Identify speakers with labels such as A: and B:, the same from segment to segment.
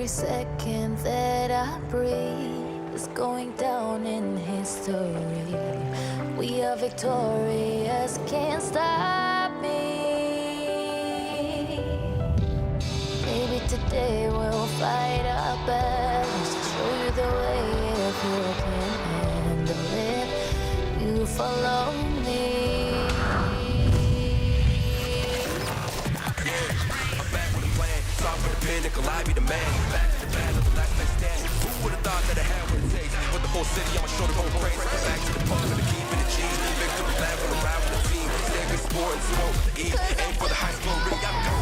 A: Every second that I breathe is going down in history. We are victorious, can't stop me. Maybe today we'll fight our battles, show you the way if you can handle it. You follow me.
B: Pinnacle, I be the man. Back to the battle, the last man standing. Who would've thought that I had what it takes? With the whole city on my shoulder, going crazy. Back to the pump, and the keep and the G. Victory plan for the ride with the team. Stay good sport and smoke the E. Aim for the high school, really gotta go.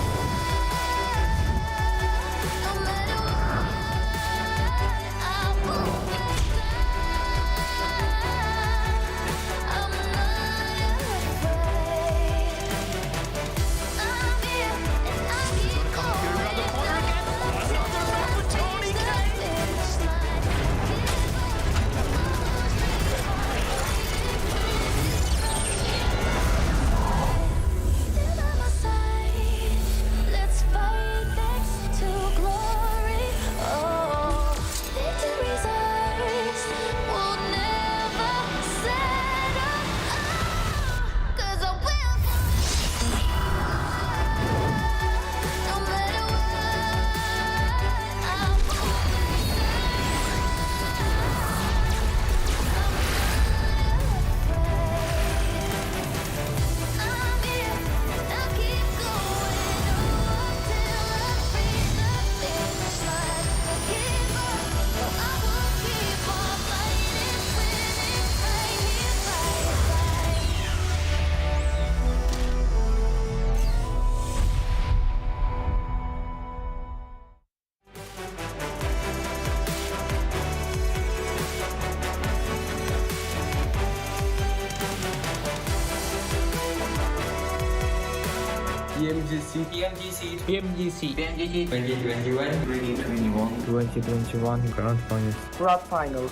C: PMGC 2021 Grand Finals.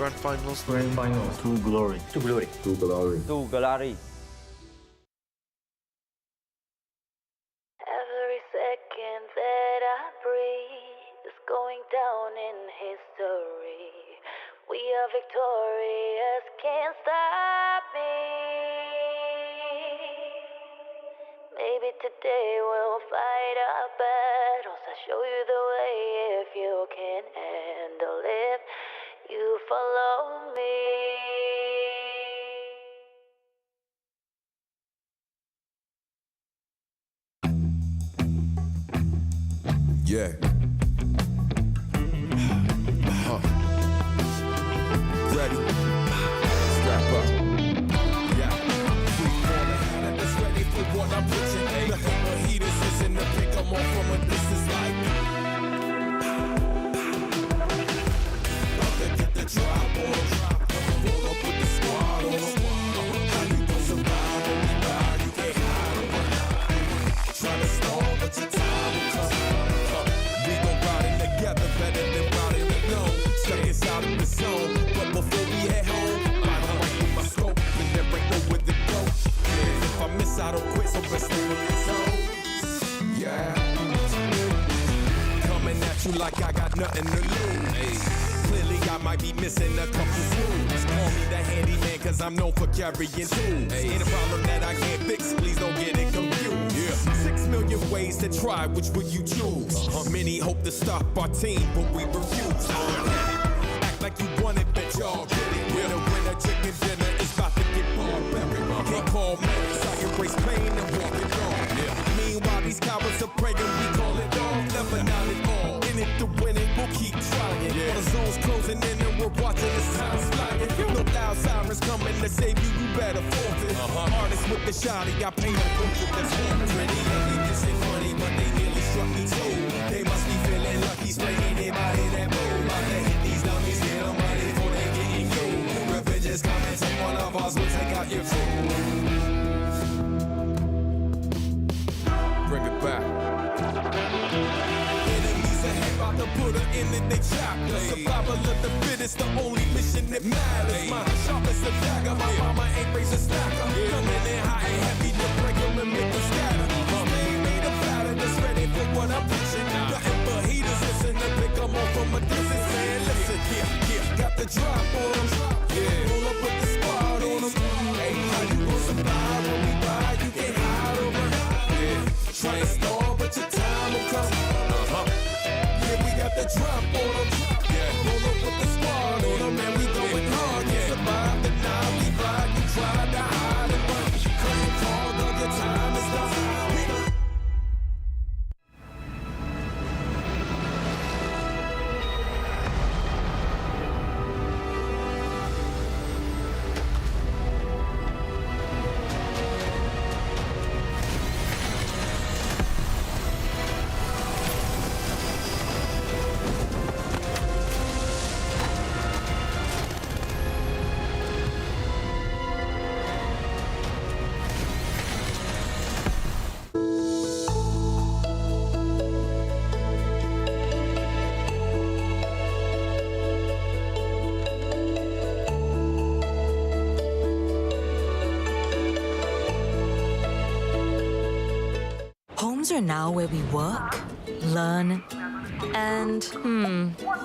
D: To glory.
A: Every second that I breathe is going down in history. We are victorious, can't stop me. Maybe today we'll fight our battles. I'll show you the way if you can handle it. You follow me.
B: Yeah. Ready? Strap up. Yeah. It's ready for what I'm pitching. Nothing but heaters is in the pick 'em off from a distance like. About to get the drop on. Roll up with the squad on. How you gon' survive when we ride? You can't hide on. Try to stall, but your time will come. We gon' ride it together better than riding alone. Stuck inside of the zone, but before we head home, I don't like with my scope, and there ain't nowhere to go. Yeah, if I miss, I don't quit, so best stay with the zone. Yeah, coming at you like I got nothing to lose. Hey. Clearly I might be missing a couple screws. Call me the handyman, cause I'm known for carrying tools. Hey. Ain't a problem that I can't fix, please don't get it confused. Yeah. 6 million ways to try, which will you choose? Many hope to stop our team, but we refuse. Act like you want it, bet y'all get it. Winner, chicken dinner is about to get barbaric. Can't call medics, I erase pain and walk it on. Meanwhile, these cowards are praying, we call it off. Never not at all. In it to win it, we'll keep trying. While the zone's closing in and we're watching this time flying. No loud sirens coming to save you, you better forfeit. Artists with the shotty, I paint a picture that's haunted. Pretty ugly, this ain't funny, but they nearly struck me too. They must be feeling lucky, straight anybody that move. About to hit these dummies, get them money before they getting you. Revenge is coming, take one of us, we'll take out your crew. Bring it back. Enemies ahead, about to put her in it, they chop. The survival of the fittest, the only mission that matters. My sharp as a dagger, my mama ain't raised a stacker. Coming in hot and heavy to break them and make them scatter. Made a batter that's ready for what I'm pitching. Nothing but heaters, listen to pick 'em off from the drop on 'em. Yeah, roll up with the squad on 'em. Hey, how you gon' survive when we ride? You can't hide over. Yeah, try and stall, but your time will come. Yeah, we got the drop on 'em. Yeah, roll up with the squad on 'em, and we going hard. You survive the night we ride. You tried to hide and run. Couldn't call, dog, your time is done.
D: Homes are now where we work, learn, and,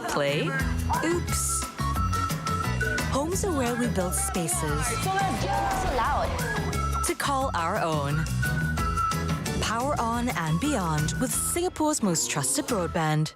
D: play? Oops. Homes are where we build spaces
A: So loud.
D: to call our own. Power on and beyond with Singapore's most trusted broadband.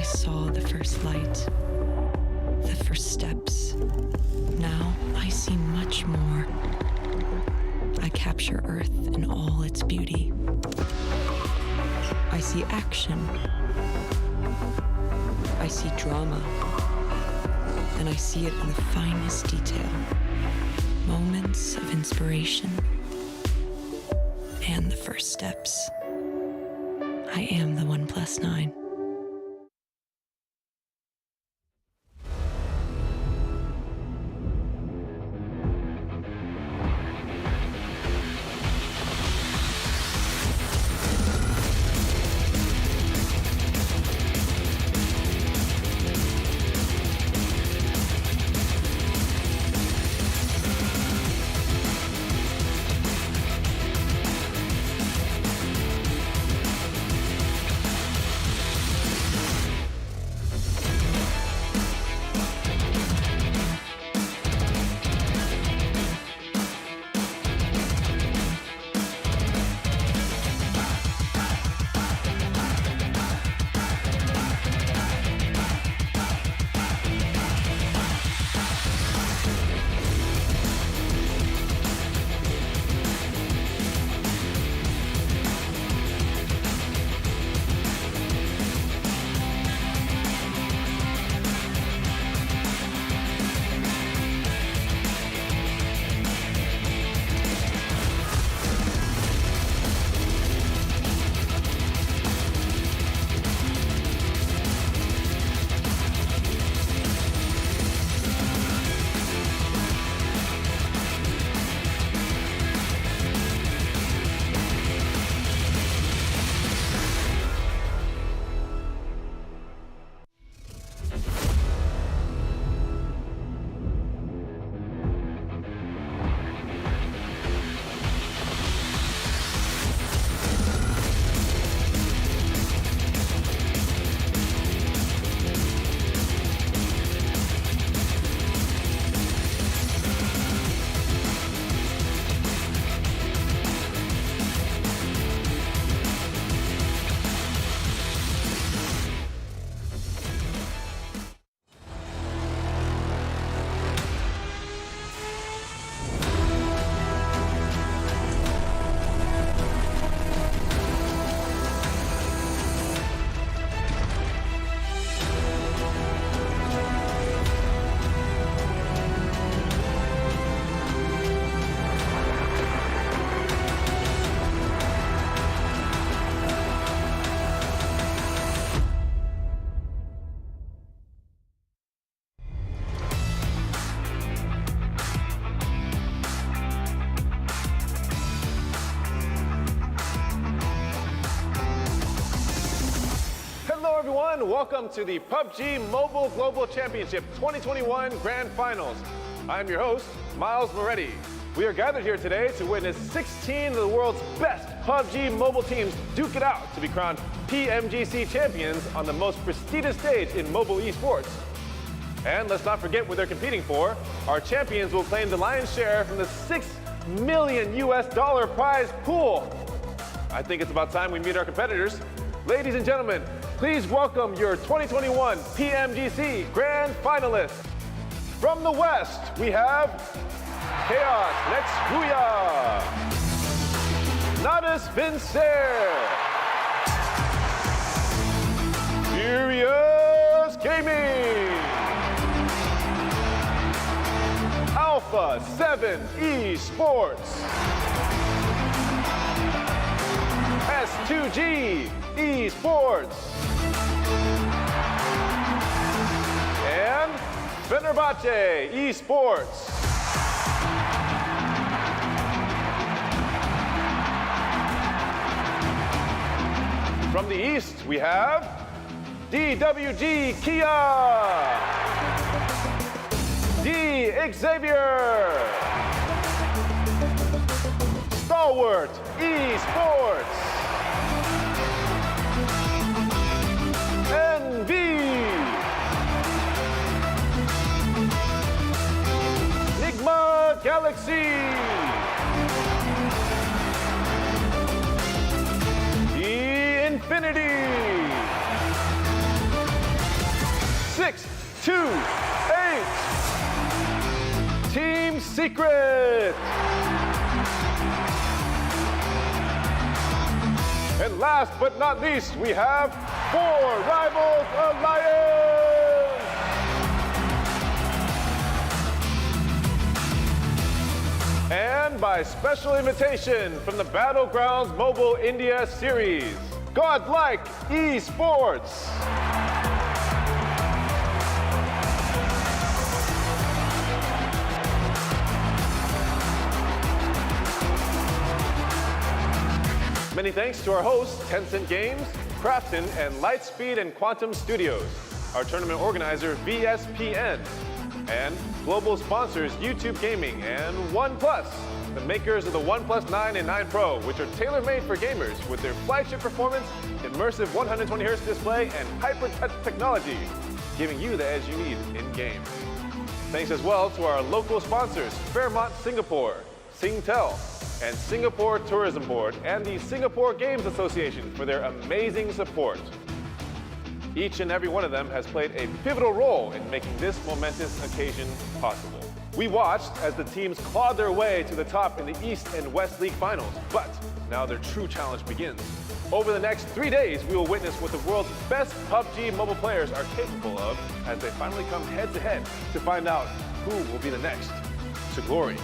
E: saw the first light, the first steps. Now I see much more. I capture Earth in all its beauty. I see action. I see drama. And I see it in the finest detail. Moments of inspiration and the first steps. I am the 1+9.
F: Hello everyone, welcome to the PUBG Mobile Global Championship 2021 Grand Finals. I'm your host, Miles Moretti. We are gathered here today to witness 16 of the world's best PUBG Mobile teams duke it out to be crowned PMGC champions on the most prestigious stage in mobile esports. And let's not forget what they're competing for. Our champions will claim the lion's share from the $6 million prize pool. I think it's about time we meet our competitors. Ladies and gentlemen, please welcome your 2021 PMGC Grand Finalists. From the West, we have KAOS next Ruya, Natus Vincere, Furious Gaming, Alpha 7 Esports, S2G Esports, and Fenerbahçe Esports. From the East, we have DWG Kia, Xavier, Stalwart Esports, NV, Nigma Galaxy, Infinity, 628, Team Secret, and last but not least, we have 4 Rivals Alliance. And by special invitation from the Battlegrounds Mobile India Series, GodLike Esports. Many thanks to our hosts, Tencent Games, Krafton, and Lightspeed and Quantum Studios, our tournament organizer, VSPN, and global sponsors, YouTube Gaming and OnePlus, the makers of the OnePlus 9 and 9 Pro, which are tailor-made for gamers with their flagship performance, immersive 120Hz display, and hyper-touch technology, giving you the edge you need in-game. Thanks as well to our local sponsors, Fairmont Singapore, Singtel, and Singapore Tourism Board, and the Singapore Games Association for their amazing support. Each and every one of them has played a pivotal role in making this momentous occasion possible. We watched as the teams clawed their way to the top in the East and West League finals, but now their true challenge begins. Over the next 3 days, we will witness what the world's best PUBG mobile players are capable of as they finally come head-to-head to find out who will be the next to glory.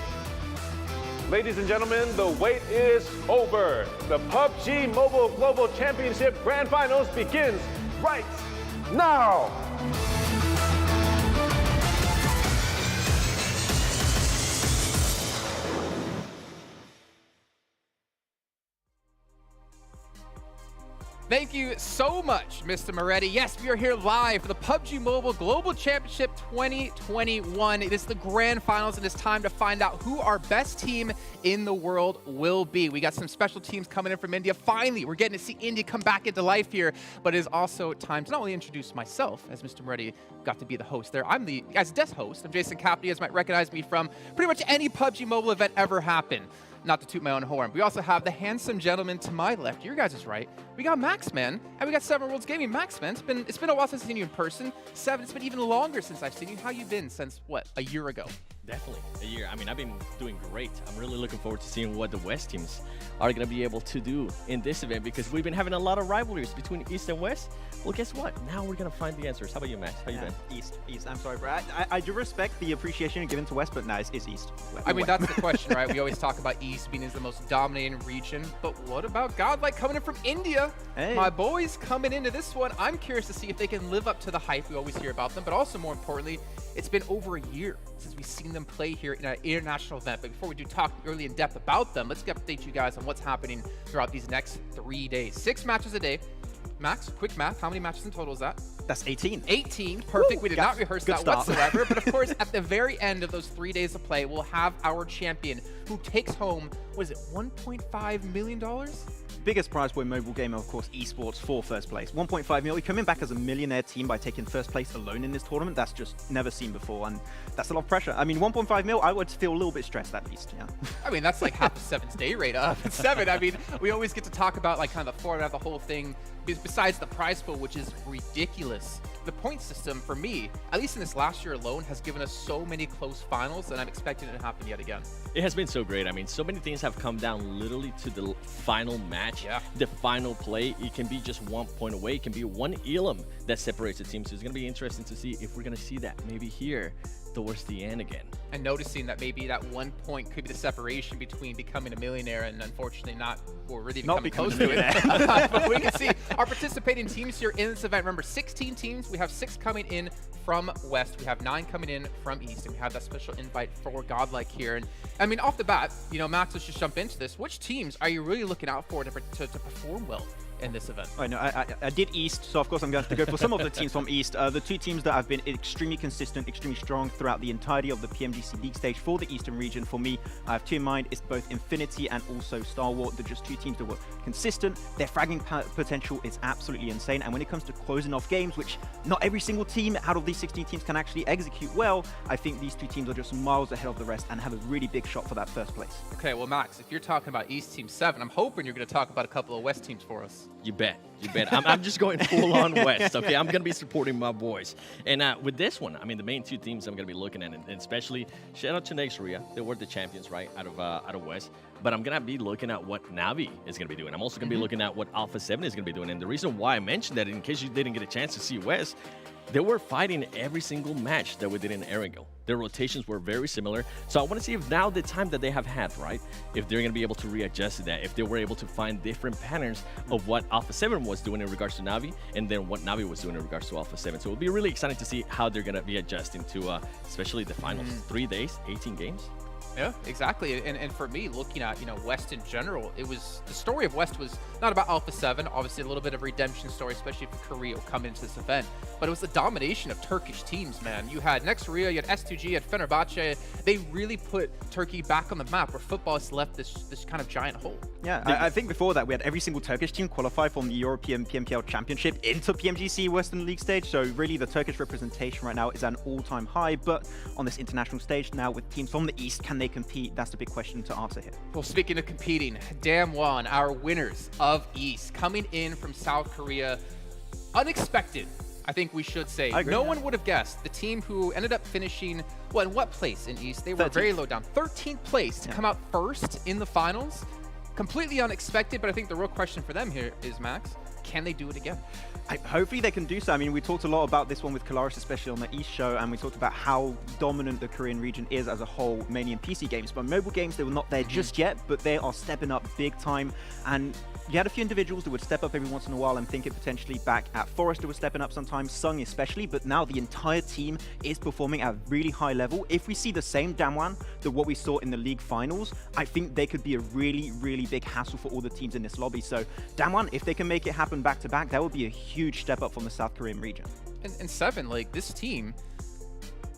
F: Ladies and gentlemen, the wait is over. The PUBG Mobile Global Championship Grand Finals begins right now.
G: Thank you so much, Mr. Moretti. Yes, we are here live for the PUBG Mobile Global Championship 2021. It is the grand finals, and it's time to find out who our best team in the world will be. We got some special teams coming in from India. Finally, we're getting to see India come back into life here, but it is also time to not only introduce myself, as Mr. Moretti got to be the host there. I'm the, as guest host, I'm Jason Capney, as you might recognize me from pretty much any PUBG Mobile event ever happened. Not to toot my own horn. We also have the handsome gentleman to my left. Your guys is right. We got Max, man, and we got Seven Worlds Gaming. Max, man, it's been a while since I've seen you in person. Seven, it's been even longer since I've seen you. How you been since, what, a year ago?
H: Definitely a year. I mean, I've been doing great. I'm really looking forward to seeing what the West teams are going to be able to do in this event, because we've been having a lot of rivalries between East and West. Well, guess what? Now we're going to find the answers. How about you, Max? How you been?
I: East. I'm sorry, bro. I do respect the appreciation given to West, but nice is East.
G: I mean, that's the question, right? We always talk about East being the most dominating region, but what about GodLike coming in from India?
I: Hey.
G: My boys coming into this one. I'm curious to see if they can live up to the hype we always hear about them, but also more importantly, it's been over a year since we've seen them play here in an international event. But before we do talk early in depth about them, let's update you guys on what's happening throughout these next 3 days. 6 matches a day. Max, quick math. How many matches in total is that?
I: That's 18.
G: 18. Perfect.
I: Woo!
G: We did not rehearse that
I: start.
G: whatsoever. But of course, at the very end of those 3 days of play, we'll have our champion who takes home, what is it, $1.5 million?
I: Biggest prize for a mobile game, of course, Esports for first place. 1.5 mil. You're coming back as a millionaire team by taking first place alone in this tournament. That's just never seen before, and that's a lot of pressure. I mean, 1.5 mil, I would feel a little bit stressed at least, yeah.
G: I mean, that's like half of 7's day rate up at 7. I mean, we always get to talk about like kind of the format of the whole thing, besides the prize pool, which is ridiculous. The point system, for me, at least in this last year alone, has given us so many close finals, and I'm expecting it to happen yet again.
H: It has been so great. I mean, so many things have come down literally to the final match, the final play. It can be just 1 point away. It can be one elim that separates the team. So it's going to be interesting to see if we're going to see that maybe here towards the end again.
G: And noticing that maybe that 1 point could be the separation between becoming a millionaire and unfortunately not, or really even coming close to it. But we can see our participating teams here in this event. Remember, 16 teams. We have 6 coming in from West. We have 9 coming in from East. And we have that special invite for GodLike here. And I mean, off the bat, you know, Max, let's just jump into this. Which teams are you really looking out for to perform well in this event?
I: I know, I did East, so of course I'm going to have to go for some of the teams from East. The 2 teams that have been extremely consistent, extremely strong throughout the entirety of the PMGC League stage for the Eastern region. For me, I have 2 in mind. It's both Infinity and also Stalwart. They're just 2 teams that were consistent. Their fragging potential is absolutely insane. And when it comes to closing off games, which not every single team out of these 16 teams can actually execute well, I think these 2 teams are just miles ahead of the rest and have a really big shot for that first place.
G: Okay, well, Max, if you're talking about East Team 7, I'm hoping you're going to talk about a couple of West teams for us.
H: You bet. You bet. I'm just going full on West, okay? I'm going to be supporting my boys. And with this one, I mean, the main 2 teams I'm going to be looking at, and especially shout out to Ruya. They were the champions, right, out of West. But I'm going to be looking at what Navi is going to be doing. I'm also going to be looking at what Alpha 7 is going to be doing. And the reason why I mentioned that, in case you didn't get a chance to see West, they were fighting every single match that we did in Erangel. Their rotations were very similar. So I want to see if now the time that they have had, right, if they're going to be able to readjust to that, if they were able to find different patterns of what Alpha 7 was doing in regards to Navi, and then what Navi was doing in regards to Alpha 7. So it'll be really exciting to see how they're going to be adjusting to, especially the finals. 3 days, 18 games.
G: Yeah, exactly. And for me, looking at, you know, West in general, it was, the story of West was not about Alpha 7, obviously a little bit of redemption story, especially for Korea coming into this event, but it was the domination of Turkish teams, man. You had Ruya, you had S2G, you had Fenerbahçe. They really put Turkey back on the map where football has left this kind of giant hole.
I: Yeah, I think before that we had every single Turkish team qualify from the European PMKL Championship into PMGC Western League stage, so really the Turkish representation right now is at an all-time high, but on this international stage now with teams from the East, can they compete? That's the big question to answer here.
G: Well, speaking of competing, Damwon, our winners of East, coming in from South Korea, unexpected, I think we should say. No one would have guessed. The team who ended up finishing, well, in what place in East? They were 13th. Very low down. 13th place to come out first in the finals. Completely unexpected, but I think the real question for them here is, Max, can they do it again?
I: Hopefully they can do so. I mean, we talked a lot about this one with Kalaris, especially on the East show, and we talked about how dominant the Korean region is as a whole, mainly in PC games. But mobile games, they were not there just yet, but they are stepping up big time. And you had a few individuals that would step up every once in a while. I'm thinking potentially back at Forest, who was stepping up sometimes, Sung especially, but now the entire team is performing at a really high level. If we see the same Damwon that what we saw in the league finals, I think they could be a really, really big hassle for all the teams in this lobby. So Damwon, if they can make it happen back to back, that would be a huge step up from the South Korean region. And
G: 7, like this team,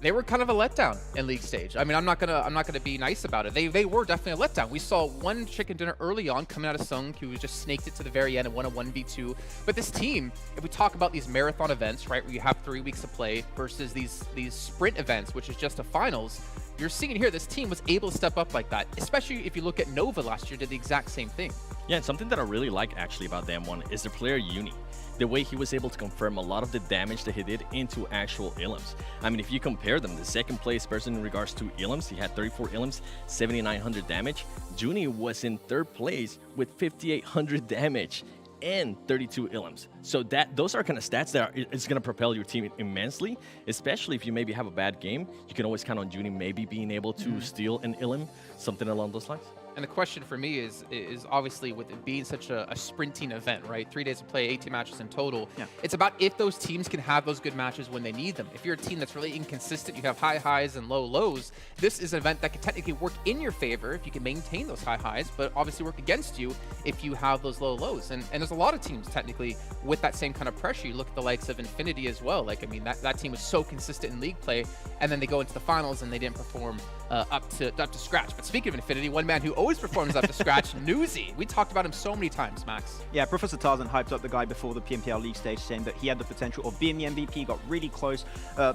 G: they were kind of a letdown in league stage. I mean, I'm not gonna be nice about it. They were definitely a letdown. We saw one chicken dinner early on coming out of Sung, who just snaked it to the very end and won a 1v2. But this team, if we talk about these marathon events, right, where you have 3 weeks of play versus these sprint events, which is just a finals, you're seeing here this team was able to step up like that, especially if you look at Nova last year, did the exact same thing.
H: Yeah, and something that I really like actually about Damwon is the player Uni. The way he was able to confirm a lot of the damage that he did into actual elims. I mean, if you compare them, the second place person in regards to elims, he had 34 elims, 7,900 damage. Juni was in 3rd place with 5,800 damage and 32 elims. So those are kind of stats that it's going to propel your team immensely, especially if you maybe have a bad game. You can always count on Juni maybe being able to steal an elim, something along those lines.
G: And the question for me is obviously with it being such a sprinting event, right? 3 days to play, 18 matches in total.
I: Yeah.
G: It's about if those teams can have those good matches when they need them. If you're a team that's really inconsistent, you have high highs and low lows, this is an event that can technically work in your favor if you can maintain those high highs, but obviously work against you if you have those low lows. And there's a lot of teams technically with that same kind of pressure. You look at the likes of Infinity as well. Like, I mean, that team was so consistent in league play, and then they go into the finals and they didn't perform up to scratch. But speaking of Infinity, one man who always performs up to scratch, Newsy. We talked about him so many times, Max.
I: Yeah, Professor Tarzan hyped up the guy before the PMPL League stage, saying that he had the potential of being the MVP, got really close,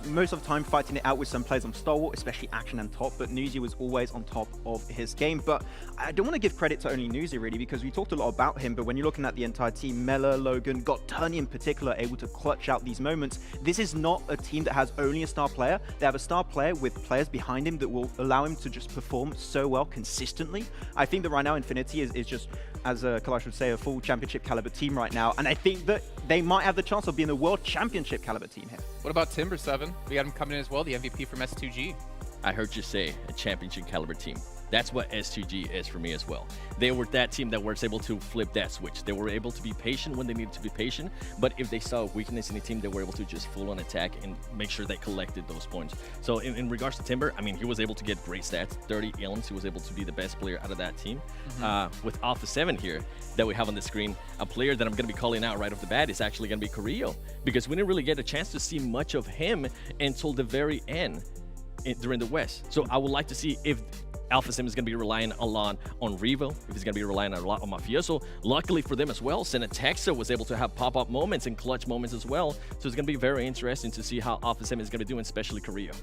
I: most of the time fighting it out with some players on Stalwart, especially Action and Top, but Newsy was always on top of his game. But I don't want to give credit to only Newsy, really, because we talked a lot about him, but when you're looking at the entire team, Mela, Logan, Tony in particular, able to clutch out these moments. This is not a team that has only a star player. They have a star player with players behind him that will allow him to just perform so well consistently. I think that right now Infinity is just, as Kalash would say, a full championship caliber team right now, and I think that they might have the chance of being a world championship caliber team here.
G: What about Timber 7? We had him coming in as well, the MVP from S2G.
H: I heard you say a championship caliber team. That's what S2G is for me as well. They were that team that was able to flip that switch. They were able to be patient when they needed to be patient, but if they saw a weakness in the team, they were able to just full on attack and make sure they collected those points. So in regards to Timber, I mean, he was able to get great stats, 30 ilms. He was able to be the best player out of that team. With Alpha 7 here that we have on the screen, a player that I'm going to be calling out right off the bat is actually going to be Carrillo, because we didn't really get a chance to see much of him until the very end during the West. So I would like to see if Alpha Sim is going to be relying a lot on Revo, if he's going to be relying a lot on Mafioso. Luckily for them as well, Senatexa was able to have pop-up moments and clutch moments as well. So it's going to be very interesting to see how Alpha Sim is going to be doing, especially Carrillo.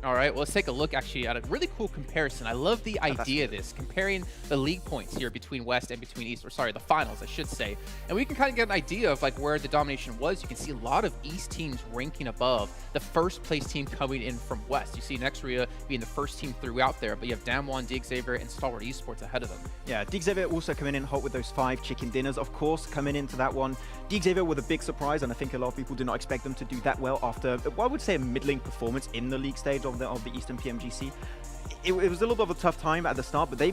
G: All right, well, let's take a look actually at a really cool comparison. I love the idea of this, comparing the league points here between West and between East, or sorry, the finals, I should say. And we can kind of get an idea of like where the domination was. You can see a lot of East teams ranking above the first place team coming in from West. You see Nexria being the first team throughout there, but you have Damwon, DXavier, and Stalwart Esports ahead of them. Yeah,
I: DXavier also coming in hot with those 5 chicken dinners, of course, coming into that one. DXavier with a big surprise, and I think a lot of people did not expect them to do that well after, well, I would say, a middling performance in the league stage of the Eastern PMGC. It was a little bit of a tough time at the start, but they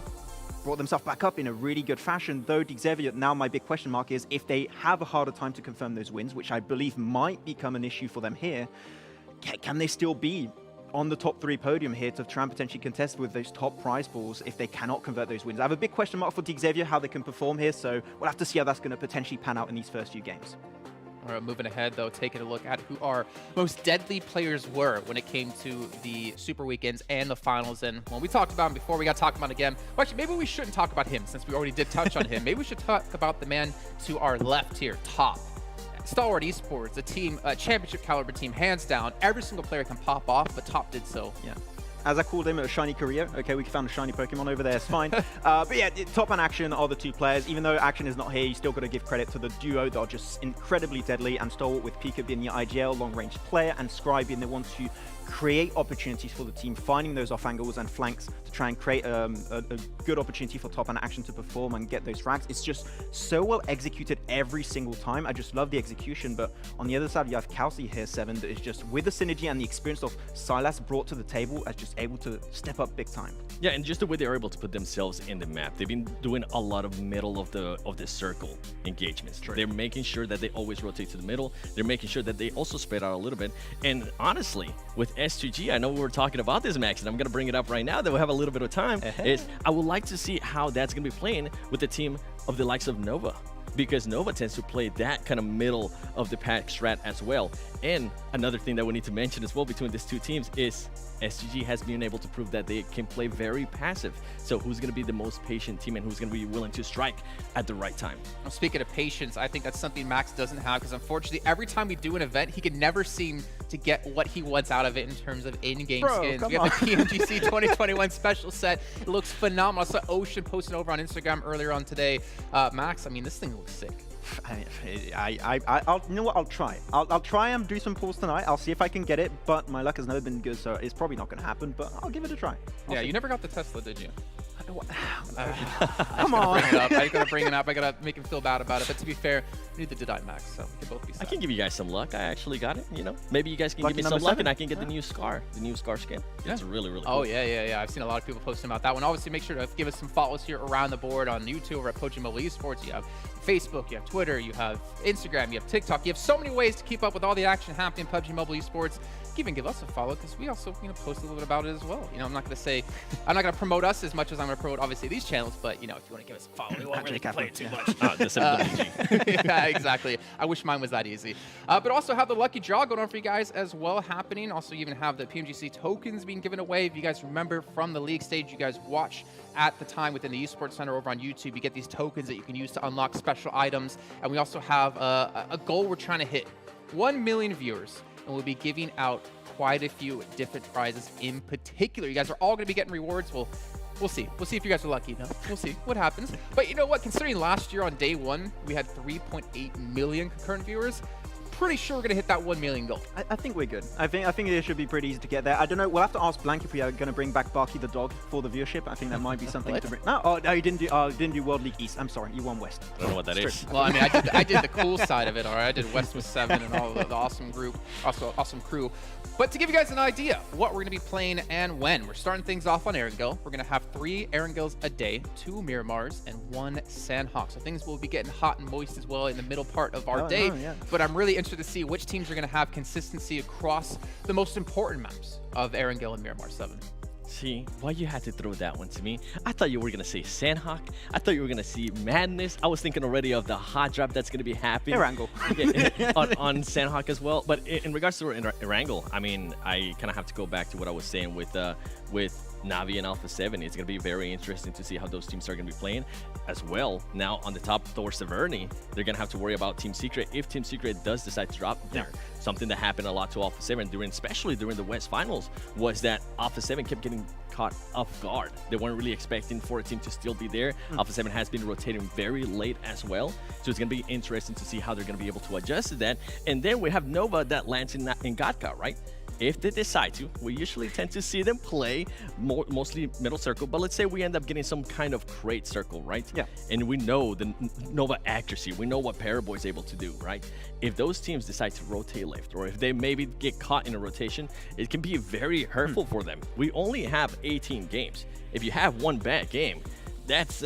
I: brought themselves back up in a really good fashion, though DXavier, now my big question mark is if they have a harder time to confirm those wins, which I believe might become an issue for them here, can they still be on the top 3 podium here to try and potentially contest with those top prize pools if they cannot convert those wins? I have a big question mark for DXavier, how they can perform here, so we'll have to see how that's going to potentially pan out in these first few games.
G: All right, moving ahead, though, taking a look at who our most deadly players were when it came to the Super Weekends and the finals. And when we talked about him before, we got to talk about him again. Well, actually, maybe we shouldn't talk about him since we already did touch on him. Maybe we should talk about the man to our left here, Top. Stalwart Esports, a team, a championship caliber team, hands down. Every single player can pop off, but Top did so.
I: Yeah. As I called him, a shiny Korea. Okay, we found a shiny Pokemon over there, it's fine. But yeah, Top and Action are the 2 players. Even though Action is not here, you still got to give credit to the duo that are just incredibly deadly, and Stalwart with Pika being the IGL long-range player, and Scry being the one to create opportunities for the team, finding those off angles and flanks to try and create a good opportunity for Top and Action to perform and get those frags. It's just so well executed every single time. I just love the execution, but on the other side, you have Kelsey here, 7, that is just with the synergy and the experience of Silas brought to the table as just able to step up big time.
H: Yeah, and just the way they're able to put themselves in the map. They've been doing a lot of middle of the circle engagements.
I: True.
H: They're making sure that they always rotate to the middle. They're making sure that they also spread out a little bit. And honestly, with S2G, I know we were talking about this, Max, and I'm going to bring it up right now that we have a little bit of time, is I would like to see how that's going to be playing with the team of the likes of Nova, because Nova tends to play that kind of middle of the pack strat as well. And another thing that we need to mention as well between these 2 teams is SGG has been able to prove that they can play very passive. So who's going to be the most patient team and who's going to be willing to strike at the right time?
G: Well, speaking of patience, I think that's something Max doesn't have, because unfortunately every time we do an event, he can never seem to get what he wants out of it in terms of in-game skins. We have the PMGC 2021 special set. It looks phenomenal. I saw Ocean posting over on Instagram earlier on today. Max, I mean, this thing looks sick.
I: I'll, you know what? I'll try. I'll try and do some pulls tonight. I'll see if I can get it, but my luck has never been good, so it's probably not going to happen. But I'll give it a try.
G: Yeah, you never got the Tesla, did you?
I: Come on.
G: I gotta bring it up. I gotta bring it up. I gotta make him feel bad about it. But to be fair, Neither did I, Max, so we can both be sad.
H: I can give you guys some luck. I actually got it, you know. Maybe you guys can
I: Lucky
H: give me
I: number
H: some luck
I: 7.
H: and I can get the new skin. It's really, really cool.
G: Oh, yeah. I've seen a lot of people posting about that one. Obviously, make sure to give us some follows here around the board on YouTube or at PUBG Mobile Esports. You have Facebook, you have Twitter, you have Instagram, you have TikTok. You have so many ways to keep up with all the action happening in PUBG Mobile Esports. Even give us a follow because we also post a little bit about it as well. I'm not going to promote us as much as I'm going to promote obviously these channels, but if you want to give us a follow, we won't really complain too much. Yeah, exactly. I wish mine was that easy. But also have the lucky draw going on for you guys as well happening. Also, you even have the PMGC tokens being given away. If you guys remember from the league stage, you guys watch at the time within the Esports Center over on YouTube, you get these tokens that you can use to unlock special items. And we also have a goal we're trying to hit, 1 million viewers. And we'll be giving out quite a few different prizes in particular. You guys are all going to be getting rewards. We'll see. We'll see if you guys are lucky enough. We'll see what happens. But you know what? Considering last year on day 1, we had 3.8 million concurrent viewers, pretty sure we're going to hit that 1 million goal.
I: I think we're good. I think it should be pretty easy to get there. I don't know. We'll have to ask Blank if we are going to bring back Barky the dog for the viewership. I think that might be something to bring. No, you didn't do World League East. I'm sorry, you won West.
H: I don't know what that is.
G: Well, I mean, I did the cool side of it. All right, I did West with 7 and all the awesome group, also awesome crew. But to give you guys an idea what we're going to be playing and when, we're starting things off on Erangel. We're going to have 3 Erangels a day, 2 Miramars, and 1 Sanhok. So things will be getting hot and moist as well in the middle part of our day.
I: Yeah.
G: But I'm really interested to see which teams are going to have consistency across the most important maps of Erangel and Miramar 7.
H: See, why you had to throw that one to me? I thought you were going to say Sanhok. I thought you were going to see Madness. I was thinking already of the hot drop that's going to be happening.
I: Erangel.
H: on Sanhok as well. But in regards to Erangel, I mean, I kind of have to go back to what I was saying with Navi and Alpha 7. It's going to be very interesting to see how those teams are going to be playing as well. Now, on the top, Thor Severny, they're going to have to worry about Team Secret if Team Secret does decide to drop there. Something that happened a lot to Alpha 7, especially during the West Finals, was that Alpha 7 kept getting caught off guard. They weren't really expecting for a team to still be there. Alpha 7 has been rotating very late as well, so it's going to be interesting to see how they're going to be able to adjust to that. And then we have Nova that lands in Gatka, right? If they decide to, we usually tend to see them play mostly middle circle, but let's say we end up getting some kind of crate circle, right? Yeah. And we know the Nova accuracy, we know what Paraboy is able to do, right? If those teams decide to rotate left, or if they maybe get caught in a rotation, it can be very hurtful for them. We only have 18 games. If you have one bad game, that's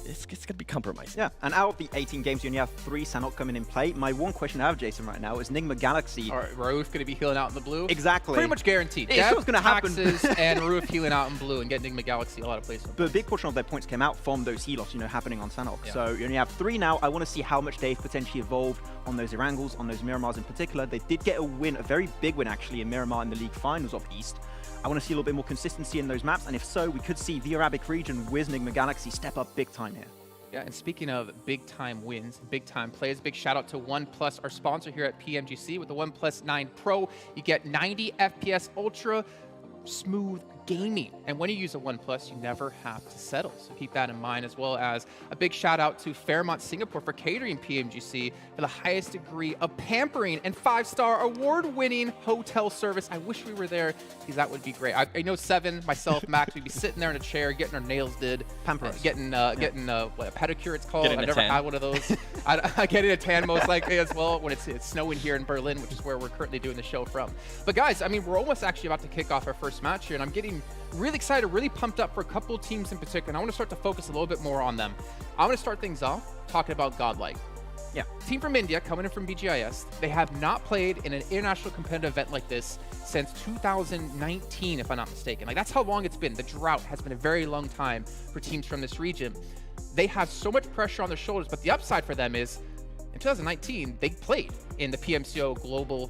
H: it's going to be compromising.
I: Yeah, and out of the 18 games, you only have 3 Sanhok coming in play. My one question I have, Jason, right now is Nigma Galaxy.
G: All right, Rauf going to be healing out in the blue?
I: Exactly.
G: Pretty much guaranteed.
I: It's what's going to happen.
G: Taxes and Rauf healing out in blue and get Nigma Galaxy a lot of places.
I: But a big portion of their points came out from those heal-offs, happening on Sanhok.
G: Yeah.
I: So you only have 3 now. I want to see how much they've potentially evolved on those Erangels, on those Miramars in particular. They did get a win, a very big win actually, in Miramar in the league finals of East. I want to see a little bit more consistency in those maps, and if so, we could see the Arabic region with Nigma Galaxy step up big time here.
G: Yeah, and speaking of big-time wins, big-time plays, big shout-out to OnePlus, our sponsor here at PMGC. With the OnePlus 9 Pro, you get 90 FPS Ultra smooth gaming. And when you use a OnePlus, you never have to settle. So keep that in mind, as well as a big shout-out to Fairmont Singapore for catering PMGC for the highest degree of pampering and 5-star award-winning hotel service. I wish we were there because that would be great. I know 7, myself, Max, we'd be sitting there in a chair getting our nails did.
I: Pamper us.
G: Getting what, a pedicure it's called.
H: Getting
G: I've never had one of those. I get a tan most likely as well when it's snowing here in Berlin, which is where we're currently doing the show from. But guys, I mean, we're almost actually about to kick off our first match here, and I'm getting really excited, really pumped up for a couple of teams in particular, and I want to start to focus a little bit more on them. I want to start things off talking about GodLike. Yeah, team from India coming in from BGIS. They have not played in an international competitive event like this since 2019, if I'm not mistaken. Like, that's how long it's been. The drought has been a very long time for teams from this region. They have so much pressure on their shoulders, but the upside for them is in 2019, they played in the PMCO global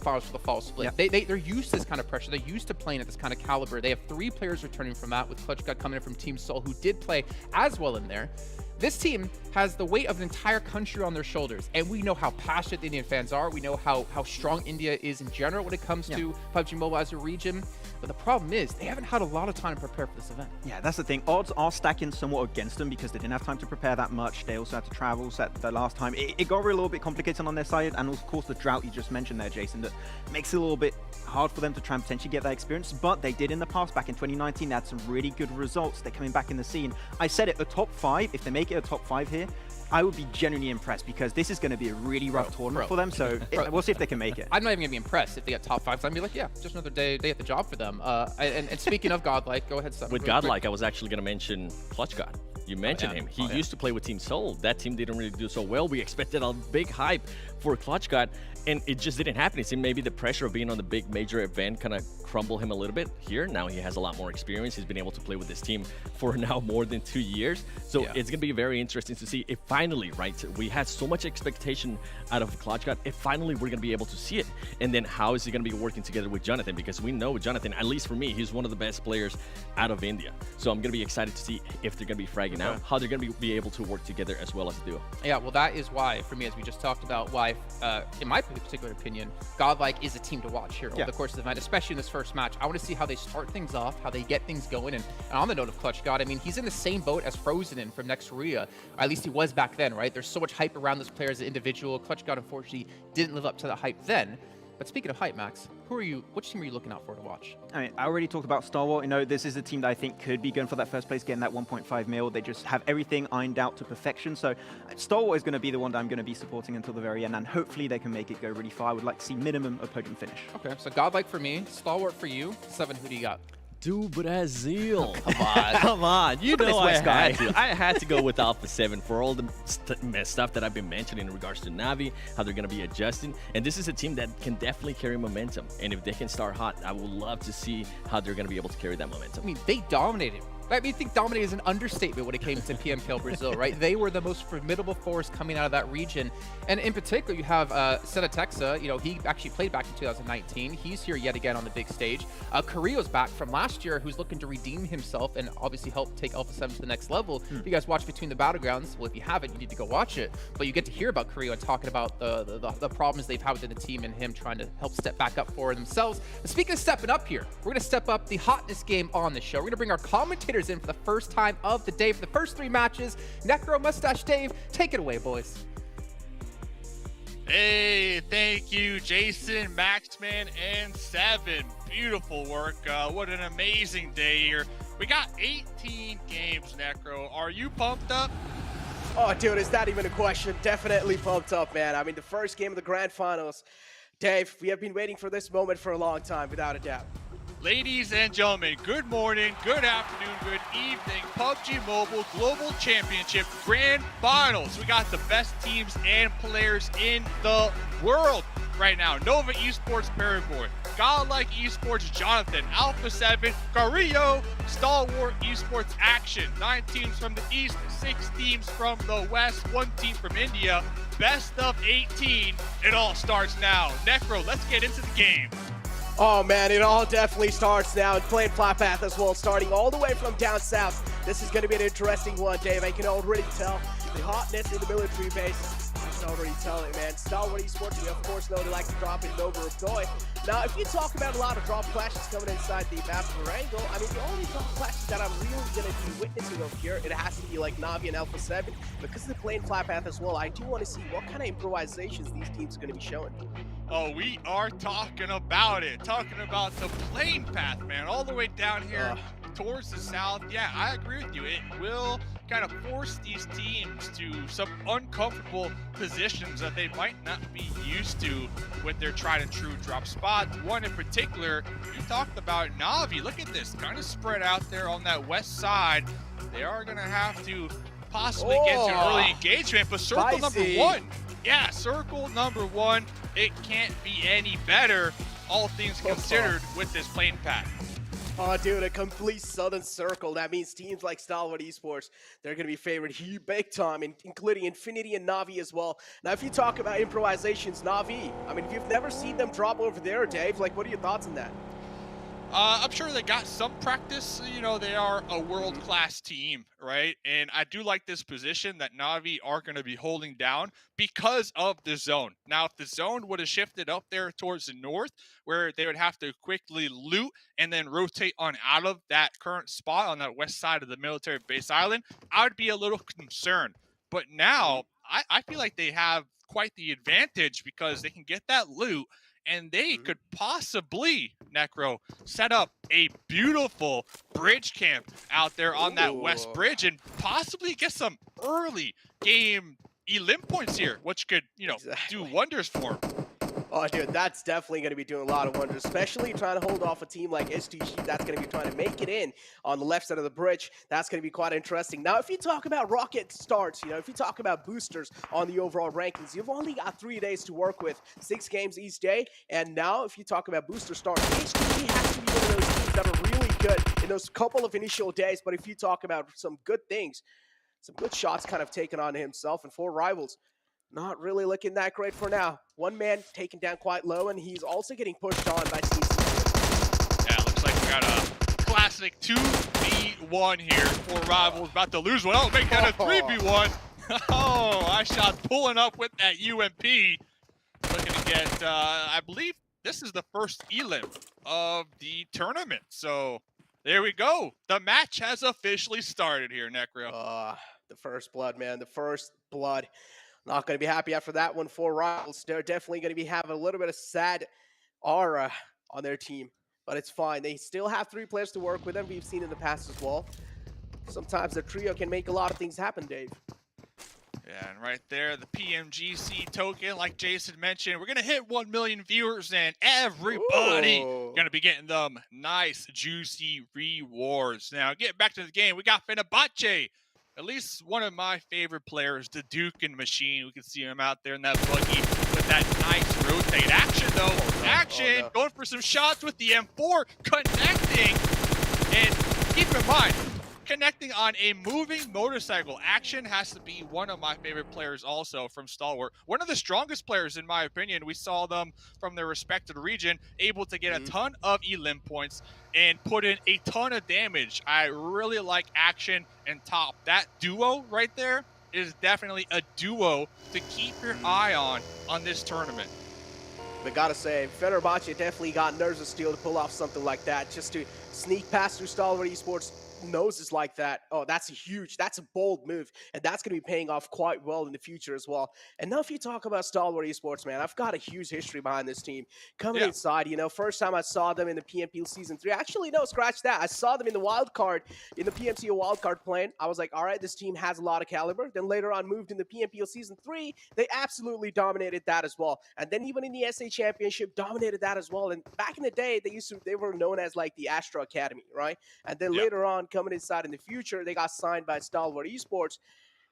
G: finals for the fall split. Yeah. They're used to this kind of pressure. They're used to playing at this kind of caliber. They have 3 players returning from that, with Clutch Gut coming in from Team Seoul, who did play as well in there. This team has the weight of an entire country on their shoulders, and we know how passionate the Indian fans are. We know how strong India is in general when it comes to PUBG Mobile as a region. But the problem is they haven't had a lot of time to prepare for this event.
I: Yeah, that's the thing. Odds are stacking somewhat against them because they didn't have time to prepare that much. They also had to travel. So the last time, it got a little bit complicated on their side, and of course the drought you just mentioned there, Jason, that makes it a little bit hard for them to try and potentially get that experience. But they did in the past. Back in 2019, they had some really good results. They're coming back in the scene. I said it, a top 5. If they make it a top 5 here, I would be genuinely impressed because this is going to be a really rough tournament for them. So we'll see if they can make it.
G: I'm not even going to be impressed if they get top 5. So I'm going to be like, yeah, just another day at the job for them. And speaking of GodLike, go ahead, Sam.
H: With GodLike, I was actually going to mention Clutch God. You mentioned him. He used to play with Team Seoul. That team didn't really do so well. We expected a big hype for Clutch God, and it just didn't happen. It seemed maybe the pressure of being on the big major event kind of crumbled him a little bit. Here, now he has a lot more experience. He's been able to play with this team for now more than 2 years. So it's going to be very interesting to see if finally, right, we had so much expectation out of Clutch God. If finally we're going to be able to see it. And then how is he going to be working together with Jonathan? Because we know Jonathan, at least for me, he's one of the best players out of India. So I'm going to be excited to see if they're going to be fragging out, how they're going to be able to work together as well as a duo.
G: Yeah, well, that is why, for me, as we just talked about, why, in my particular opinion, GodLike is a team to watch here over the course of the event, especially in this first match. I want to see how they start things off, how they get things going. And on the note of Clutch God, I mean, he's in the same boat as Frozen from Next Ruya. At least he was back then, right? There's so much hype around this player as an individual. Clutch God, unfortunately, didn't live up to the hype then. But speaking of hype, Max, which team are you looking out for to watch?
I: I mean, I already talked about Stalwart. You know, this is a team that I think could be going for that first place, getting that 1.5 mil. They just have everything ironed out to perfection. So Stalwart is going to be the one that I'm going to be supporting until the very end, and hopefully they can make it go really far. I would like to see minimum a podium finish.
G: Okay, so GodLike for me, Stalwart for you. Seven, who do you got?
H: Do Brazil.
G: Come on.
H: Come on. You know I had to go with Alpha 7 for all the stuff that I've been mentioning in regards to Navi, how they're going to be adjusting. And this is a team that can definitely carry momentum. And if they can start hot, I would love to see how they're going to be able to carry that momentum.
G: I mean, they dominated. I mean, I think dominate is an understatement when it came to PMPL Brazil, right? They were the most formidable force coming out of that region. And in particular, you have Senatexa, you know, he actually played back in 2019. He's here yet again on the big stage. Carrillo's back from last year, who's looking to redeem himself and obviously help take Alpha 7 to the next level. If you guys watch Between the Battlegrounds, well, if you haven't, you need to go watch it. But you get to hear about Carrillo and talking about the problems they've had within the team and him trying to help step back up for themselves. But speaking of stepping up here, we're going to step up the hotness game on the show. We're going to bring our commentators in for the first time of the day for the first 3 matches. Necro, Mustache, Dave, take it away, boys.
J: Hey, thank you, Jason, Maxman, and Seven. Beautiful work. What an amazing day here. We got 18 games, Necro. Are you pumped up?
K: Oh, dude, is that even a question? Definitely pumped up, man. I mean, the first game of the Grand Finals. Dave, we have been waiting for this moment for a long time, without a doubt.
J: Ladies and gentlemen, good morning, good afternoon, good evening. PUBG Mobile Global Championship Grand Finals. We got the best teams and players in the world right now. Nova Esports Paraguay, GodLike Esports Jonathan, Alpha 7, Carrillo, Stalwart Esports Action. 9 teams from the East, 6 teams from the West, 1 team from India. Best of 18. It all starts now. Necro, let's get into the game.
K: Oh man, it all definitely starts now, and playing flat path as well, starting all the way from down south. This is going to be an interesting one, Dave. I can already tell the hotness in the military base. I can already tell it, man. Stalwart Esports, we of course know they like to drop in Nova of Toy. Now, if you talk about a lot of drop clashes coming inside the map of Erangel, I mean, the only drop clashes that I'm really going to be witnessing over here, it has to be like Navi and Alpha 7. Because they're playing flat path as well, I do want to see what kind of improvisations these teams are going to be showing.
J: Oh, we are talking about it. Talking about the plane path, man, all the way down here towards the south. Yeah, I agree with you. It will kind of force these teams to some uncomfortable positions that they might not be used to with their tried and true drop spots. One in particular, you talked about Navi. Look at this, kind of spread out there on that west side. They are going to have to possibly get to early engagement, but circle number 1. Yeah, circle number 1. It can't be any better, all things considered, with this plane pack.
K: Oh, dude, a complete southern circle. That means teams like Stalwart Esports, they're going to be favored here big time, including Infinity and Navi as well. Now, if you talk about improvisations, Navi, I mean, if you've never seen them drop over there, Dave, like, what are your thoughts on that?
J: I'm sure they got some practice. You know, they are a world-class team, right? And I do like this position that Navi are going to be holding down because of the zone. Now, if the zone would have shifted up there towards the north, where they would have to quickly loot and then rotate on out of that current spot on that west side of the military base island, I would be a little concerned. But now, I feel like they have quite the advantage because they can get that loot, and they could possibly, Necro, set up a beautiful bridge camp out there on that west bridge and possibly get some early game elim points here, which could, you know, do wonders for him.
K: Oh, dude, that's definitely going to be doing a lot of wonders, especially trying to hold off a team like STG that's going to be trying to make it in on the left side of the bridge. That's going to be quite interesting. Now, if you talk about rocket starts, you know, if you talk about boosters on the overall rankings, you've only got 3 days to work with, 6 games each day. And now, if you talk about booster starts, STG has to be one of those teams that are really good in those couple of initial days. But if you talk about some good things, some good shots kind of taken on himself and 4 rivals, not really looking that great for now. One man taken down quite low, and he's also getting pushed on by CC.
J: Yeah, looks like we got a classic 2v1 here. 4 rivals about to lose one. Oh, make that a 3v1. Oh, I shot pulling up with that UMP. Looking to get, I believe this is the first elim of the tournament. So there we go. The match has officially started here, Necro.
K: The first blood, man. The first blood. Not going to be happy after that one for rivals. They're definitely going to be having a little bit of sad aura on their team, but it's fine. They still have 3 players to work with them. We've seen in the past as well. Sometimes the trio can make a lot of things happen, Dave.
J: Yeah, and right there, the PMGC token, like Jason mentioned, we're going to hit 1 million viewers, and everybody going to be getting them nice, juicy rewards. Now, getting back to the game, we got Fenerbahçe. At least one of my favorite players, the Dukin Machine. We can see him out there in that buggy with that nice rotate. Action, though. Action. Going for some shots with the M4. Connecting. And keep in mind, connecting on a moving motorcycle. Action has to be one of my favorite players also from Stalwart. One of the strongest players, in my opinion. We saw them from their respective region able to get a ton of elim points and put in a ton of damage. I really like Action and Top. That duo right there is definitely a duo to keep your eye on this tournament.
K: But gotta say, Fenerbahçe definitely got nerves of steel to pull off something like that, just to sneak past through Stalwart Esports noses like that. Oh, that's a bold move, and that's going to be paying off quite well in the future as well. And now if you talk about Stalwart Esports, man, I've got a huge history behind this team. Coming inside, you know, first time I saw them in the PMP Season 3, actually, no, scratch that. I saw them in the wild card, in the PMC wild card playing. I was like, all right, this team has a lot of caliber. Then later on moved in the PMP Season 3, they absolutely dominated that as well. And then even in the SA Championship, dominated that as well. And back in the day, they were known as like the Astro Academy, right? And then later on, coming inside in the future, they got signed by Stalwart Esports,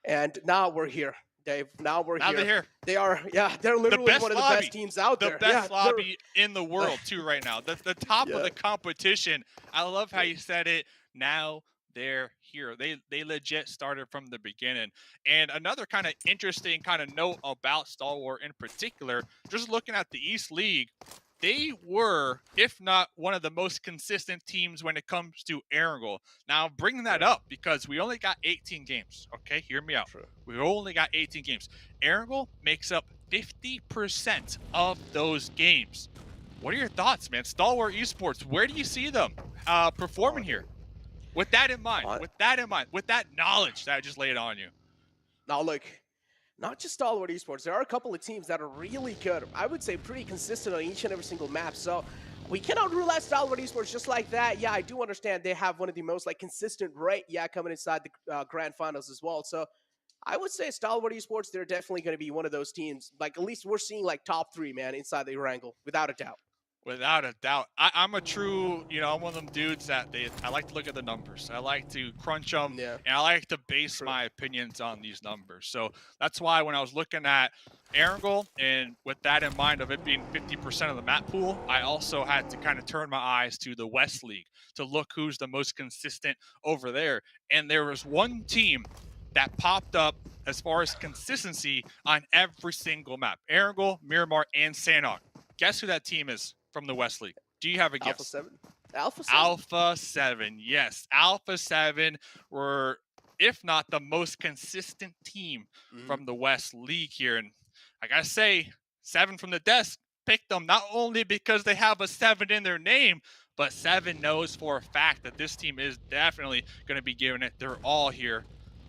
K: and now we're here, Dave. Now they're here. They are, they're literally one of the best teams out there.
J: The best lobby in the world, too, right now. The top of the competition. I love how you said it. Now they're here. They legit started from the beginning. And another kind of interesting kind of note about Stalwart in particular, just looking at the East League, they were, if not one of the most consistent teams when it comes to Erangel. Now, I'm bringing that up because we only got 18 games. Okay, hear me out. We only got 18 games. Erangel makes up 50% of those games. What are your thoughts, man? Stalwart Esports, where do you see them performing here? With that in mind, with that knowledge that I just laid on you.
K: Now, look. Not just Stalwart Esports, there are a couple of teams that are really good. I would say pretty consistent on each and every single map. So we cannot rule out Stalwart Esports just like that. Yeah, I do understand they have one of the most like consistent rate, coming inside the grand finals as well. So I would say Stalwart Esports, they're definitely going to be one of those teams. Like at least we're seeing like top 3, man, inside the Erangel, without a doubt.
J: Without a doubt. I'm a true, I'm one of them dudes that I like to look at the numbers. I like to crunch them, and I like to base my opinions on these numbers. So that's why when I was looking at Erangel, and with that in mind of it being 50% of the map pool, I also had to kind of turn my eyes to the West League to look who's the most consistent over there. And there was one team that popped up as far as consistency on every single map. Erangel, Miramar, and Sanhok. Guess who that team is from the West League? Do you have a guess?
K: Alpha 7? Alpha 7?
J: Alpha 7, yes. Alpha 7 were, if not the most consistent team from the West League here. And I gotta say, 7 from the desk picked them not only because they have a 7 in their name, but 7 knows for a fact that this team is definitely going to be giving it their all here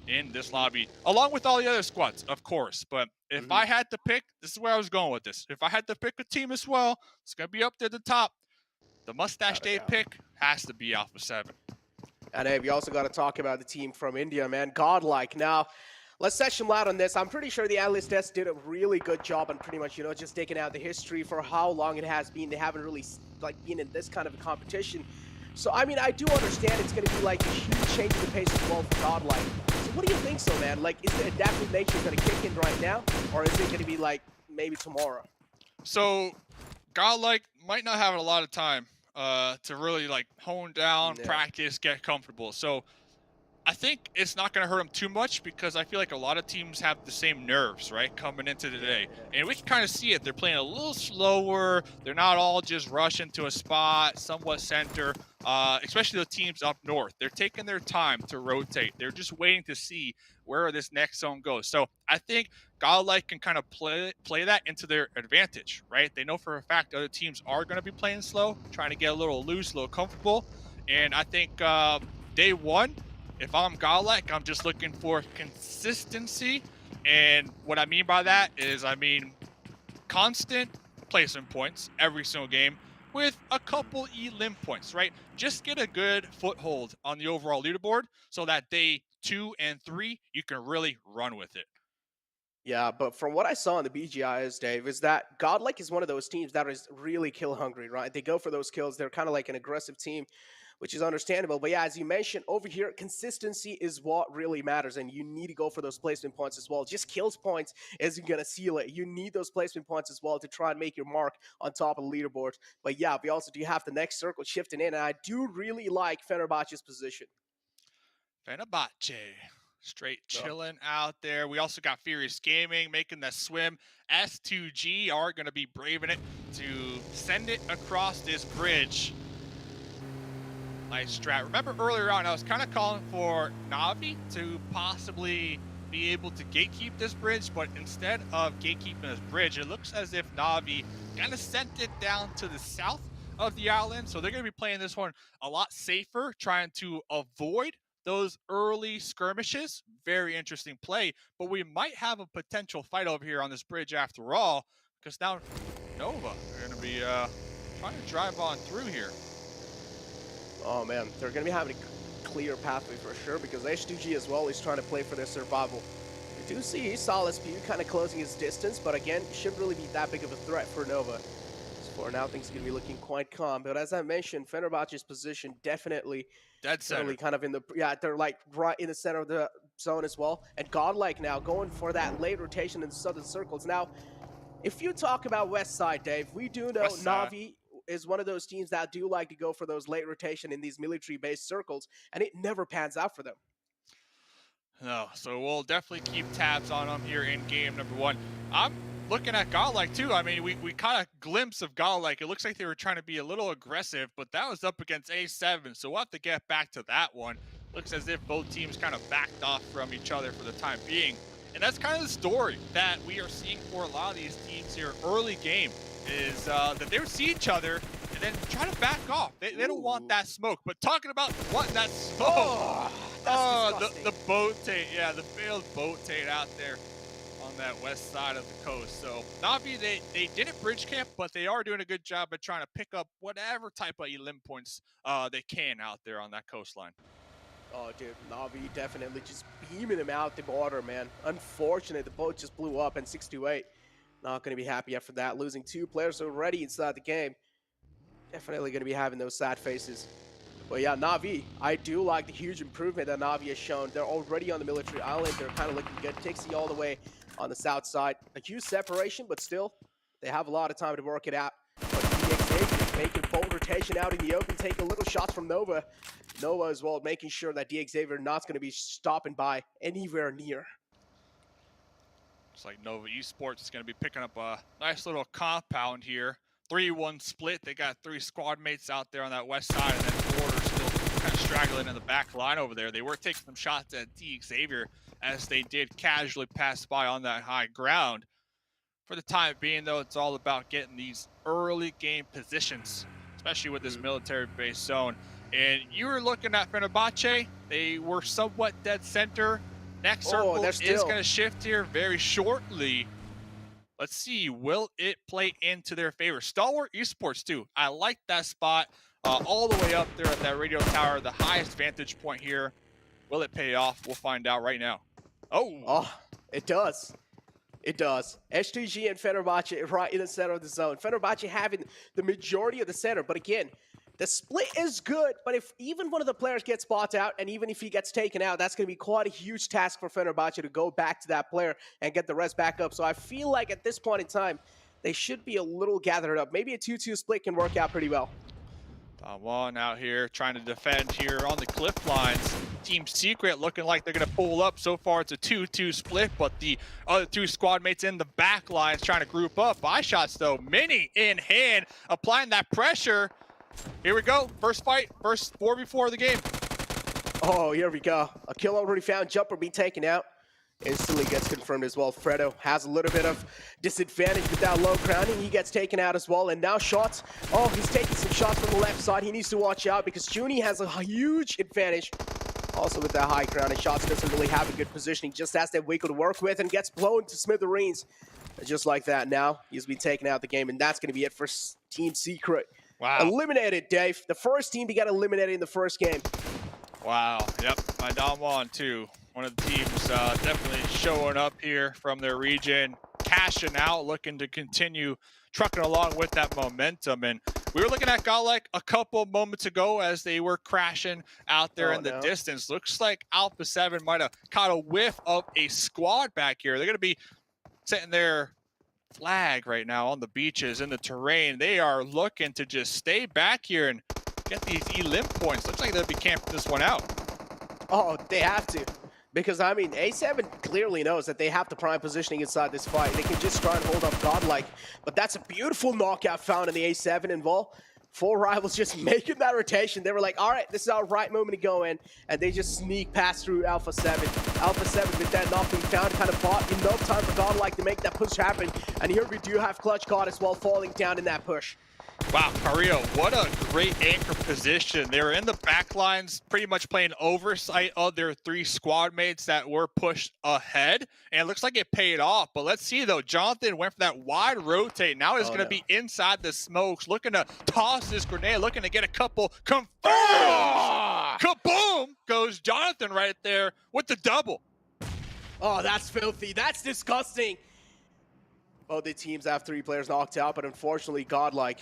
J: in this lobby, along with all the other squads, of course. But if I had to pick, this is where I was going with this. If I had to pick a team as well, it's going to be up there at the top. The Mustache Dave pick has to be Alpha 7.
K: And hey, we also got to talk about the team from India, man. GodLike. Now, Let's set some light on this. I'm pretty sure the analyst test did a really good job on pretty much, just taking out the history for how long it has been. They haven't really been in this kind of a competition. So, I mean, I do understand it's going to be like a huge change in the pace as well for GodLike. So what do you think so, man? Like, is the adaptive nature going to kick in right now? Or is it going to be like maybe tomorrow?
J: So, GodLike might not have a lot of time to really like hone down, practice, get comfortable. So I think it's not going to hurt them too much because I feel like a lot of teams have the same nerves, right, coming into today. And we can kind of see it. They're playing a little slower. They're not all just rushing to a spot, somewhat center, especially the teams up north. They're taking their time to rotate. They're just waiting to see where this next zone goes. So I think GodLike can kind of play that into their advantage, right? They know for a fact other teams are going to be playing slow, trying to get a little loose, a little comfortable. And I think day one, if I'm GodLike, I'm just looking for consistency. And what I mean by that is, constant placement points every single game with a couple elim points, right? Just get a good foothold on the overall leaderboard so that day 2 and 3, you can really run with it.
K: Yeah, but from what I saw in the BGIs, Dave, is that GodLike is one of those teams that is really kill hungry, right? They go for those kills. They're kind of like an aggressive team, which is understandable. But yeah, as you mentioned over here, consistency is what really matters, and you need to go for those placement points as well. Just kills points isn't going to seal it. You need those placement points as well to try and make your mark on top of the leaderboard. But yeah, we also do have the next circle shifting in, and I do really like Fenerbahçe's position.
J: Fenerbahçe. Straight chilling out there. We also got Furious Gaming making the swim. S2G are going to be braving it to send it across this bridge. Nice strat. Remember earlier on, I was kind of calling for Na'Vi to possibly be able to gatekeep this bridge, but instead of gatekeeping this bridge, it looks as if Na'Vi kind of sent it down to the south of the island. So they're going to be playing this one a lot safer, trying to avoid those early skirmishes. Very interesting play, but we might have a potential fight over here on this bridge after all, because now Nova are going to be trying to drive on through here.
K: Oh man, they're going to be having a clear pathway for sure, because H2G as well is trying to play for their survival. We do see Solid Speed kind of closing his distance, but again, shouldn't really be that big of a threat for Nova. For now, things are going to be looking quite calm. But as I mentioned, Fenerbahçe's position definitely
J: dead center.
K: Kind of in the, they're like right in the center of the zone as well. And GodLike now going for that late rotation in the southern circles. Now, if you talk about West Side, Dave, we do know Na'Vi is one of those teams that do like to go for those late rotation in these military-based circles, and it never pans out for them.
J: No, so we'll definitely keep tabs on them here in game number 1. I'm looking at GodLike too. I mean, we caught a glimpse of GodLike. It looks like they were trying to be a little aggressive, but that was up against A7, so we'll have to get back to that one. Looks as if both teams kind of backed off from each other for the time being. And that's kind of the story that we are seeing for a lot of these teams here early game, is that they would see each other and then try to back off. They don't want that smoke. But talking about wanting that smoke, the boat taint, the failed boat taint out there on that west side of the coast. So Na'Vi, they didn't bridge camp, but they are doing a good job at trying to pick up whatever type of elim points they can out there on that coastline.
K: Oh, dude, Na'Vi definitely just beaming him out the water, man. Unfortunate, the boat just blew up, and 628 not going to be happy after that. Losing 2 players already inside the game. Definitely going to be having those sad faces. But yeah, Na'Vi, I do like the huge improvement that Na'Vi has shown. They're already on the military island. They're kind of looking good. Tixie all the way on the south side. A huge separation, but still, they have a lot of time to work it out. But DXAVIOR making bold rotation out in the open, taking little shots from Nova. Nova as well, making sure that DXAVIOR not going to be stopping by anywhere near.
J: Looks like Nova Esports is going to be picking up a nice little compound here. 3-1 split. They got 3 squad mates out there on that west side, and then Border still kind of straggling in the back line over there. They were taking some shots at DXAVIOR as they did casually pass by on that high ground. For the time being, though, it's all about getting these early game positions, especially with this military-based zone. And you were looking at Fenerbahçe. They were somewhat dead center. Next circle is going to shift here very shortly. Let's see, will it play into their favor? Stalwart Esports too. I like that spot all the way up there at that radio tower, the highest vantage point here. Will it pay off? We'll find out right now.
K: Oh, it does. It does. S2G and Fenerbahçe right in the center of the zone. Fenerbahçe having the majority of the center, but again, the split is good, but if even one of the players gets bought out, and even if he gets taken out, that's going to be quite a huge task for Fenerbahçe to go back to that player and get the rest back up. So I feel like at this point in time, they should be a little gathered up. Maybe a 2-2 split can work out pretty well.
J: One out here trying to defend here on the cliff lines. Team Secret looking like they're going to pull up. So far, it's a 2-2 split, but the other two squad mates in the back lines trying to group up. Eye shots, though. Mini in hand, applying that pressure. Here we go. First fight, first 4v4 of the game.
K: Oh, here we go. A kill already found. Jumper being taken out. Instantly gets confirmed as well. Fredo has a little bit of disadvantage with that low crowning. He gets taken out as well. And now shots. Oh, he's taking some shots from the left side. He needs to watch out because Juni has a huge advantage. Also with that high crowning, shots doesn't really have a good positioning. Just has that wiggle to work with and gets blown to smithereens. And just like that now, he's been taken out of the game. And that's going to be it for Team Secret.
J: Wow.
K: Eliminated, Dave. The first team to get eliminated in the first game.
J: Wow. Yep. My Damwon too. One of the teams definitely showing up here from their region, cashing out, looking to continue trucking along with that momentum. And we were looking at GodLike a couple moments ago as they were crashing out there in the distance. Looks like Alpha 7 might have caught a whiff of a squad back here. They're going to be setting their flag right now on the beaches in the terrain. They are looking to just stay back here and get these elim points. Looks like they'll be camping this one out.
K: Oh, they have to. Because, I mean, A7 clearly knows that they have the prime positioning inside this fight. They can just try and hold up GodLike. But that's a beautiful knockout found in the A7 involved. 4 rivals just making that rotation. They were like, all right, this is our right moment to go in. And they just sneak past through Alpha 7. Alpha 7 with that not being found kind of bought enough time for GodLike to make that push happen. And here we do have Clutch God as well falling down in that push.
J: Wow, Carillo, what a great anchor position. They were in the back lines, pretty much playing oversight of their 3 squad mates that were pushed ahead. And it looks like it paid off. But let's see, though. Jonathan went for that wide rotate. Now he's going to be inside the smokes, looking to toss this grenade, looking to get a couple confirmed. Kaboom! Goes Jonathan right there with the double.
K: Oh, that's filthy. That's disgusting. Both the teams have 3 players knocked out, but unfortunately, GodLike,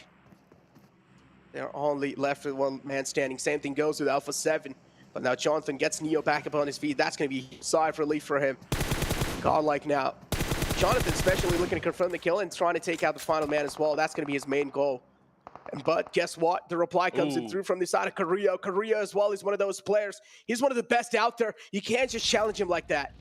K: they're only left with 1 man standing. Same thing goes with Alpha 7. But now Jonathan gets Neo back up on his feet. That's going to be a sigh of relief for him. GodLike now. Jonathan especially looking to confirm the kill and trying to take out the final man as well. That's going to be his main goal. But guess what? The reply comes in through from the side of Carillo. Carillo as well is one of those players. He's one of the best out there. You can't just challenge him like that.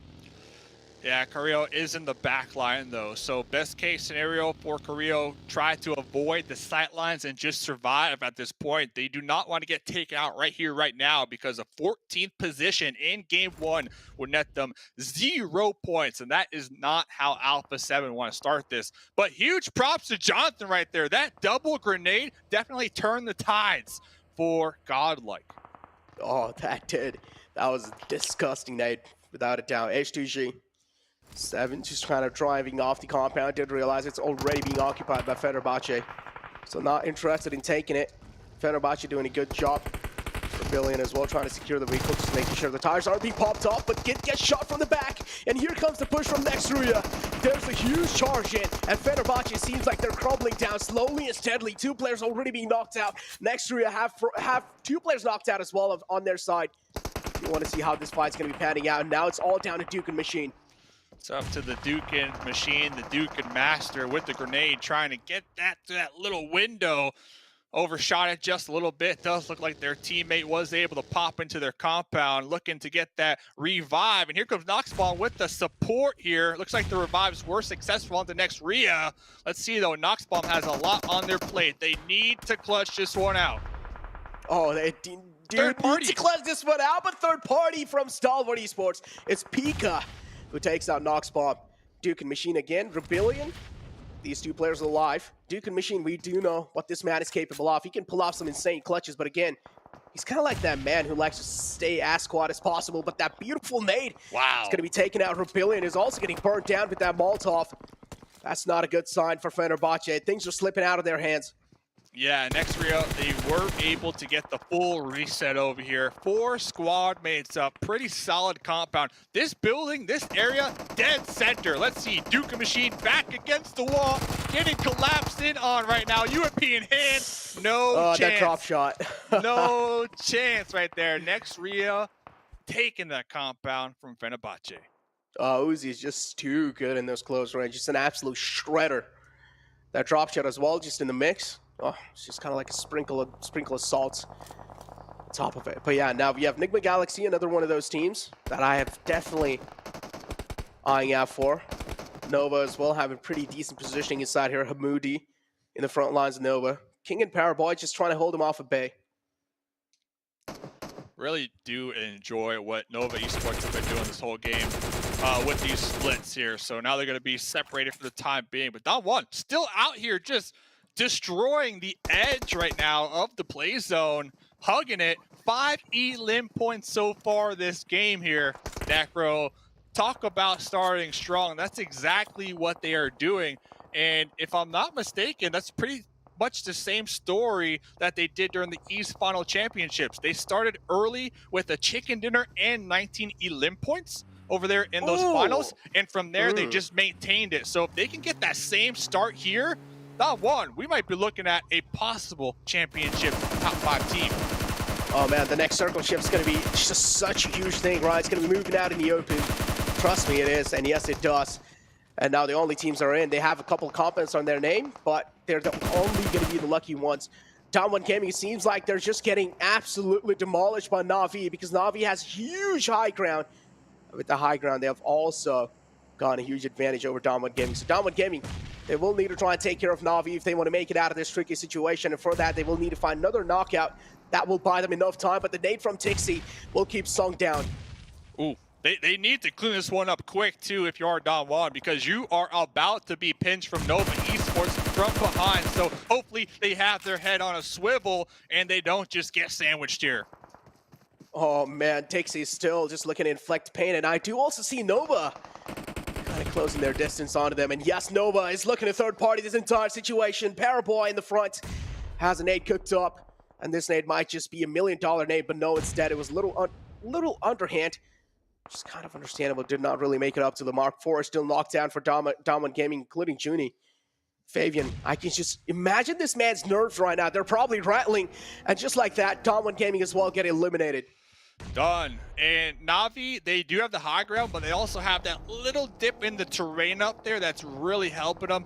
J: Yeah, Carillo is in the back line, though. So best case scenario for Carillo, try to avoid the sight lines and just survive at this point. They do not want to get taken out right here, right now, because a 14th position in Game 1 would net them 0 points. And that is not how Alpha 7 want to start this. But huge props to Jonathan right there. That double grenade definitely turned the tides for GodLike.
K: Oh, that did. That was a disgusting night, without a doubt. H2G. 7 just kind of driving off the compound, didn't realize it's already being occupied by Fenerbahçe. So not interested in taking it. Fenerbahçe doing a good job. Rebellion as well, trying to secure the vehicle, just making sure the tires aren't being popped off, but gets shot from the back. And here comes the push from next Ruya. There's a huge charge in, and Fenerbahçe seems like they're crumbling down slowly and steadily. 2 players already being knocked out. Next Ruya have 2 players knocked out as well on their side. You want to see how this fight's going to be panning out. And now it's all down to Duke and Machine.
J: It's up to the Duke and Machine, the Duke and Master with the grenade, trying to get that to that little window. Overshot it just a little bit. Does look like their teammate was able to pop into their compound, looking to get that revive. And here comes Noxbomb with the support here. Looks like the revives were successful on the next Ruya. Let's see, though. Noxbomb has a lot on their plate. They need to clutch this one out.
K: Oh, they need to clutch this one out, but third party from Stalwart Esports. It's Pika who takes out Noxbomb. Duke and Machine again. Rebellion. These 2 players are alive. Duke and Machine, we do know what this man is capable of. He can pull off some insane clutches, but again, he's kind of like that man who likes to stay as squad as possible, but that beautiful nade is going to be taken out. Rebellion is also getting burnt down with that Molotov. That's not a good sign for Fenerbahçe. Things are slipping out of their hands.
J: Yeah, next Ruya, they were able to get the full reset over here. 4 squad mates up, pretty solid compound. This building, this area, dead center. Let's see, Duke Machine back against the wall, getting collapsed in on right now. European hand, no chance.
K: That drop shot.
J: No chance right there. Next Ruya taking that compound from Fenerbahçe.
K: Uzi is just too good in those close range. Just an absolute shredder. That drop shot as well, just in the mix. Oh, it's just kind of like a sprinkle of salt on top of it. But yeah, now we have Nigma Galaxy, another one of those teams that I have definitely eyeing out for. Nova as well, having pretty decent positioning inside here. Hamoudi in the front lines of Nova. King and Paraboy just trying to hold him off at bay.
J: Really do enjoy what Nova Esports have been doing this whole game with these splits here. So now they're going to be separated for the time being. But Don1 still out here just destroying the edge right now of the play zone, hugging it. 5 elim points so far this game here. Necro, talk about starting strong. That's exactly what they are doing. And if I'm not mistaken, that's pretty much the same story that they did during the East Final Championships. They started early with a chicken dinner and 19 elim points over there in those finals. And from there, they just maintained it. So if they can get that same start here, Don1, we might be looking at a possible championship top 5 team.
K: Oh man, the next circle shift is going to be just such a huge thing, right? It's going to be moving out in the open. Trust me, it is, and yes, it does. And now the only teams are in. They have a couple of components on their name, but they're the only going to be the lucky ones. Don1 Gaming seems like they're just getting absolutely demolished by Na'Vi because Na'Vi has huge high ground. With the high ground, they have also gotten a huge advantage over Don1 Gaming. So Don1 Gaming, they will need to try and take care of Na'Vi if they want to make it out of this tricky situation. And for that, they will need to find another knockout that will buy them enough time. But the nade from Tixi will keep Sung down.
J: Ooh. They need to clean this one up quick, too, if you are Don1, because you are about to be pinched from Nova Esports from behind. So hopefully they have their head on a swivel and they don't just get sandwiched here.
K: Oh, man, Tixi is still just looking to inflict pain. And I do also see Nova kind of closing their distance onto them. And yes, Nova is looking to third party this entire situation. Paraboy in the front has a nade cooked up. And this nade might just be $1 million nade, but no, instead it was a little underhand. Just kind of understandable. Did not really make it up to the mark. 4 is still knocked down for Don1 Gaming, including Junie. Fabian, I can just imagine this man's nerves right now. They're probably rattling. And just like that, Don1 Gaming as well get eliminated.
J: Done. And Na'Vi, they do have the high ground, but they also have that little dip in the terrain up there that's really helping them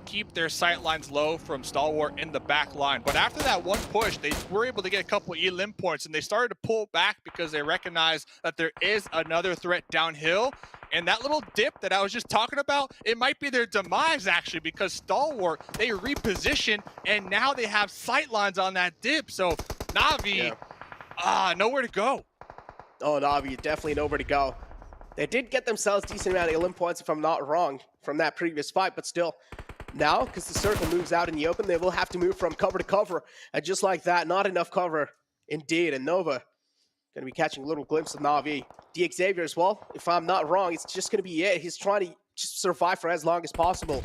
J: keep their sight lines low from Stalwart in the back line. But after that one push, they were able to get a couple of elim points, and they started to pull back because they recognize that there is another threat downhill. And that little dip that I was just talking about, it might be their demise, actually, because Stalwart, they reposition, and now they have sight lines on that dip. So Na'Vi, nowhere to go.
K: Oh, Na'Vi, definitely nowhere to go. They did get themselves a decent amount of elim points, if I'm not wrong, from that previous fight, but still, now, because the circle moves out in the open, they will have to move from cover to cover. And just like that, not enough cover, indeed. And Nova going to be catching a little glimpse of Na'Vi. Xavier as well, if I'm not wrong, it's just going to be it. He's trying to just survive for as long as possible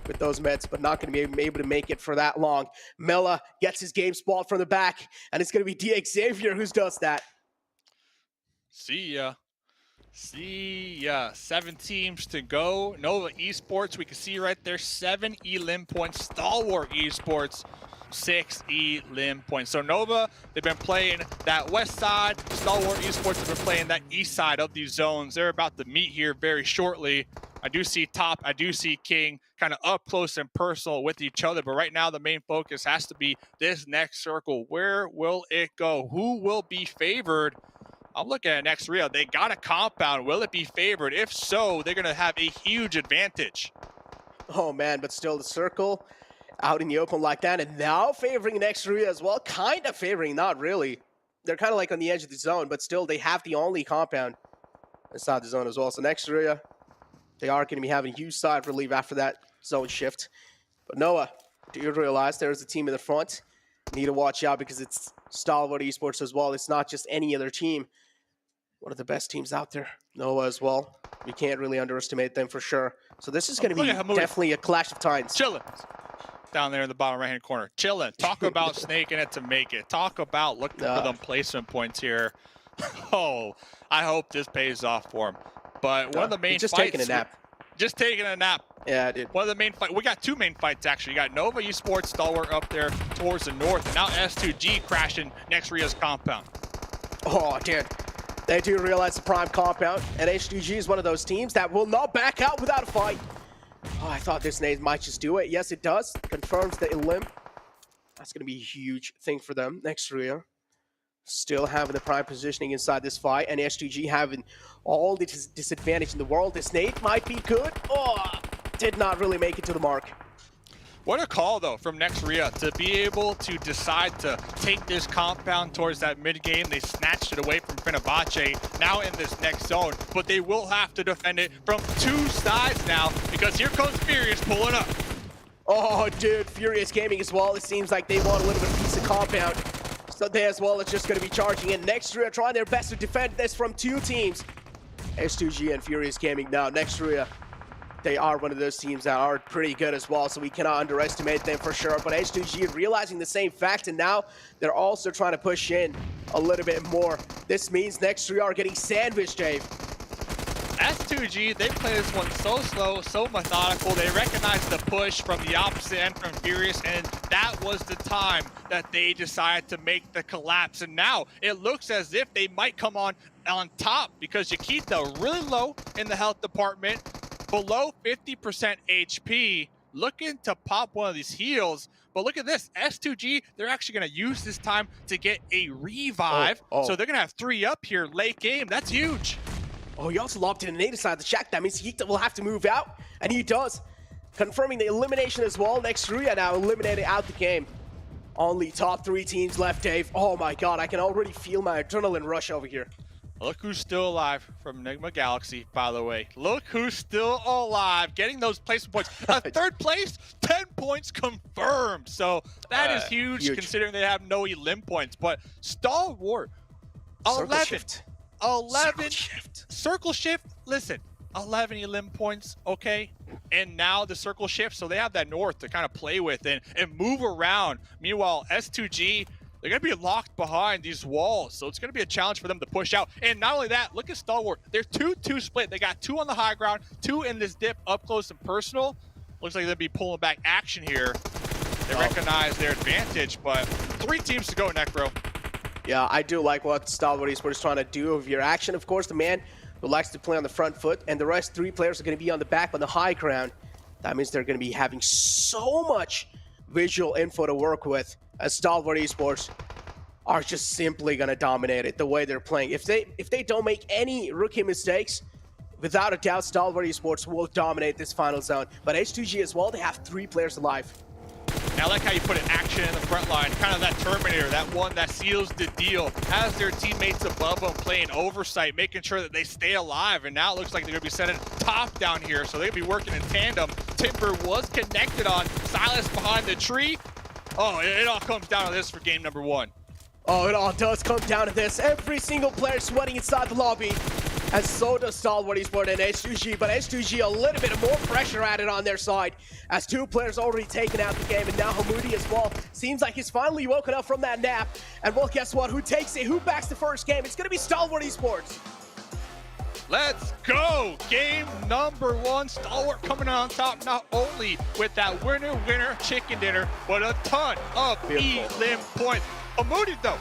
K: with those meds, but not going to be able to make it for that long. Mela gets his game spot from the back, and it's going to be Xavier who does that.
J: See ya. 7 teams to go. Nova Esports, we can see right there, 7 elim points. Stalwart Esports, 6 elim points. So Nova, they've been playing that west side. Stalwart Esports have been playing that east side of these zones. They're about to meet here very shortly. I do see Top, I do see King kind of up close and personal with each other. But right now, the main focus has to be this next circle. Where will it go? Who will be favored? I'm looking at next Ruya. They got a compound. Will it be favored? If so, they're going to have a huge advantage.
K: Oh, man, but still the circle out in the open like that. And now favoring next Ruya as well. Kind of favoring, not really. They're kind of like on the edge of the zone, but still they have the only compound inside the zone as well. So next Ruya, they are going to be having huge side relief after that zone shift. But Noah, do you realize there's a team in the front? Need to watch out because it's Stalwart Esports as well. It's not just any other team. One of the best teams out there. Noah as well. We can't really underestimate them for sure. So this is going to be definitely a clash of titans.
J: Chillin'. down there in the bottom right-hand corner. Chilling. Talk about snaking it to make it. Talk about looking for them placement points here. Oh, I hope this pays off for him. But one of the main
K: just
J: fights...
K: taking a nap.
J: Just taking a nap.
K: Yeah, dude.
J: One of the main fights. We got two main fights, actually. You got Nova Esports, Stalwart up there towards the north. And now S2G crashing next Ruya's compound.
K: Oh, dude. They do realize the prime compound. And S2G is one of those teams that will not back out without a fight. Oh, I thought this nade might just do it. Yes, it does. Confirms the elim. That's going to be a huge thing for them next Ruya. Still having the prime positioning inside this fight, and S2G having all the disadvantage in the world. This nade might be good. Oh, did not really make it to the mark.
J: What a call, though, from next Ruya to be able to decide to take this compound towards that mid-game. They snatched it away from Fenerbahçe, now in this next zone, but they will have to defend it from two sides now because here comes Furious pulling up.
K: Oh, dude, Furious Gaming as well. It seems like they want a little bit of piece of compound. So they as well are just going to be charging in. Next Ruya trying their best to defend this from two teams. S2G and Furious Gaming now. Next Ruya, they are one of those teams that are pretty good as well, so we cannot underestimate them for sure. But S2G realizing the same fact, and now they're also trying to push in a little bit more. This means next Ruya are getting sandwiched, Dave.
J: S2G, they play this one so slow, so methodical. They recognize the push from the opposite end from Furious, and that was the time that they decided to make the collapse. And now it looks as if they might come on top because Yakita really low in the health department, below 50% HP, looking to pop one of these heals. But look at this, S2G, they're actually going to use this time to get a revive. So they're going to have 3 up here late game. That's huge.
K: Oh, he also lobbed in the native side of the shack. That means Yakita will have to move out, and he does. Confirming the elimination as well. Next Ruya now eliminated out the game. Only top 3 teams left, Dave. Oh my god, I can already feel my adrenaline rush over here.
J: Look who's still alive from Nigma Galaxy, by the way. Look who's still alive, getting those placement points. Third place, 10 points confirmed. So that is huge considering they have no elim points. But Stalwart, 11. Circle shift, listen, 11 elim points, okay? And now the circle shift, so they have that north to kind of play with and move around. Meanwhile, S2G, they're going to be locked behind these walls, so it's going to be a challenge for them to push out. And not only that, look at Stalwart. They're 2-2 split. They got 2 on the high ground, 2 in this dip, up close and personal. Looks like they'll be pulling back action here. They recognize their advantage, but 3 teams to go, Necro.
K: Yeah, I do like what Stalwart Esports is trying to do with your action. Of course, the man who likes to play on the front foot, and the rest 3 players are going to be on the back on the high ground. That means they're going to be having so much visual info to work with, as Stalwart Esports are just simply going to dominate it the way they're playing. If they don't make any rookie mistakes, without a doubt, Stalwart Esports will dominate this final zone. But S2G as well, they have 3 players alive.
J: I like how you put an action in the front line, kind of that Terminator, that one that seals the deal, has their teammates above them playing oversight, making sure that they stay alive. And now it looks like they're going to be sending top down here, so they're going to be working in tandem. Timber was connected on, Silas behind the tree. Oh, it all comes down to this for game number 1.
K: Oh, it all does come down to this. Every single player sweating inside the lobby. And so does Stalwart Esports and S2G, but S2G a little bit more pressure added on their side as 2 players already taken out the game, and now Hamoudi as well. Seems like he's finally woken up from that nap. And well, guess what? Who takes it? Who backs the first game? It's going to be Stalwart Esports.
J: Let's go! Game number 1, Stalwart coming on top, not only with that winner chicken dinner, but a ton of elim points. Hamoudi though,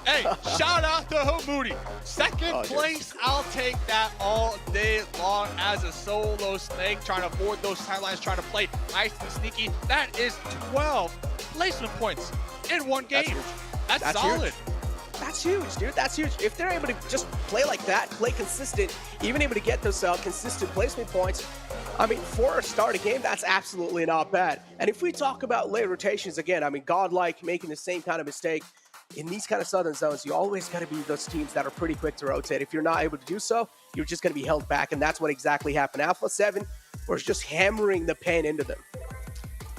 J: hey, shout out to Hamoudi. Second place, I'll take that all day long as a solo snake, trying to avoid those sidelines, trying to play nice and sneaky. That is 12 placement points in 1 game. That's solid.
K: Huge. That's huge, dude. That's huge. If they're able to just play like that, play consistent, even able to get those consistent placement points, I mean, for a start of game, that's absolutely not bad. And if we talk about late rotations again, I mean, GodLike making the same kind of mistake, in these kind of southern zones, you always got to be those teams that are pretty quick to rotate. If you're not able to do so, you're just going to be held back, and that's what exactly happened. Alpha 7 was just hammering the pain into them.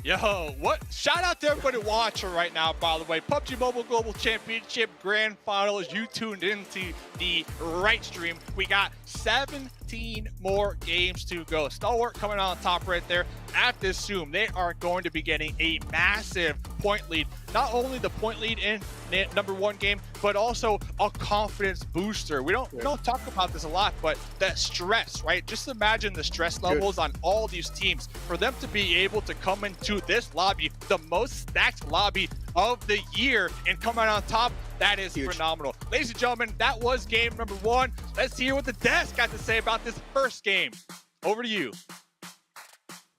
J: Yo, what? Shout out to everybody watching right now, by the way. PUBG Mobile Global Championship Grand Finals. You tuned into the right stream. We got 7 15 more games to go. Stalwart coming out on top right there. At this Zoom, they are going to be getting a massive point lead. Not only the point lead in #1 game, but also a confidence booster. We don't talk about this a lot, but that stress, right? Just imagine the stress levels on all these teams. For them to be able to come into this lobby, the most stacked lobby of the year, and come out on top, that is phenomenal. Ladies and gentlemen, that was game #1. Let's hear what the desk got to say about this first game. Over to you.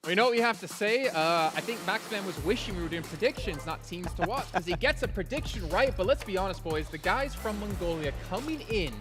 G: Well, you know what we have to say? I think Maxman was wishing we were doing predictions, not teams to watch, because he gets a prediction right. But let's be honest, boys. The guys from Mongolia coming in,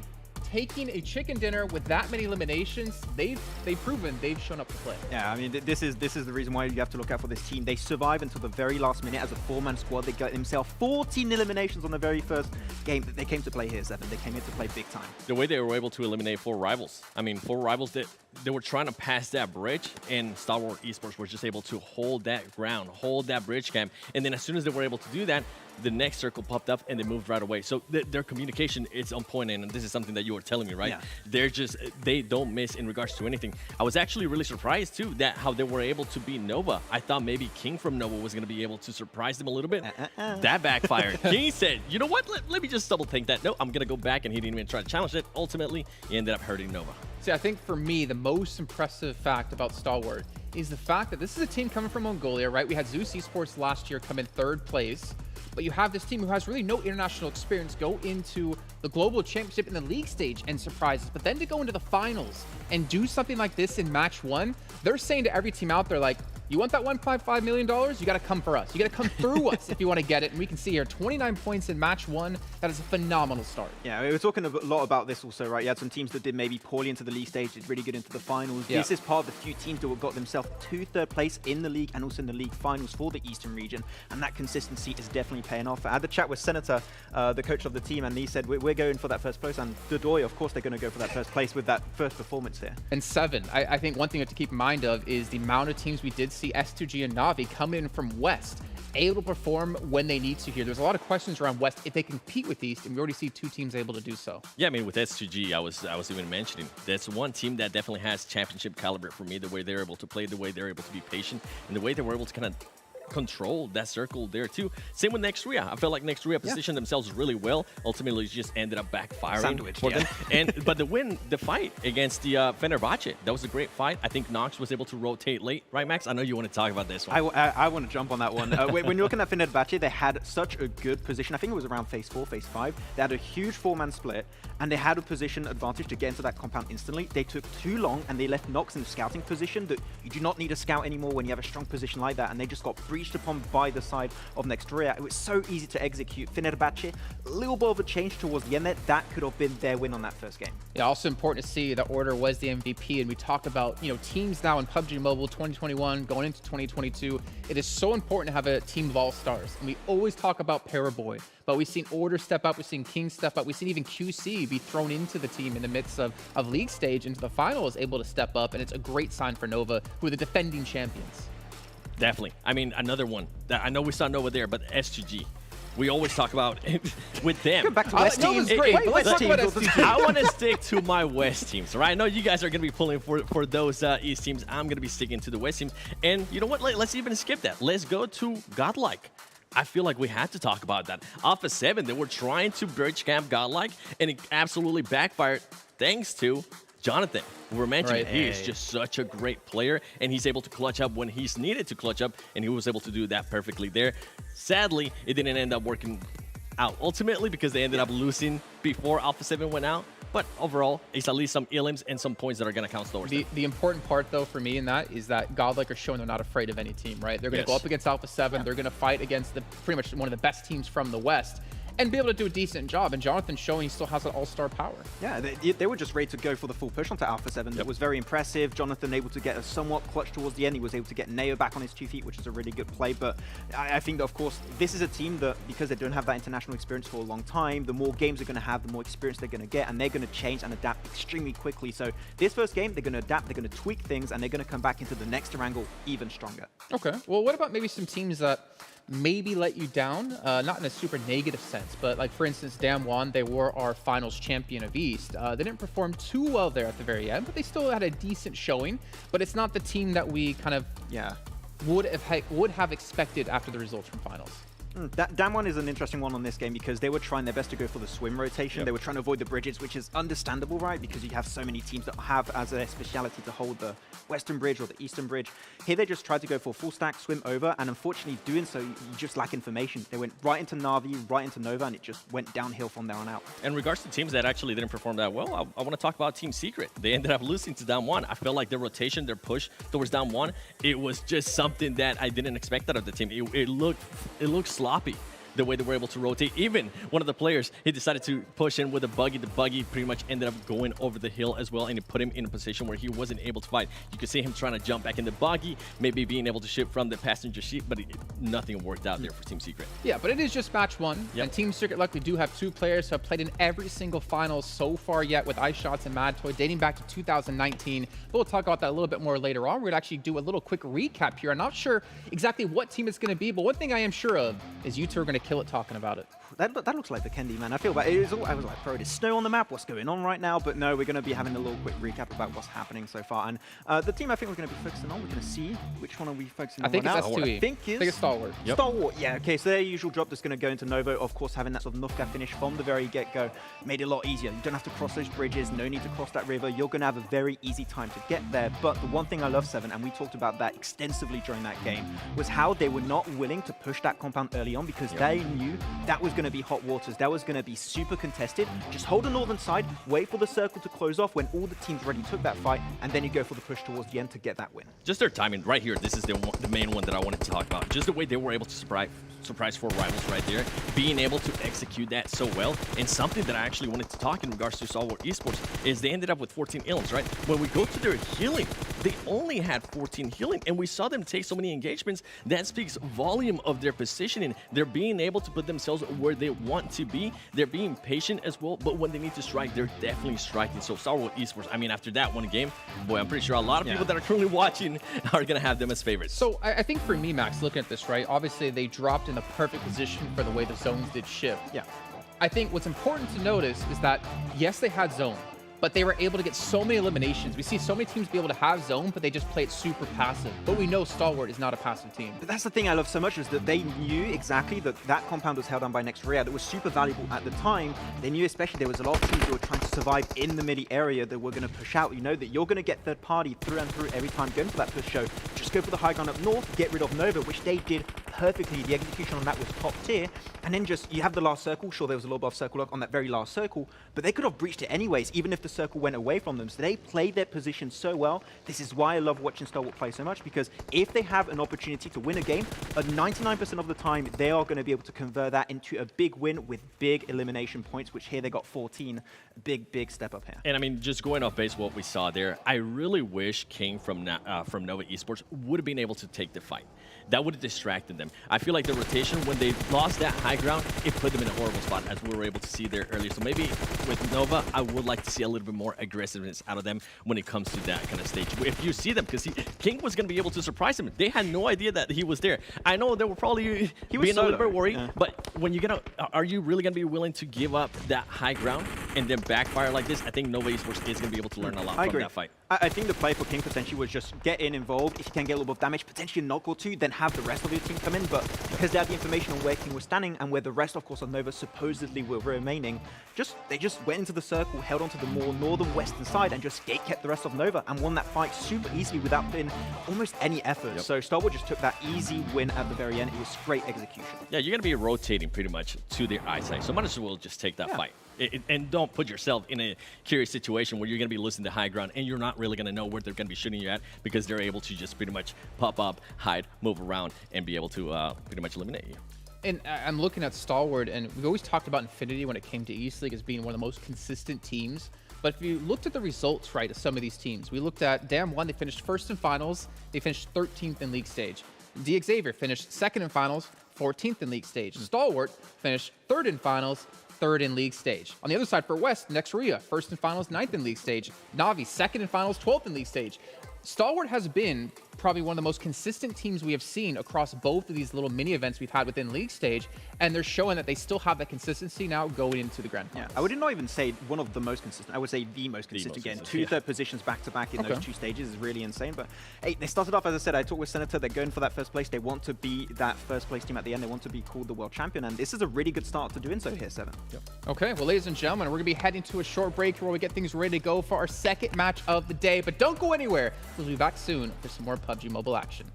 G: taking a chicken dinner with that many eliminations, they've proven they've shown up to play.
I: Yeah, I mean, this is the reason why you have to look out for this team. They survive until the very last minute as a 4-man squad. They got themselves 14 eliminations on the very first game that they came to play here, Seven. They came here to play big time.
H: The way they were able to eliminate 4 rivals. I mean, 4 rivals that they were trying to pass that bridge, and Stalwart Esports were just able to hold that ground, hold that bridge camp. And then as soon as they were able to do that, the next circle popped up and they moved right away. So their communication is on point, and this is something that you were telling me, right? Yeah. They don't miss in regards to anything. I was actually really surprised too that how they were able to beat Nova. I thought maybe King from Nova was going to be able to surprise them a little bit. That backfired. King said, you know what, let me just double think that. No, I'm going to go back, and he didn't even try to challenge it. Ultimately, he ended up hurting Nova.
G: See, I think for me, the most impressive fact about Stalwart is the fact that this is a team coming from Mongolia, right? We had Zeus Esports last year come in 3rd place. But you have this team who has really no international experience go into the global championship in the league stage and surprise us. But then to go into the finals and do something like this in match 1, they're saying to every team out there, like, you want that $1.5 million? You got to come for us. You got to come through us if you want to get it. And we can see here 29 points in match 1. That is a phenomenal start.
I: Yeah, we were talking a lot about this also, right? You had some teams that did maybe poorly into the league stage, did really good into the finals. Yeah. This is part of the few teams that got themselves to 3rd place in the league and also in the league finals for the Eastern region. And that consistency is definitely paying off. I had the chat with Senator, the coach of the team, and he said, we're going for that 1st place. And Dodoy, of course, they're going to go for that 1st place with that first performance here.
G: And 7, I think one thing you have to keep in mind of is the amount of teams we did see S2G and Navi come in from West, able to perform when they need to here. There's a lot of questions around West if they compete with East, and we already see 2 teams able to do so.
H: Yeah, I mean, with S2G, I was even mentioning, that's one team that definitely has championship caliber for me, the way they're able to play, the way they're able to be patient, and the way they were able to kind of control that circle there too. Same with Ruya. I felt like Ruya positioned themselves really well. Ultimately, it just ended up backfiring for them. But the fight against the Fenerbahçe, that was a great fight. I think Nox was able to rotate late, right, Max? I know you want to talk about this one.
I: I want to jump on that one. When you're looking at Fenerbahçe, they had such a good position. I think it was around phase 4, phase 5. They had a huge 4-man split, and they had a position advantage to get into that compound instantly. They took too long, and they left Nox in a scouting position that you do not need a scout anymore when you have a strong position like that, and they just got breached upon by the side of Ruya. It was so easy to execute. Fenerbahçe, a little bit of a change towards the end there. That could have been their win on that first game.
G: Yeah, also important to see that Order was the MVP, and we talk about, you know, teams now in PUBG Mobile 2021 going into 2022. It is so important to have a team of all-stars, and we always talk about Paraboy, but we've seen Order step up, we've seen King step up, we've seen even QC be thrown into the team in the midst of league stage into the finals, able to step up, and it's a great sign for Nova, who are the defending champions.
H: Definitely. I mean, another one that I know we saw Nova there, but S2G. We always talk about with them.
I: Go back to West teams.
G: Great, but let's talk about S2G.
H: I want to stick to my West teams, right? I know you guys are going to be pulling for those East teams. I'm going to be sticking to the West teams. And you know what? Let's even skip that. Let's go to GodLike. I feel like we had to talk about that. Alpha 7, they were trying to bridge camp GodLike, and it absolutely backfired thanks to Jonathan. We were mentioning he is just such a great player, and he's able to clutch up when he's needed to clutch up, and he was able to do that perfectly there. Sadly, it didn't end up working out ultimately because they ended up losing before Alpha 7 went out. But overall, it's at least some elims and some points that are going to count towards them.
G: The important part, though, for me in that is that GodLike are showing they're not afraid of any team, right? They're going to go up against Alpha 7. They're going to fight against pretty much one of the best teams from the West, and be able to do a decent job. And Jonathan showing he still has an all-star power.
I: Yeah, they were just ready to go for the full push onto Alpha 7. That was very impressive. Jonathan able to get a somewhat clutch towards the end. He was able to get Neo back on his 2 feet, which is a really good play. But I think that, of course, this is a team that, because they don't have that international experience for a long time, the more games they're going to have, the more experience they're going to get, and they're going to change and adapt extremely quickly. So this first game, they're going to adapt, they're going to tweak things, and they're going to come back into the next Erangel even stronger.
G: Okay. Well, what about maybe some teams that maybe let you down, not in a super negative sense, but like for instance, Damwon, they were our finals champion of East. They didn't perform too well there at the very end, but they still had a decent showing. But it's not the team that we kind of would have expected after the results from finals.
I: Damwon is an interesting one on this game because they were trying their best to go for the swim rotation. They were trying to avoid the bridges, which is understandable, right? Because you have so many teams that have as a speciality to hold the western bridge or the eastern bridge. Here they just tried to go for full stack, swim over, and unfortunately doing so, you just lack information. They went right into Na'Vi, right into Nova, and it just went downhill from there on out.
H: In regards to teams that actually didn't perform that well, I want to talk about Team Secret. They ended up losing to Damwon. I felt like their rotation, their push towards Damwon, it was just something that I didn't expect out of the team. It looked sloppy, the way they were able to rotate. Even one of the players, he decided to push in with a buggy. The buggy pretty much ended up going over the hill as well, and it put him in a position where he wasn't able to fight. You could see him trying to jump back in the buggy, maybe being able to shift from the passenger seat, but nothing worked out there for Team Secret.
G: Yeah, but it is just match one, and Team Secret luckily do have 2 players who have played in every single final so far yet with Ice Shots and Mad Toy dating back to 2019. But we'll talk about that a little bit more later on. We're going to actually do a little quick recap here. I'm not sure exactly what team it's going to be, but one thing I am sure of is you two are going to kill it talking about it.
I: That looks like the Kendi, man. I feel bad. I was like, bro, there's snow on the map. What's going on right now? But no, we're going to be having a little quick recap about what's happening so far. And the team I think we're going to be focusing on, we're going to see which one are we focusing on.
G: I think it's S2E.
I: I think it's
G: Stalwart.
I: Yep. Stalwart, yeah. Okay, so their usual drop that's going to go into Nova. Of course, having that sort of Nufka finish from the very get-go made it a lot easier. You don't have to cross those bridges. No need to cross that river. You're going to have a very easy time to get there. But the one thing I love, Seven, and we talked about that extensively during that game, was how they were not willing to push that compound early on because they knew that was going to be hot waters. That was going to be super contested. Just hold the northern side, wait for the circle to close off when all the teams already took that fight, and then you go for the push towards the end to get that win.
H: Just their timing right here. This is the main one that I wanted to talk about. Just the way they were able to surprise 4 rivals right there, being able to execute that so well. And something that I actually wanted to talk in regards to Stalwart Esports is they ended up with 14 illums, right? When we go to their healing, they only had 14 healing, and we saw them take so many engagements. That speaks volume of their positioning. They're being able to put themselves where they want to be. They're being patient as well, but when they need to strike, they're definitely striking. So Stalwart Esports, I mean, after that one game, boy, I'm pretty sure a lot of people that are currently watching are going to have them as favorites.
G: So I think for me, Max, looking at this, right, obviously they dropped in the perfect position for the way the zones did shift.
I: Yeah.
G: I think what's important to notice is that, yes, they had zone, but they were able to get so many eliminations. We see so many teams be able to have zone, but they just play it super passive. But we know Stalwart is not a passive team.
I: But that's the thing I love so much is that they knew exactly that that compound was held on by next Ruya. That was super valuable at the time. They knew especially there was a lot of teams that were trying to survive in the midi area that were going to push out. You know that you're going to get third party through and through every time going for that push show. Just go for the high ground up north, get rid of Nova, which they did perfectly. The execution on that was top tier. And then just, you have the last circle. Sure, there was a little bit of circle lock on that very last circle, but they could have breached it anyways, even if the circle went away from them. So they played their position so well. This is why I love watching Stalwart play so much, because if they have an opportunity to win a game, 99% of the time, they are going to be able to convert that into a big win with big elimination points, which here they got 14. Big step up here.
H: And I mean, just going off base what we saw there, I really wish King from Nova Esports would have been able to take the fight. That would have distracted them. I feel like the rotation, when they lost that high ground, it put them in a horrible spot, as we were able to see there earlier. So maybe with Nova, I would like to see a little bit more aggressiveness out of them when it comes to that kind of stage. If you see them, because King was going to be able to surprise them. They had no idea that he was there. I know they were probably being a little bit worried, but when you get are you really going to be willing to give up that high ground and then backfire like this? I think Nova Esports is going to be able to learn a lot from that fight.
I: I think the play for King potentially was just get involved. If you can get a little bit of damage, potentially a knock or two, then have the rest of your team come in. But because they had the information on where King was standing and where the rest, of course, of Nova supposedly were remaining, they just went into the circle, held onto the more northern western side, and just gate-kept the rest of Nova and won that fight super easily without putting almost any effort. So Stalwart just took that easy win at the very end. It was great execution.
H: Yeah, you're going to be rotating pretty much to their eyesight, so might as well just take that fight. And don't put yourself in a curious situation where you're going to be losing the high ground and you're not really going to know where they're going to be shooting you at, because they're able to just pretty much pop up, hide, move around, and be able to pretty much eliminate you.
G: And I'm looking at Stalwart, and we've always talked about Infinity when it came to East League as being one of the most consistent teams. But if you looked at the results, right, of some of these teams, we looked at Dam1, they finished first in finals, they finished 13th in league stage. Xavier finished second in finals, 14th in league stage. Stalwart finished third in finals, third in league stage. On the other side for West, next Ruya, first in finals, 9th in league stage. Na'Vi, second in finals, 12th in league stage. Stalwart has been probably one of the most consistent teams we have seen across both of these little mini events we've had within league stage, and they're showing that they still have that consistency now going into the grand finals.
I: Yeah, I would not even say one of the most consistent. I would say the most consistent. Again, two third positions back to back in those two stages is really insane. But hey, they started off, as I said, I talked with Senator. They're going for that first place. They want to be that first place team at the end. They want to be called the world champion, and this is a really good start to doing so here, Seven.
G: Okay, well, ladies and gentlemen, we're gonna be heading to a short break where we get things ready to go for our second match of the day. But don't go anywhere. We'll be back soon for some more PUBG Mobile action.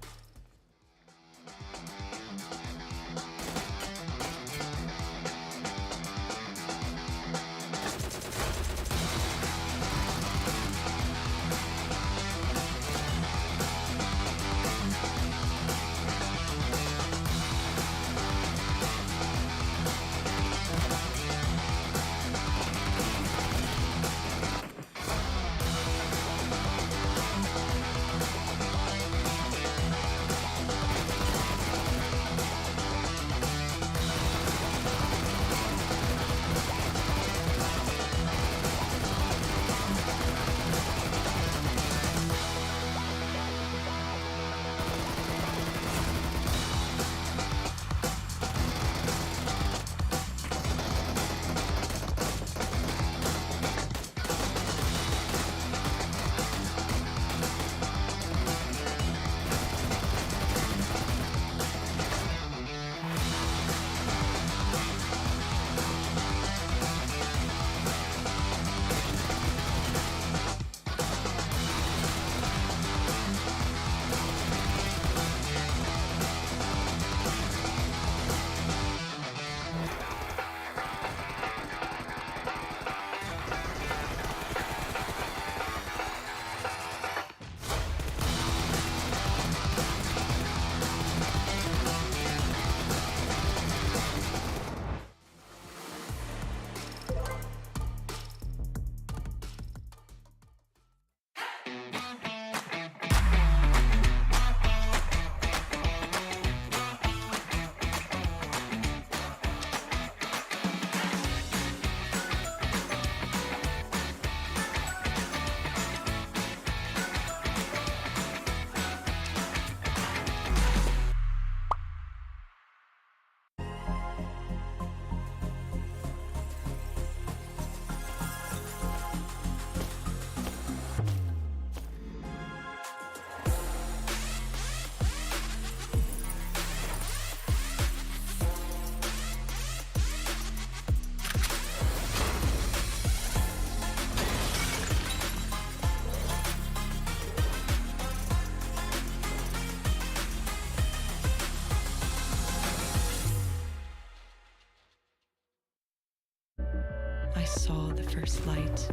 E: I saw the first light,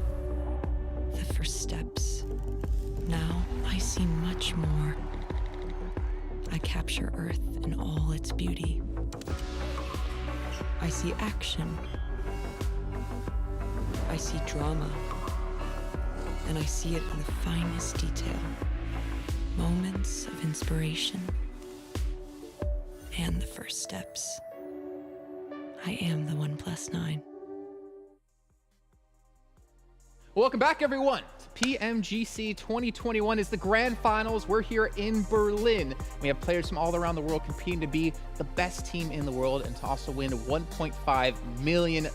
E: the first steps. Now I see much more. I capture Earth in all its beauty. I see action. I see drama. And I see it in the finest detail. Moments of inspiration. And the first steps. I am the 1+9.
G: Welcome back, everyone. PMGC 2021 is the grand finals. We're here in Berlin. We have players from all around the world competing to be the best team in the world and to also win $1.5 million.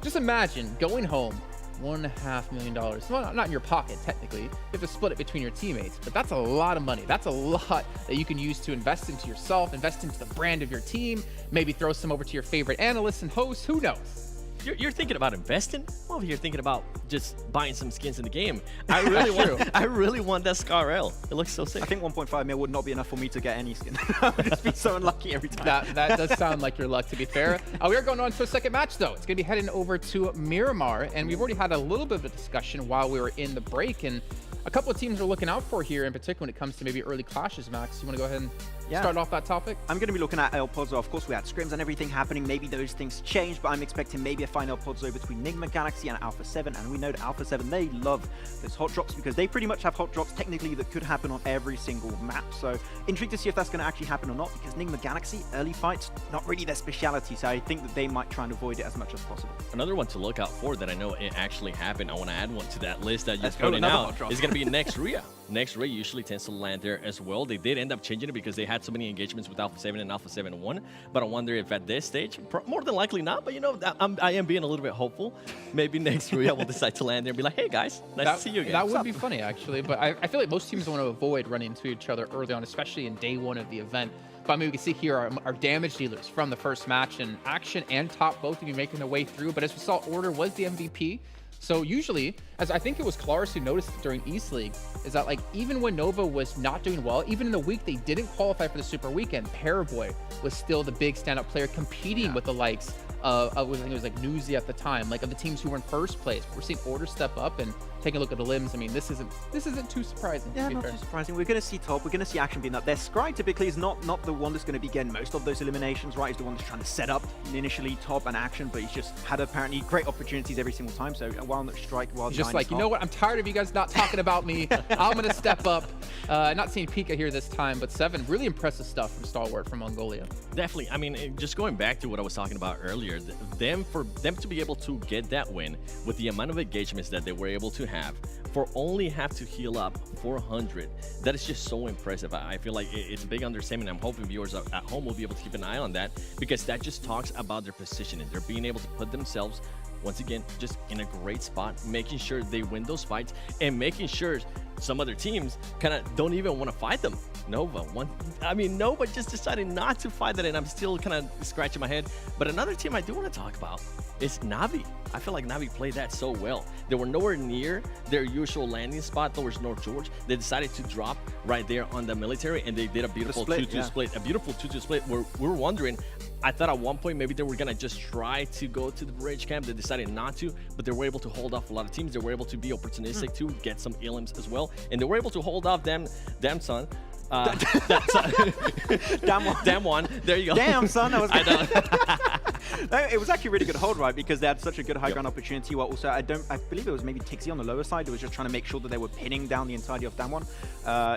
G: Just imagine going home, $1.5 million. Well, not in your pocket, technically. You have to split it between your teammates, but that's a lot of money. That's a lot that you can use to invest into yourself, invest into the brand of your team, maybe throw some over to your favorite analysts and hosts. Who knows?
H: You're thinking about investing? I'm over here thinking about just buying some skins in the game. I really want that Scar-L. It looks so sick.
I: I think 1.5 mil would not be enough for me to get any skin. I would just be so unlucky every time.
G: That does sound like your luck, to be fair. We are going on to a second match, though. It's going to be heading over to Miramar, and we've already had a little bit of a discussion while we were in the break, and a couple of teams we're looking out for here, in particular when it comes to maybe early clashes. Max, you want to go ahead and start off that topic?
I: I'm going to be looking at El Pozo. Of course, we had scrims and everything happening. Maybe those things changed, but I'm expecting maybe a final Pozo between Nigma Galaxy and Alpha 7. And we know that Alpha 7, they love those hot drops because they pretty much have hot drops technically that could happen on every single map. So intrigued to see if that's going to actually happen or not, because Nigma Galaxy, early fights, not really their speciality. So I think that they might try and avoid it as much as possible.
H: Another one to look out for that I know it actually happened. I want to add one to that list that you're putting out. Is going to be next Ruya. Next Ruya usually tends to land there as well. They did end up changing it because they had so many engagements with Alpha 7 and Alpha 7-1. But I wonder if at this stage, more than likely not, but you know, I am being a little bit hopeful. Maybe next Ruya will decide to land there and be like, hey guys, nice to see you again.
G: That would be funny, actually. But I feel like most teams want to avoid running into each other early on, especially in day one of the event. But I mean, we can see here our damage dealers from the first match, and Action and Top both of you making their way through. But as we saw, Order was the MVP. So usually, as I think it was Kalaris who noticed it during East League, is that like even when Nova was not doing well, even in the week they didn't qualify for the Super Weekend, Paraboy was still the big standout player competing with the likes of I think it was like Newsy at the time, like of the teams who were in first place. We're seeing Order step up and taking a look at the limbs. I mean, this isn't too surprising.
I: Yeah, not too surprising. We're going to see Top. We're going to see Action being up there. Scry typically is not the one that's going to be getting most of those eliminations, right? He's the one that's trying to set up initially Top and Action, but he's just had apparently great opportunities every single time. So while not strike, while
G: just like, you know what? I'm tired of you guys not talking about me. I'm going to step up. Not seeing Pika here this time, but 7, really impressive stuff from Stalwart from Mongolia.
H: Definitely. I mean, just going back to what I was talking about earlier, for them to be able to get that win with the amount of engagements that they were able to have, for only have to heal up 400, that is just so impressive. I feel like it's a big understatement. I'm hoping viewers at home will be able to keep an eye on that, because that just talks about their positioning. They're being able to put themselves once again just in a great spot, making sure they win those fights and making sure some other teams kind of don't even want to fight them. Nova just decided not to fight that, and I'm still kind of scratching my head. But another team I do want to talk about is Navi. I feel like Navi played that so well. They were nowhere near their usual landing spot towards North George. They decided to drop right there on the military, and they did a beautiful 2-2 split. A beautiful 2-2 split where we were wondering, I thought at one point maybe they were going to just try to go to the bridge camp. They decided not to, but they were able to hold off a lot of teams. They were able to be opportunistic to get some elims as well. And they were able to hold off damn son. Damn one. There you go.
I: Damn son. That was it was actually a really good hold, right? Because they had such a good high ground opportunity. While also, I believe it was maybe Tixie on the lower side. It was just trying to make sure that they were pinning down the entirety of Damwon.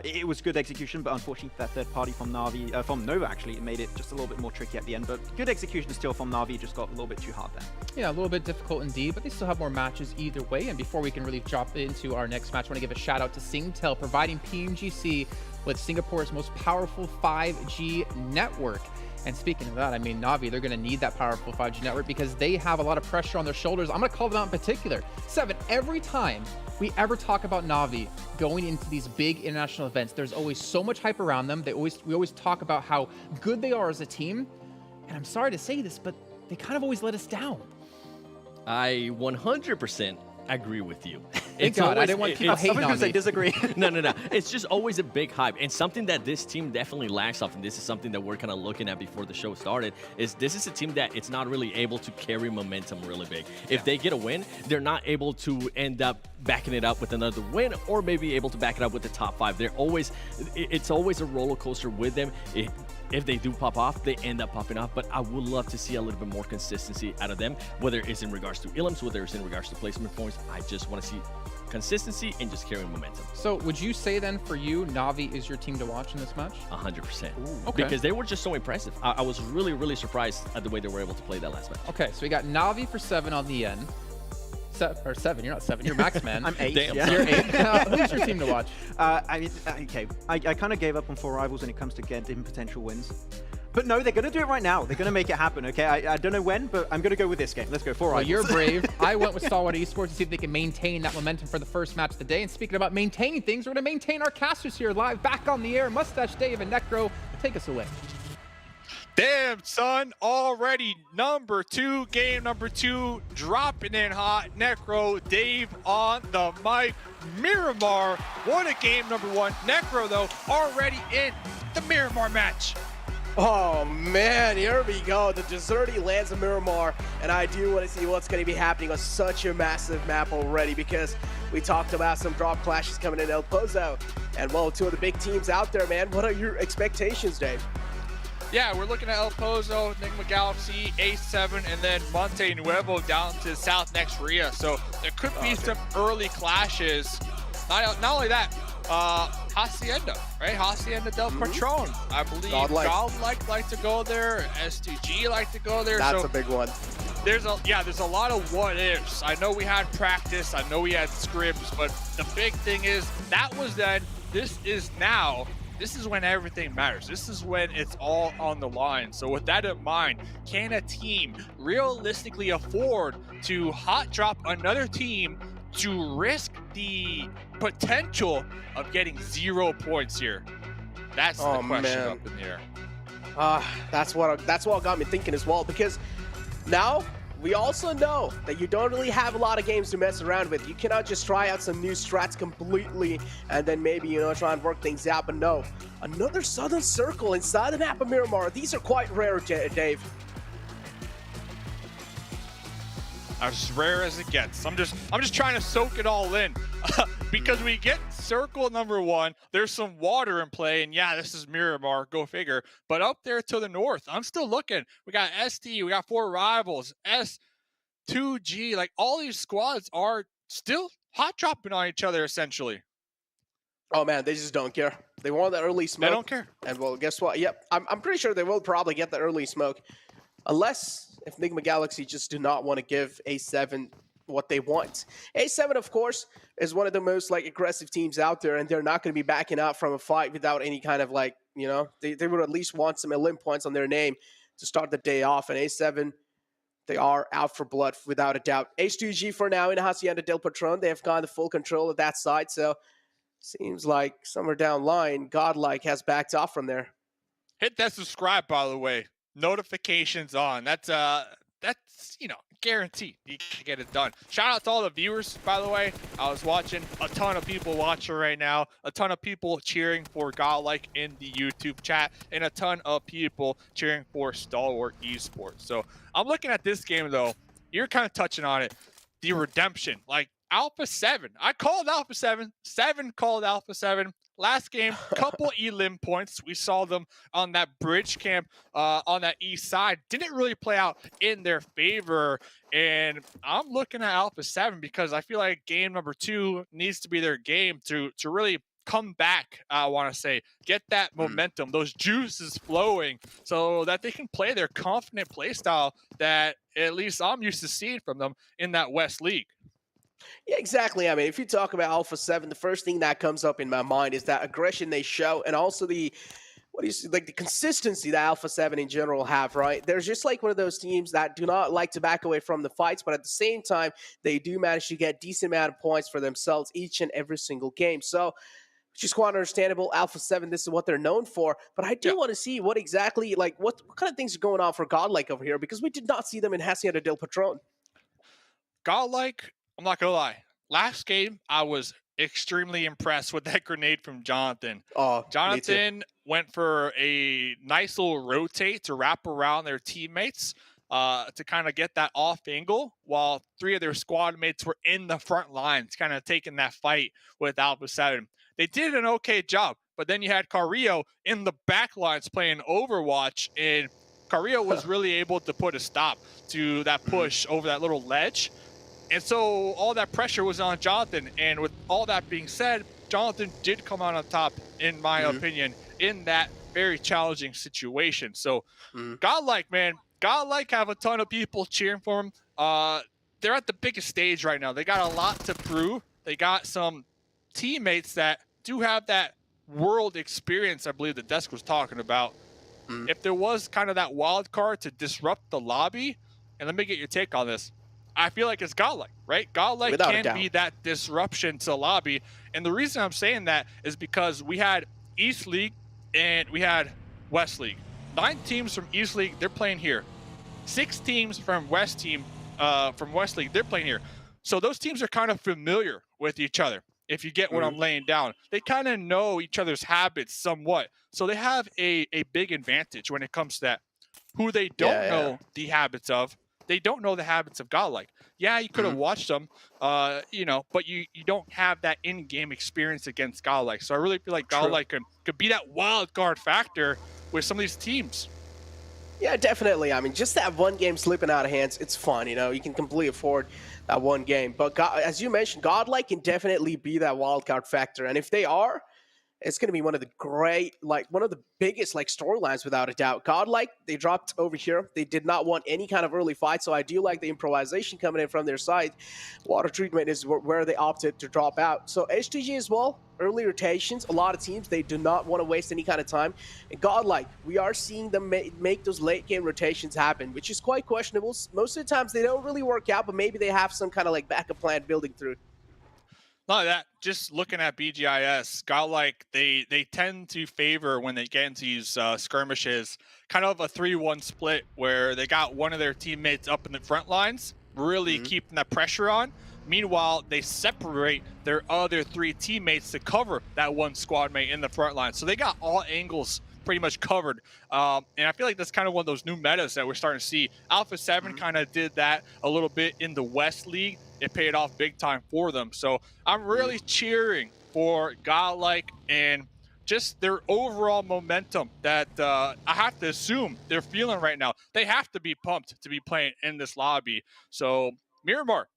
I: It was good execution, but unfortunately that third party from Na'Vi, from Nova actually, it made it just a little bit more tricky at the end. But good execution still from Na'Vi, just got a little bit too hard there.
G: Yeah, a little bit difficult indeed, but they still have more matches either way. And before we can really drop into our next match, I want to give a shout out to Singtel, providing PMGC with Singapore's most powerful 5G network. And speaking of that, I mean, Na'Vi, they're going to need that powerful 5G network because they have a lot of pressure on their shoulders. I'm going to call them out in particular. 7, every time we ever talk about Na'Vi going into these big international events, there's always so much hype around them. We always talk about how good they are as a team. And I'm sorry to say this, but they kind of always let us down.
H: I 100% agree with you.
G: Thank God, I didn't want people hating on me.
I: Disagree.
H: No. It's just always a big hype, and something that this team definitely lacks of, and this is something that we're kind of looking at before the show started, is this is a team that it's not really able to carry momentum really big. If they get a win, they're not able to end up backing it up with another win, or maybe able to back it up with the top 5. It's always a roller coaster with them. If they do pop off, they end up popping off, but I would love to see a little bit more consistency out of them, whether it's in regards to elims, whether it's in regards to placement points. I just want to see consistency and just carrying momentum.
G: So would you say then for you, Na'Vi is your team to watch in this match?
H: 100%.
G: Okay.
H: Because they were just so impressive. I was really, really surprised at the way they were able to play that last match.
G: Okay, so we got Na'Vi for 7 on the end. 7, you're not 7, you're Max Man.
I: I'm 8.
H: Damn.
I: Yeah.
G: You're 8. Who's your team to watch?
I: I kind of gave up on 4 rivals when it comes to getting potential wins. But no, they're going to do it right now. They're going to make it happen, okay? I don't know when, but I'm going to go with this game. Let's go, 4 rivals.
G: Well, you're brave. I went with Stalwart Esports to see if they can maintain that momentum for the first match of the day. And speaking about maintaining things, we're going to maintain our casters here live, back on the air. Mustache Dave and Necro, take us away.
J: Damn, son, already game number 2, dropping in hot. Necro, Dave on the mic. Miramar, what a game number 1. Necro, though, already in the Miramar match.
K: Oh man, here we go. The Deserty lands a Miramar, and I do want to see what's going to be happening on such a massive map already, because we talked about some drop clashes coming in El Pozo, and well, 2 of the big teams out there, man. What are your expectations, Dave?
J: Yeah, we're looking at El Pozo, Nigma Galaxy, A7, and then Monte Nuevo down to south next Ruya. So there could be some early clashes. Not only that, Hacienda, right? Hacienda del Patron. I believe
K: GodLike
J: like to go there, STG like to go there.
K: That's a big one.
J: there's a lot of what ifs. I know we had practice, I know we had scrims, but the big thing is that was then, this is now. This is when everything matters. This is when it's all on the line. So with that in mind, can a team realistically afford to hot drop another team to risk the potential of getting 0 points here? That's the question up in the air.
K: That's what got me thinking as well, because now we also know that you don't really have a lot of games to mess around with. You cannot just try out some new strats completely and then maybe, you know, try and work things out. But no, another Southern Circle inside the map of Miramar. These are quite rare, Dave.
J: As rare as it gets. I'm just trying to soak it all in. Because we get circle number 1, there's some water in play, and yeah, this is Miramar, go figure. But up there to the north, I'm still looking. We got ST, we got 4 rivals, S2G, like all these squads are still hot dropping on each other essentially.
K: Oh man, they just don't care. They want the early smoke.
J: They don't care.
K: And well, guess what? Yep, I'm pretty sure they will probably get the early smoke. Unless if Nigma Galaxy just do not want to give A7 what they want. A7, of course, is one of the most like aggressive teams out there, and they're not going to be backing out from a fight without any kind of like, you know, they would at least want some elim points on their name to start the day off. And A7, they are out for blood without a doubt. H2G for now in Hacienda del Patron, they have gone to full control of that side, so seems like somewhere down line, GodLike has backed off from there.
J: Hit that subscribe, by the way. Notifications on. That's you know, guaranteed you can get it done. Shout out to all the viewers, by the way. I was watching a ton of people watching right now, a ton of people cheering for GodLike in the YouTube chat, and a ton of people cheering for Stalwart Esports. So I'm looking at this game though. You're kind of touching on it. The redemption, like Alpha 7. I called Alpha 7. 7 called Alpha 7. Last game, couple elim points. We saw them on that bridge camp on that east side. Didn't really play out in their favor. And I'm looking at Alpha 7 because I feel like game number 2 needs to be their game to really come back, I want to say. Get that momentum, those juices flowing so that they can play their confident play style that at least I'm used to seeing from them in that West League.
K: Yeah, exactly. I mean, if you talk about Alpha 7, the first thing that comes up in my mind is that aggression they show, and also the the consistency that Alpha 7 in general have, right? They're just like one of those teams that do not like to back away from the fights, but at the same time, they do manage to get decent amount of points for themselves each and every single game. So, just quite understandable. Alpha 7, this is what they're known for, but I do want to see what exactly, like, what kind of things are going on for GodLike over here, because we did not see them in Hacienda del Patron.
J: GodLike, I'm not gonna lie. Last game, I was extremely impressed with that grenade from Jonathan.
K: Oh,
J: Jonathan went for a nice little rotate to wrap around their teammates to kind of get that off angle, while 3 of their squad mates were in the front lines, kind of taking that fight with Alpha 7. They did an okay job, but then you had Carrillo in the back lines playing Overwatch, and Carrillo was really able to put a stop to that push over that little ledge. And so all that pressure was on Jonathan. And with all that being said, Jonathan did come out on top, in my opinion, in that very challenging situation. So GodLike, man, GodLike have a ton of people cheering for him. They're at the biggest stage right now. They got a lot to prove. They got some teammates that do have that world experience, I believe the desk was talking about. If there was kind of that wild card to disrupt the lobby, and let me get your take on this, I feel like it's GodLike, right? GodLike can be that disruption to the lobby. And the reason I'm saying that is because we had East League and we had West League. 9 teams from East League, they're playing here. 6 teams from West League, they're playing here. So those teams are kind of familiar with each other, if you get what I'm laying down. They kind of know each other's habits somewhat. So they have a big advantage when it comes to that. Who they don't know the habits of. They don't know the habits of GodLike. Yeah, you could have watched them, you know, but you don't have that in-game experience against GodLike. So I really feel like GodLike could be that wild card factor with some of these teams.
K: Yeah, definitely. I mean, just that one game slipping out of hands, it's fun, you know. You can completely afford that one game. But as you mentioned, GodLike can definitely be that wild card factor. And if they are, it's going to be one of the great, like one of the biggest like storylines without a doubt. GodLike, they dropped over here. They did not want any kind of early fight, so I do like the improvisation coming in from their side. Water treatment is where they opted to drop out. So HTG as well, early rotations. A lot of teams, they do not want to waste any kind of time. And GodLike, we are seeing them make those late game rotations happen, which is quite questionable. Most of the times they don't really work out, but maybe they have some kind of like backup plan building through.
J: Not that, just looking at BGIS, GodLike, they tend to favor when they get into these skirmishes, kind of a 3-1 split where they got one of their teammates up in the front lines, really keeping that pressure on. Meanwhile, they separate their other 3 teammates to cover that one squad mate in the front line. So they got all angles pretty much covered. And I feel like that's kind of one of those new metas that we're starting to see. Alpha 7 kind of did that a little bit in the West League. It paid off big time for them. So I'm really cheering for GodLike and just their overall momentum that I have to assume they're feeling right now. They have to be pumped to be playing in this lobby. So Miramar,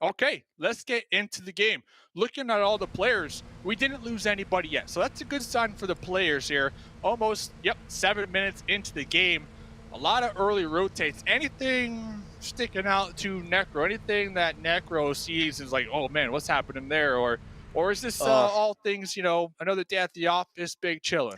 J: okay, let's get into the game. Looking at all the players, we didn't lose anybody yet. So that's a good sign for the players here. Almost, 7 minutes into the game. A lot of early rotates. Anything sticking out to Necro? Anything that Necro sees is like, oh man, what's happening there? Or is this all things, another day at the office, big chilling?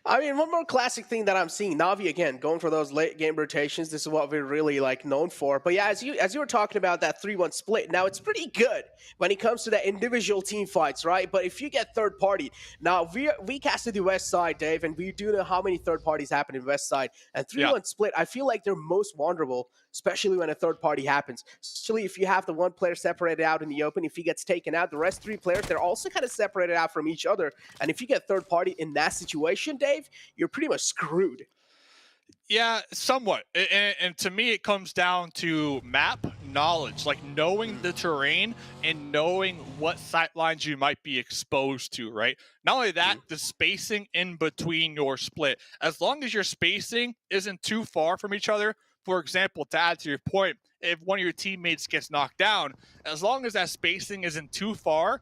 K: I mean, one more classic thing that I'm seeing, Na'Vi again going for those late game rotations. This is what we're really like known for. But yeah, as you were talking about that 3-1 split, now it's pretty good when it comes to the individual team fights, right? But if you get third party, now we casted the West Side, Dave, and we do know how many third parties happen in West Side. And 3-1 split, I feel like they're most vulnerable, especially when a third party happens. Especially if you have the one player separated out in the open, if he gets taken out, the rest 3 players, they're also kind of separated out from each other. And if you get third party in that situation, Dave, you're pretty much screwed.
J: Yeah, somewhat. And to me, it comes down to map knowledge, like knowing the terrain and knowing what sight lines you might be exposed to, right? Not only that, the spacing in between your split. As long as your spacing isn't too far from each other, for example, to add to your point, if one of your teammates gets knocked down, as long as that spacing isn't too far,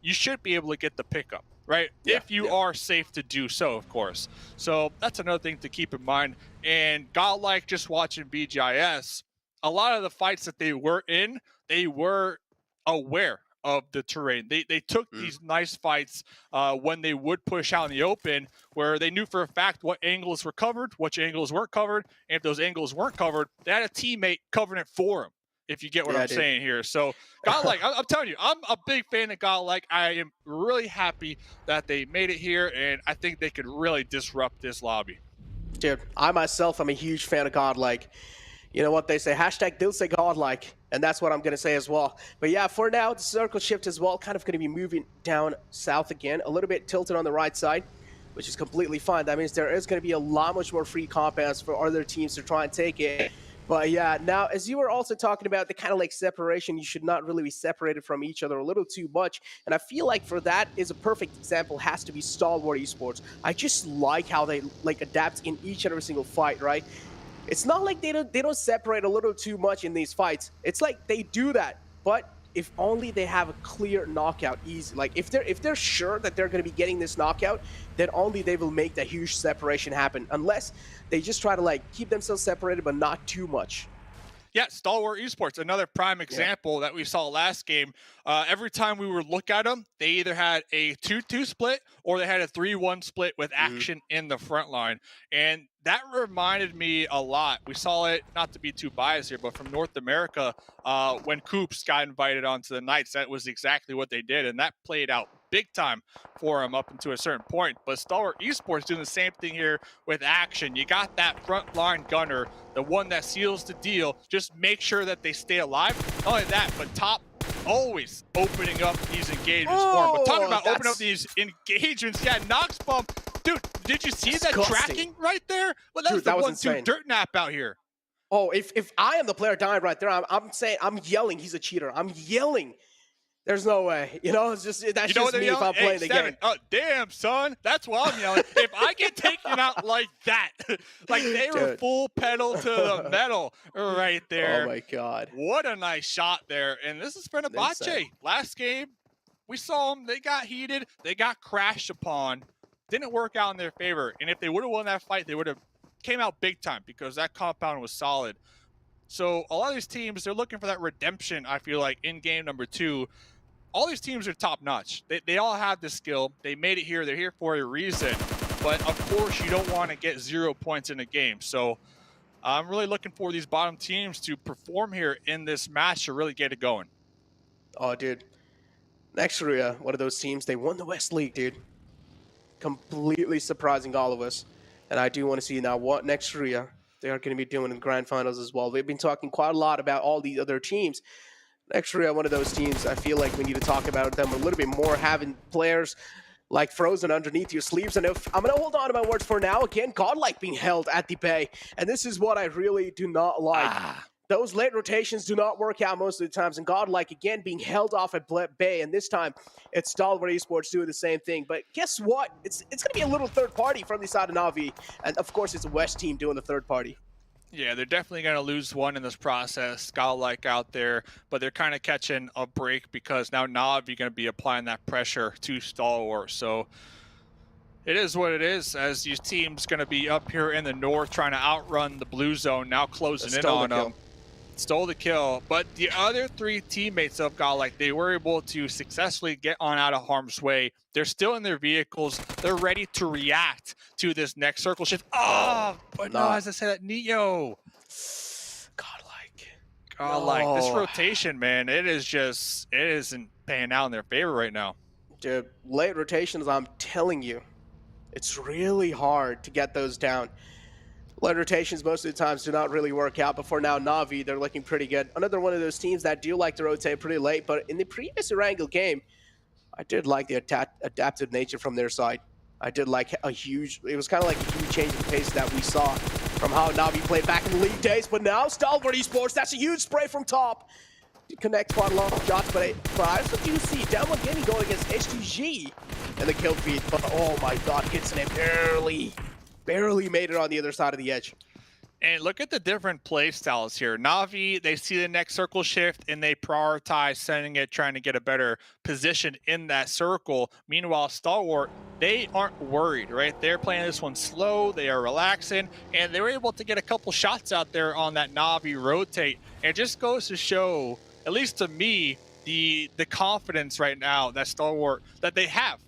J: you should be able to get the pickup, right? If you are safe to do so, of course. So that's another thing to keep in mind. And GodLike, just watching BGIS, a lot of the fights that they were in, they were aware of the terrain. They took these nice fights when they would push out in the open, where they knew for a fact what angles were covered, which angles weren't covered, and if those angles weren't covered, they had a teammate covering it for them, if you get what I'm saying here. So GodLike, I'm telling you, I'm a big fan of GodLike. I am really happy that they made it here, and I think they could really disrupt this lobby.
K: Dude, I myself am a huge fan of GodLike. You know what they say, hashtag they'll say GodLike, and that's what I'm going to say as well. But yeah, for now, the circle shift as well, kind of going to be moving down south again, a little bit tilted on the right side, which is completely fine. That means there is going to be a lot much more free compounds for other teams to try and take it. But yeah, now, as you were also talking about the kind of like separation, you should not really be separated from each other a little too much. And I feel like for that is a perfect example has to be Stalwart Esports. I just like how they like adapt in each and every single fight, right? It's not like they don't separate a little too much in these fights. It's like they do that, but if only they have a clear knockout easy. Like if they're sure that they're going to be getting this knockout, then only they will make that huge separation happen. Unless they just try to like keep themselves separated, but not too much.
J: Yeah, Stalwart Esports, another prime example that we saw last game. Every time we would look at them, they either had a 2-2 split or they had a 3-1 split with action in the front line. And that reminded me a lot. We saw it, not to be too biased here, but from North America, when Coops got invited onto the Knights, that was exactly what they did. And that played out big time for him up until a certain point. But Stalwart Esports doing the same thing here with action. You got that front line gunner, the one that seals the deal. Just make sure that they stay alive. Not only that, but top always opening up these engagements for him. But talking about opening up these engagements, yeah, Nox Bump. Dude, did you see that tracking right there? Well, that was the 1-2 dirt nap out here.
K: Oh, if I am the player dying right there, I'm saying, I'm yelling he's a cheater. I'm yelling. There's no way. You know, it's just, that's just me if I'm playing the game.
J: Oh, damn, son. That's why I'm yelling. If I get taken out like that, like they were full pedal to the metal right there.
K: Oh, my God.
J: What a nice shot there. And this is Fenerbahçe. Last game, we saw them. They got heated. They got crashed upon. Didn't work out in their favor. And if they would have won that fight, they would have came out big time because that compound was solid. So a lot of these teams, they're looking for that redemption, I feel like, in game number 2. All these teams are top-notch. They all have the skill. They made it here. They're here for a reason. But, of course, you don't want to get 0 points in a game. So I'm really looking for these bottom teams to perform here in this match to really get it going.
K: Oh, dude. Next Ruya, one of those teams, they won the West League, dude. Completely surprising all of us. And I do want to see now what next Ruya they are going to be doing in the grand finals as well. We've been talking quite a lot about all these other teams. Next Ruya, one of those teams, I feel like we need to talk about them a little bit more, having players like frozen underneath your sleeves. And if I'm going to hold on to my words for now, again, GodLike being held at the bay. And this is what I really do not like. Those late rotations do not work out most of the times. And GodLike, again, being held off at bay. And this time, it's Stalwart Esports doing the same thing. But guess what? It's going to be a little third party from the side of Na'Vi. And, of course, it's a West team doing the third party.
J: Yeah, they're definitely going to lose one in this process. GodLike out there, but they're kind of catching a break because now Na'Vi going to be applying that pressure to Stalwart. So it is what it is, as these teams going to be up here in the north trying to outrun the blue zone, now closing in on them. Stole the kill, but the other 3 teammates of GodLike, they were able to successfully get on out of harm's way. They're still in their vehicles. They're ready to react to this next circle shift. Oh, but no, as I said, that Neo. GodLike. This rotation, man, it isn't paying out in their favor right now.
K: Dude, late rotations, I'm telling you, it's really hard to get those down. Late rotations most of the times do not really work out, but for now, Na'Vi, they're looking pretty good. Another one of those teams that do like to rotate pretty late, but in the previous Erangel game, I did like the adaptive nature from their side. I did like it was kind of like a huge change in the pace that we saw from how Na'Vi played back in the league days, but now Stalwart Esports, that's a huge spray from top. Connect quite a lot of shots, but I also do see Download Gaming going against H2G in the kill feed, but oh my god, Gitson barely made it on the other side of the edge.
J: And look at the different play styles here. Na'Vi, they see the next circle shift and they prioritize sending it, trying to get a better position in that circle. Meanwhile, Stalwart, they aren't worried, right? They're playing this one slow, they are relaxing, and they were able to get a couple shots out there on that Na'Vi rotate. And it just goes to show, at least to me, the confidence right now that Stalwart, that they have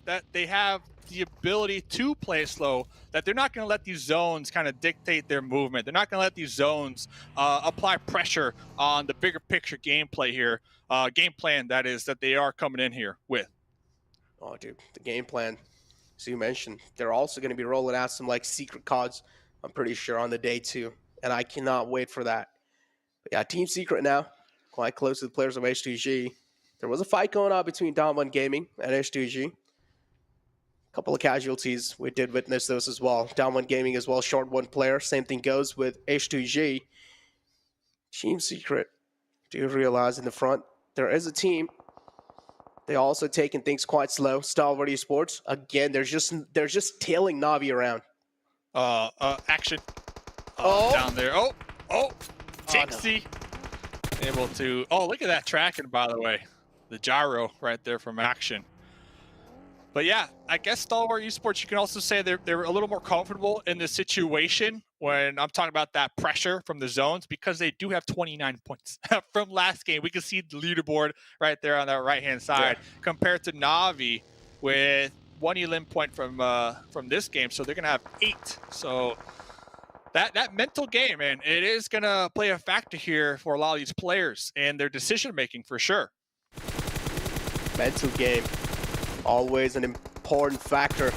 J: the ability to play slow, that they're not going to let these zones kind of dictate their movement. They're not going to let these zones apply pressure on the bigger picture gameplay here, game plan that is, that they are coming in here with.
K: Oh, dude, the game plan, as you mentioned, they're also going to be rolling out some like secret cards, I'm pretty sure, on the day 2, and I cannot wait for that. But yeah, Team Secret now, quite close to the players of H2G. There was a fight going on between Download Gaming and H2G. Couple of casualties, we did witness those as well. Download Gaming as well, short 1 player. Same thing goes with H2G. Team Secret, do you realize in the front, there is a team. They're also taking things quite slow. Stalwart Esports, again, they're just tailing Na'Vi around.
J: Action. Down there. Tixie. No. Able to, look at that tracking, by the way. The gyro right there from Action. But yeah, I guess Stalwart Esports, you can also say they're a little more comfortable in this situation when I'm talking about that pressure from the zones, because they do have 29 points from last game. We can see the leaderboard right there on that right-hand side, compared to Na'Vi with 1 elim point from this game. So they're going to have 8. So that mental game, man, it is going to play a factor here for a lot of these players and their decision-making for sure.
K: Mental game. Always an important factor.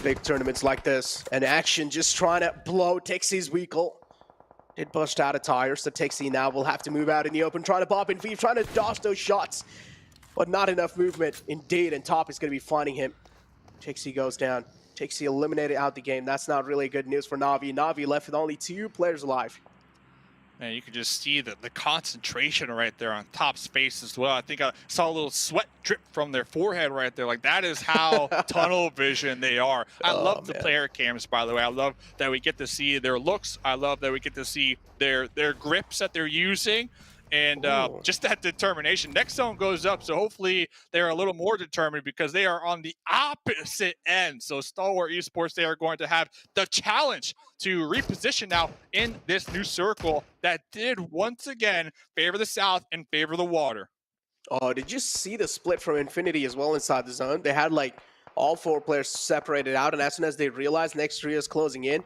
K: Big tournaments like this. And Action just trying to blow Tixie's vehicle. Did bust out a tire, so Tixie now will have to move out in the open, trying to pop in feet, trying to dodge those shots. But not enough movement indeed, and Top is going to be finding him. Tixie goes down. Tixie eliminated out the game. That's not really good news for Na'Vi. Na'Vi left with only 2 players alive.
J: And you can just see the concentration right there on Top's face as well. I think I saw a little sweat drip from their forehead right there. Like, that is how tunnel vision they are. I love the player cams, by the way. I love that we get to see their looks. I love that we get to see their grips that they're using. And just that determination. Next zone goes up, so hopefully they're a little more determined because they are on the opposite end. So Stalwart Esports, they are going to have the challenge to reposition now in this new circle that did once again favor the south and favor the water.
K: Oh, did you see the split from Infinity as well inside the zone? They had like all 4 players separated out, and as soon as they realized next Ruya is closing in,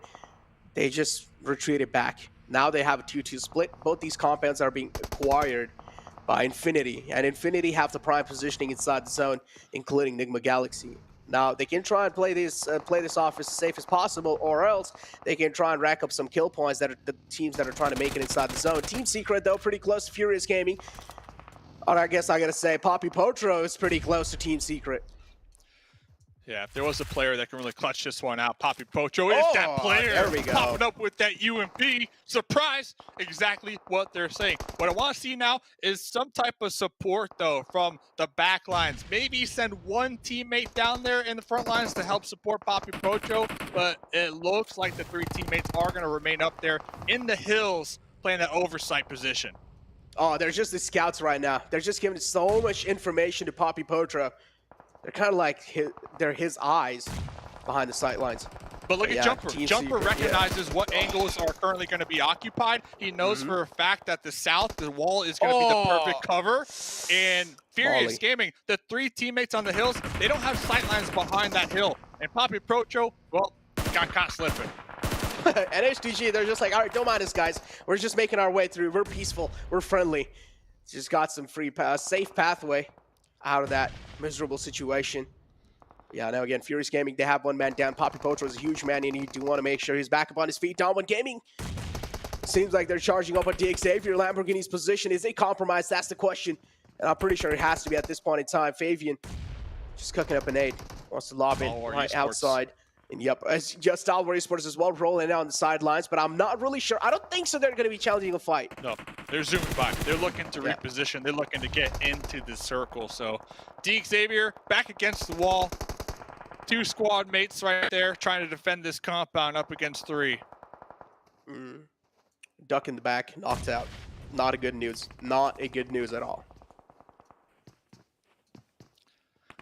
K: they just retreated back. Now they have a 2-2 split. Both these compounds are being acquired by Infinity, and Infinity have the prime positioning inside the zone, including Nigma Galaxy. Now they can try and play this off as safe as possible, or else they can try and rack up some kill points that are the teams that are trying to make it inside the zone. Team Secret though pretty close to Furious Gaming. Or I guess I gotta say Poppy Potro is pretty close to Team Secret.
J: Yeah, if there was a player that can really clutch this one out, Poppy Pocho is that player.
K: There we go.
J: Popping up with that UMP. Surprise! Exactly what they're saying. What I want to see now is some type of support, though, from the back lines. Maybe send one teammate down there in the front lines to help support Poppy Pocho, but it looks like the 3 teammates are going to remain up there in the hills playing that oversight position.
K: Oh, they're just the scouts right now. They're just giving so much information to Poppy Potro. They're kind of like they're his eyes behind the sight lines.
J: But look at Jumper. Jumper recognizes what angles are currently going to be occupied. He knows for a fact that the south, the wall is going to be the perfect cover. And Furious Gaming, the 3 teammates on the hills, they don't have sight lines behind that hill. And Poppy Procho, well, got caught slipping.
K: And HDG, they're just like, all right, don't mind us, guys. We're just making our way through. We're peaceful. We're friendly. Just got some free safe pathway out of that miserable situation. Yeah, now again, Furious Gaming, they have 1 man down. Poppy Potro is a huge man, and you do want to make sure he's back up on his feet. Down 1 Gaming. Seems like they're charging up on DXavier. Lamborghini's position, is it compromised? That's the question. And I'm pretty sure it has to be at this point in time. Fabian just cooking up an aid. Wants to lob in right outside. And yep, just Stalwart Esports as well, rolling out on the sidelines, but I'm not really sure. I don't think so they're going to be challenging a fight.
J: No, they're zooming by. They're looking to reposition. They're looking to get into the circle. So DXavier back against the wall. 2 squad mates right there trying to defend this compound up against 3.
K: Duck in the back, knocked out. Not a good news. Not a good news at all.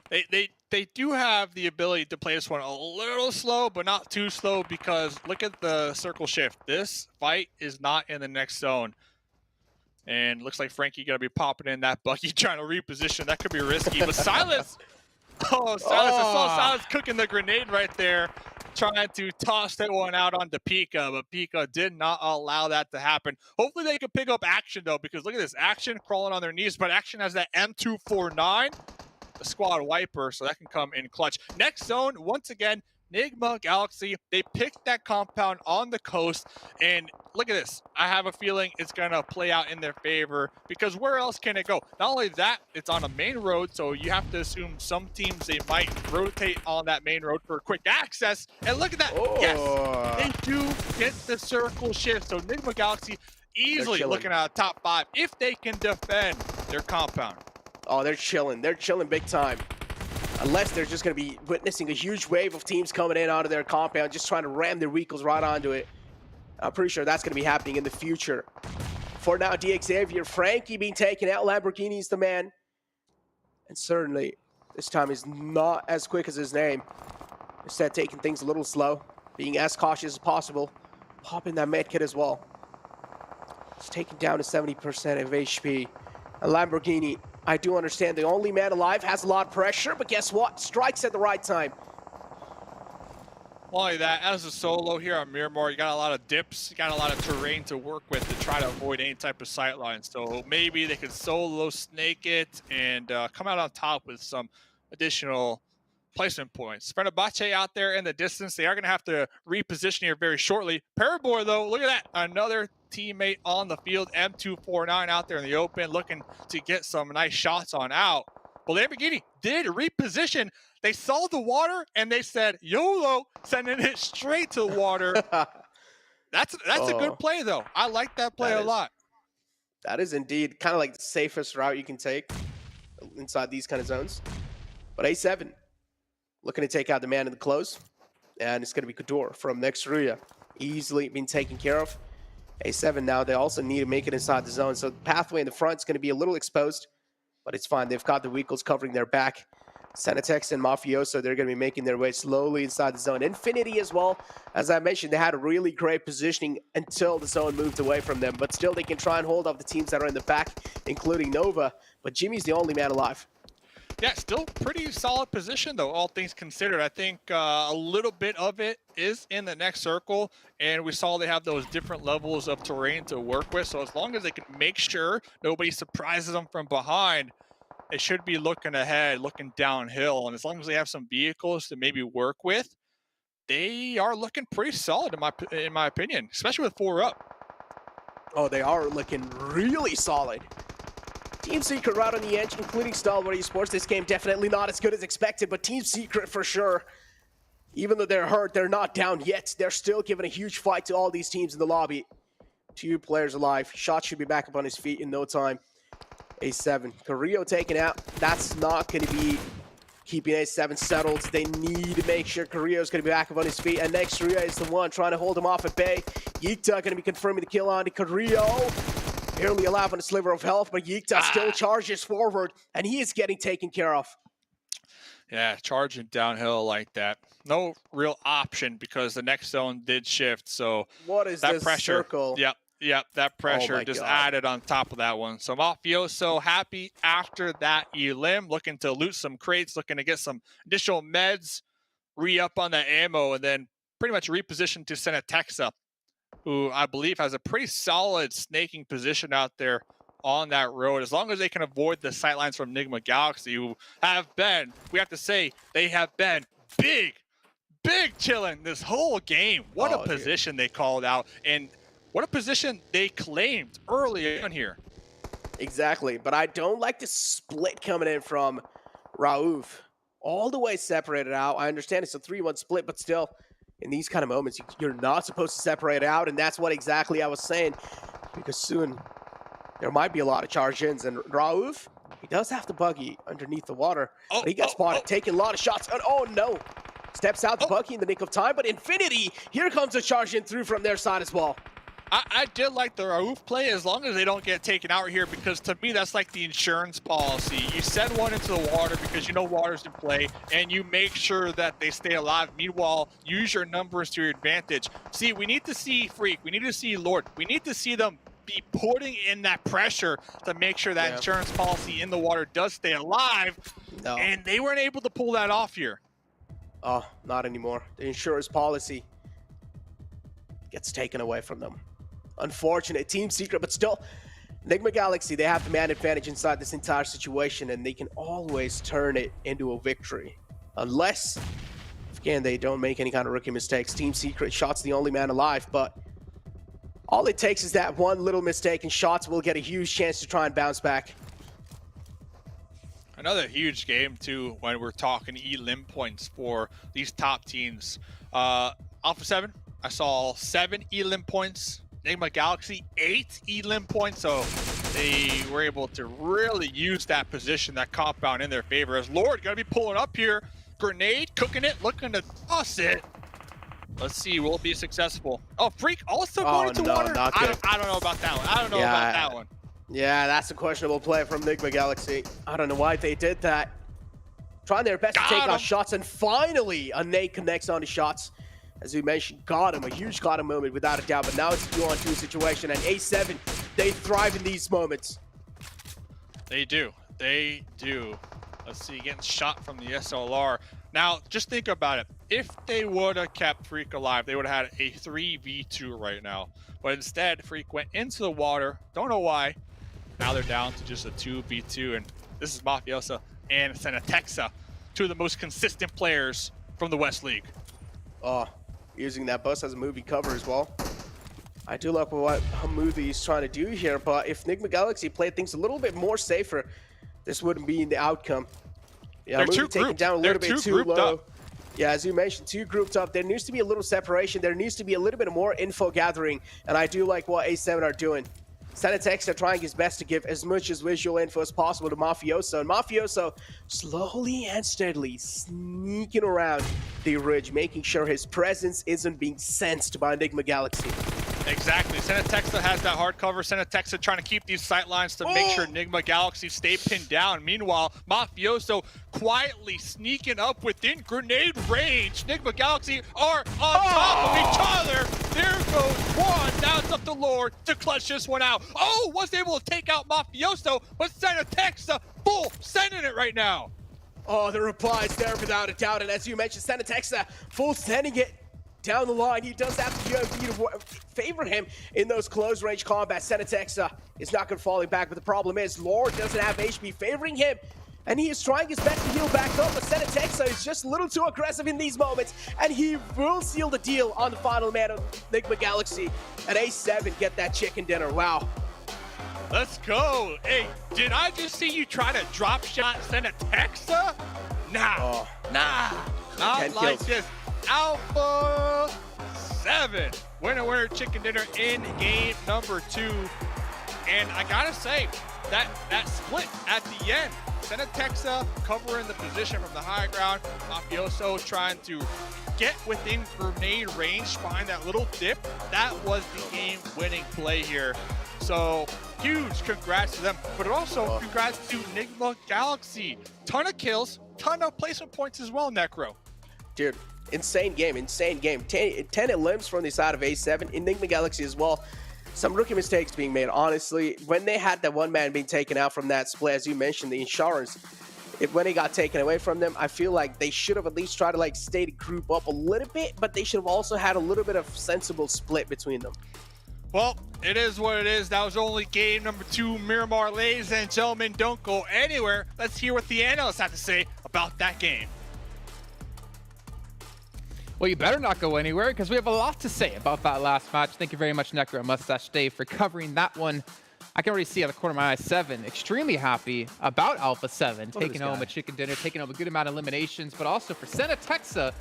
J: They do have the ability to play this one a little slow, but not too slow, because look at the circle shift. This fight is not in the next zone. And looks like Frankie going to be popping in that Bucky trying to reposition. That could be risky. But Silas, Silas, I saw Silas cooking the grenade right there, trying to toss that one out onto Pika, but Pika did not allow that to happen. Hopefully they can pick up Action, though, because look at this. Action crawling on their knees, but Action has that M249. The squad wiper, so that can come in clutch. Next zone, once again, Nigma Galaxy. They picked that compound on the coast, and look at this. I have a feeling it's going to play out in their favor, because where else can it go? Not only that, it's on a main road, so you have to assume some teams, they might rotate on that main road for quick access. And look at that. Yes, they do get the circle shift. So Nigma Galaxy easily looking at a top 5 if they can defend their compound.
K: Oh, they're chilling. They're chilling big time. Unless they're just going to be witnessing a huge wave of teams coming in out of their compound, just trying to ram their vehicles right onto it. I'm pretty sure that's going to be happening in the future. For now, DXavier, Frankie being taken out. Lamborghini's the man. And certainly, this time is not as quick as his name. Instead, taking things a little slow, being as cautious as possible. Popping that medkit as well. It's taken down to 70% of HP. And Lamborghini, I do understand the only man alive, has a lot of pressure, but guess what? Strikes at the right time.
J: Not only that, as a solo here on Miramar, you got a lot of dips, you got a lot of terrain to work with to try to avoid any type of sight line. So maybe they could solo snake it and come out on top with some additional placement points. Fenerbahçe out there in the distance. They are going to have to reposition here very shortly. Parabor, though, look at that. Another teammate on the field. M249 out there in the open, looking to get some nice shots on out. But Lamborghini did reposition. They saw the water, and they said, YOLO, sending it straight to the water. That's a good play, though. I like that play a lot.
K: That is indeed kind of like the safest route you can take inside these kind of zones. But A7 looking to take out the man in the close. And it's going to be Couture from next Ruya. Easily being taken care of. A7 now, they also need to make it inside the zone. So the pathway in the front is going to be a little exposed, but it's fine. They've got the vehicles covering their back. Senatex and Mafioso, they're going to be making their way slowly inside the zone. Infinity as well. As I mentioned, they had a really great positioning until the zone moved away from them. But still, they can try and hold off the teams that are in the back, including Nova. But Jimmy's the only man alive.
J: Yeah, still pretty solid position, though, all things considered. I think a little bit of it is in the next circle, and we saw they have those different levels of terrain to work with. So as long as they can make sure nobody surprises them from behind, they should be looking ahead, looking downhill. And as long as they have some vehicles to maybe work with, they are looking pretty solid, in my opinion, especially with 4 up.
K: Oh, they are looking really solid. Team Secret right on the edge, including Stalwart Esports. This game definitely not as good as expected, but Team Secret for sure. Even though they're hurt, they're not down yet. They're still giving a huge fight to all these teams in the lobby. 2 players alive. Shot should be back up on his feet in no time. A7. Carrillo taken out. That's not going to be keeping A7 settled. They need to make sure Carrillo's going to be back up on his feet. And next, Ruya is the one trying to hold him off at bay. Yikta going to be confirming the kill on to Carrillo. Barely alive on a sliver of health, but Yikta still charges forward, and he is getting taken care of.
J: Yeah, charging downhill like that. No real option because the next zone did shift. So
K: what is
J: that
K: this
J: pressure?
K: circle?
J: Yep, that pressure just
K: God.
J: added on top of that one. So Mafioso happy after that elim, looking to loot some crates, looking to get some additional meds, re-up on the ammo, and then pretty much reposition to Senatexa, who I believe has a pretty solid snaking position out there on that road. As long as they can avoid the sightlines from Nigma Galaxy, who have been, we have to say, they have been big chilling this whole game. What a position they called out, and what a position they claimed early on here.
K: Exactly, but I don't like the split coming in from Raouf. All the way separated out. I understand it's a 3-1 split, but still, in these kind of moments, you're not supposed to separate out, and that's what exactly I was saying, because soon there might be a lot of charge-ins, and Raouf, he does have the buggy underneath the water, but he got spotted, taking a lot of shots, and oh no! Steps out the buggy in the nick of time, but Infinity, here comes a charge-in through from their side as well.
J: I did like the Raouf play as long as they don't get taken out here, because to me that's like the insurance policy. You send one into the water because you know water's in play, and you make sure that they stay alive. Meanwhile, use your numbers to your advantage. See, we need to see Freak, we need to see Lord, we need to see them be putting in that pressure to make sure that insurance policy in the water does stay alive, and they weren't able to pull that off here.
K: Oh, not anymore. The insurance policy gets taken away from them. Unfortunate. Team Secret, but still, Nigma Galaxy, they have the man advantage inside this entire situation, and they can always turn it into a victory. Unless, again, they don't make any kind of rookie mistakes. Team Secret, Shots the only man alive, but all it takes is that one little mistake, and Shots will get a huge chance to try and bounce back.
J: Another huge game, too, when we're talking elim points for these top teams. Alpha 7, I saw 7 elim points. Nigma Galaxy, 8 elim points, so they were able to really use that position, that compound in their favor. As Lord gonna be pulling up here, grenade, cooking it, looking to toss it. Let's see, will it be successful? Oh, Freak also going into water? I don't know about that one. I don't know about that one.
K: Yeah, that's a questionable play from Nigma Galaxy. I don't know why they did that. Trying their best to take out Shots, and finally a nade connects on the Shots. As we mentioned, got him, a huge got him moment without a doubt, but now it's a 2-on-2 situation, and A7, they thrive in these moments.
J: They do. Let's see, getting shot from the SLR. Now, just think about it. If they would have kept Freak alive, they would have had a 3v2 right now. But instead, Freak went into the water. Don't know why. Now they're down to just a 2v2, and this is Mafioso and Senatexa, 2 of the most consistent players from the West League.
K: Oh, using that bus as a movie cover as well. I do like what Hamoudi is trying to do here, but if Nigma Galaxy played things a little bit more safer, this wouldn't be the outcome. Yeah,
J: they're too
K: taken down a little bit too low.
J: Up.
K: Yeah, as you mentioned, 2 grouped up. There needs to be a little separation. There needs to be a little bit more info gathering, and I do like what A7 are doing. Senatex are trying his best to give as much as visual info as possible to Mafioso, and Mafioso slowly and steadily sneaking around the ridge, making sure his presence isn't being sensed by Nigma Galaxy.
J: Exactly. Senatexa has that hard cover. Senatexa trying to keep these sight lines to make sure Nigma Galaxy stay pinned down. Meanwhile, Mafioso quietly sneaking up within grenade range. Nigma Galaxy are on top of each other. There goes one. Now it's up to Lord to clutch this one out. Oh, was able to take out Mafioso, but Senatexa full sending it right now.
K: Oh, the reply's there without a doubt. And as you mentioned, Senatexa full sending it down the line. He does have the UMP to favor him in those close range combat. Senatexa is not going to fall back, but the problem is Lord doesn't have HP favoring him, and he is trying his best to heal back up, but Senatexa is just a little too aggressive in these moments, and he will seal the deal on the final man of Nigma Galaxy. At A7, get that chicken dinner. Wow.
J: Let's go. Hey, did I just see you try to drop shot Senatexa? Nah, nah, not like this. Alpha 7. Winner, chicken dinner in game number 2. And I gotta say, that split at the end, Senatexa covering the position from the high ground, Mafioso trying to get within grenade range, find that little dip. That was the game-winning play here. So huge congrats to them, but also congrats to Nigma Galaxy. Ton of kills, ton of placement points as well, Necro.
K: Dude, insane game, insane game. 10 elims from the side of A7, in Nigma Galaxy as well. Some rookie mistakes being made, honestly. When they had that one man being taken out from that split, as you mentioned, the insurance, when it got taken away from them, I feel like they should have at least tried to like stay to group up a little bit, but they should have also had a little bit of sensible split between them.
J: Well, it is what it is. That was only game number 2, Miramar. Ladies and gentlemen, don't go anywhere. Let's hear what the analysts have to say about that game.
G: Well, you better not go anywhere, because we have a lot to say about that last match. Thank you very much, Necro and Mustache Dave, for covering that one. I can already see out of the corner of my eye, 7 extremely happy about Alpha 7, taking home a chicken dinner, taking home a good amount of eliminations, but also for Senatexa,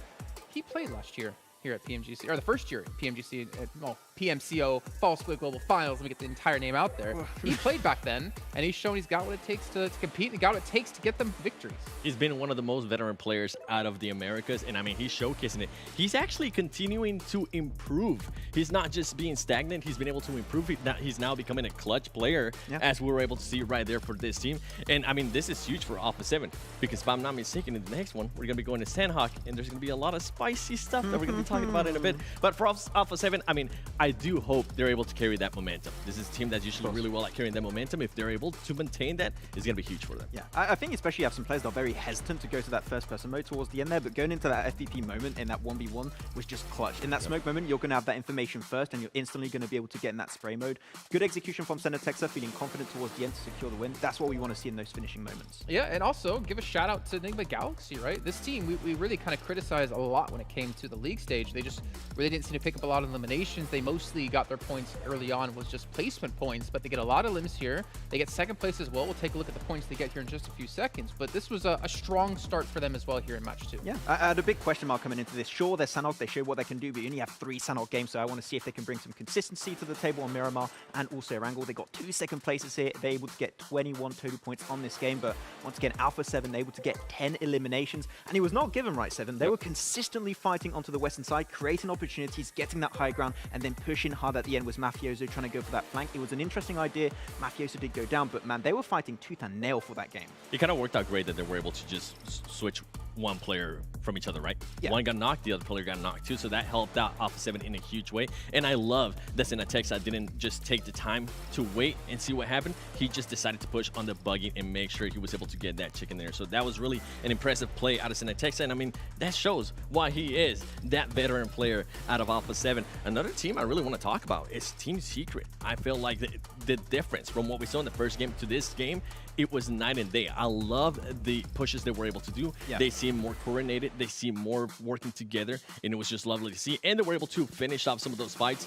G: he played last year here at PMGC, or the first year at PMGC, well, PMCO, Fall Split Global Finals, let me get the entire name out there. He played back then, and he's shown he's got what it takes to compete, and got what it takes to get them victories.
H: He's been one of the most veteran players out of the Americas, and I mean, he's showcasing it. He's actually continuing to improve. He's not just being stagnant, he's been able to improve. He's now becoming a clutch player, as we were able to see right there for this team. And I mean, this is huge for Alpha 7, because if I'm not mistaken, in the next one, we're going to be going to Sanhok, and there's going to be a lot of spicy stuff that we're going to be talking about in a bit. But for Alpha 7, I mean, I do hope they're able to carry that momentum. This is a team that's usually really well at carrying that momentum. If they're able to maintain that, it's going to be huge for them.
I: Yeah, I think especially you have some players that are very hesitant to go to that first-person mode towards the end there, but going into that FVP moment in that 1v1 was just clutch. In that smoke moment, you're going to have that information first, and you're instantly going to be able to get in that spray mode. Good execution from Senatexa, feeling confident towards the end to secure the win. That's what we want to see in those finishing moments.
G: Yeah, and also give a shout out to Nigma Galaxy, right? This team, we really kind of criticized a lot when it came to the league stage. They just really didn't seem to pick up a lot of eliminations. They mostly got their points early on was just placement points, but they get a lot of limbs here. They get second place as well. We'll take a look at the points they get here in just a few seconds, but this was a strong start for them as well here in match 2.
I: Yeah, I had a big question mark coming into this. Sure, they're Sanhok, they show what they can do, but you only have 3 Sanhok games, so I want to see if they can bring some consistency to the table on Miramar and also Erangel. They got 2 second places here. They're able to get 21 total points on this game, but once again, Alpha 7 able to get 10 eliminations, and it was not given right, 7. They were consistently fighting onto the western side, creating opportunities, getting that high ground, and then pushing hard at the end was Mafioso trying to go for that flank. It was an interesting idea. Mafioso did go down, but man, they were fighting tooth and nail for that game.
H: It kind of worked out great that they were able to just switch one player from each other, right?
I: Yeah.
H: One got knocked, the other player got knocked too, so that helped out Alpha 7 in a huge way. And I love that Senatexa didn't just take the time to wait and see what happened. He just decided to push on the buggy and make sure he was able to get that chicken there. So that was really an impressive play out of Senatexa, and I mean, that shows why he is that veteran player out of Alpha 7. Another team I really want to talk about is Team Secret. I feel like the difference from what we saw in the first game to this game, it was night and day. I love the pushes they were able to do.
I: Yeah.
H: They seem more coordinated. They seem more working together, and it was just lovely to see. And they were able to finish off some of those fights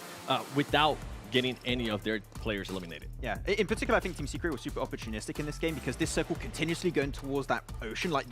H: without getting any of their players eliminated.
I: Yeah, in particular, I think Team Secret was super opportunistic in this game because this circle continuously going towards that ocean, like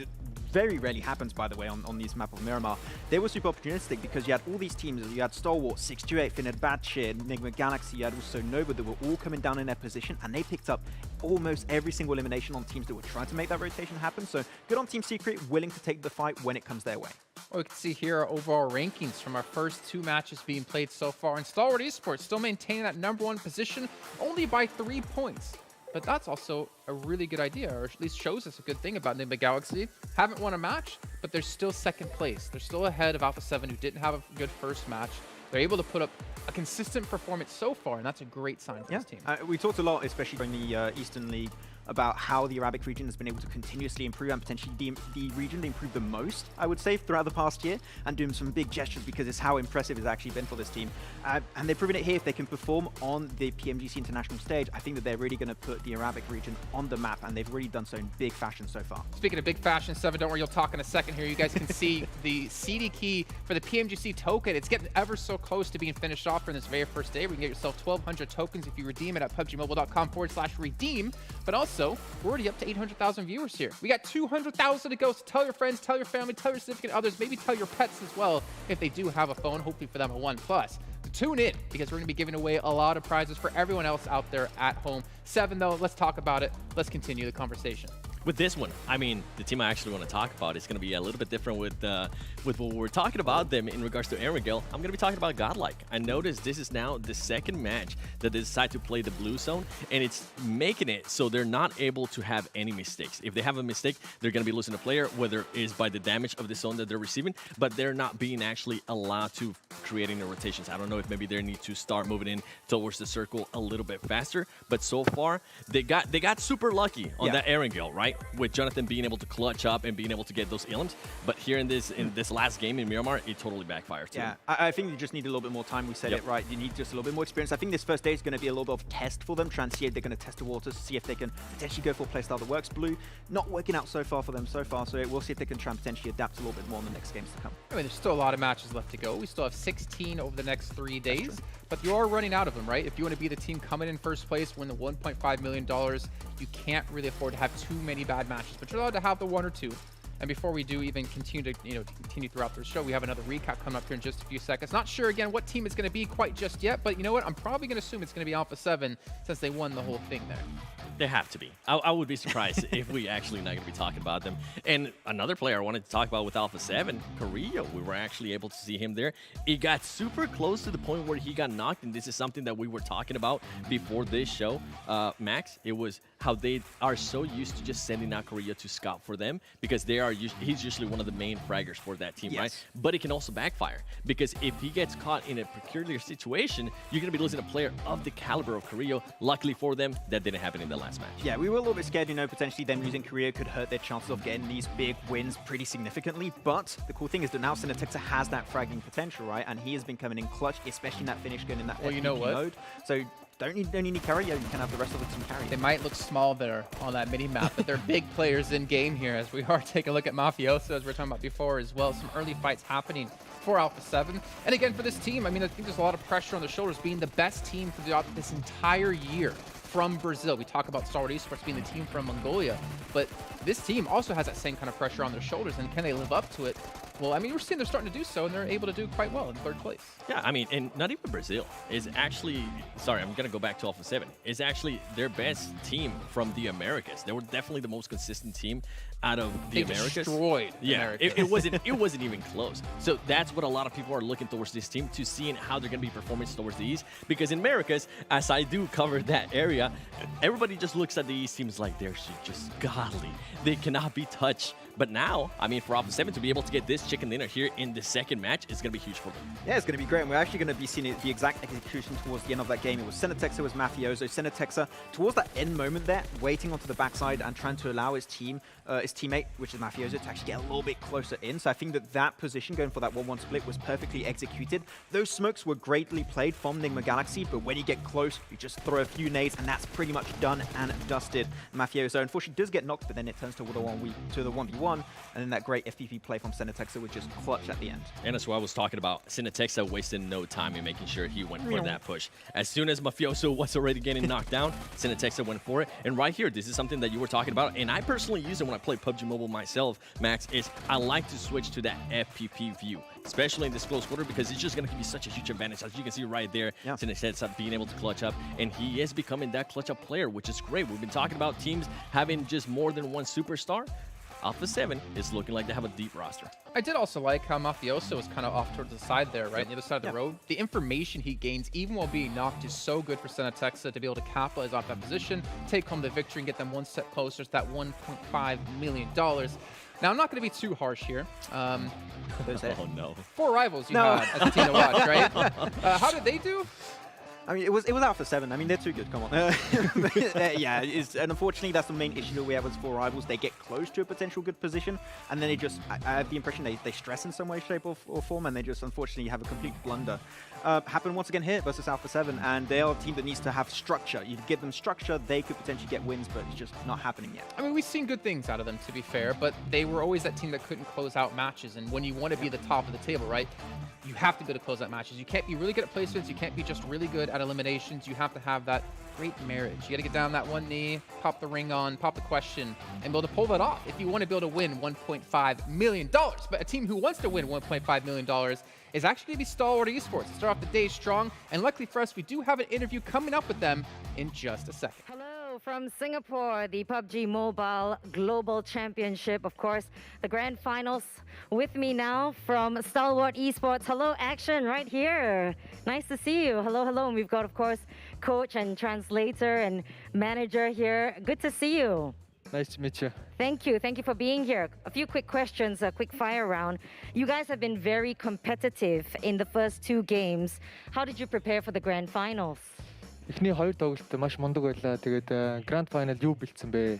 I: very rarely happens, by the way, on these map of Miramar. They were super opportunistic because you had all these teams. You had Stalwart, SIXTWOEIGHT, Fenerbahçe, Nigma Galaxy, you had also Nova that were all coming down in their position, and they picked up almost every single elimination on teams that were trying to make that rotation happen. So good on Team Secret, willing to take the fight when it comes their way.
G: Well, we can see here our overall rankings from our first 2 matches being played so far. And Stalwart Esports still maintaining that #1 position only by 3 points. But that's also a really good idea, or at least shows us a good thing about Nigma Galaxy. Haven't won a match, but they're still 2nd place. They're still ahead of Alpha 7, who didn't have a good first match. They're able to put up a consistent performance so far, and that's a great sign for this team.
I: We talked a lot, especially in the Eastern League, about how the Arabic region has been able to continuously improve, and potentially the region they improved the most, I would say, throughout the past year, and doing some big gestures because it's how impressive it's actually been for this team. And they've proven it here. If they can perform on the PMGC international stage, I think that they're really going to put the Arabic region on the map, and they've really done so in big fashion so far.
G: Speaking of big fashion, Seven, don't worry, you'll talk in a second here. You guys can see the CD key for the PMGC token. It's getting ever so close to being finished off for this very first day. We can get yourself 1,200 tokens if you redeem it at PUBGMobile.com/redeem. But also, we're already up to 800,000 viewers here. We got 200,000 to go, so tell your friends, tell your family, tell your significant others, maybe tell your pets as well if they do have a phone, hopefully for them a OnePlus. Tune in, because we're going to be giving away a lot of prizes for everyone else out there at home. Seven, though, let's talk about it. Let's continue the conversation.
H: With this one, I mean, the team I actually want to talk about is going to be a little bit different with what we're talking about them in regards to Erangel. I'm going to be talking about GodLike. I noticed this is now the 2nd match that they decide to play the blue zone, and it's making it so they're not able to have any mistakes. If they have a mistake, they're going to be losing a player, whether it is by the damage of the zone that they're receiving, but they're not being actually allowed to create any rotations. I don't know if maybe they need to start moving in towards the circle a little bit faster, but so far, they got super lucky on that Erangel, right? With Jonathan being able to clutch up and being able to get those elims, but here in this last game in Miramar, it totally backfired too.
I: Yeah, I think you just need a little bit more time. We said it right. You need just a little bit more experience. I think this first day is going to be a little bit of test for them. Try and see if they're going to test the waters, see if they can potentially go for a playstyle that works. Blue, not working out so far for them so far, so we'll see if they can try and potentially adapt a little bit more in the next games to come.
G: I mean, there's still a lot of matches left to go. We still have 16 over the next 3 days, but you are running out of them, right? If you want to be the team coming in first place, win the $1.5 million, you can't really afford to have too many bad matches, but you're allowed to have the 1 or 2. And before we do even continue to continue throughout the show, we have another recap coming up here in just a few seconds. Not sure again what team it's going to be quite just yet, but you know what? I'm probably going to assume it's going to be Alpha 7 since they won the whole thing there.
H: They have to be. I would be surprised if we actually not going to be talking about them. And another player I wanted to talk about with Alpha 7, Ruya, we were actually able to see him there. It got super close to the point where he got knocked, and this is something that we were talking about before this show, Max. It was how they are so used to just sending out Ruya to scout for them, because he's usually one of the main fraggers for that team, right? But it can also backfire, because if he gets caught in a peculiar situation, you're going to be losing a player of the caliber of Ruya. Luckily for them, that didn't happen in the last match.
I: Yeah, we were a little bit scared, potentially them losing Korea could hurt their chances of getting these big wins pretty significantly. But the cool thing is that now SIXTWOEIGHT has that fragging potential, right? And he has been coming in clutch, especially in that finish gun in that FPP mode. So don't need carry, you can have the rest of the team carry.
G: They might look small there on that mini-map, but they're big players in game here, as we are taking a look at Mafioso, as we were talking about before as well. Some early fights happening for Alpha 7. And again, for this team, I mean, I think there's a lot of pressure on their shoulders, being the best team for this entire year from Brazil. We talk about Stalwart Esports being the team from Mongolia, but this team also has that same kind of pressure on their shoulders, and can they live up to it? Well, I mean, we're seeing they're starting to do so, and they're able to do quite well in 3rd place.
H: Yeah, I mean, and not even Brazil is actually, sorry, I'm going to go back to Alpha 7, is actually their best team from the Americas. They were definitely the most consistent team out of the Americas.
G: Destroyed Americas.
H: It wasn't even close. So that's what a lot of people are looking towards this team, to seeing how they're going to be performing towards the East. Because in Americas, as I do cover that area, everybody just looks at the East teams like they're just godly. They cannot be touched. But now, I mean, for Alpha 7 to be able to get this chicken dinner here in the 2nd match is going to be huge for them.
I: Yeah, it's going to be great. And we're actually going to be seeing the exact execution towards the end of that game. It was SIXTWOEIGHT, it was Mafioso. SIXTWOEIGHT, towards that end moment there, waiting onto the backside and trying to allow his teammate, which is Mafioso, to actually get a little bit closer in. So I think that position, going for that 1-1 split, was perfectly executed. Those smokes were greatly played from Nigma Galaxy, but when you get close, you just throw a few nades, and that's pretty much done and dusted. Mafioso, unfortunately, does get knocked, but then it turns to the 1v1. 1, and then that great FPP play from Senatexa was just clutch at the end.
H: And that's what I was talking about. Senatexa wasted no time in making sure he went for that push. As soon as Mafioso was already getting knocked down, Senatexa went for it. And right here, this is something that you were talking about, and I personally use it when I play PUBG Mobile myself, Max, is I like to switch to that FPP view, especially in this close quarter, because it's just going to give you such a huge advantage. As you can see right there, Senatexa being able to clutch up, and he is becoming that clutch up player, which is great. We've been talking about teams having just more than one superstar. Alpha 7 is looking like they have a deep roster.
G: I did also like how Mafioso was kind of off towards the side there, right? On the other side of the road. The information he gains, even while being knocked, is so good for Senatexa to be able to capitalize off that position, take home the victory, and get them one step closer to that $1.5 million. Now, I'm not going to be too harsh here.
H: Oh, no.
G: 4 rivals you had as a team to watch, right? How did they do?
I: I mean, it was Alpha 7. I mean, they're too good. Come on. Yeah, and unfortunately, that's the main issue that we have as 4 rivals. They get close to a potential good position, and then I have the impression they stress in some way, shape, or form, and they just unfortunately have a complete blunder. Happen once again here versus Alpha 7, and they are a team that needs to have structure. You give them structure, they could potentially get wins, but it's just not happening yet.
G: I mean, we've seen good things out of them, to be fair, but they were always that team that couldn't close out matches, and when you want to be the top of the table, right, you have to be able to close out matches. You can't be really good at placements. You can't be just really good at eliminations. You have to have that great marriage. You got to get down that one knee, pop the ring on, pop the question, and be able to pull that off if you want to be able to win $1.5 million. But a team who wants to win $1.5 million is actually going to be Stalwart Esports. To start off the day strong, and luckily for us, we do have an interview coming up with them in just a second.
L: Hello from Singapore, the PUBG Mobile Global Championship, of course, the grand finals. With me now from Stalwart Esports. Hello, Action, right here. Nice to see you. Hello, hello. And we've got, of course, coach and translator and manager here. Good to see you.
M: Nice to meet you.
L: Thank you. Thank you for being here. A few quick questions, a quick fire round. You guys have been very competitive in the first 2 games. How did you prepare for the grand finals?
M: Эхний 2 тоглолт маш мундаг байлаа. Тэгээд Grand Final юу бэлдсэн бэ?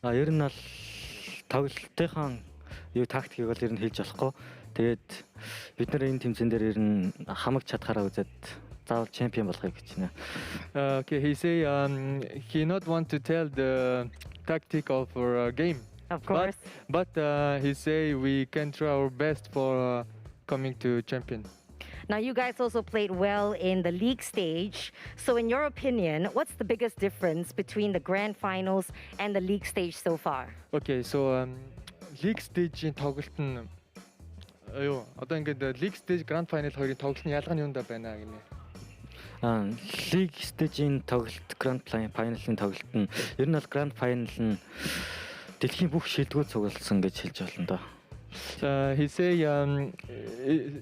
N: Ер нь бол тоглолтынхаа юу тактикийг бол ер нь хэлж болохгүй. Тэгээд бид нар энэ тэмцээн дээр ер нь хамаг чадхаараа үзээд заавал чемпион болохыг гэж байна.
M: Okay, he say he not want to tell the tactic of our game.
L: Of course.
M: But he say we can try our best for coming to champion.
L: Now, you guys also played well in the league stage. So in your opinion, what's the biggest difference between the grand finals and the league stage so far?
M: Okay, so league stage-ийн тоглолт нь одоо ингээд league stage grand final хоёрын тоглолтын ялгаа нь юунд байна гинэ?
N: League stage-ийн тоглолт grand final-ын тоглолт нь ер нь бол grand final нь дэлхийн бүх шилдэгүүд цугласан гэж хэлж болно доо.
M: He say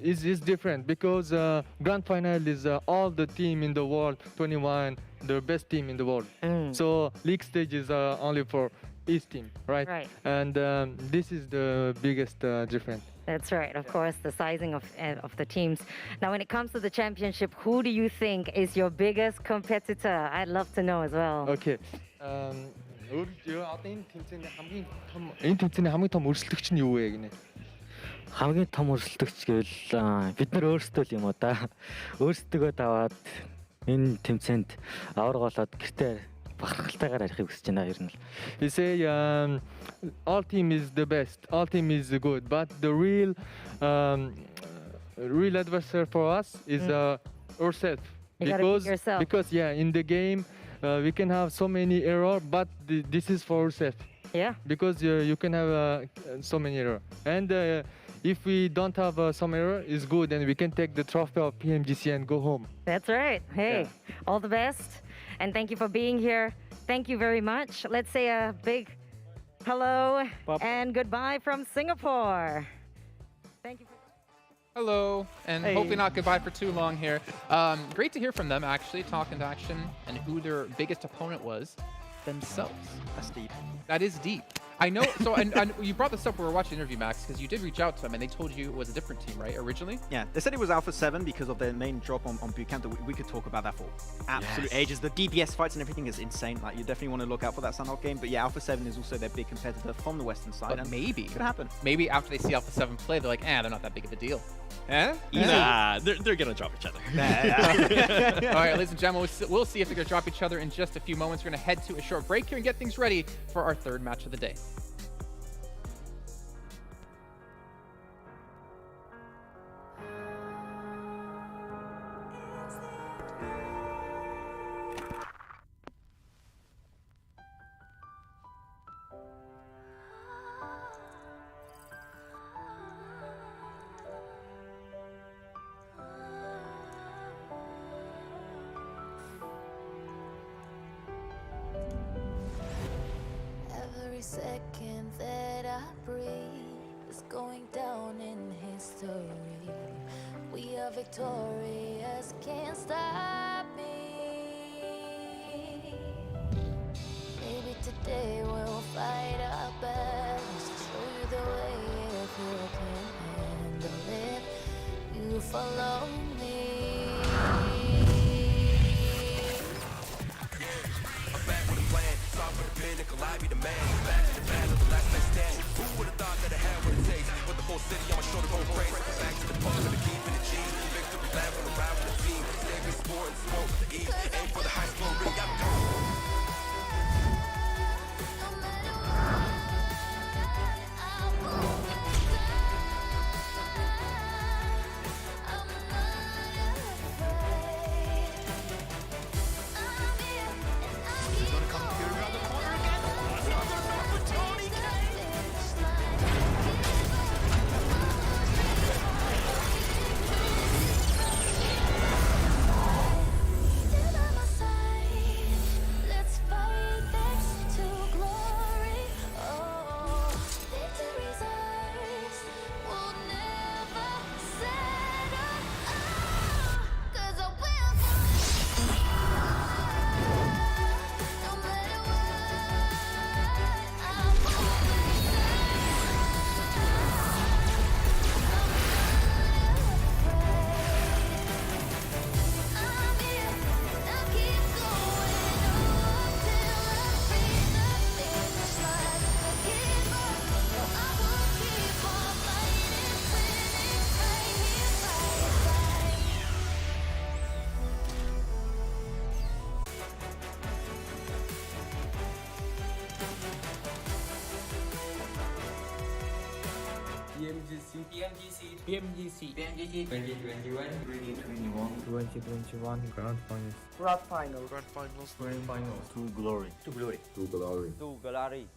M: is different because grand final is all the team in the world, 21, the best team in the world. So league stage is only for each team, right?
L: Right.
M: And this is the biggest difference.
L: That's right, of course, the sizing of the teams. Now, when it comes to the championship, who do you think is your biggest competitor? I'd love to know as well.
M: Okay. Энэ тэмцээний хамгийн том өрсөлдөгч нь юу вэ гинэ?
N: Хамгийн том өрсөлдөгч гэвэл бид нар өөрсдөө л юм уу да. Өөрсдөө даваад энэ тэмцээнд аваргалаад гэртээ бахархалтайгаар арихыг хүсэж байна ер нь.
M: He say all team is the best, all team is good, but the real adversary for us is ourselves. Because yeah, in the game we can have so many errors, but this is for ourselves.
L: Yeah.
M: Because you can have so many errors, and if we don't have some error, it's good, and we can take the trophy of PMGC and go home.
L: That's right. Hey, all the best, and thank you for being here. Thank you very much. Let's say a big hello and goodbye from Singapore. Thank you.
G: Hello, and hopefully not goodbye for too long here. Great to hear from them, actually, talking to Action and who their biggest opponent was themselves.
I: That's deep.
G: That is deep. I know. So, and you brought this up when we were watching the interview, Max, because you did reach out to them, and they told you it was a different team, right, originally?
I: Yeah, they said it was Alpha 7 because of their main drop on bootcamp. We could talk about that for absolute ages. The DPS fights and everything is insane. Like, you definitely want to look out for that Sanhok game. But yeah, Alpha 7 is also their big competitor from the western side.
G: But
I: and
G: maybe.
I: Could happen.
G: Maybe after they see Alpha 7 play, they're like, they're not that big of a deal. Eh?
H: Nah, they're going to drop each other.
G: All right, ladies and gentlemen, we'll see if they're going to drop each other in just a few moments. We're going to head to a short break here and get things ready for our third match of the day.
A: second that I breathe is going down in history. We are victorious, can't stop me. Maybe today we'll fight our battles, show you the way if you can handle it. You follow me.
B: I'm back with a plan, start with a pinnacle, I be the man. Back to the battle, the last man standing. Who would have thought that I had what it takes? With the whole city on my shoulder going crazy. Back to the pub and the keep in the G. Victory lap on the ride with the team. Stay with sport and smoke with the E. Aim for the high score ring, I'm done.
C: PMGC
O: 2021
C: 2021 Grand Finals.
O: Grand Finals.
C: Grand Finals. Grand Finals.
O: To glory.
C: To glory.
O: To glory. To glory.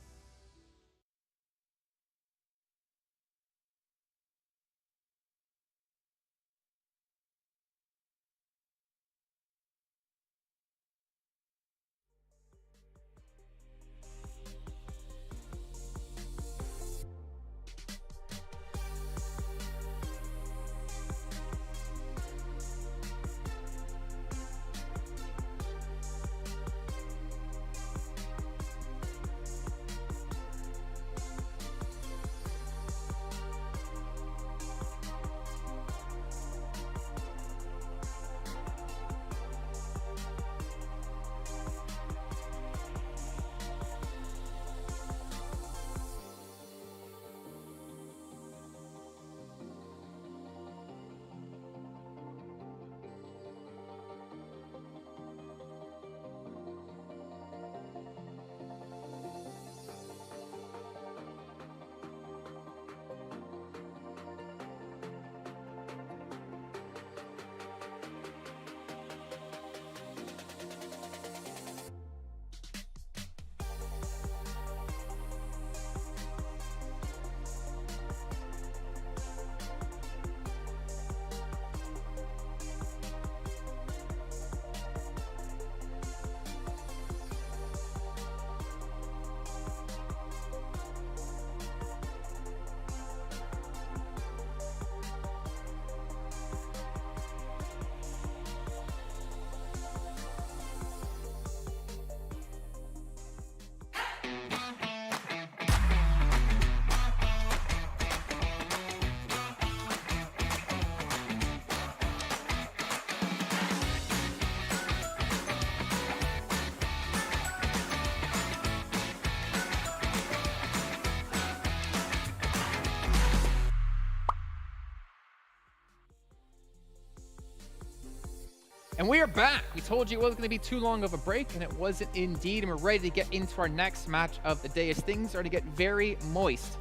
G: And we are back. We told you it wasn't going to be too long of a break, and it wasn't indeed. And we're ready to get into our next match of the day as things are to get very moist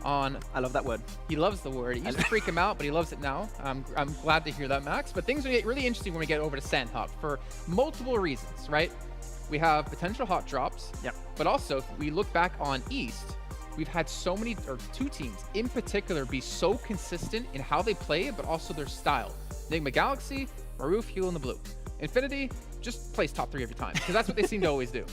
G: on...
I: I love that word.
G: He loves the word. It used to freak him out, but he loves it now. I'm glad to hear that, Max. But things are get really interesting when we get over to Sanhok for multiple reasons, right? We have potential hot drops.
I: Yep.
G: But also, if we look back on East, we've had so many, or two teams in particular, be so consistent in how they play, but also their style. Nigma Galaxy, Maroof, Heal in the blue. Infinity, just place top 3 every time, because that's what they seem to always do.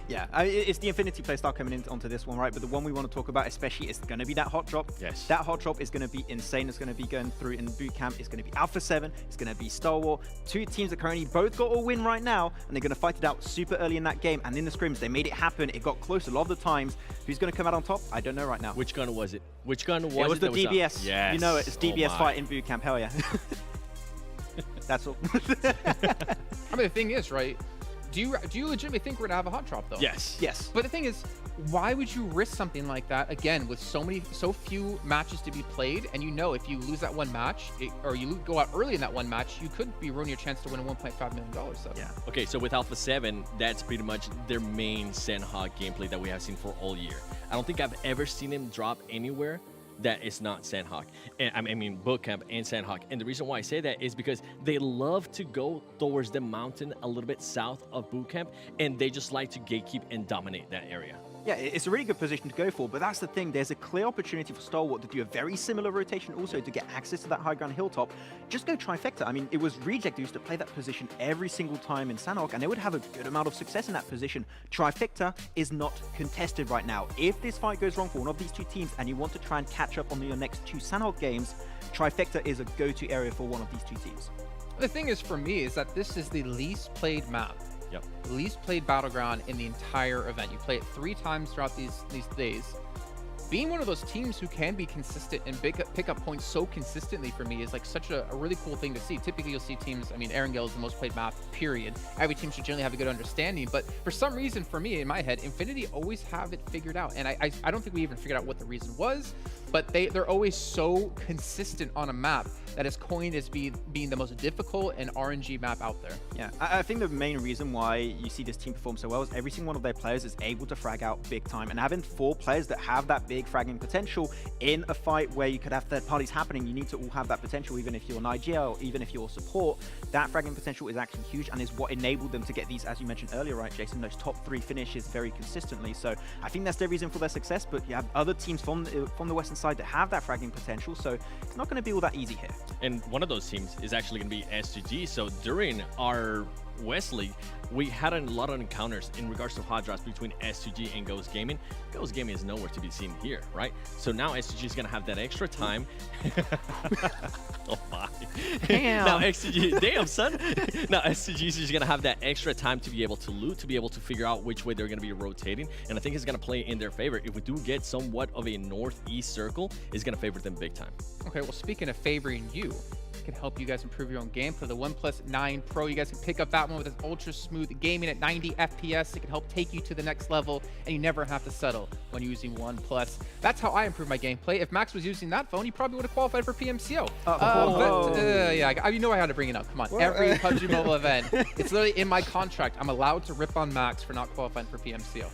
I: Yeah, it's the Infinity playstyle coming onto this one, right? But the one we want to talk about especially is going to be that hot drop.
H: Yes.
I: That hot drop is going to be insane. It's going to be going through in boot camp. It's going to be Alpha 7. It's going to be Stalwart. 2 teams that currently both got a win right now, and they're going to fight it out super early in that game. And in the scrims, they made it happen. It got close a lot of the times. Who's going to come out on top? I don't know right now.
H: Which gun was it? Which gun was it?
I: It was the DBS.
H: Yes.
I: You know it. It's DBS fight in boot camp. Hell yeah. That's all.
G: I mean, the thing is, right? Do you legitimately think we're gonna have a hot drop though?
H: Yes.
I: Yes.
G: But the thing is, why would you risk something like that again with so few matches to be played? And you know, if you lose that one match, or you go out early in that one match, you could be ruining your chance to win a $1.5 million. So.
H: Yeah. Okay, so with Alpha 7, that's pretty much their main Sanhok gameplay that we have seen for all year. I don't think I've ever seen him drop anywhere that is not Sanhok. And I mean Bootcamp and Sanhok. And the reason why I say that is because they love to go towards the mountain a little bit south of Bootcamp, and they just like to gatekeep and dominate that area.
I: Yeah, it's a really good position to go for, but that's the thing. There's a clear opportunity for Stalwart to do a very similar rotation also to get access to that high ground hilltop. Just go trifecta. I mean, it was Reject who used to play that position every single time in Sanhok, and they would have a good amount of success in that position. Trifecta is not contested right now. If this fight goes wrong for one of these 2 teams and you want to try and catch up on your next 2 Sanhok games, Trifecta is a go-to area for one of these 2 teams.
G: The thing is for me is that this is the least played map.
H: Yep.
G: Least played battleground in the entire event. You play it 3 times throughout these days. Being one of those teams who can be consistent and pick up points so consistently for me is like such a really cool thing to see. Typically you'll see teams, I mean, Erangel is the most played map, period. Every team should generally have a good understanding, but for some reason for me, in my head, Infinity always have it figured out. And I don't think we even figured out what the reason was, but they're always so consistent on a map that is coined as being the most difficult and RNG map out there.
I: Yeah, I think the main reason why you see this team perform so well is every single one of their players is able to frag out big time, and having 4 players that have that big fragging potential in a fight where you could have third parties happening, you need to all have that potential. Even if you're an IGL, or even if you're support, that fragging potential is actually huge and is what enabled them to get these, as you mentioned earlier, right, Jason, those top 3 finishes very consistently. So I think that's the reason for their success, but you have other teams from the western side that have that fragging potential, so it's not going to be all that easy here.
H: And one of those teams is actually going to be S2G. So during our West League, we had a lot of encounters in regards to hot drops between S2G and Ghost Gaming. Ghost Gaming is nowhere to be seen here, right? So now S2G is going to have that extra time. Oh my.
I: Damn.
H: Now S2G, damn son. Now S2G is just going to have that extra time to be able to loot, to be able to figure out which way they're going to be rotating. And I think it's going to play in their favor. If we do get somewhat of a northeast circle, it's going to favor them big time.
G: Okay, well, speaking of favoring you, can help you guys improve your own gameplay. The OnePlus 9 Pro, you guys can pick up that one with its ultra smooth gaming at 90 FPS. It can help take you to the next level, and you never have to settle when using OnePlus. That's how I improve my gameplay. If Max was using that phone, he probably would have qualified for PMCO. Yeah, you know I had to bring it up. Come on, every PUBG Mobile event, it's literally in my contract. I'm allowed to rip on Max for not qualifying for PMCO.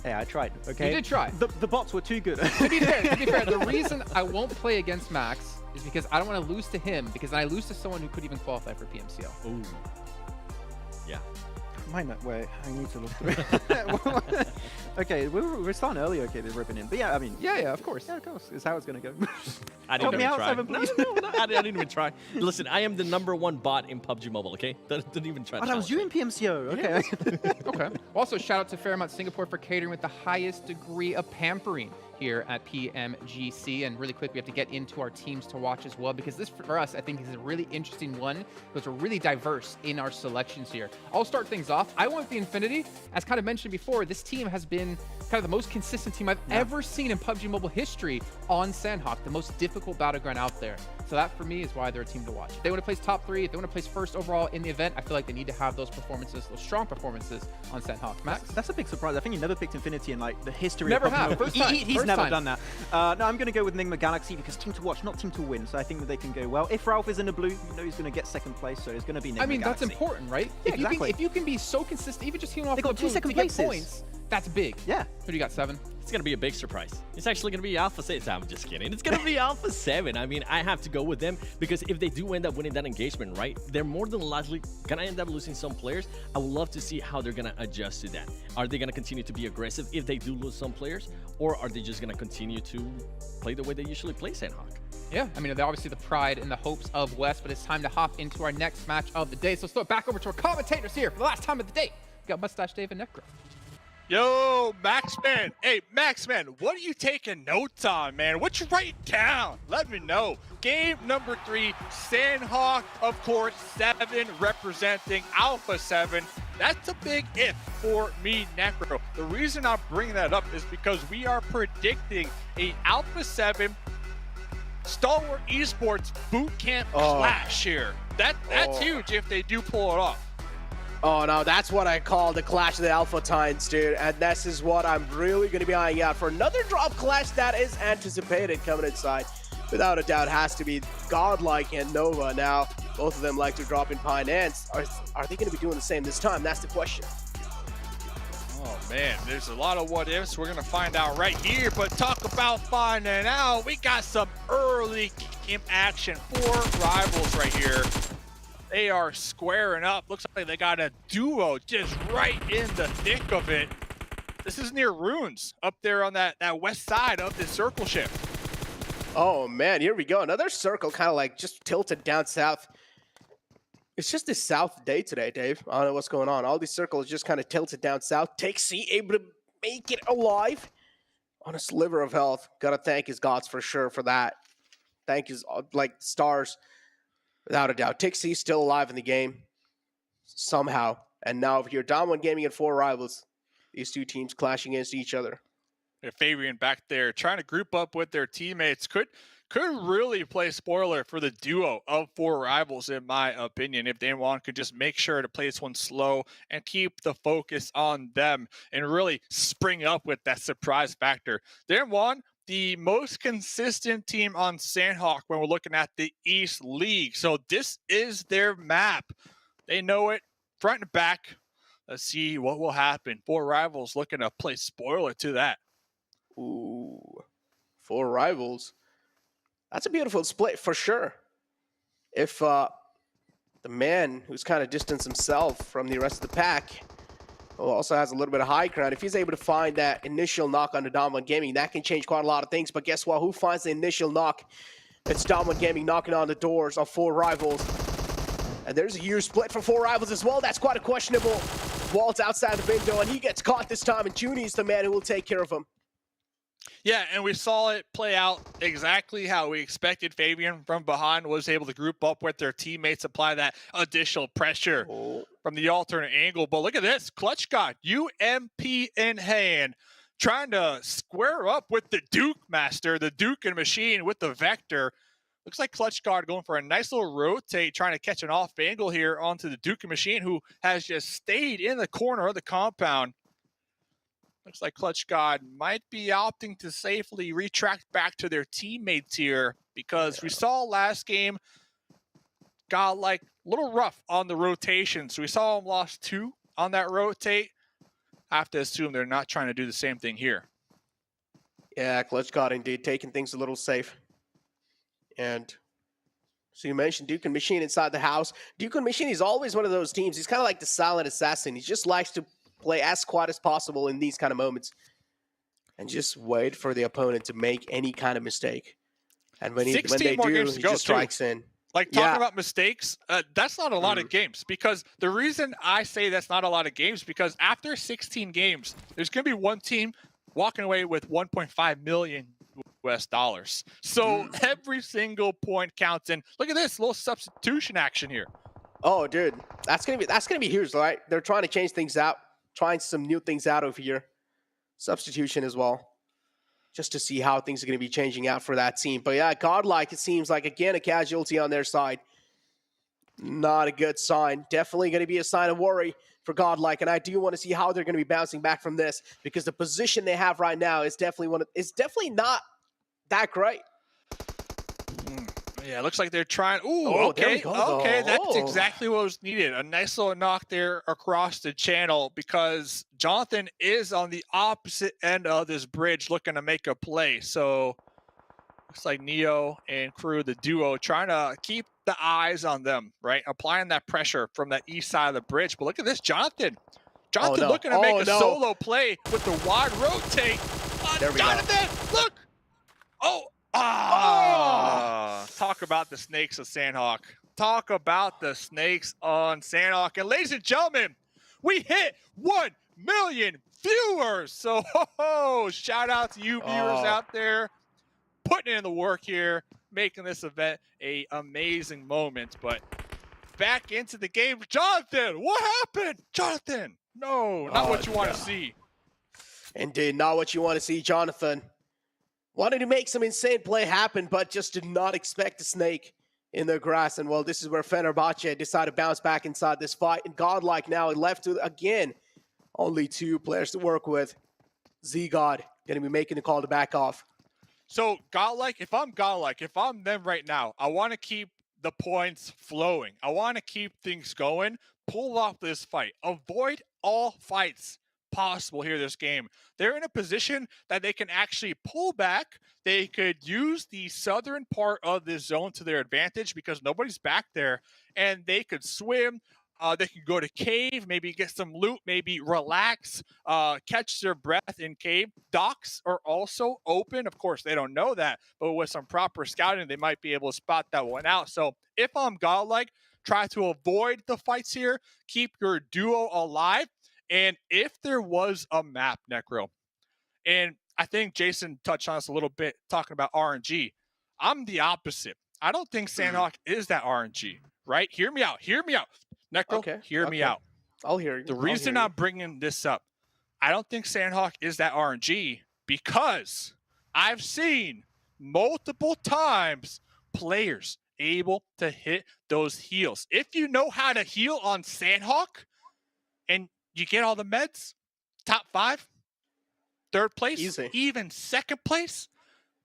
I: Yeah, I tried. Okay,
G: You did try.
I: The bots were too good.
G: To be fair, the reason I won't play against Max is because I don't want to lose to him, because then I lose to someone who could even qualify for PMCO.
H: Ooh. Yeah.
I: Wait, I need to look through. Okay, we're starting early. Okay, they're ripping in, but yeah, I mean,
G: yeah, of course.
I: Yeah, of course. It's how it's gonna go.
H: I didn't even try.
I: Seven, please.
H: No, I didn't even try. Listen, I am the #1 bot in PUBG Mobile. Okay, don't even try.
I: Oh, that was you in PMCO. Okay.
G: Okay. Also, shout out to Fairmont Singapore for catering with the highest degree of pampering here at PMGC. And really quick, we have to get into our teams to watch as well, because this, for us, I think is a really interesting one, because we're really diverse in our selections here. I'll start things off. I went with the Infinity. As kind of mentioned before, this team has been kind of the most consistent team I've ever seen in PUBG Mobile history on Sanhok, the most difficult battleground out there. So that, for me, is why they're a team to watch. If they want to place top 3, if they want to place first overall in the event, I feel like they need to have those performances, those strong performances on Sanhok. Max?
I: That's a big surprise. I think you never picked Infinity in like the history
G: Never
I: of PUBG
G: have.
I: Mobile.
G: First time.
I: He's never done that. No, I'm going to go with Nigma Galaxy because team to watch, not team to win. So I think that they can go well. If Ralph is in the blue, you know he's going to get second place. So it's going to be Nigma Galaxy.
G: That's important, right?
I: Yeah, exactly.
G: If you can be so consistent, even just healing off
I: They got
G: the
I: 2
G: blue
I: second
G: to get
I: places.
G: points, that's big.
I: Yeah.
G: Who do you got, 7?
H: It's going to be a big surprise. It's actually going to be Alpha 6. I'm just kidding. It's going to be Alpha 7. I mean, I have to go with them because if they do end up winning that engagement, right, they're more than likely going to end up losing some players. I would love to see how they're going to adjust to that. Are they going to continue to be aggressive if they do lose some players? Or are they just going to continue to play the way they usually play Sanhok?
G: Yeah, I mean, they're obviously the pride and the hopes of West, but it's time to hop into our next match of the day. So let's throw it back over to our commentators here for the last time of the day. We got Mustache Dave and Necro.
J: Yo, Maxman. Hey, Maxman, what are you taking notes on, man? What you writing down? Let me know. Game number 3, Sanhok, of course, 7 representing Alpha 7. That's a big if for me, Necro. The reason I'm bringing that up is because we are predicting a Alpha 7 Stalwart Esports boot camp clash here. That's huge if they do pull it off.
K: Oh no, that's what I call the clash of the Alpha Tines, dude. And this is what I'm really going to be eyeing out for. Another drop clash that is anticipated coming inside. Without a doubt, has to be GodLike and Nova. Now, both of them like to drop in Pine Ants. Are they going to be doing the same this time? That's the question.
J: Oh man, there's a lot of what ifs. We're going to find out right here. But talk about finding out. We got some early game action for Rivals right here. They are squaring up. Looks like they got a duo just right in the thick of it. This is near Runes, up there on that west side of this circle ship.
K: Oh man, here we go. Another circle kind of like just tilted down south. It's just this south day today, Dave. I don't know what's going on. All these circles just kind of tilted down south. TakeC able to make it alive on a sliver of health. Gotta thank his gods for sure for that. Thank his like stars. Without a doubt. TakeC still alive in the game somehow. And now over here, Dom1 Gaming and 4 Rivals. These two teams clashing against each other.
J: Fabian back there trying to group up with their teammates. Could really play spoiler for the duo of 4 Rivals, in my opinion, if Dam1 could just make sure to play this one slow and keep the focus on them and really spring up with that surprise factor. Dam1, the most consistent team on Sanhok when we're looking at the East League. So this is their map. They know it front and back. Let's see what will happen. 4 Rivals looking to play spoiler to that.
K: Ooh, 4 Rivals. That's a beautiful split for sure. If the man who's kind of distanced himself from the rest of the pack, who also has a little bit of high ground, if he's able to find that initial knock on the Dom1 Gaming, that can change quite a lot of things. But guess what? Who finds the initial knock? It's Dom1 Gaming knocking on the doors of 4 Rivals. And there's a huge split for 4 Rivals as well. That's quite a questionable. Walt's outside the window, and he gets caught this time, and Junie's the man who will take care of him.
J: Yeah, and we saw it play out exactly how we expected. Fabian from behind was able to group up with their teammates, apply that additional pressure from the alternate angle. But look at this, Clutch God, UMP in hand, trying to square up with the Duke Master, the Duke and Machine with the Vector. Looks like Clutch God going for a nice little rotate, trying to catch an off angle here onto the Duke and Machine, who has just stayed in the corner of the compound. Looks like Clutch God might be opting to safely retract back to their teammates here, because we saw last game GodLike a little rough on the rotation. So we saw him lost 2 on that rotate. I have to assume they're not trying to do the same thing here.
K: Yeah, Clutch God indeed taking things a little safe. And so you mentioned Duke and Machine inside the house. Duke and Machine is always one of those teams. He's kind of like the silent assassin. He just likes to play as quiet as possible in these kind of moments and just wait for the opponent to make any kind of mistake. And when they do, he just strikes in.
J: Like, talking about mistakes, that's not a lot of games, because the reason I say that's not a lot of games, because after 16 games, there's going to be one team walking away with $1.5 million US. So every single point counts. And look at this little substitution action here.
K: Oh, dude, that's gonna be huge, right? They're trying to change things out, trying some new things out over here. Substitution as well, just to see how things are going to be changing out for that team. But yeah, GodLike, it seems like, again, a casualty on their side. Not a good sign. Definitely going to be a sign of worry for GodLike, and I do want to see how they're going to be bouncing back from this, because the position they have right now is definitely not that great.
J: Yeah, it looks like they're trying. Ooh, okay, that's exactly what was needed. A nice little knock there across the channel, because Jonathan is on the opposite end of this bridge looking to make a play. So looks like Neo and crew, the duo, trying to keep the eyes on them, right? Applying that pressure from that east side of the bridge. But look at this, Jonathan looking to make a solo play with the wide rotate.
K: There we
J: Jonathan, look! Talk about the snakes of Sanhok. Talk about the snakes on Sanhok. And ladies and gentlemen, we hit 1 million viewers. So shout out to you viewers out there putting in the work here, making this event a amazing moment. But back into the game. Jonathan, what happened? Jonathan, no, not what you want to see.
K: Indeed, not what you want to see, Jonathan. Wanted to make some insane play happen, but just did not expect a snake in the grass. And well, this is where Fenerbahçe decided to bounce back inside this fight. And GodLike now left to, again, only 2 players to work with. Z-God going to be making the call to back off.
J: So GodLike, if I'm them right now, I want to keep the points flowing. I want to keep things going. Pull off this fight. Avoid all fights possible here this game. They're in a position that they can actually pull back. They could use the southern part of this zone to their advantage because nobody's back there, and they could swim. They could go to cave, maybe get some loot, maybe relax, catch their breath in cave. Docks are also open. Of course, they don't know that, but with some proper scouting, they might be able to spot that one out. So if I'm GodLike, try to avoid the fights here. Keep your duo alive. And if there was a map, Necro, and I think Jason touched on this a little bit, talking about RNG, I'm the opposite. I don't think Sanhok is that RNG, right? Hear me out. Necro, hear me out.
K: I'll hear you.
J: The reason I'm bringing this up, I don't think Sanhok is that RNG because I've seen multiple times players able to hit those heals. If you know how to heal on Sanhok and you get all the meds, top 5, 3rd place,
K: easy.
J: Even 2nd place,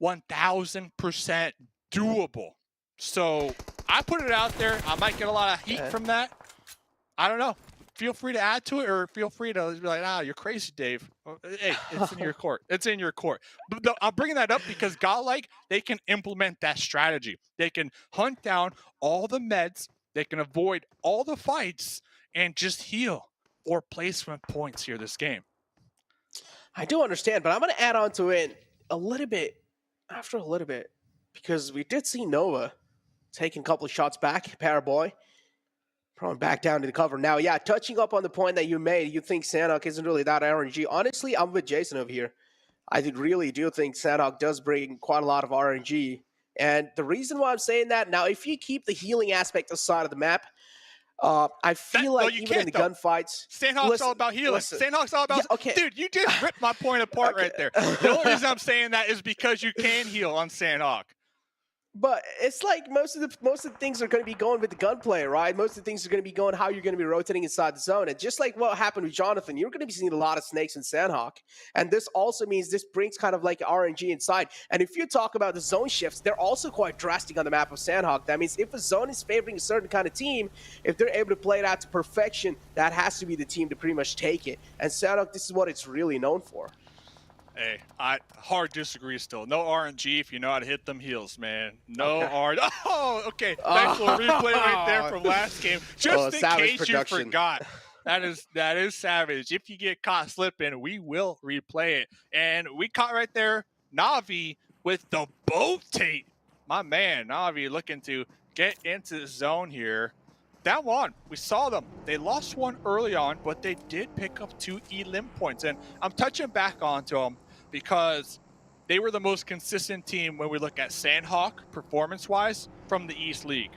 J: 1000% doable. So I put it out there. I might get a lot of heat from that. I don't know. Feel free to add to it, or feel free to be like, you're crazy, Dave. Hey, it's in your court. It's in your court. But I'm bringing that up because GodLike, they can implement that strategy. They can hunt down all the meds. They can avoid all the fights and just heal or placement points here this game.
K: I do understand, but I'm going to add on to it a little bit, because we did see Nova taking a couple of shots back, Paraboy, probably back down to the cover. Now, yeah, touching up on the point that you made, you think Sanhok isn't really that RNG. Honestly, I'm with Jason over here. I really do think Sanhok does bring quite a lot of RNG. And the reason why I'm saying that, now, if you keep the healing aspect aside of the map, I feel like even in the gunfights,
J: Sanhok's all about healing. Sanhok's all about dude. You just ripped my point apart right there. The only reason I'm saying that is because you can heal on Sanhok.
K: But it's like most of the things are going to be going with the gunplay, right? Most of the things are going to be going how you're going to be rotating inside the zone. And just like what happened with Jonathan, you're going to be seeing a lot of snakes in Sanhok. And this also means this brings kind of like RNG inside. And if you talk about the zone shifts, they're also quite drastic on the map of Sanhok. That means if a zone is favoring a certain kind of team, if they're able to play it out to perfection, that has to be the team to pretty much take it. And Sanhok, this is what it's really known for.
J: Hey, I hard disagree still. No RNG if you know how to hit them heals, man. No RNG. Oh, okay. Nice little replay right there from last game. Just in case you forgot. That is savage. If you get caught slipping, we will replay it. And we caught right there Navi with the boat tape. My man, Navi looking to get into the zone here. Down one, we saw them. They lost one early on, but they did pick up 2 elim points. And I'm touching back onto them because they were the most consistent team when we look at Sanhok performance-wise from the East League.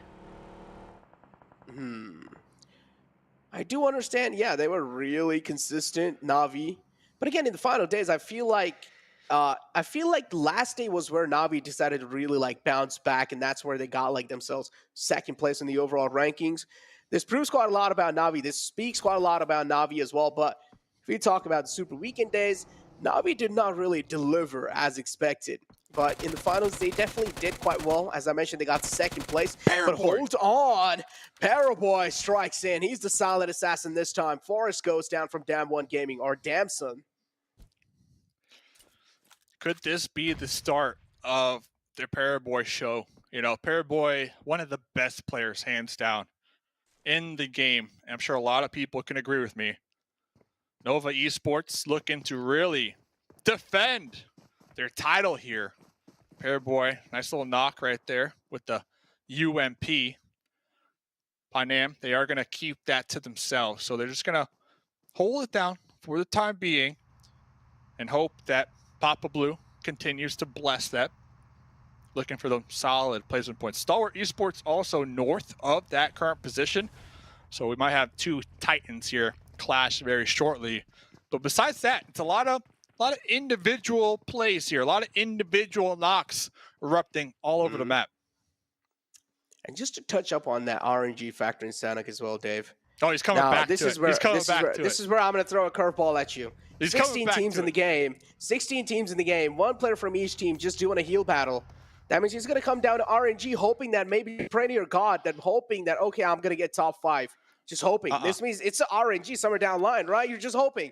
K: I do understand. Yeah, they were really consistent, Navi. But again, in the final days, I feel like last day was where Navi decided to really like bounce back, and that's where they got like themselves 2nd place in the overall rankings. This proves quite a lot about Navi. This speaks quite a lot about Navi as well. But if we talk about the Super Weekend days, Navi did not really deliver as expected. But in the finals, they definitely did quite well. As I mentioned, they got 2nd place. But hold on. Paraboy strikes in. He's the silent assassin this time. Forrest goes down from Dam 1 Gaming, or Damson.
J: Could this be the start of their Paraboy show? You know, Paraboy, one of the best players, hands down, in the game. I'm sure a lot of people can agree with me. Nova Esports looking to really defend their title here. Pairboy, nice little knock right there with the UMP. Panam, they are going to keep that to themselves. So they're just going to hold it down for the time being and hope that Papa Blue continues to bless that. Looking for the solid placement points. Stalwart Esports also north of that current position. So we might have two Titans here clash very shortly. But besides that, it's a lot of individual plays here, a lot of individual knocks erupting all over the map.
K: And just to touch up on that RNG factor in Sanhok as well, Dave.
J: Oh, he's coming back to it.
K: This is where I'm going to throw a curveball at you.
J: He's
K: 16 teams in the game. 16 teams in the game. One player from each team just doing a heal battle. That means he's going to come down to RNG hoping that maybe Premier God, that hoping that, okay, I'm going to get top 5. Just hoping. This means it's a RNG somewhere down the line, right? You're just hoping.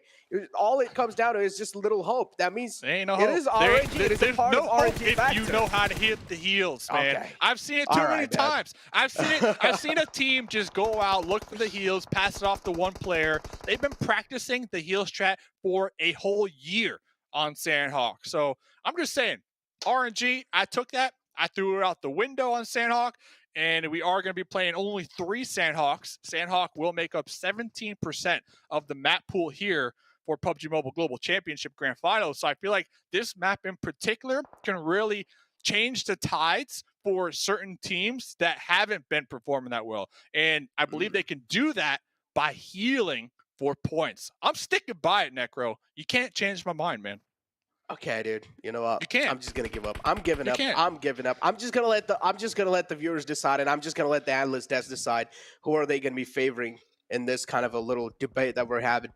K: All it comes down to is just a little hope. That means it is RNG. It is a part of RNG factor.
J: If you know how to hit the heals, man.
K: Okay.
J: I've seen it too many times. I've seen a team just go out, look for the heals, pass it off to one player. They've been practicing the heal strat for a whole year on Sanhok. So I'm just saying, RNG, I took that. I threw it out the window on Sanhok. And we are going to be playing only 3 Sanhoks. Sanhok will make up 17% of the map pool here for PUBG Mobile Global Championship Grand Finals. So I feel like this map in particular can really change the tides for certain teams that haven't been performing that well. And I believe they can do that by healing for points. I'm sticking by it, Necro. You can't change my mind, man.
K: Okay, dude. You know what?
J: You can't.
K: I'm just gonna give up. I'm giving up.
J: Can't.
K: I'm giving up. I'm just gonna let the viewers decide, and I'm just gonna let the analyst desk decide who are they gonna be favoring in this kind of a little debate that we're having.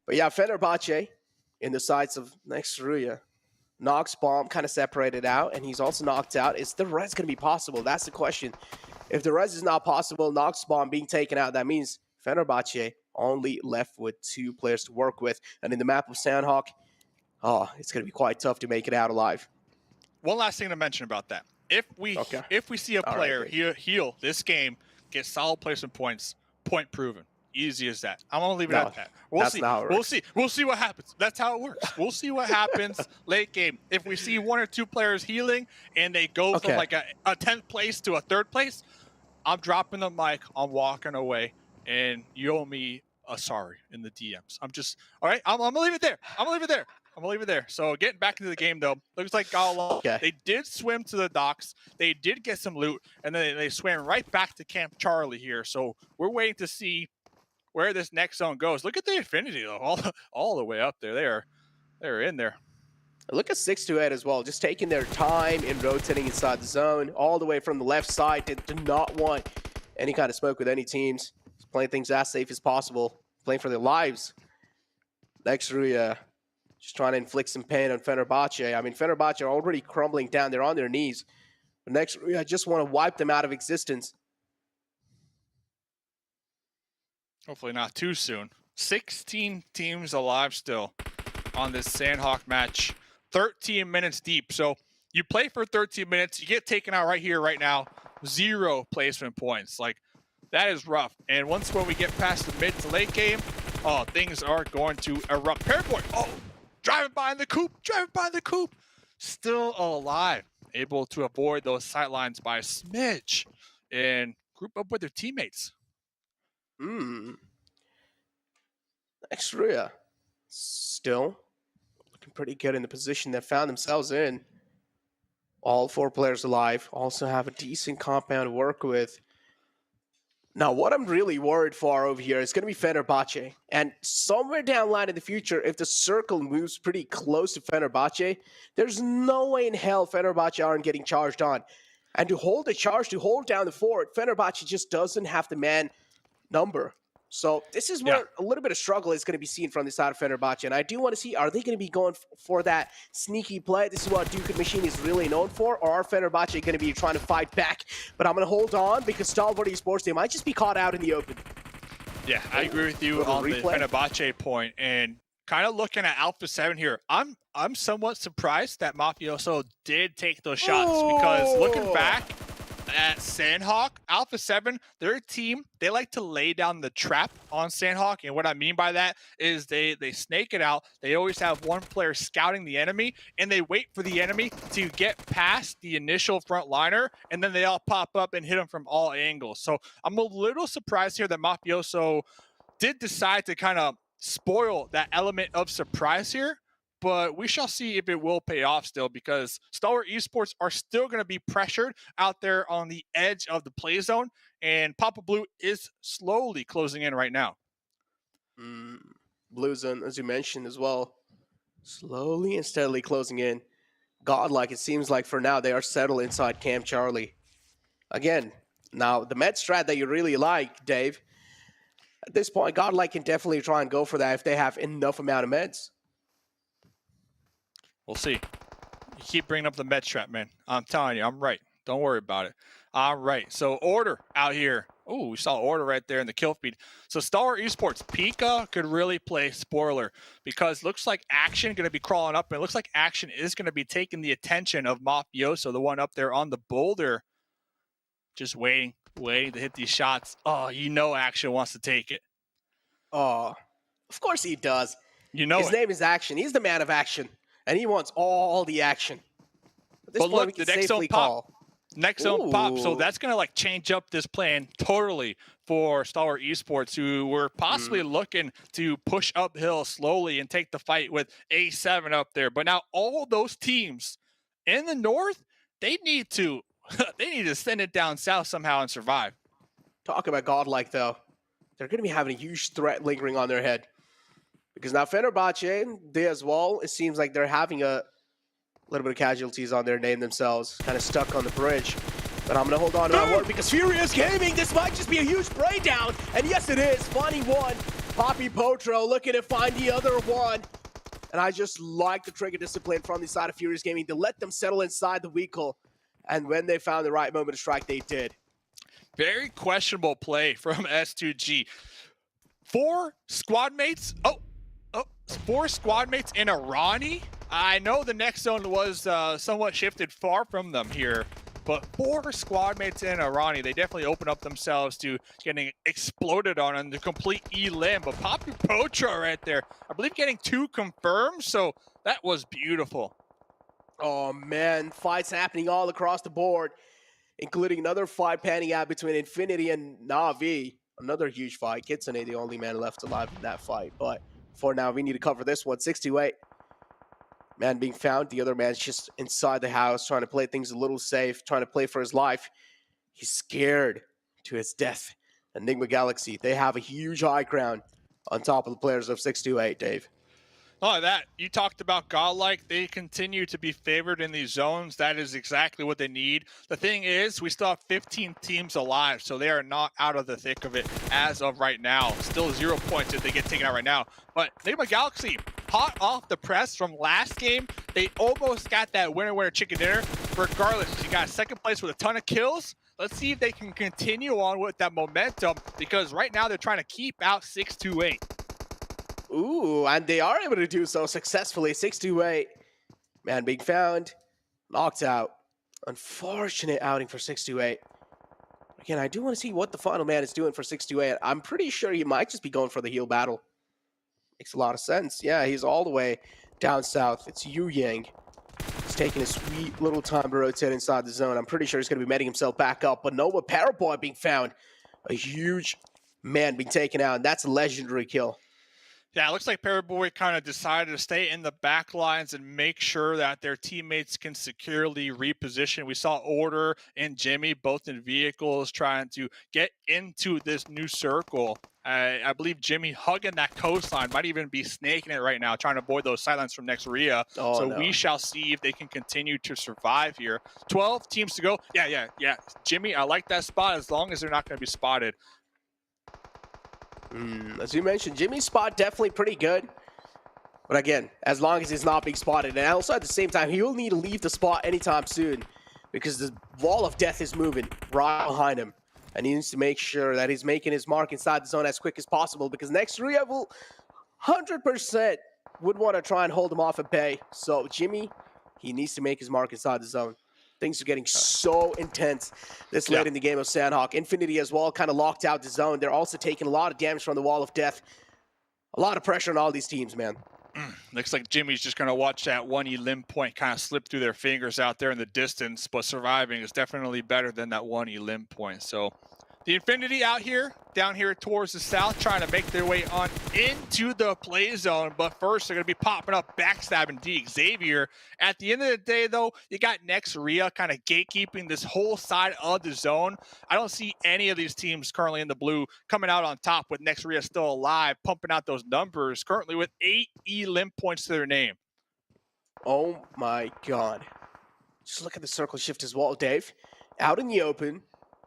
K: But yeah, Fenerbahçe in the sights of next Ruya. Nox bomb kind of separated out, and he's also knocked out. Is the res gonna be possible? That's the question. If the res is not possible, Nox bomb being taken out, that means Fenerbahçe only left with 2 players to work with, and in the map of Sanhok. Oh, it's going to be quite tough to make it out alive.
J: One last thing to mention about that. If we see a player heal this game, get solid placement points, point proven. Easy as that. I'm going to leave it at that. We'll see what happens. That's how it works. We'll see what happens late game. If we see 1 or 2 players healing and they go from like a 10th place to a 3rd place, I'm dropping the mic. I'm walking away, and you owe me a sorry in the DMs. All right? I'm going to leave it there. I'm going to leave it there. So getting back into the game, though, looks like GodLike, they did swim to the docks. They did get some loot, and then they swam right back to Camp Charlie here. So we're waiting to see where this next zone goes. Look at the Infinity, though, all the way up there. They're in there.
K: Look at SIXTWOEIGHT as well, just taking their time in rotating inside the zone, all the way from the left side. Did not want any kind of smoke with any teams. Just playing things as safe as possible, playing for their lives. Next Ruya. Just trying to inflict some pain on Fenerbahçe. I mean, Fenerbahçe are already crumbling down. They're on their knees. But next, I just want to wipe them out of existence.
J: Hopefully not too soon. 16 teams alive still on this Sanhok match. 13 minutes deep. So you play for 13 minutes. You get taken out right here, right now. 0 placement points. Like, that is rough. And when we get past the mid to late game, things are going to erupt. Pairboy, driving behind the coop, still alive, able to avoid those sightlines by a smidge and group up with their teammates.
K: Next Ruya, still looking pretty good in the position they found themselves in. All 4 players alive, also have a decent compound to work with. Now, what I'm really worried for over here is going to be Fenerbahçe. And somewhere down the line in the future, if the circle moves pretty close to Fenerbahçe, there's no way in hell Fenerbahçe aren't getting charged on. And to hold the charge, to hold down the fort, Fenerbahçe just doesn't have the man number. So this is where a little bit of struggle is going to be seen from the side of Fenerbahçe. And I do want to see, are they going to be going for that sneaky play? This is what Duke Machine is really known for. Or are Fenerbahçe going to be trying to fight back? But I'm going to hold on because Stalwart Esports, they might just be caught out in the open.
J: Yeah, I agree with you on the Fenerbahçe point. And kind of looking at Alpha 7 here, I'm somewhat surprised that Mafioso did take those shots because looking back, at Sanhok. Alpha 7, their team, they like to lay down the trap on Sanhok. And what I mean by that is they snake it out. They always have one player scouting the enemy, and they wait for the enemy to get past the initial front liner, and then they all pop up and hit them from all angles. So I'm a little surprised here that Mafioso did decide to kind of spoil that element of surprise here. But we shall see if it will pay off still, because Stalwart Esports are still going to be pressured out there on the edge of the play zone, and Papa Blue is slowly closing in right now.
K: Blue Zone, as you mentioned as well, slowly and steadily closing in. Godlike, it seems like for now they are settled inside Camp Charlie. Again, now the med strat that you really like, Dave, at this point, Godlike can definitely try and go for that if they have enough amount of meds.
J: We'll see. You keep bringing up the med strat, man. I'm telling you, I'm right. Don't worry about it. All right. So Order out here. Oh, we saw Order right there in the kill feed. So Stalwart Esports, Pika could really play spoiler, because looks like Action going to be crawling up, and it looks like Action is going to be taking the attention of Mafioso, the one up there on the boulder. Just waiting to hit these shots. Oh, you know Action wants to take it.
K: Oh, of course he does.
J: You know
K: his name is Action. He's the man of action. And he wants all the action.
J: But look, the next zone pop. Next zone pop. So that's going to like change up this plan totally for Stalwart Esports, who were possibly looking to push uphill slowly and take the fight with A7 up there. But now all those teams in the north, they need to send it down south somehow and survive.
K: Talk about Godlike, though. They're going to be having a huge threat lingering on their head. Because now Fenerbahçe, they as well, it seems like they're having a little bit of casualties on their name themselves, kind of stuck on the bridge. But I'm going to hold on to that one because Furious Gaming, this might just be a huge breakdown. And yes, it is. Finding one. Poppy Potro looking to find the other one. And I just like the trigger discipline from the side of Furious Gaming to let them settle inside the vehicle. And when they found the right moment to strike, they did.
J: Very questionable play from S2G. 4 squad mates. Four squad mates in a Ronnie. I know the next zone was somewhat shifted far from them here, but 4 squad mates in a Ronnie, they definitely open up themselves to getting exploded on the complete E-limb. But Poppy Potro right there, I believe getting 2 confirmed, so that was beautiful.
K: Oh man, fights happening all across the board, including another fight panning out between Infinity and Na'Vi. Another huge fight. Kitsune, the only man left alive in that fight, but for now, we need to cover this one. 628. Man being found. The other man's just inside the house, trying to play things a little safe, trying to play for his life. He's scared to his death. Nigma Galaxy, they have a huge high ground on top of the players of 628, Dave.
J: Oh, that you talked about Godlike. They continue to be favored in these zones. That is exactly what they need. The thing is, we still have 15 teams alive, so they are not out of the thick of it as of right now. Still 0 points if they get taken out right now. But Nigma Galaxy, hot off the press from last game, they almost got that winner chicken dinner. Regardless, you got second place with a ton of kills. Let's see if they can continue on with that momentum, because right now they're trying to keep out 628.
K: Ooh, and they are able to do so successfully. 628. Man being found. Knocked out. Unfortunate outing for 628. Again, I do want to see what the final man is doing for 628. I'm pretty sure he might just be going for the heal battle. Makes a lot of sense. Yeah, he's all the way down south. It's Yu Yang. He's taking a sweet little time to rotate inside the zone. I'm pretty sure he's going to be meting himself back up. But Nova Paraboy being found. A huge man being taken out. And that's a legendary kill.
J: Yeah, it looks like Paraboy kind of decided to stay in the back lines and make sure that their teammates can securely reposition. We saw Order and Jimmy both in vehicles trying to get into this new circle. I believe Jimmy hugging that coastline, might even be snaking it right now, trying to avoid those sidelines from next Ruya. We shall see if they can continue to survive here. 12 teams to go. Yeah. Jimmy, I like that spot as long as they're not going to be spotted.
K: As you mentioned, Jimmy's spot definitely pretty good. But again, as long as he's not being spotted. And also at the same time, he will need to leave the spot anytime soon, because the wall of death is moving right behind him. And he needs to make sure that he's making his mark inside the zone as quick as possible, because next Ruya will 100% would want to try and hold him off at bay. So Jimmy, he needs to make his mark inside the zone. Things are getting so intense this late in the game of Sanhok. Infinity as well kind of locked out the zone. They're also taking a lot of damage from the Wall of Death. A lot of pressure on all these teams, man.
J: Looks like Jimmy's just going to watch that one limb point kind of slip through their fingers out there in the distance, but surviving is definitely better than that one limb point. So the Infinity out here, down here towards the south, trying to make their way on into the play zone. But first, they're going to be popping up, backstabbing Xavier. At the end of the day, though, you got next Ruya kind of gatekeeping this whole side of the zone. I don't see any of these teams currently in the blue coming out on top with next Ruya still alive, pumping out those numbers, currently with 8 limb points to their name.
K: Oh my God. Just look at the circle shift as well, Dave. Out in the open,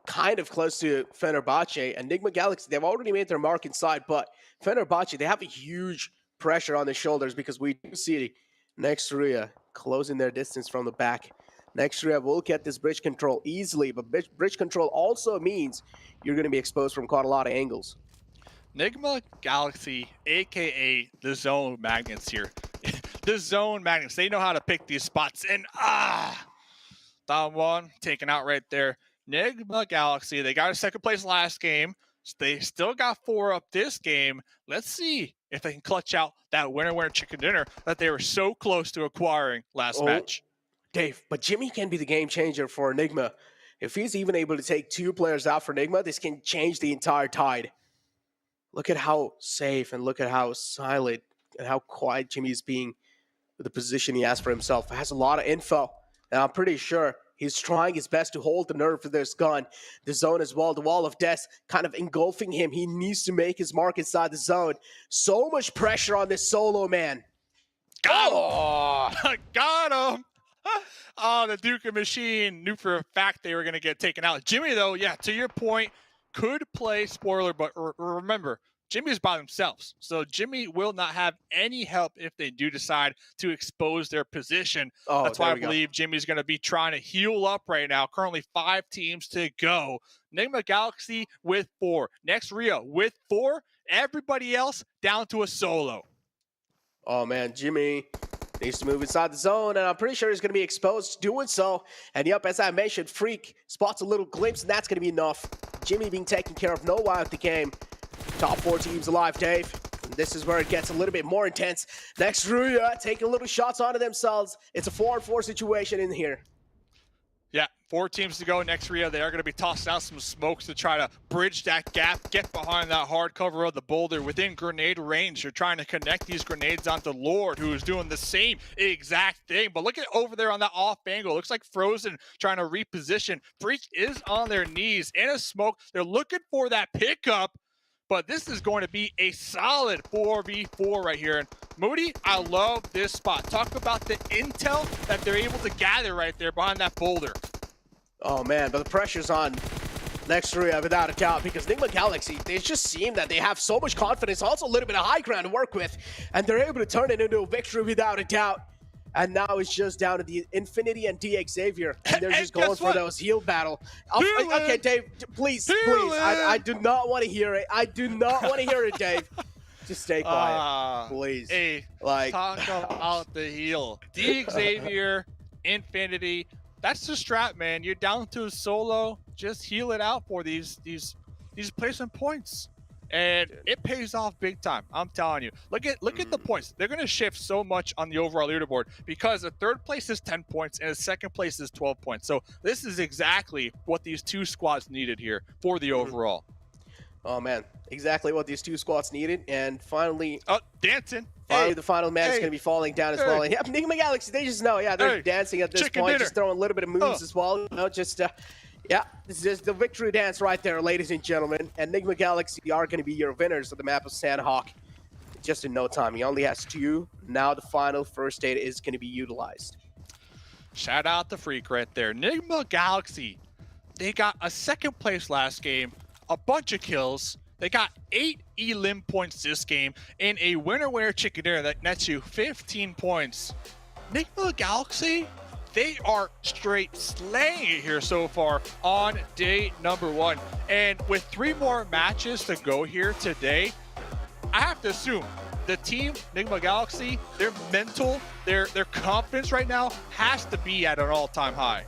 K: kind of close to Fenerbahçe and Nigma Galaxy. They've already made their mark inside, but Fenerbahçe, they have a huge pressure on their shoulders because we do see next Ruya closing their distance from the back. Next Ruya will get this bridge control easily, but bridge control also means you're going to be exposed from quite a lot of angles.
J: Nigma Galaxy, a.k.a. the Zone Magnets here. The Zone Magnets, they know how to pick these spots. And down one, taken out right there. Nigma Galaxy, they got a second place last game. They still got 4 up this game. Let's see if they can clutch out that winner chicken dinner that they were so close to acquiring last match.
K: Dave, but Jimmy can be the game changer for Nigma. If he's even able to take 2 players out for Nigma, this can change the entire tide. Look at how safe and look at how silent and how quiet Jimmy's being with the position he has for himself. He has a lot of info, and I'm pretty sure he's trying his best to hold the nerve for this gun. The zone as well, the Wall of Death kind of engulfing him. He needs to make his mark inside the zone. So much pressure on this solo man.
J: Got him! Oh, the Duke Machine knew for a fact they were going to get taken out. Jimmy, though, yeah, to your point, could play spoiler, but remember, Jimmy's by themselves. So Jimmy will not have any help if they do decide to expose their position. That's why I believe Jimmy's going to be trying to heal up right now. Currently 5 teams to go. Nigma Galaxy with 4. Next Ruya with 4. Everybody else down to a solo.
K: Oh, man, Jimmy needs to move inside the zone, and I'm pretty sure he's going to be exposed doing so. And yep, as I mentioned, Freak spots a little glimpse, and that's going to be enough. Jimmy being taken care of, no while at the game. Top 4 teams alive, Dave. And this is where it gets a little bit more intense. Next Ruya taking little shots onto themselves. It's a 4-on-4 situation in here.
J: Yeah, 4 teams to go. Next Ruya, they are going to be tossing out some smokes to try to bridge that gap, get behind that hard cover of the boulder. Within grenade range, you're trying to connect these grenades onto Lord, who is doing the same exact thing. But look at over there on that off angle. Looks like Frozen trying to reposition. Freak is on their knees in a smoke. They're looking for that pickup. But this is going to be a solid 4v4 right here. And Moody, I love this spot. Talk about the intel that they're able to gather right there behind that boulder.
K: Oh, man, but the pressure's on next Ruya without a doubt, because Nigma Galaxy, they just seem that they have so much confidence, also a little bit of high ground to work with, and they're able to turn it into a victory without a doubt. And now it's just down to the Infinity and Xavier, and they're just going for those heal battle. Okay, Dave, please. I do not want to hear it. I do not want to hear it, Dave. Just stay quiet, please.
J: Hey, talk about the heal. Xavier, Infinity. That's the strat, man. You're down to a solo. Just heal it out for these placement points. And it pays off big time. I'm telling you. Look at the points. They're going to shift so much on the overall leaderboard because the 3rd place is 10 points and the 2nd place is 12 points. So this is exactly what these 2 squads needed here for the overall.
K: Oh, man. Exactly what these 2 squads needed. And finally...
J: Oh, dancing.
K: Finally, the final man is going to be falling down as well. And yeah, Nigma Galaxy, they just know. Yeah, they're dancing at this point. Just throwing a little bit of moves as well. You know, just... yeah, this is the victory dance right there, ladies and gentlemen. And Nigma Galaxy are going to be your winners of the map of Sanhok just in no time. He only has 2. Now the final first aid is going to be utilized.
J: Shout out to Freak right there. Nigma Galaxy, they got a 2nd place last game, a bunch of kills. They got 8 limb points this game, and a winner chicken dinner that nets you 15 points. Nigma Galaxy, they are straight slaying it here so far on day number 1. And with 3 more matches to go here today, I have to assume the team, Nigma Galaxy, their mental, their confidence right now has to be at an all-time high.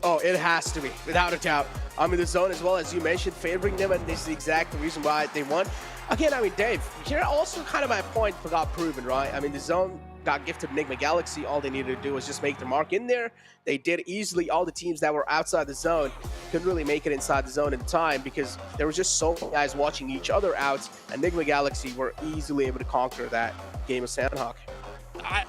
K: Oh, it has to be, without a doubt. I mean, the zone as well, as you mentioned, favoring them, and this is the exact reason why they won. Again, I mean, Dave, here also kind of my point got proven, right? I mean, the zone got gifted Nigma Galaxy. All they needed to do was just make their mark in there. They did easily. All the teams that were outside the zone couldn't really make it inside the zone in time because there was just so many guys watching each other out, and Nigma Galaxy were easily able to conquer that game of Sanhok.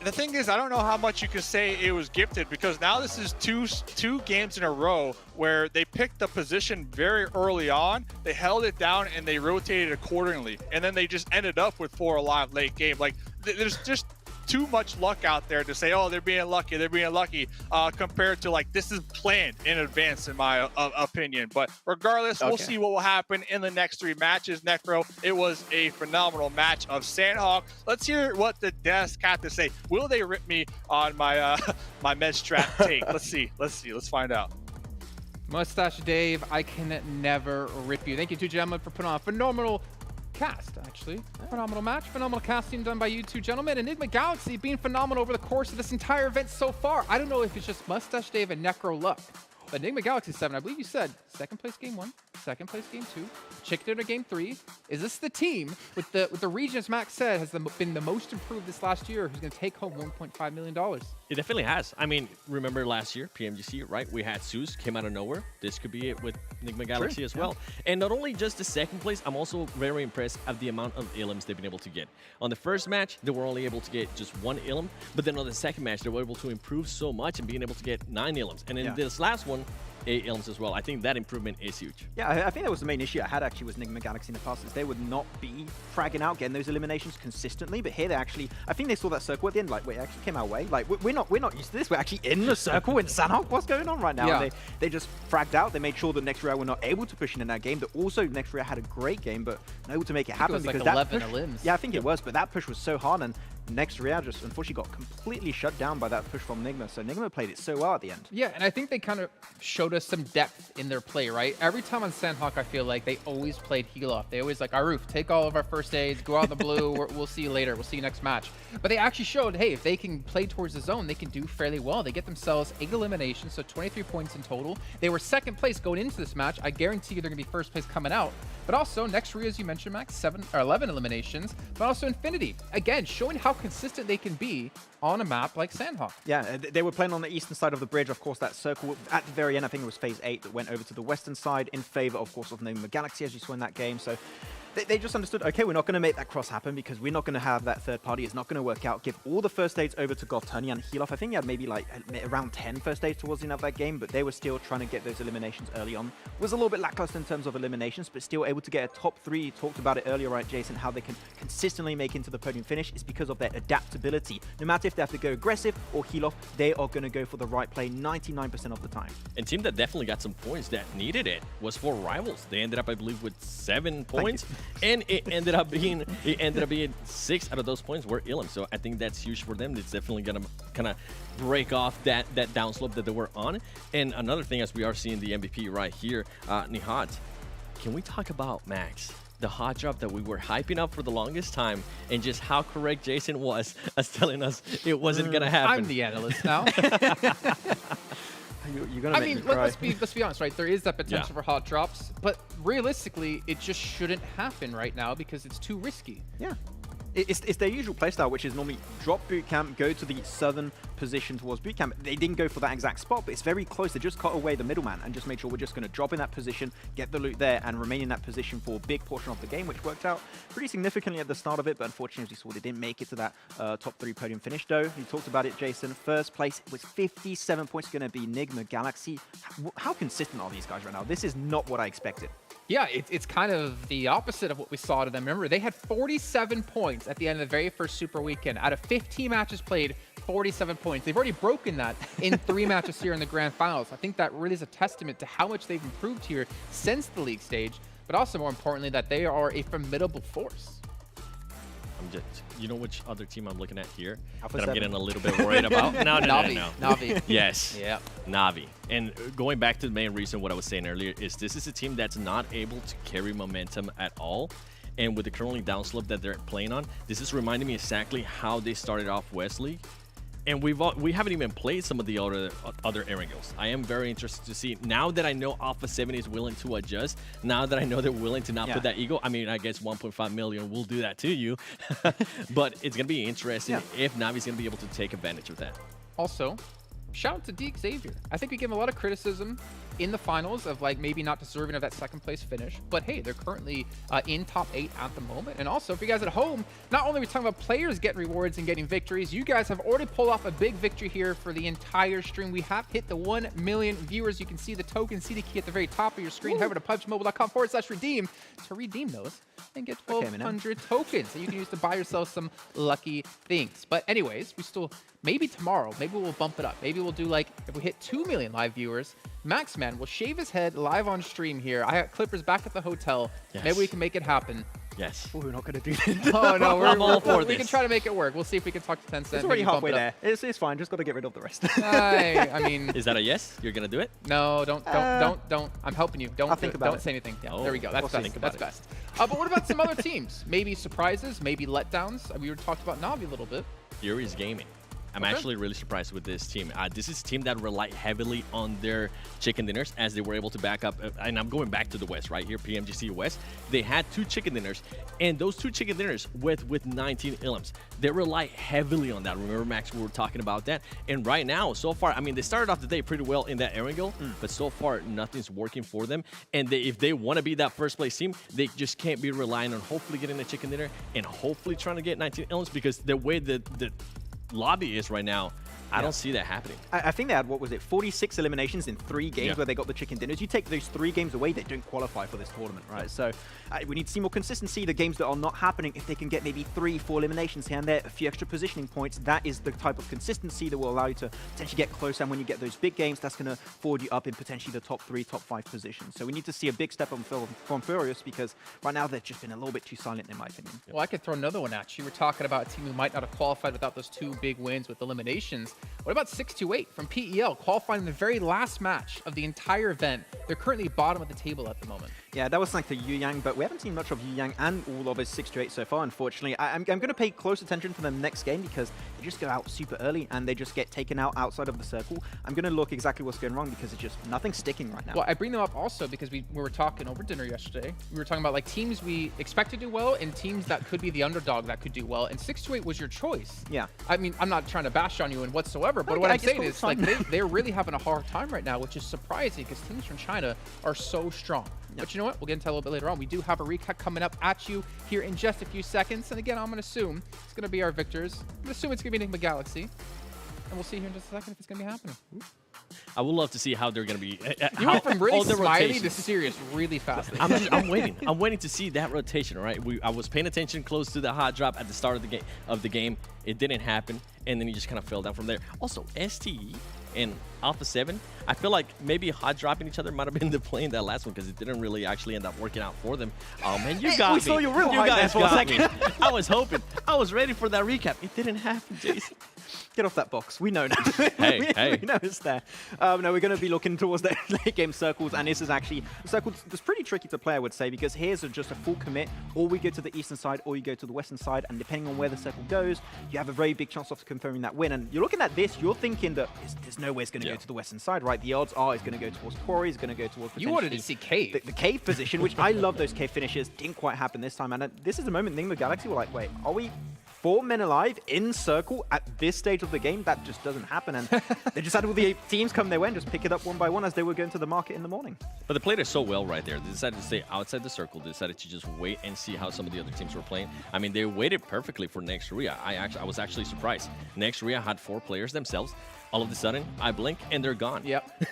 J: The thing is, I don't know how much you can say it was gifted, because now this is two games in a row where they picked the position very early on, they held it down, and they rotated accordingly. And then they just ended up with 4 alive late game. Like, there's just too much luck out there to say, oh, they're being lucky, compared to, like, this is planned in advance, in my opinion. But regardless, we'll see what will happen in the next 3 matches. Necro, it was a phenomenal match of Sanhok. Let's hear what the desk had to say. Will they rip me on my my med strap take? Let's find out.
G: Mustache Dave, I can never rip you. Thank you, two gentlemen, for putting on a phenomenal cast, actually. Phenomenal match, phenomenal casting done by you two gentlemen. Enigma Galaxy being phenomenal over the course of this entire event so far. I don't know if it's just Mustache Dave and Necro luck, but Enigma Galaxy 7, I believe you said second place game 1, second place game 2, chicken dinner game 3. Is this the team with the region, as Max said, has been the most improved this last year, who's going to take home $1.5 million?
H: It definitely has. I mean, remember last year, PMGC, right? We had Zeus, came out of nowhere. This could be it with Nigma Galaxy as well. And not only just the second place, I'm also very impressed at the amount of ilims they've been able to get. On the first match, they were only able to get just 1 ilim, but then on the second match, they were able to improve so much and being able to get 9 ilims. And in this last one, 8 ilims as well. I think that improvement is huge.
I: Yeah, I think that was the main issue I had actually with Nigma Galaxy in the past, is they would not be fragging out, getting those eliminations consistently. But here they actually, I think they saw that circle at the end, like, wait, it actually came our way. Like, we're not used to this. We're actually in the circle in Sanhok. What's going on right now?
G: Yeah.
I: And they just fragged out. They made sure that Next Ruya were not able to push in that game. But also Next Ruya had a great game, but not able to make it happen.
G: It was
I: because
G: like
I: that
G: 11 elims.
I: Yeah, I think it was, but that push was so hard, and Next Ruya just unfortunately got completely shut down by that push from Nigma. So Nigma played it so well at the end.
G: Yeah, and I think they kind of showed us some depth in their play, right? Every time on Sanhok, I feel like they always played heal off. They always like, Aruf, take all of our first aids, go out in the blue, we'll see you later, we'll see you next match. But they actually showed, hey, if they can play towards the zone, they can do fairly well. They get themselves 8 eliminations, so 23 points in total. They were second place going into this match. I guarantee you they're going to be first place coming out. But also, next Ruya, as you mentioned, Max, 11 eliminations, but also Infinity. Again, showing how consistent they can be on a map like Sanhok.
I: Yeah, they were playing on the eastern side of the bridge. Of course, that circle at the very end, I think it was phase 8, that went over to the western side in favor, of course, of Nigma Galaxy, as you saw in that game. So they just understood, okay, we're not going to make that cross happen because we're not going to have that third party. It's not going to work out. Give all the first aids over to Gothani and heal off. I think he had maybe like around 10 first aids towards the end of that game, but they were still trying to get those eliminations early on. Was a little bit lackluster in terms of eliminations, but still able to get a top 3. You talked about it earlier, right, Jason, how they can consistently make into the podium finish is because of their adaptability. No matter if they have to go aggressive or heal off, they are going to go for the right play 99% of the time.
H: And team that definitely got some points that needed it was for Rivals. They ended up, I believe, with 7 points, and it ended up being 6 out of those points were ilim. So I think that's huge for them. It's definitely gonna kind of break off that downslope that they were on. And another thing, as we are seeing the MVP right here, Nihat, can we talk about Max? The hot drop that we were hyping up for the longest time, and just how correct Jason was as telling us it wasn't gonna happen.
G: I'm the analyst now.
I: You're gonna make me cry.
G: let's be honest, right? There is that potential for hot drops, but realistically, it just shouldn't happen right now because it's too risky.
I: Yeah. It's their usual playstyle, which is normally drop boot camp, go to the southern position towards boot camp. They didn't go for that exact spot, but it's very close. They just cut away the middleman and just made sure we're just going to drop in that position, get the loot there, and remain in that position for a big portion of the game, which worked out pretty significantly at the start of it. But unfortunately, as we saw, they didn't make it to that top 3 podium finish, though. You talked about it, Jason. First place with 57 points going to be Nigma Galaxy. How consistent are these guys right now? This is not what I expected.
G: Yeah, it's kind of the opposite of what we saw to them. Remember, they had 47 points at the end of the very first Super Weekend. Out of 15 matches played, 47 points. They've already broken that in 3 matches here in the Grand Finals. I think that really is a testament to how much they've improved here since the league stage, but also more importantly, that they are a formidable force.
H: You know which other team I'm looking at here
I: Alpha
H: that
I: 7.
H: I'm getting a little bit worried about? No.
G: Navi.
H: Yes.
G: Yeah.
H: Navi. And going back to the main reason what I was saying earlier is this is a team that's not able to carry momentum at all. And with the currently downslope that they're playing on, this is reminding me exactly how they started off West League. And we haven't even played some of the other Erangels. I am very interested to see, now that I know Alpha 7 is willing to adjust, now that I know they're willing to not put that ego, I mean, I guess 1.5 million will do that to you. But it's going to be interesting if Navi's going to be able to take advantage of that.
G: Also, shout out to D Xavier. I think we gave him a lot of criticism in the finals of like maybe not deserving of that second place finish, but hey, they're currently in top 8 at the moment. And also for you guys at home, not only are we talking about players getting rewards and getting victories, you guys have already pulled off a big victory here for the entire stream. We have hit the 1 million viewers. You can see the token, see the key at the very top of your screen. Head over to PUBGMobile.com/redeem to redeem those and get 1,200 tokens that you can use to buy yourself some lucky things. But anyways, we still, maybe tomorrow, maybe we'll bump it up. Maybe we'll do like, if we hit 2 million live viewers, Maxman will shave his head live on stream here. I got Clippers back at the hotel.
H: Yes.
G: Maybe we can make it happen.
H: Yes.
I: Oh, we're not going to do that.
G: Oh, no,
H: I'm all for this.
G: We can try to make it work. We'll see if we can talk to Tencent.
I: It's already halfway there. It's fine. Just got to get rid of the rest.
G: I mean...
H: Is that a yes? You're going to do it?
G: No, don't. I'm helping you. Don't say anything. Yeah, there we go. That's best. That's best. But what about some other teams? Maybe surprises, maybe letdowns. We were talked about Navi a little bit.
H: Fury's Gaming. I'm actually really surprised with this team. This is a team that relied heavily on their chicken dinners as they were able to back up. And I'm going back to the West right here, PMGC West. They had 2 chicken dinners, and those 2 chicken dinners with 19 ilms. They rely heavily on that. Remember, Max, we were talking about that. And right now, so far, I mean, they started off the day pretty well in that Erangel, but so far, nothing's working for them. And if they want to be that first place team, they just can't be relying on hopefully getting a chicken dinner and hopefully trying to get 19 ilms, because the way the lobby is right now, I don't see that happening.
I: I think they had, what was it, 46 eliminations in 3 games where they got the chicken dinners. You take those 3 games away, they don't qualify for this tournament, right? So we need to see more consistency. The games that are not happening, if they can get maybe 3, 4 eliminations here and there, a few extra positioning points, that is the type of consistency that will allow you to potentially get closer. And when you get those big games, that's going to forward you up in potentially the top 3, top 5 positions. So we need to see a big step up from Furious, because right now they've just been a little bit too silent, in my opinion.
G: Well, I could throw another one at you. We're talking about a team who might not have qualified without those 2 big wins with eliminations. What about 628 from PEL, qualifying in the very last match of the entire event? They're currently bottom of the table at the moment.
I: Yeah, that was like the Yu Yang, but we haven't seen much of Yu Yang and all of his 628 so far, unfortunately. I'm going to pay close attention to them next game, because they just go out super early and they just get taken out outside of the circle. I'm going to look exactly what's going wrong, because it's just nothing's sticking right now.
G: Well, I bring them up also because we were talking over dinner yesterday. We were talking about like teams we expect to do well and teams that could be the underdog that could do well, and 628 was your choice.
I: Yeah.
G: I mean, I'm not trying to bash on you in whatsoever, but what I'm saying is like they're really having a hard time right now, which is surprising because teams from China are so strong. But you know what? We'll get into that a little bit later on. We do have a recap coming up at you here in just a few seconds. And again, I'm going to assume it's going to be our victors. I'm going to assume it's going to be Nigma Galaxy. And we'll see here in just a second if it's going to be happening.
H: I would love to see how they're going to be.
G: You went from really smiley to serious really fast.
H: I'm waiting. I'm waiting to see that rotation, all right? I was paying attention close to the hot drop at the start of the game. It didn't happen, and then he just kind of fell down from there. Also, STE and Alpha 7, I feel like maybe hot dropping each other might have been the play in that last one, because it didn't really actually end up working out for them. Oh, man, you got me.
I: We saw you real high there for a second.
H: I was hoping. I was ready for that recap. It didn't happen, Jason.
I: Get off that box. We know now.
H: Hey.
I: We know it's there. No, we're going to be looking towards the late game circles, and this is actually circles. It's pretty tricky to play, I would say, because here's just a full commit. Or we go to the eastern side, or you go to the western side, and depending on where the circle goes, you have a very big chance of confirming that win. And you're looking at this, you're thinking that there's no way it's going to go to the western side, right? The odds are it's going to go towards Tori, it's going to go towards
G: you wanted to see cave.
I: The cave position, which I love those cave finishes. Didn't quite happen this time, and this is the moment Nigma Galaxy were like, wait, are we 4 men alive in circle at this stage of the game? That just doesn't happen. And they just had all the teams come their way and just pick it up one by one as they were going to the market in the morning.
H: But they played it so well right there. They decided to stay outside the circle. They decided to just wait and see how some of the other teams were playing. I mean, they waited perfectly for next Ruya. I was actually surprised. Next Ruya had 4 players themselves. All of a sudden, I blink and they're gone.
G: Yep.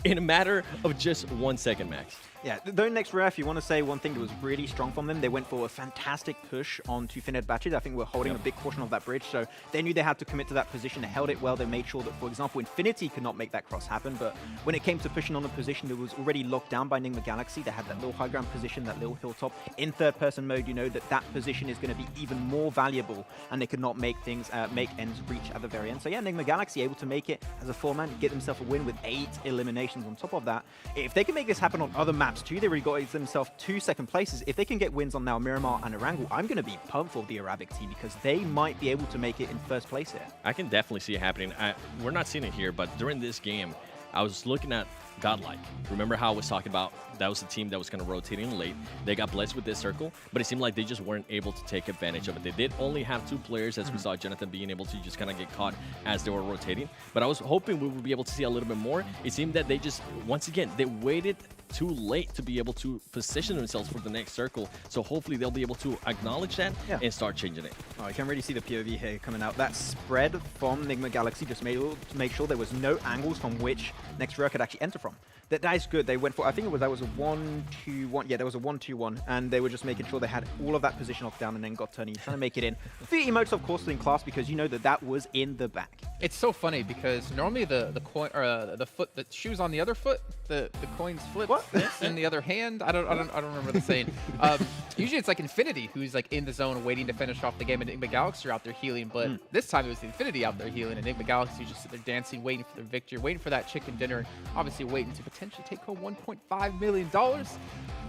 H: In a matter of just 1 second, Max.
I: Yeah, though next Ruya, if you want to say one thing that was really strong from them, they went for a fantastic push onto Fenerbahçe. I think we're holding a big portion of that bridge, so they knew they had to commit to that position. They held it well. They made sure that, for example, Infinity could not make that cross happen, but when it came to pushing on a position that was already locked down by Nigma Galaxy, they had that little high ground position, that little hilltop. In third-person mode, you know that position is going to be even more valuable, and they could not make things, make ends reach at the very end. So yeah, Nigma Galaxy able to make it as a 4-man, get themselves a win with 8 eliminations on top of that. If they can make this happen on other maps, maps too. They already got themselves 2 second places. If they can get wins on now Miramar and Erangel, I'm going to be pumped for the Arabic team because they might be able to make it in first place here.
H: I can definitely see it happening. We're not seeing it here, but during this game, I was looking at GodLike. Remember how I was talking about that was the team that was kind of rotating late. They got blessed with this circle, but it seemed like they just weren't able to take advantage of it. They did only have 2 players, as we saw Jonathan being able to just kind of get caught as they were rotating. But I was hoping we would be able to see a little bit more. It seemed that they just, once again, they waited too late to be able to position themselves for the next circle. So hopefully they'll be able to acknowledge that and start changing it.
I: Oh, I can really see the POV here coming out. That spread from Nigma Galaxy just made to make sure there was no angles from which next Ruya could actually enter from. That is good. They went for, I think that was a 1-2-1. Yeah, there was a 1-2-1, and they were just making sure they had all of that position locked down and then got turning, trying to make it in. The emotes, of course, in class because you know that was in the back.
G: It's so funny because normally the coin or the foot, the shoes on the other foot, the coins flip this in the other hand. I don't remember the saying. Usually it's like Infinity who's like in the zone waiting to finish off the game, and Nigma Galaxy are out there healing. But this time it was the Infinity out there healing, and Nigma Galaxy just sit there dancing, waiting for their victory, waiting for that chicken dinner, and obviously waiting to potentially take home $1.5 million.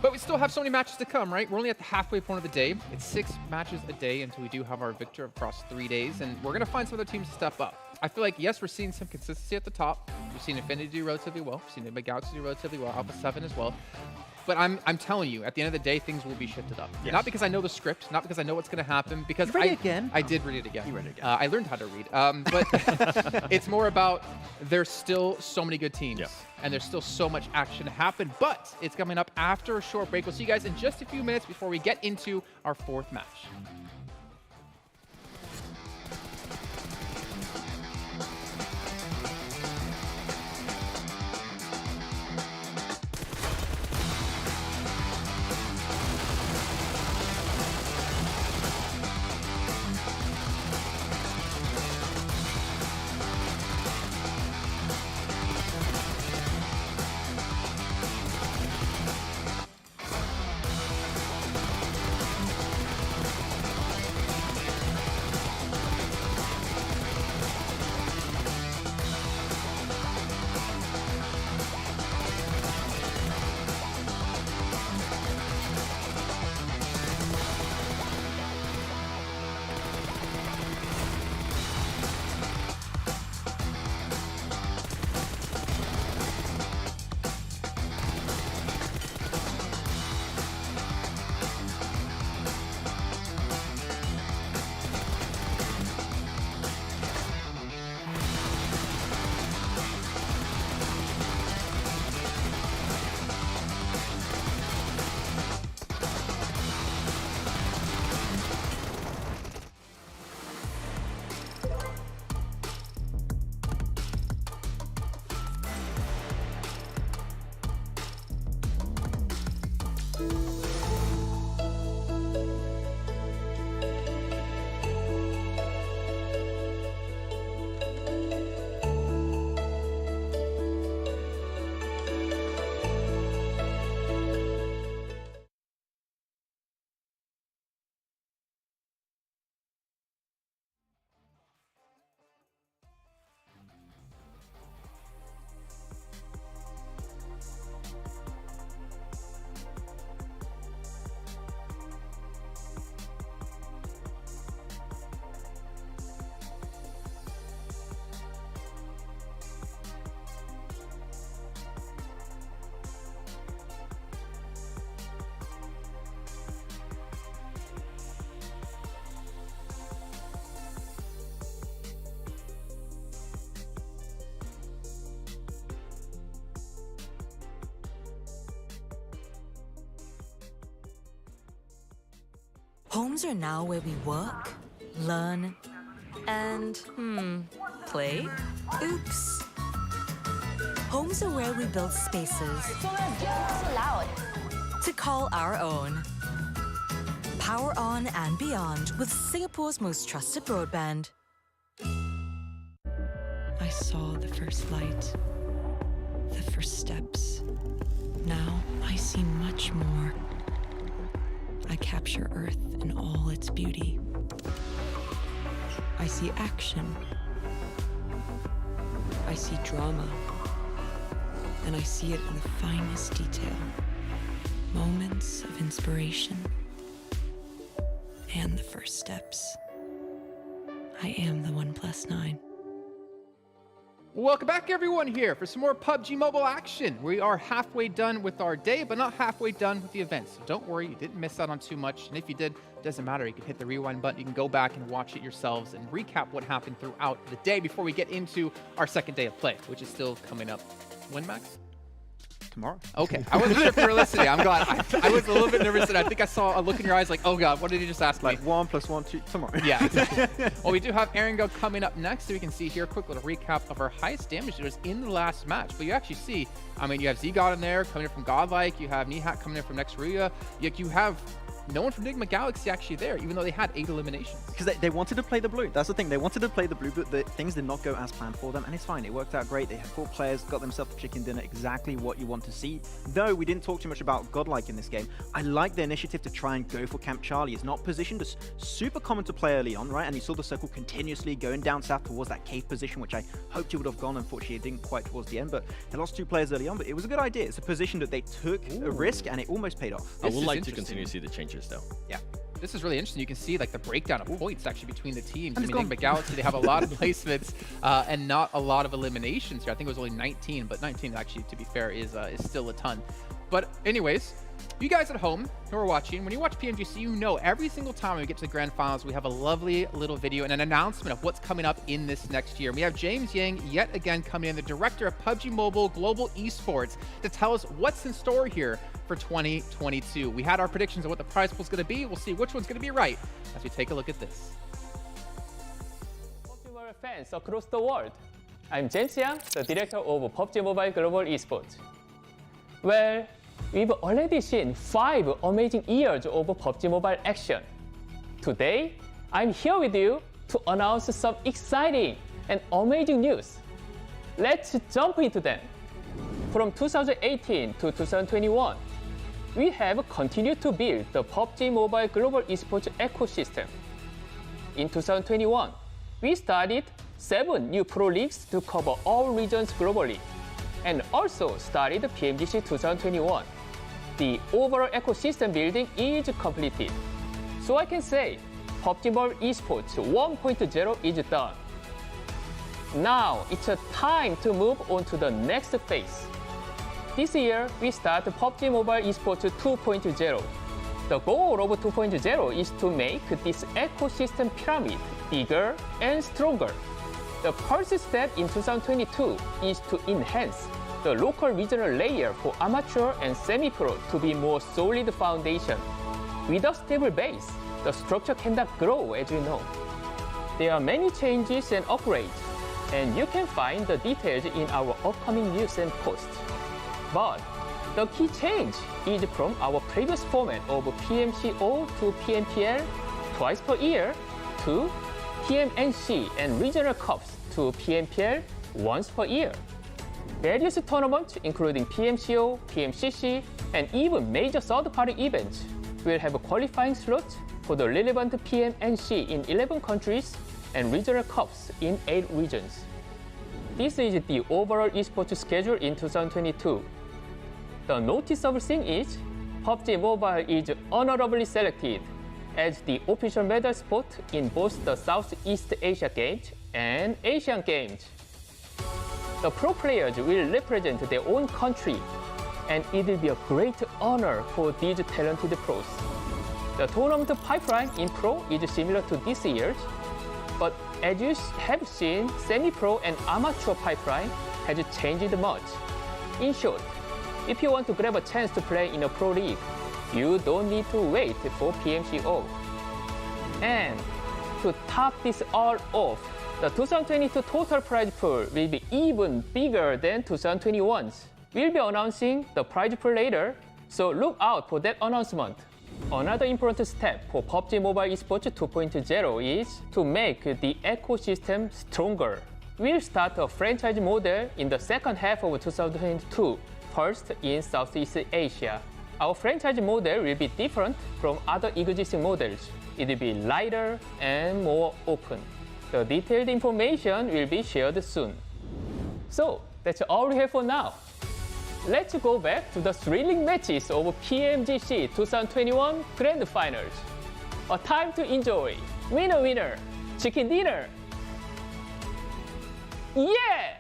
G: But we still have so many matches to come, right? We're only at the halfway point of the day. It's 6 matches a day until we do have our victor across 3 days, and we're going to find some other teams to step up. I feel like, yes, we're seeing some consistency at the top. We've seen Infinity do relatively well. We've seen Nigma Galaxy do relatively well. Alpha 7 as well. But I'm telling you, at the end of the day, things will be shifted up. Yes. Not because I know the script, not because I know what's going to happen, because
I: I
G: did read it again.
I: You read it again.
G: I learned how to read. But it's more about there's still so many good teams. And there's still so much action to happen. But it's coming up after a short break. We'll see you guys in just a few minutes before we get into our 4th match.
D: Homes are now where we work, learn, and, play? Oops. Homes are where we build spaces to call our own. Power on and beyond with Singapore's most trusted broadband.
E: I saw the first light, the first steps. Now I see much more. I capture Earth in all its beauty. I see action. I see drama. And I see it in the finest detail. moments of inspiration, and the first steps. I am the 1+9.
G: Welcome back, everyone, here for some more PUBG Mobile action. We are halfway done with our day, but not halfway done with the event. So don't worry, you didn't miss out on too much. And if you did, it doesn't matter. You can hit the rewind button. You can go back and watch it yourselves and recap what happened throughout the day before we get into our second day of play, which is still coming up. When, Max?
I: Tomorrow.
G: Okay, I wasn't sure if you were listening. I'm glad. I was a little bit nervous, and I think I saw a look in your eyes like, oh God, what did you just ask me?
I: Like 1 + 1, 2, tomorrow.
G: Yeah. Well, we do have Erangel coming up next, so we can see here a quick little recap of our highest damage dealers in the last match. But you actually see, I mean, you have Z-God in there coming in from GodLike, you have Nihat coming in from next Ruya, you have no one from Nigma Galaxy actually there, even though they had 8 eliminations.
I: Because they wanted to play the blue. That's the thing. They wanted to play the blue, but things did not go as planned for them, and it's fine. It worked out great. They had 4 players, got themselves a chicken dinner, exactly what you want to see. Though we didn't talk too much about GodLike in this game, I like the initiative to try and go for Camp Charlie. It's not positioned as super common to play early on, right? And you saw the circle continuously going down south towards that cave position, which I hoped it would have gone. Unfortunately, it didn't quite towards the end, but they lost 2 players early on, but it was a good idea. It's a position that they took a risk, and it almost paid off.
H: I would like to continue to see the changes, though.
I: Yeah.
G: This is really interesting. You can see like the breakdown of points actually between the teams. I mean, Nigma Galaxy, they have a lot of placements and not a lot of eliminations here. I think it was only 19, but 19 actually, to be fair, is still a ton. But anyways, you guys at home who are watching, when you watch PMGC, you know every single time we get to the grand finals, we have a lovely little video and an announcement of what's coming up in this next year. And we have James Yang yet again coming in, the director of PUBG Mobile Global Esports, to tell us what's in store here for 2022. We had our predictions of what the prize pool is going to be. We'll see which one's going to be right as we take a look at this.
P: PUBG Mobile fans across the world, I'm James Yang, the director of PUBG Mobile Global Esports. Well, we've already seen 5 amazing years of PUBG Mobile action. Today, I'm here with you to announce some exciting and amazing news. Let's jump into them. From 2018 to 2021, we have continued to build the PUBG Mobile Global Esports ecosystem. In 2021, we started 7 new pro leagues to cover all regions globally, and also started PMGC 2021. The overall ecosystem building is completed. So I can say PUBG Mobile Esports 1.0 is done. Now it's time to move on to the next phase. This year, we start PUBG Mobile Esports 2.0. The goal of 2.0 is to make this ecosystem pyramid bigger and stronger. The first step in 2022 is to enhance the local regional layer for amateur and semi-pro to be more solid foundation. With a stable base, the structure cannot grow, as you know. There are many changes and upgrades, and you can find the details in our upcoming news and posts. But the key change is from our previous format of PMCO to PMPL twice per year to PMNC and regional cups to PMPL once per year. Various tournaments, including PMCO, PMCC, and even major third-party events, will have qualifying slots for the relevant PMNC in 11 countries and regional cups in 8 regions. This is the overall esports schedule in 2022. The noticeable thing is, PUBG Mobile is honorably selected as the official medal spot in both the Southeast Asia Games and Asian Games. The pro players will represent their own country, and it will be a great honor for these talented pros. The tournament pipeline in pro is similar to this year's, but as you have seen, semi-pro and amateur pipeline has changed much. In short, if you want to grab a chance to play in a pro league, you don't need to wait for PMCO. And to top this all off, the 2022 total prize pool will be even bigger than 2021's. We'll be announcing the prize pool later, so look out for that announcement. Another important step for PUBG Mobile Esports 2.0 is to make the ecosystem stronger. We'll start a franchise model in the second half of 2022, first in Southeast Asia. Our franchise model will be different from other existing models. It will be lighter and more open. The detailed information will be shared soon. So that's all we have for now. let's go back to the thrilling matches of PMGC 2021 Grand Finals. A time to enjoy. Winner, winner, chicken dinner. Yeah!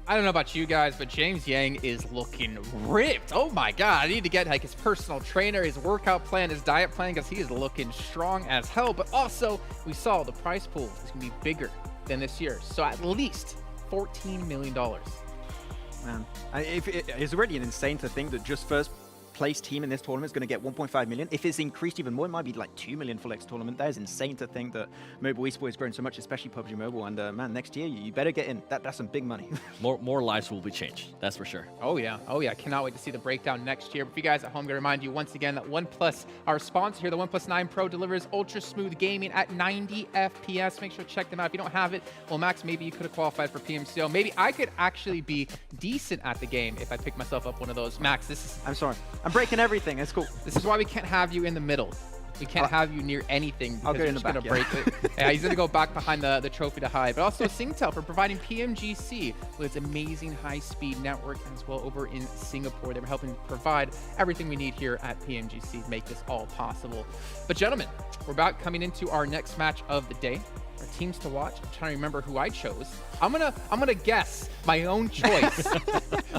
G: I don't know about you guys, but James Yang is looking ripped. Oh my God, I need to get like his personal trainer, his workout plan, his diet plan, because he is looking strong as hell. But also, we saw the prize pool is gonna be bigger than this year. So at least $14 million.
I: Man, it's already insane to think that just first place team in this tournament is going to get 1.5 million. If it's increased even more, it might be like 2 million for next tournament. That is insane to think that mobile esports has grown so much, especially PUBG Mobile. And man, next year you better get in. That's some big money.
H: more lives will be changed. That's for sure.
G: Oh yeah, I cannot wait to see the breakdown next year. But for you guys at home, I'm gonna remind you once again that OnePlus, our sponsor here, the OnePlus 9 Pro delivers ultra smooth gaming at 90 FPS. Make sure to check them out. If you don't have it, well, Max, maybe you could have qualified for PMCO. Maybe I could actually be decent at the game if I pick myself up one of those. Max, this is...
I: I'm sorry. I'm breaking everything. It's cool.
G: This is why we can't have you in the middle. We can't have you near anything because you're just going to break it. Yeah, he's going to go back behind the trophy to hide. But also Singtel for providing PMGC with its amazing high-speed network as well over in Singapore. They were helping provide everything we need here at PMGC to make this all possible. But gentlemen, we're about coming into our next match of the day. Our teams to watch. I'm trying to remember who I chose. I'm gonna guess my own choice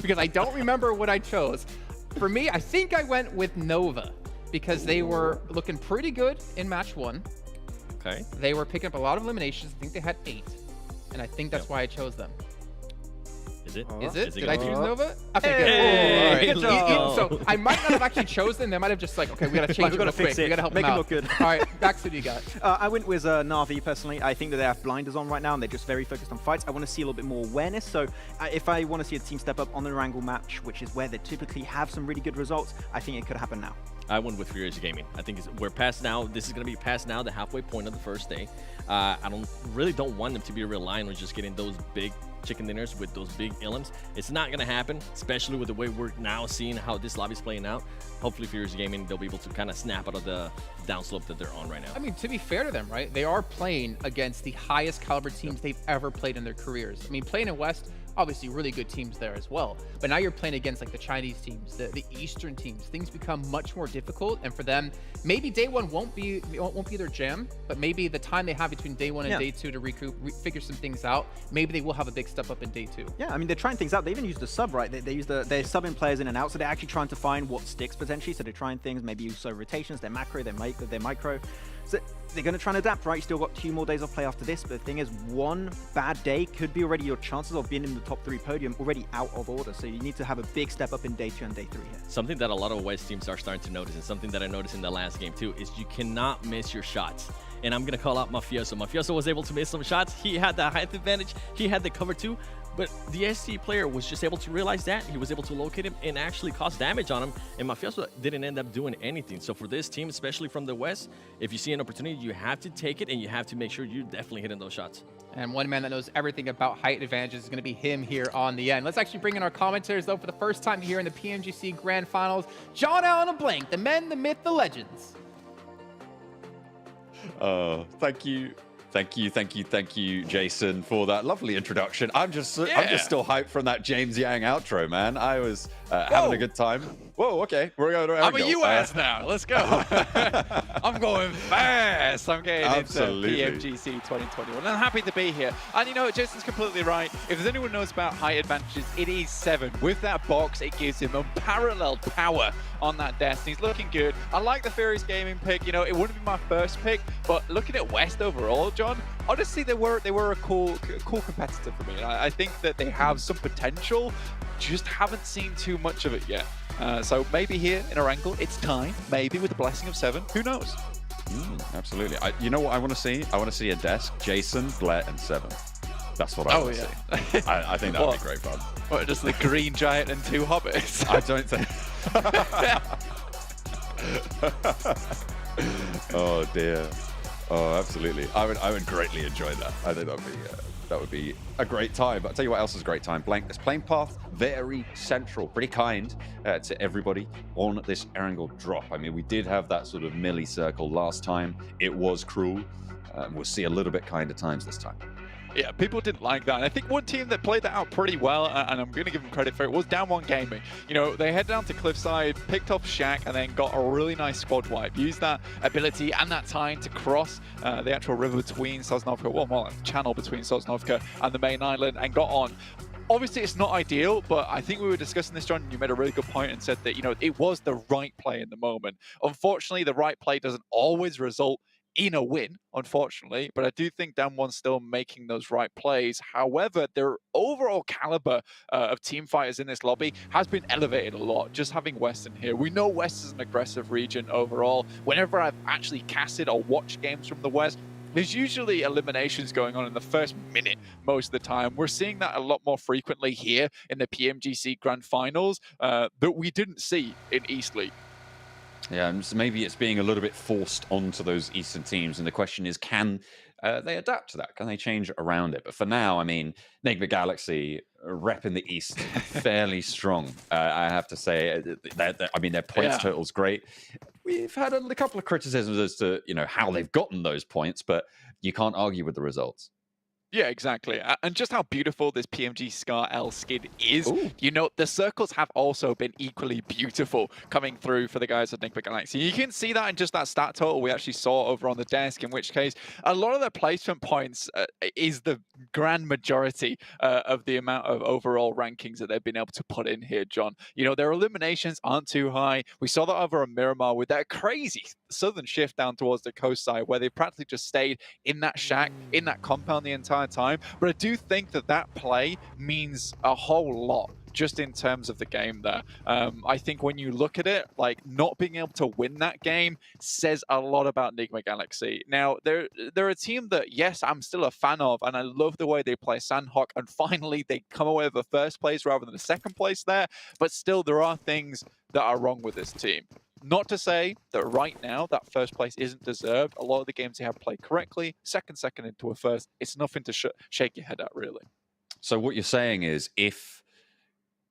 G: because I don't remember what I chose. For me, I think I went with Nova because they were looking pretty good in match 1.
H: Okay.
G: They were picking up a lot of eliminations. I think they had 8. And I think that's why I chose them.
H: Is it?
G: Is it? Did I choose
H: go?
G: Nova? Okay, good.
H: Hey,
G: All right. So I might not have actually chosen. They might have just like, okay, we got to change it real quick. We got to help them out.
I: Make it look good.
G: All right, Max, who do you got?
I: I went with Na'Vi personally. I think that they have blinders on right now and they're just very focused on fights. I want to see a little bit more awareness. So if I want to see a team step up on the Erangel match, which is where they typically have some really good results, I think it could happen now.
H: I went with Furious Gaming. I think we're past now. This is going to be past now, the halfway point of the first day. I really don't want them to be relying on just getting those big chicken dinners with those big illims. It's not going to happen, especially with the way we're now seeing how this lobby is playing out. Hopefully Furious Gaming, they'll be able to kind of snap out of the downslope that they're on right now.
G: I mean, to be fair to them, right? They are playing against the highest caliber teams they've ever played in their careers. I mean, playing in West, obviously really good teams there as well. But now you're playing against like the Chinese teams, the Eastern teams. Things become much more difficult. And for them, maybe day 1 won't be their jam, but maybe the time they have between day 1 and day 2 to recoup, figure some things out, maybe they will have a big step up in day 2.
I: Yeah, I mean, they're trying things out. They even use the sub, right? They use they're subbing players in and out, so they're actually trying to find what sticks potentially. So they're trying things, maybe use rotations, their macro, their micro. So they're going to try and adapt, right? You still got 2 more days of play after this, but the thing is, one bad day could be already your chances of being in the top 3 podium already out of order. So you need to have a big step up in day 2 and day 3 here.
H: Something that a lot of West teams are starting to notice, and something that I noticed in the last game too, is you cannot miss your shots. And I'm going to call out Mafioso. Mafioso was able to miss some shots. He had the height advantage. He had the cover too. But the SC player was just able to realize that. He was able to locate him and actually cause damage on him. And Mafioso didn't end up doing anything. So for this team, especially from the West, if you see an opportunity, you have to take it and you have to make sure you're definitely hitting those shots.
G: And one man that knows everything about height advantages is going to be him here on the end. Let's actually bring in our commentators, though, for the first time here in the PMGC Grand Finals. John Allen and Blank, the men, the myth, the legends.
Q: Thank you, Jason, for that lovely introduction. I'm just still hyped from that James Yang outro, man. I was having a good time. Whoa, okay. We're going to
R: I'm a US now. Let's go. I'm going fast. I'm getting into PMGC 2021. And I'm happy to be here. And you know, Jason's completely right. If there's anyone who knows about height advantages, it is 7. With that box, it gives him unparalleled power on that desk. He's looking good. I like the Furious Gaming pick. You know, it wouldn't be my first pick, but looking at West overall, John, honestly, they were a cool competitor for me. And I think that they have some potential. Just haven't seen too much of it yet. So maybe here in Erangel, it's time. Maybe with the blessing of 7. Who knows?
Q: Absolutely. You know what I want to see? I want to see a desk, Jason, Blair, and 7. That's what I want to see. I think that would be great fun.
R: What, just the green giant and 2 hobbits?
Q: I don't think... Oh, dear. Oh, absolutely. I would greatly enjoy that. I think that would be a great time. But I'll tell you what else is a great time. Blank, this playing path, very central, pretty kind to everybody on this Erangel drop. I mean, we did have that sort of milli circle last time. It was cruel. We'll see a little bit kinder times this time.
R: Yeah, people didn't like that. And I think one team that played that out pretty well, and I'm going to give them credit for it, was Down One Gaming. You know, they head down to Cliffside, picked off Shaq, and then got a really nice squad wipe. Used that ability and that time to cross the actual river between Sosnovka, well, more like the channel between Sosnovka and the main island, and got on. Obviously, it's not ideal, but I think we were discussing this, John, and you made a really good point and said that, you know, it was the right play in the moment. Unfortunately, the right play doesn't always result in a win, unfortunately, but I do think Down One's still making those right plays. However, their overall caliber of team fighters in this lobby has been elevated a lot, just having Western here. We know West is an aggressive region overall. Whenever I've actually casted or watched games from the West, there's usually eliminations going on in the first minute most of the time. We're seeing that a lot more frequently here in the PMGC Grand Finals that we didn't see in East League.
Q: Yeah, so maybe it's being a little bit forced onto those Eastern teams, and the question is, can they adapt to that? Can they change around it? But for now, I mean, Nigma Galaxy repping the East fairly strong, I have to say. I mean, their points total's great. We've had a couple of criticisms as to, you know, how they've gotten those points, but you can't argue with the results.
R: Yeah, exactly. And just how beautiful this PMG Scar L skin is. Ooh. You know, the circles have also been equally beautiful coming through for the guys at Nigma Galaxy. You can see that in just that stat total we actually saw over on the desk, in which case a lot of their placement points is the grand majority of the amount of overall rankings that they've been able to put in here, John. You know, their eliminations aren't too high. We saw that over on Miramar with that crazy southern shift down towards the coast side, where they practically just stayed in that shack, in that compound the entire time. But I do think that that play means a whole lot just in terms of the game there. I think when you look at it, like, not being able to win that game says a lot about Nigma Galaxy. Now, they're a team that, yes, I'm still a fan of, and I love the way they play Sanhok, and finally they come away with a first place rather than a second place there, but still there are things that are wrong with this team. Not to say that right now that first place isn't deserved. A lot of the games they have played correctly, second into a first, it's nothing to shake your head at, really.
Q: So what you're saying is, if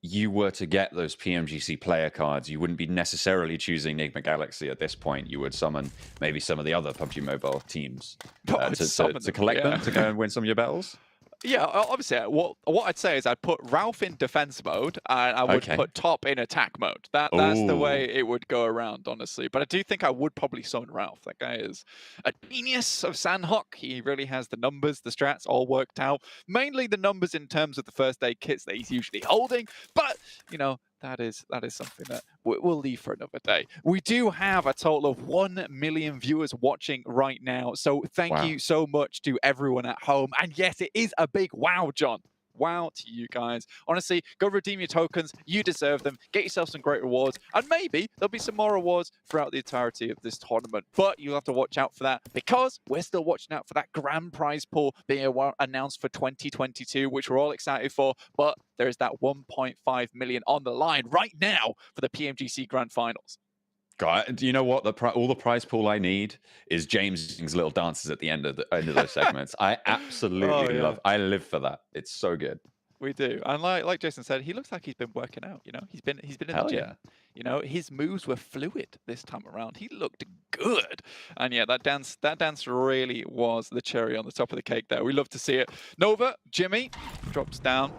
Q: you were to get those PMGC player cards, you wouldn't be necessarily choosing Nigma Galaxy at this point. You would summon maybe some of the other PUBG Mobile teams to collect them, to go and win some of your battles?
R: Yeah, obviously, what I'd say is I'd put Ralph in defense mode, and I would put Top in attack mode. That's the way it would go around, honestly. But I do think I would probably summon Ralph. That guy is a genius of Sanhok. He really has the numbers, the strats all worked out. Mainly the numbers in terms of the first aid kits that he's usually holding. But, you know, that is something that we'll leave for another day. We do have a total of 1 million viewers watching right now. So thank you so much to everyone at home. And yes, it is a big wow, John. Wow to you guys. Honestly, go redeem your tokens. You deserve them. Get yourself some great rewards. And maybe there'll be some more rewards throughout the entirety of this tournament. But you'll have to watch out for that, because we're still watching out for that grand prize pool being announced for 2022, which we're all excited for. But there is that 1.5 million on the line right now for the PMGC Grand Finals.
Q: God, do you know what? All the prize pool I need is James's little dances at the end of those segments. I absolutely love. I live for that. It's so good.
R: We do, and like Jason said, he looks like he's been working out. You know, he's been in the gym.
Q: Yeah.
R: You know, his moves were fluid this time around. He looked good, and yeah, that dance really was the cherry on the top of the cake there. We love to see it. Nova, Jimmy drops down.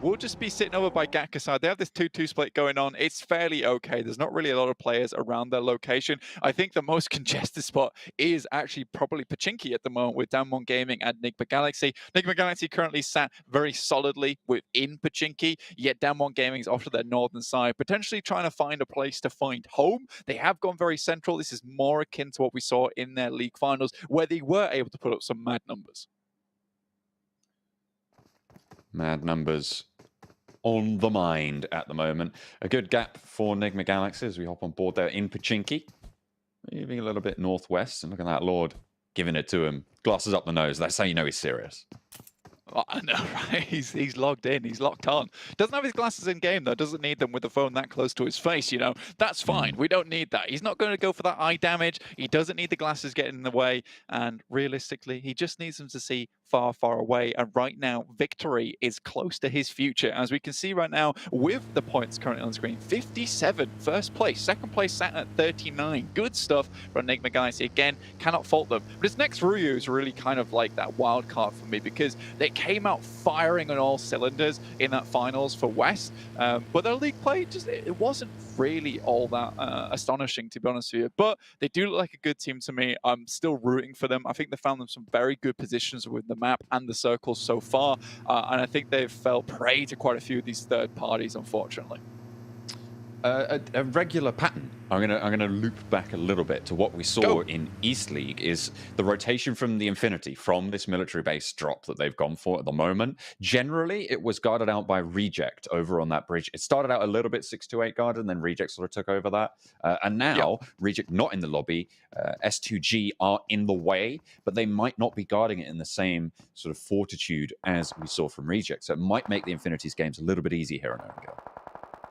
R: We'll just be sitting over by Gatka side. They have this 2-2 split going on. It's fairly okay. There's not really a lot of players around their location. I think the most congested spot is actually probably Pachinki at the moment with Damwon Gaming and Nigma Galaxy. Nigma Galaxy currently sat very solidly within Pachinki, yet Damwon Gaming is off to their northern side, potentially trying to find a place to find home. They have gone very central. This is more akin to what we saw in their league finals, where they were able to put up some mad numbers.
Q: Mad numbers on the mind at the moment. A good gap for Nigma Galaxy as we hop on board there in Pachinki. Moving a little bit northwest, and look at that Lord giving it to him. Glasses up the nose. That's how you know he's serious.
R: I know, right? He's logged in. He's locked on. Doesn't have his glasses in game, though. Doesn't need them with the phone that close to his face, you know. That's fine. We don't need that. He's not going to go for that eye damage. He doesn't need the glasses getting in the way. And realistically, he just needs them to see far, far away. And right now, victory is close to his future. As we can see right now, with the points currently on screen, 57, first place. Second place sat at 39. Good stuff from Nigma Galaxy. Again, cannot fault them. But his next Ruya is really kind of like that wild card for me, because they came out firing on all cylinders in that finals for West. But their league play, it wasn't really all that astonishing, to be honest with you. But they do look like a good team to me. I'm still rooting for them. I think they found them some very good positions with the map and the circles so far. And I think they've fell prey to quite a few of these third parties, unfortunately.
Q: A regular pattern. I'm gonna loop back a little bit to what we saw in East League is the rotation from the Infinity, from this military base drop that they've gone for at the moment. Generally, it was guarded out by Reject over on that bridge. It started out a little bit 628 guarded, and then Reject sort of took over that. And now, Reject not in the lobby, S2G are in the way, but they might not be guarding it in the same sort of fortitude as we saw from Reject. So it might make the Infinity's games a little bit easier here on Erangel.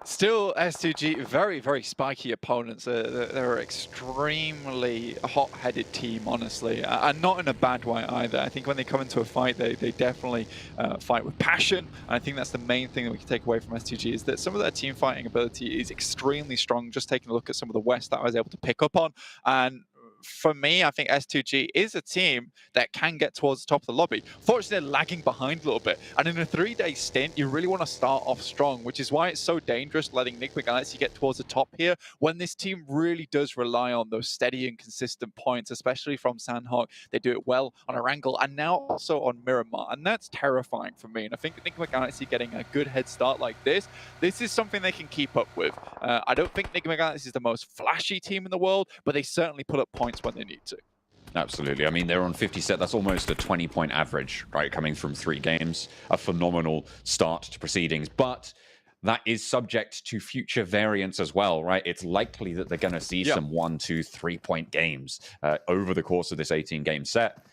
R: Still, S2G, very, very spiky opponents. They're an extremely hot-headed team, honestly, and not in a bad way either. I think when they come into a fight, they definitely fight with passion, and I think that's the main thing that we can take away from S2G, is that some of their team fighting ability is extremely strong. Just taking a look at some of the West that I was able to pick up on, and for me, I think S2G is a team that can get towards the top of the lobby. Fortunately, they're lagging behind a little bit. And in a 3-day stint, you really want to start off strong, which is why it's so dangerous letting Nigma Galaxy get towards the top here, when this team really does rely on those steady and consistent points, especially from Sanhok. They do it well on Erangel and now also on Miramar. And that's terrifying for me. And I think Nigma Galaxy getting a good head start like this is something they can keep up with. I don't think Nigma Galaxy is the most flashy team in the world, but they certainly put up points when they need to.
Q: Absolutely. I mean, they're on 50 set. That's almost a 20-point average, right? Coming from 3 games. A phenomenal start to proceedings. But that is subject to future variance as well, right? It's likely that they're going to see some 1, 2, 3-point games over the course of this 18-game set.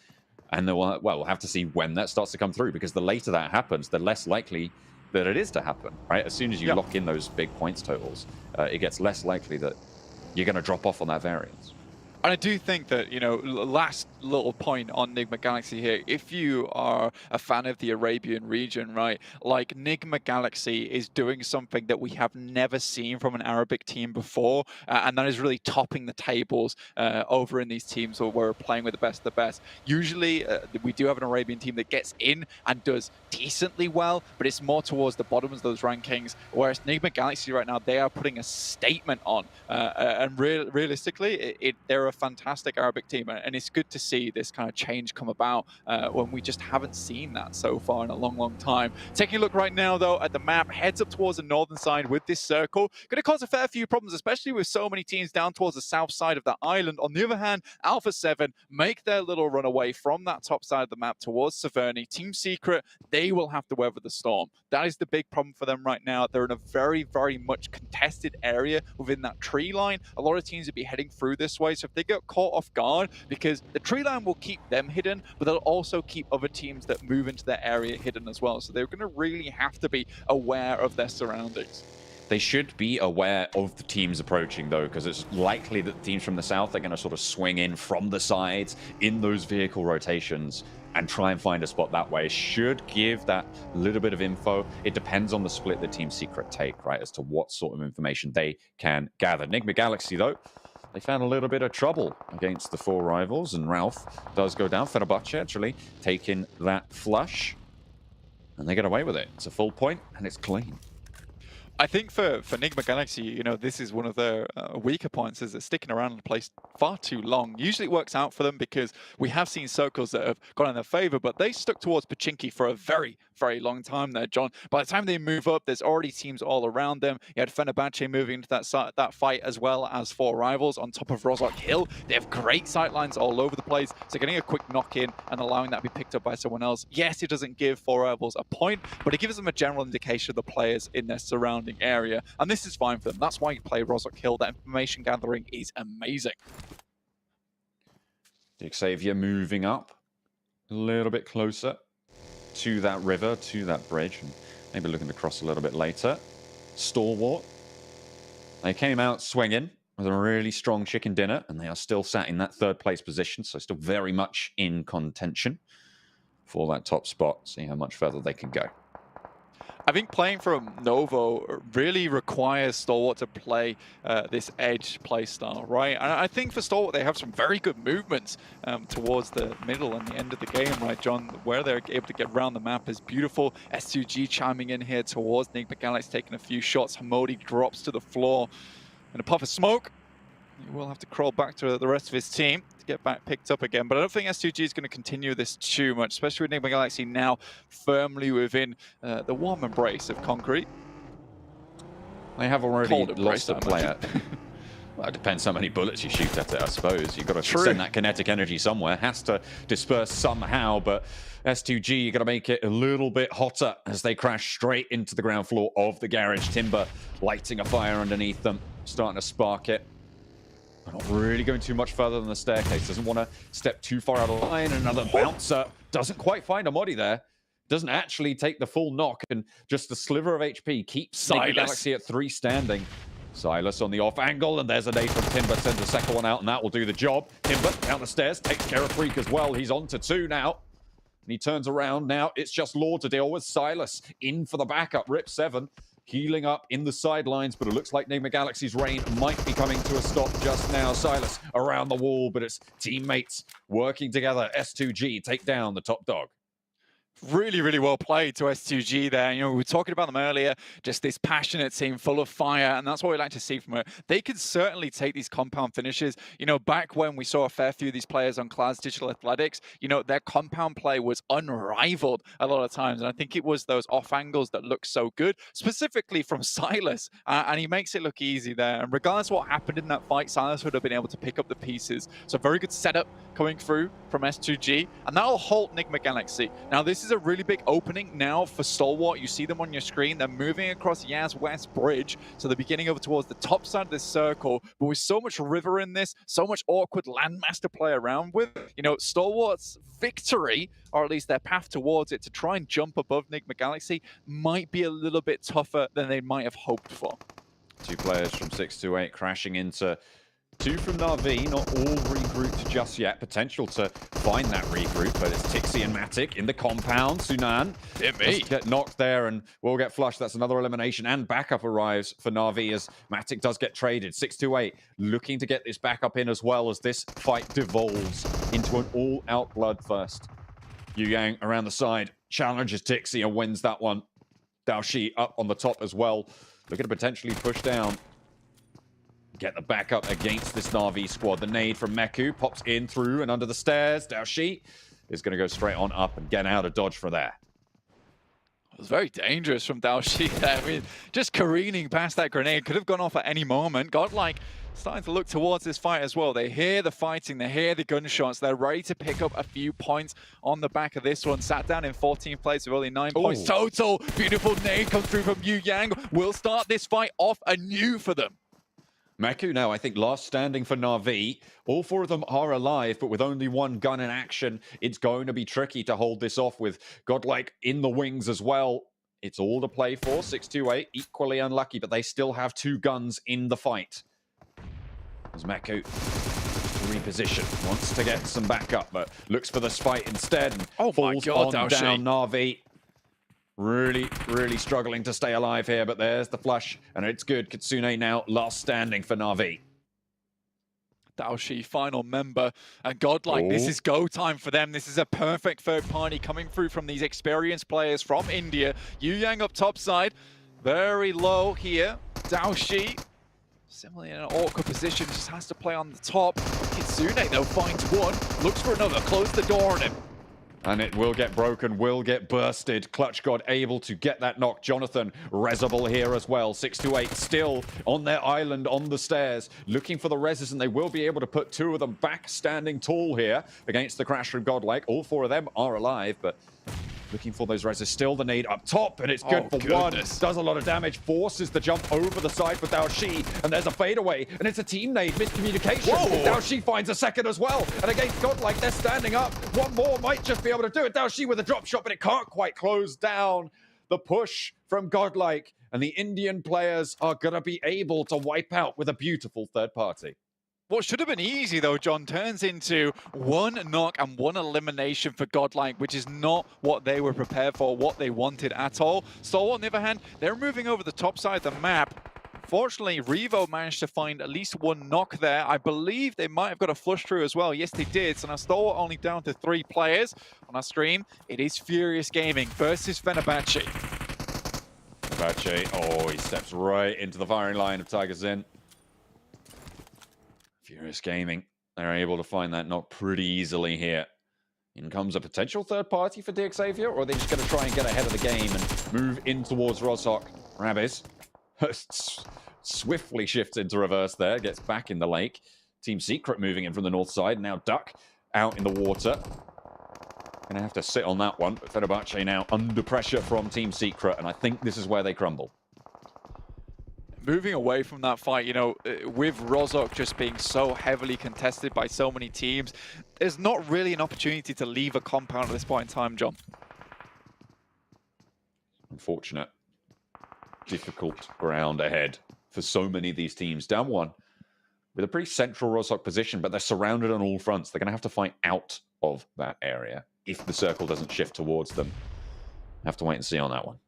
Q: And we'll have to see when that starts to come through, because the later that happens, the less likely that it is to happen, right? As soon as you lock in those big points totals, it gets less likely that you're going to drop off on that variance.
R: And I do think that, you know, last little point on Nigma Galaxy here, if you are a fan of the Arabian region, right, like Nigma Galaxy is doing something that we have never seen from an Arabic team before, and that is really topping the tables over in these teams where we're playing with the best of the best. Usually, we do have an Arabian team that gets in and does decently well, but it's more towards the bottoms of those rankings, whereas Nigma Galaxy right now, they are putting a statement on, and realistically, they're a fantastic Arabic team, and it's good to see this kind of change come about when we just haven't seen that so far in a long, long time. Taking a look right now, though, at the map, heads up towards the northern side with this circle. Going to cause a fair few problems, especially with so many teams down towards the south side of the island. On the other hand, Alpha 7 make their little run away from that top side of the map towards Severny. Team Secret, they will have to weather the storm. That is the big problem for them right now. They're in a very, very much contested area within that tree line. A lot of teams would be heading through this way, so if they get caught off guard, because the tree line will keep them hidden, but they'll also keep other teams that move into their area hidden as well. So they're going to really have to be aware of their surroundings.
Q: They should be aware of the teams approaching, though, because it's likely that the teams from the south are going to sort of swing in from the sides in those vehicle rotations and try and find a spot that way. Should give that little bit of info. It depends on the split that Team Secret take, right, as to what sort of information they can gather. Nigma Galaxy, though, they found a little bit of trouble against the 4 rivals, and Ralph does go down. Fenerbahçe actually taking that flush, and they get away with it. It's a full point, and it's clean.
R: I think for Nigma Galaxy, you know, this is one of their weaker points, is that sticking around in a place far too long. Usually it works out for them because we have seen circles that have gone in their favor, but they stuck towards Pachinki for a very, very long time there, John. By the time they move up, there's already teams all around them. You had Fenerbahçe moving into that fight, as well as 4 rivals on top of Rozok Hill. They have great sightlines all over the place, so getting a quick knock in and allowing that to be picked up by someone else. Yes, it doesn't give 4 rivals a point, but it gives them a general indication of the players in their surrounding area, and this is fine for them. That's why you play Rozok Hill. That information gathering is amazing.
Q: Xavier moving up a little bit closer to that river, to that bridge, and maybe looking to cross a little bit later. Stalwart. They came out swinging with a really strong chicken dinner, and they are still sat in that third place position, so still very much in contention for that top spot. See how much further they can go.
R: I think playing from Novo really requires Stalwart to play this edge play style, right? And I think for Stalwart, they have some very good movements towards the middle and the end of the game, right, John? Where they're able to get around the map is beautiful. S2G chiming in here towards Nigma Galaxy, taking a few shots. Hamodi drops to the floor. And a puff of smoke. He will have to crawl back to the rest of his team to get back picked up again. But I don't think S2G is going to continue this too much, especially with Nigma Galaxy now firmly within the warm embrace of concrete.
Q: They have already lost a player. Well, it depends how many bullets you shoot at it, I suppose. You've got to send that kinetic energy somewhere. Has to disperse somehow, but S2G, you've got to make it a little bit hotter as they crash straight into the ground floor of the garage. Timber lighting a fire underneath them, starting to spark it. But not really going too much further than the staircase. Doesn't want to step too far out of line. Another bouncer. Doesn't quite find a Modi there. Doesn't actually take the full knock, and just the sliver of HP keeps Nigma Galaxy at 3 standing. Silas on the off angle, and there's a nade from Timber, sends the second one out, and that will do the job. Timber down the stairs, takes care of Freak as well. He's on to 2 now. And he turns around now. It's just Law to deal with. Silas in for the backup. Rip 7 healing up in the sidelines, but it looks like Nigma Galaxy's reign might be coming to a stop just now. Silas around the wall, but it's teammates working together. S2G take down the top dog.
R: Really, really well played to S2G there. You know, we were talking about them earlier, just this passionate team full of fire, and that's what we like to see from her. They could certainly take these compound finishes. You know, back when we saw a fair few of these players on Cloud's Digital Athletics, you know, their compound play was unrivaled a lot of times, and I think it was those off angles that looked so good, specifically from Silas, and he makes it look easy there. And regardless of what happened in that fight, Silas would have been able to pick up the pieces. So very good setup coming through from S2G, and that'll halt Nigma Galaxy. Now, this is a really big opening now for Stalwart. You see them on your screen. They're moving across Yaz West Bridge, so they're beginning over towards the top side of this circle. But with so much river in this, so much awkward landmass to play around with, you know, Stalwart's victory, or at least their path towards it, to try and jump above Nigma Galaxy, might be a little bit tougher than they might have hoped for.
Q: 2 players from 628 crashing into 2 from Na'Vi, not all regrouped just yet. Potential to find that regroup, but it's Tixi and Matic in the compound. Sunan get knocked there and will get flushed. That's another elimination, and backup arrives for Na'Vi as Matic does get traded. 628 looking to get this backup in as well as this fight devolves into an all-out bloodthirst. Yu Yang around the side challenges Tixi and wins that one. Daoshi up on the top as well, looking to potentially push down. Get the backup against this Na'Vi squad. The nade from Meku pops in through and under the stairs. Daoshi is going to go straight on up and get out of dodge for there.
R: It was very dangerous from Daoshi there. I mean, just careening past that grenade. Could have gone off at any moment. GodLike starting to look towards this fight as well. They hear the fighting. They hear the gunshots. They're ready to pick up a few points on the back of this one. Sat down in 14th place with only 9 points total. Beautiful nade comes through from Yu Yang. Will start this fight off anew for them.
Q: Meku now, I think, last standing for Na'Vi. All 4 of them are alive, but with only 1 gun in action, it's going to be tricky to hold this off with GodLike in the wings as well. It's all to play for. 628, equally unlucky, but they still have 2 guns in the fight. As Meku reposition, wants to get some backup, but looks for the spite instead and falls on down Na'Vi. Really, really struggling to stay alive here, but there's the flush, and it's good. Kitsune now last standing for Na'Vi.
R: Daoshi, final member, and GodLike, this is go time for them. This is a perfect third party coming through from these experienced players from India. Yu Yang up top side, very low here. Daoshi, similarly in an awkward position, just has to play on the top. Kitsune, though, finds one, looks for another, close the door on him.
Q: And it will get broken, will get bursted. Clutch God able to get that knock. Jonathan Rezable here as well. 628 still on their island on the stairs, looking for the reses, and they will be able to put 2 of them back standing tall here against the crash from GodLike. All 4 of them are alive, but Looking for those reses. Still the nade up top, and it's good for one. Does a lot of damage. Forces the jump over the side for Daoshi, and there's a fadeaway, and it's a team nade. Miscommunication. Daoshi finds a second as well, and against GodLike, they're standing up. One more might just be able to do it. Daoshi with a drop shot, but it can't quite close down the push from GodLike, and the Indian players are going to be able to wipe out with a beautiful third party.
R: What should have been easy, though, John, turns into one knock and one elimination for GodLike, which is not what they were prepared for, what they wanted at all. Stalwart, on the other hand, they're moving over the top side of the map. Fortunately, Revo managed to find at least one knock there. I believe they might have got a flush through as well. Yes, they did. So now Stalwart only down to 3 players. On our stream, it is Furious Gaming versus Fenerbahçe.
Q: Fenerbahçe, oh, he steps right into the firing line of Tiger Zin. Furious Gaming, they're able to find that knock pretty easily here. In comes a potential third party for EXCLUSIVE, or are they just going to try and get ahead of the game and move in towards Rozhok? Rabbiz swiftly shifts into reverse there, gets back in the lake. Team Secret moving in from the north side. Now Duck out in the water. Gonna have to sit on that one. But Fenerbahçe now under pressure from Team Secret, and I think this is where they crumble.
R: Moving away from that fight, you know, with Rozhok just being so heavily contested by so many teams, there's not really an opportunity to leave a compound at this point in time, John.
Q: Unfortunate. Difficult ground ahead for so many of these teams. Down one with a pretty central Rozhok position, but they're surrounded on all fronts. They're going to have to fight out of that area if the circle doesn't shift towards them. Have to wait and see on that one.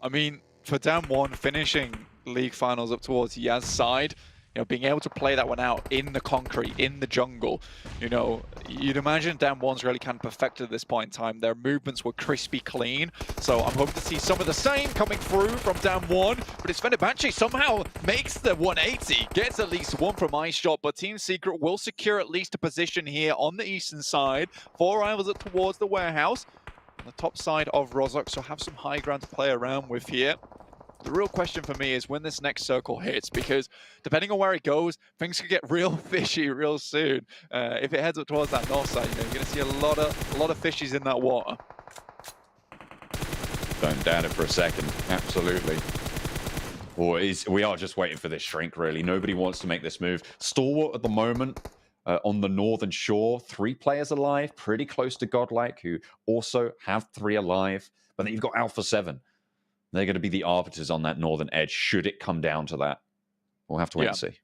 R: I mean, for down one, finishing league finals up towards Yaz's side, you know, being able to play that one out in the concrete, in the jungle, you know, you'd imagine down one's really kind of perfected at this point in time. Their movements were crispy clean, so I'm hoping to see some of the same coming through from down one, but it's Fenerbahçe somehow makes the 180, gets at least one from Ice Shot, but Team Secret will secure at least a position here on the eastern side. 4 rivals up towards the warehouse, on the top side of Rozhok, so have some high ground to play around with here. The real question for me is when this next circle hits, because depending on where it goes, things could get real fishy real soon. If it heads up towards that north side, you know, you're going to see a lot of fishies in that water.
Q: Don't doubt it for a second. Absolutely. We are just waiting for this shrink, really. Nobody wants to make this move. Stalwart at the moment on the northern shore, 3 players alive, pretty close to GodLike, who also have 3 alive. But then you've got Alpha 7. They're going to be the arbiters on that northern edge, should it come down to that. We'll have to wait and see.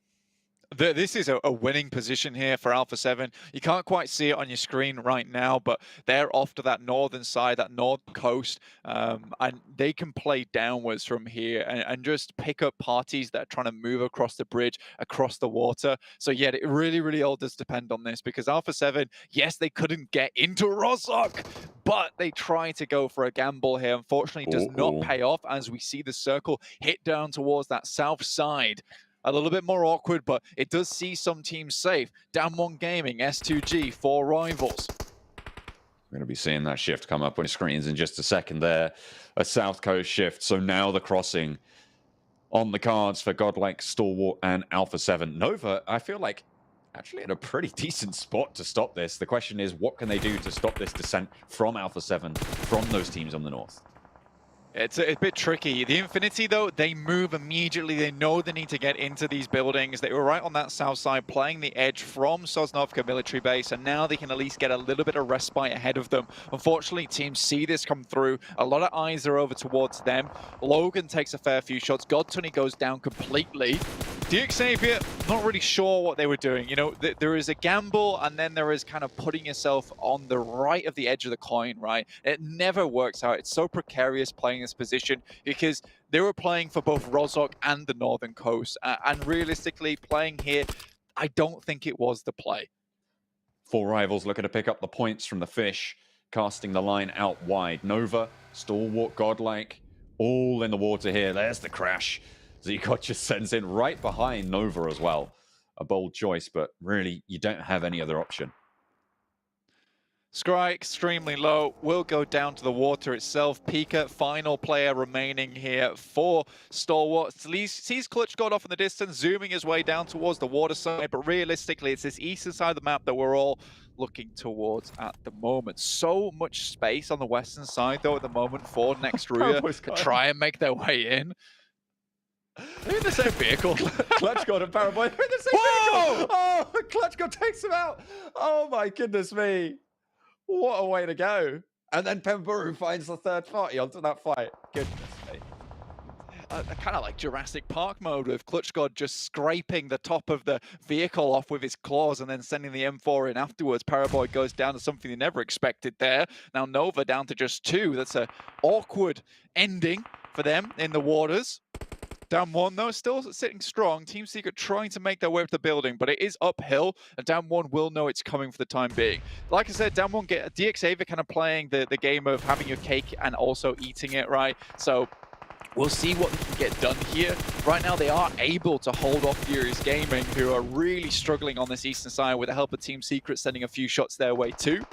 R: This is a winning position here for Alpha 7. You can't quite see it on your screen right now, but they're off to that northern side, that northern coast, and they can play downwards from here and just pick up parties that are trying to move across the bridge, across the water. So yeah, it really, really all does depend on this, because Alpha 7, yes, they couldn't get into Rozhok, but they try to go for a gamble here. Unfortunately, does not pay off as we see the circle hit down towards that south side. A little bit more awkward, but it does see some teams safe. Down one gaming, S2G, 4 rivals.
Q: We're going to be seeing that shift come up on screens in just a second there. A South Coast shift. So now the crossing on the cards for GodLike, Stalwart, and Alpha 7. Nova, I feel like, actually in a pretty decent spot to stop this. The question is, what can they do to stop this descent from Alpha 7, from those teams on the north?
R: It's a bit tricky. The Infinity, though, they move immediately. They know they need to get into these buildings. They were right on that south side, playing the edge from Sosnovka military base, and now they can at least get a little bit of respite ahead of them. Unfortunately, teams see this come through. A lot of eyes are over towards them. Logan takes a fair few shots. GodTunny goes down completely. EXCLUSIVE, not really sure what they were doing. You know, there is a gamble, and then there is kind of putting yourself on the right of the edge of the coin, right? It never works out. It's so precarious playing this position because they were playing for both Rozhok and the northern coast. And realistically, playing here, I don't think it was the play.
Q: 4 rivals looking to pick up the points from the fish, casting the line out wide. Nova, Stalwart, GodLike, all in the water here. There's the crash. Zikot just sends in right behind Nova as well. A bold choice, but really, you don't have any other option.
R: Scry extremely low, will go down to the water itself. Pika, final player remaining here for Stalwart. Sees Clutch God off in the distance, zooming his way down towards the water side, but realistically it's this eastern side of the map that we're all looking towards at the moment. So much space on the western side though at the moment for next Ruya to try and make their way in. They're in the same vehicle.
Q: Clutch God and Paraboy, they're in the same vehicle! Oh, Clutch God takes him out! Oh my goodness me. What a way to go. And then Pemburu finds the third party onto that fight. Goodness me.
R: Kind of like Jurassic Park mode with Clutch God just scraping the top of the vehicle off with his claws and then sending the M4 in afterwards. Paraboy goes down to something they never expected there. Now Nova down to just 2. That's an awkward ending for them in the waters. Down 1 though, still sitting strong. Team Secret trying to make their way up the building, but it is uphill, and Down 1 will know it's coming for the time being. Like I said, Down 1 get DXAV kind of playing the game of having your cake and also eating it, right? So we'll see what they can get done here. Right now, they are able to hold off Furious Gaming, who are really struggling on this eastern side with the help of Team Secret sending a few shots their way too.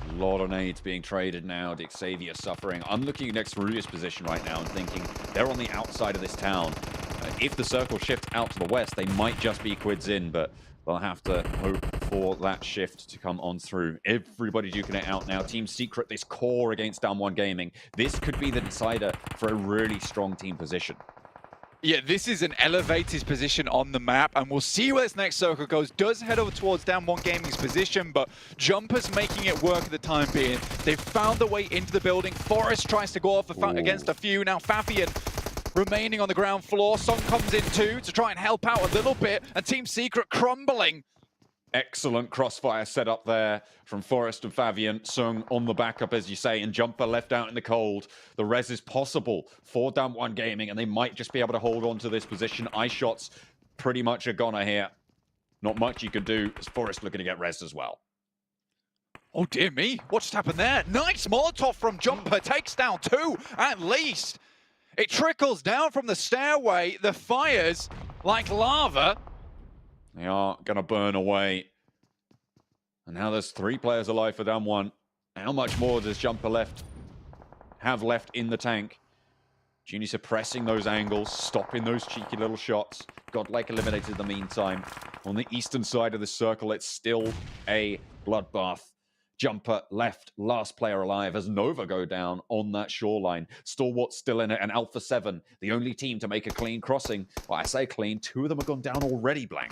Q: A lot of nades being traded now. Xavier suffering. I'm looking next to Ruya's position right now and thinking they're on the outside of this town. If the circle shifts out to the west, they might just be quids in, but they'll have to hope for that shift to come on through. Everybody duking it out now. Team Secret, this core against Down 1 Gaming. This could be the decider for a really strong team position.
R: Yeah, this is an elevated position on the map, and we'll see where this next circle goes. Does head over towards Down 1 Gaming's position, but Jumper's making it work at the time being. They've found their way into the building. Forest tries to go off against a few. Now Fafian remaining on the ground floor. Song comes in too to try and help out a little bit, and Team Secret crumbling.
Q: Excellent crossfire set up there from Forrest and Fabian. Sung on the backup, as you say, and Jumper left out in the cold. The res is possible for Down 1 Gaming, and they might just be able to hold on to this position. Ice shots pretty much a goner here. Not much you can do, as Forrest looking to get res as well.
R: Oh dear me, what just happened there? Nice Molotov from Jumper, takes down 2 at least. It trickles down from the stairway, the fires like lava.
Q: They are going to burn away. And now there's 3 players alive for Down 1. How much more does Jumper have left in the tank? Juni suppressing those angles, stopping those cheeky little shots. GodLike eliminated in the meantime. On the eastern side of the circle, it's still a bloodbath. Jumper left, last player alive as Nova go down on that shoreline. Stalwart still in it, and Alpha 7, the only team to make a clean crossing. Well, I say clean, 2 of them have gone down already, Blank.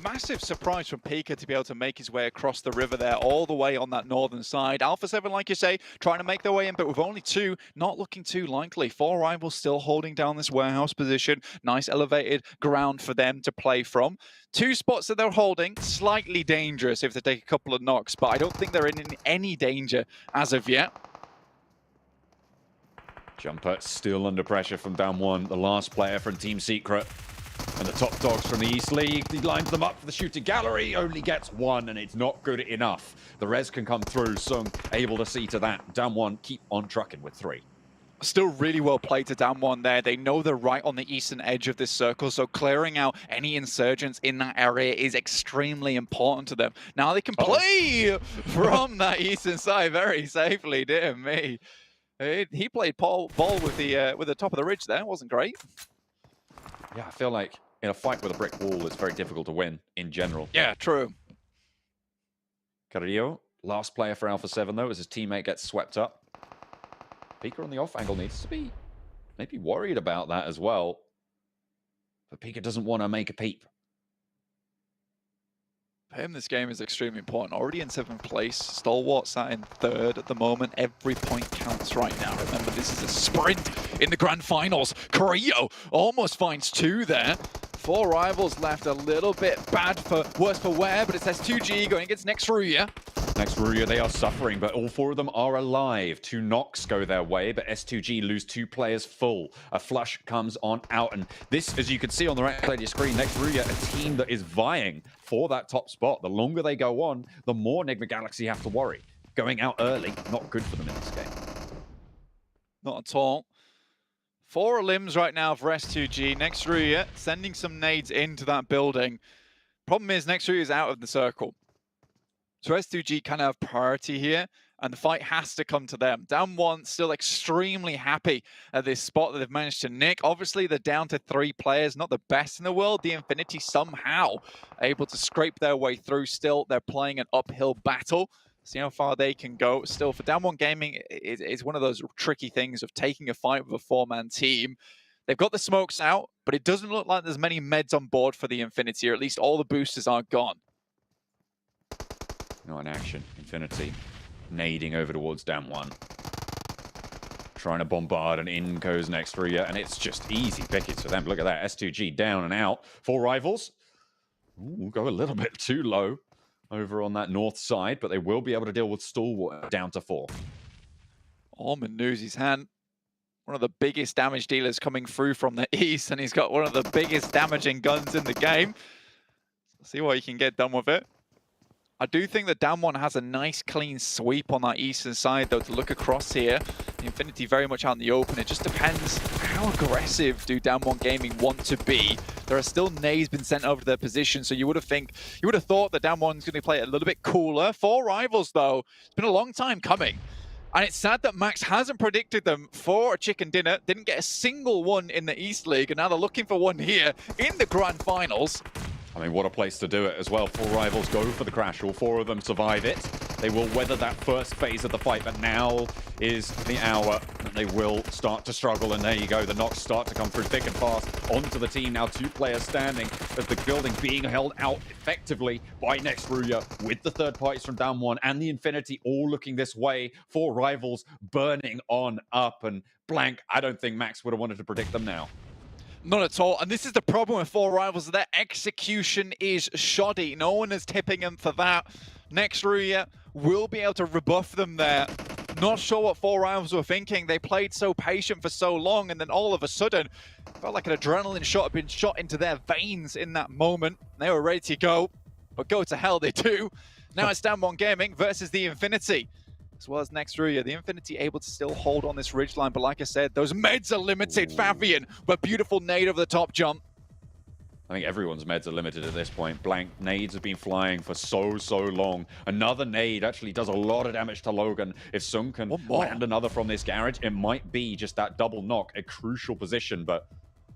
R: Massive surprise from Pika to be able to make his way across the river there, all the way on that northern side. Alpha 7, like you say, trying to make their way in, but with only 2, not looking too likely. 4 rivals still holding down this warehouse position. Nice elevated ground for them to play from. 2 spots that they're holding, slightly dangerous if they take a couple of knocks, but I don't think they're in any danger as of yet.
Q: Jumper still under pressure from Down 1, the last player from Team Secret. And the top dogs from the East League, he lines them up for the shooting gallery, only gets 1, and it's not good enough. The res can come through, Sung able to see to that. Down 1 keep on trucking with 3.
R: Still really well played to Down 1 there. They know they're right on the eastern edge of this circle, so clearing out any insurgents in that area is extremely important to them. Now they can play from that eastern side very safely, dear me. He played ball with the top of the ridge there, wasn't great.
Q: Yeah, I feel like in a fight with a brick wall, it's very difficult to win in general.
R: Yeah, true.
Q: Carrillo, last player for Alpha 7, though, as his teammate gets swept up. Pika on the off angle needs to be maybe worried about that as well. But Pika doesn't want to make a peep.
R: For him, this game is extremely important. Already in 7th place. Stalwart sat in 3rd at the moment. Every point counts right now. Remember, this is a sprint in the grand finals. Carrillo almost finds 2 there. 4 rivals left, a little bit worse for wear, but it says 2G going against next Ruya.
Q: Next Ruya, they are suffering, but all 4 of them are alive. 2 knocks go their way, but S2G lose 2 players full. A flush comes on out, and this, as you can see on the right side of your screen, next Ruya, a team that is vying for that top spot. The longer they go on, the more Nigma Galaxy have to worry. Going out early, not good for them in this game.
R: Not at all. 4 limbs right now for S2G. Next Ruya sending some nades into that building. Problem is, next Ruya is out of the circle. So S2G kind of have priority here, and the fight has to come to them. Down 1, still extremely happy at this spot that they've managed to nick. Obviously, they're down to 3 players, not the best in the world. The Infinity somehow able to scrape their way through. Still, they're playing an uphill battle. See how far they can go. Still, for Down 1 Gaming, it's one of those tricky things of taking a fight with a 4-man team. They've got the smokes out, but it doesn't look like there's many meds on board for the Infinity, or at least all the boosters are gone.
Q: Not in action. Infinity nading over towards Down 1. Trying to bombard, and in goes next Ruya, and it's just easy pickings for them. Look at that. S2G down and out. 4 rivals. Ooh, go a little bit too low over on that north side, but they will be able to deal with Stalwart down to 4.
R: Orman knows his hand. One of the biggest damage dealers coming through from the east, and he's got one of the biggest damaging guns in the game. Let's see what he can get done with it. I do think that Down 1 has a nice clean sweep on that eastern side, though, to look across here. The Infinity very much out in the open. It just depends how aggressive do Down 1 Gaming want to be. There are still nades been sent over to their position, so you would have thought that Down 1's going to play it a little bit cooler. 4 rivals, though. It's been a long time coming. And it's sad that Max hasn't predicted them for a chicken dinner, didn't get a single one in the East League, and now they're looking for one here in the Grand Finals.
Q: I mean, what a place to do it as well. 4 rivals go for the crash. All 4 of them survive it. They will weather that first phase of the fight, but now is the hour that they will start to struggle. And there you go. The knocks start to come through thick and fast onto the team. Now 2 players standing as the building being held out effectively by next Ruya, with the third parties from Down 1 and the Infinity all looking this way. 4 rivals burning on up, and blank. I don't think Max would have wanted to predict them now.
R: Not at all. And this is the problem with 4 rivals. Their execution is shoddy. No one is tipping them for that. Next Ruya will be able to rebuff them there. Not sure what 4 rivals were thinking. They played so patient for so long, and then all of a sudden, felt like an adrenaline shot had been shot into their veins in that moment. They were ready to go, but go to hell they do. Now it's Down 1 Gaming versus the Infinity, as well as next Ruya. The Infinity able to still hold on this ridgeline, but like I said, those meds are limited. Fabian, but beautiful nade over the top jump.
Q: I think everyone's meds are limited at this point. Blank nades have been flying for so long. Another nade actually does a lot of damage to Logan. If Sung can land another from this garage, it might be just that double knock, a crucial position, but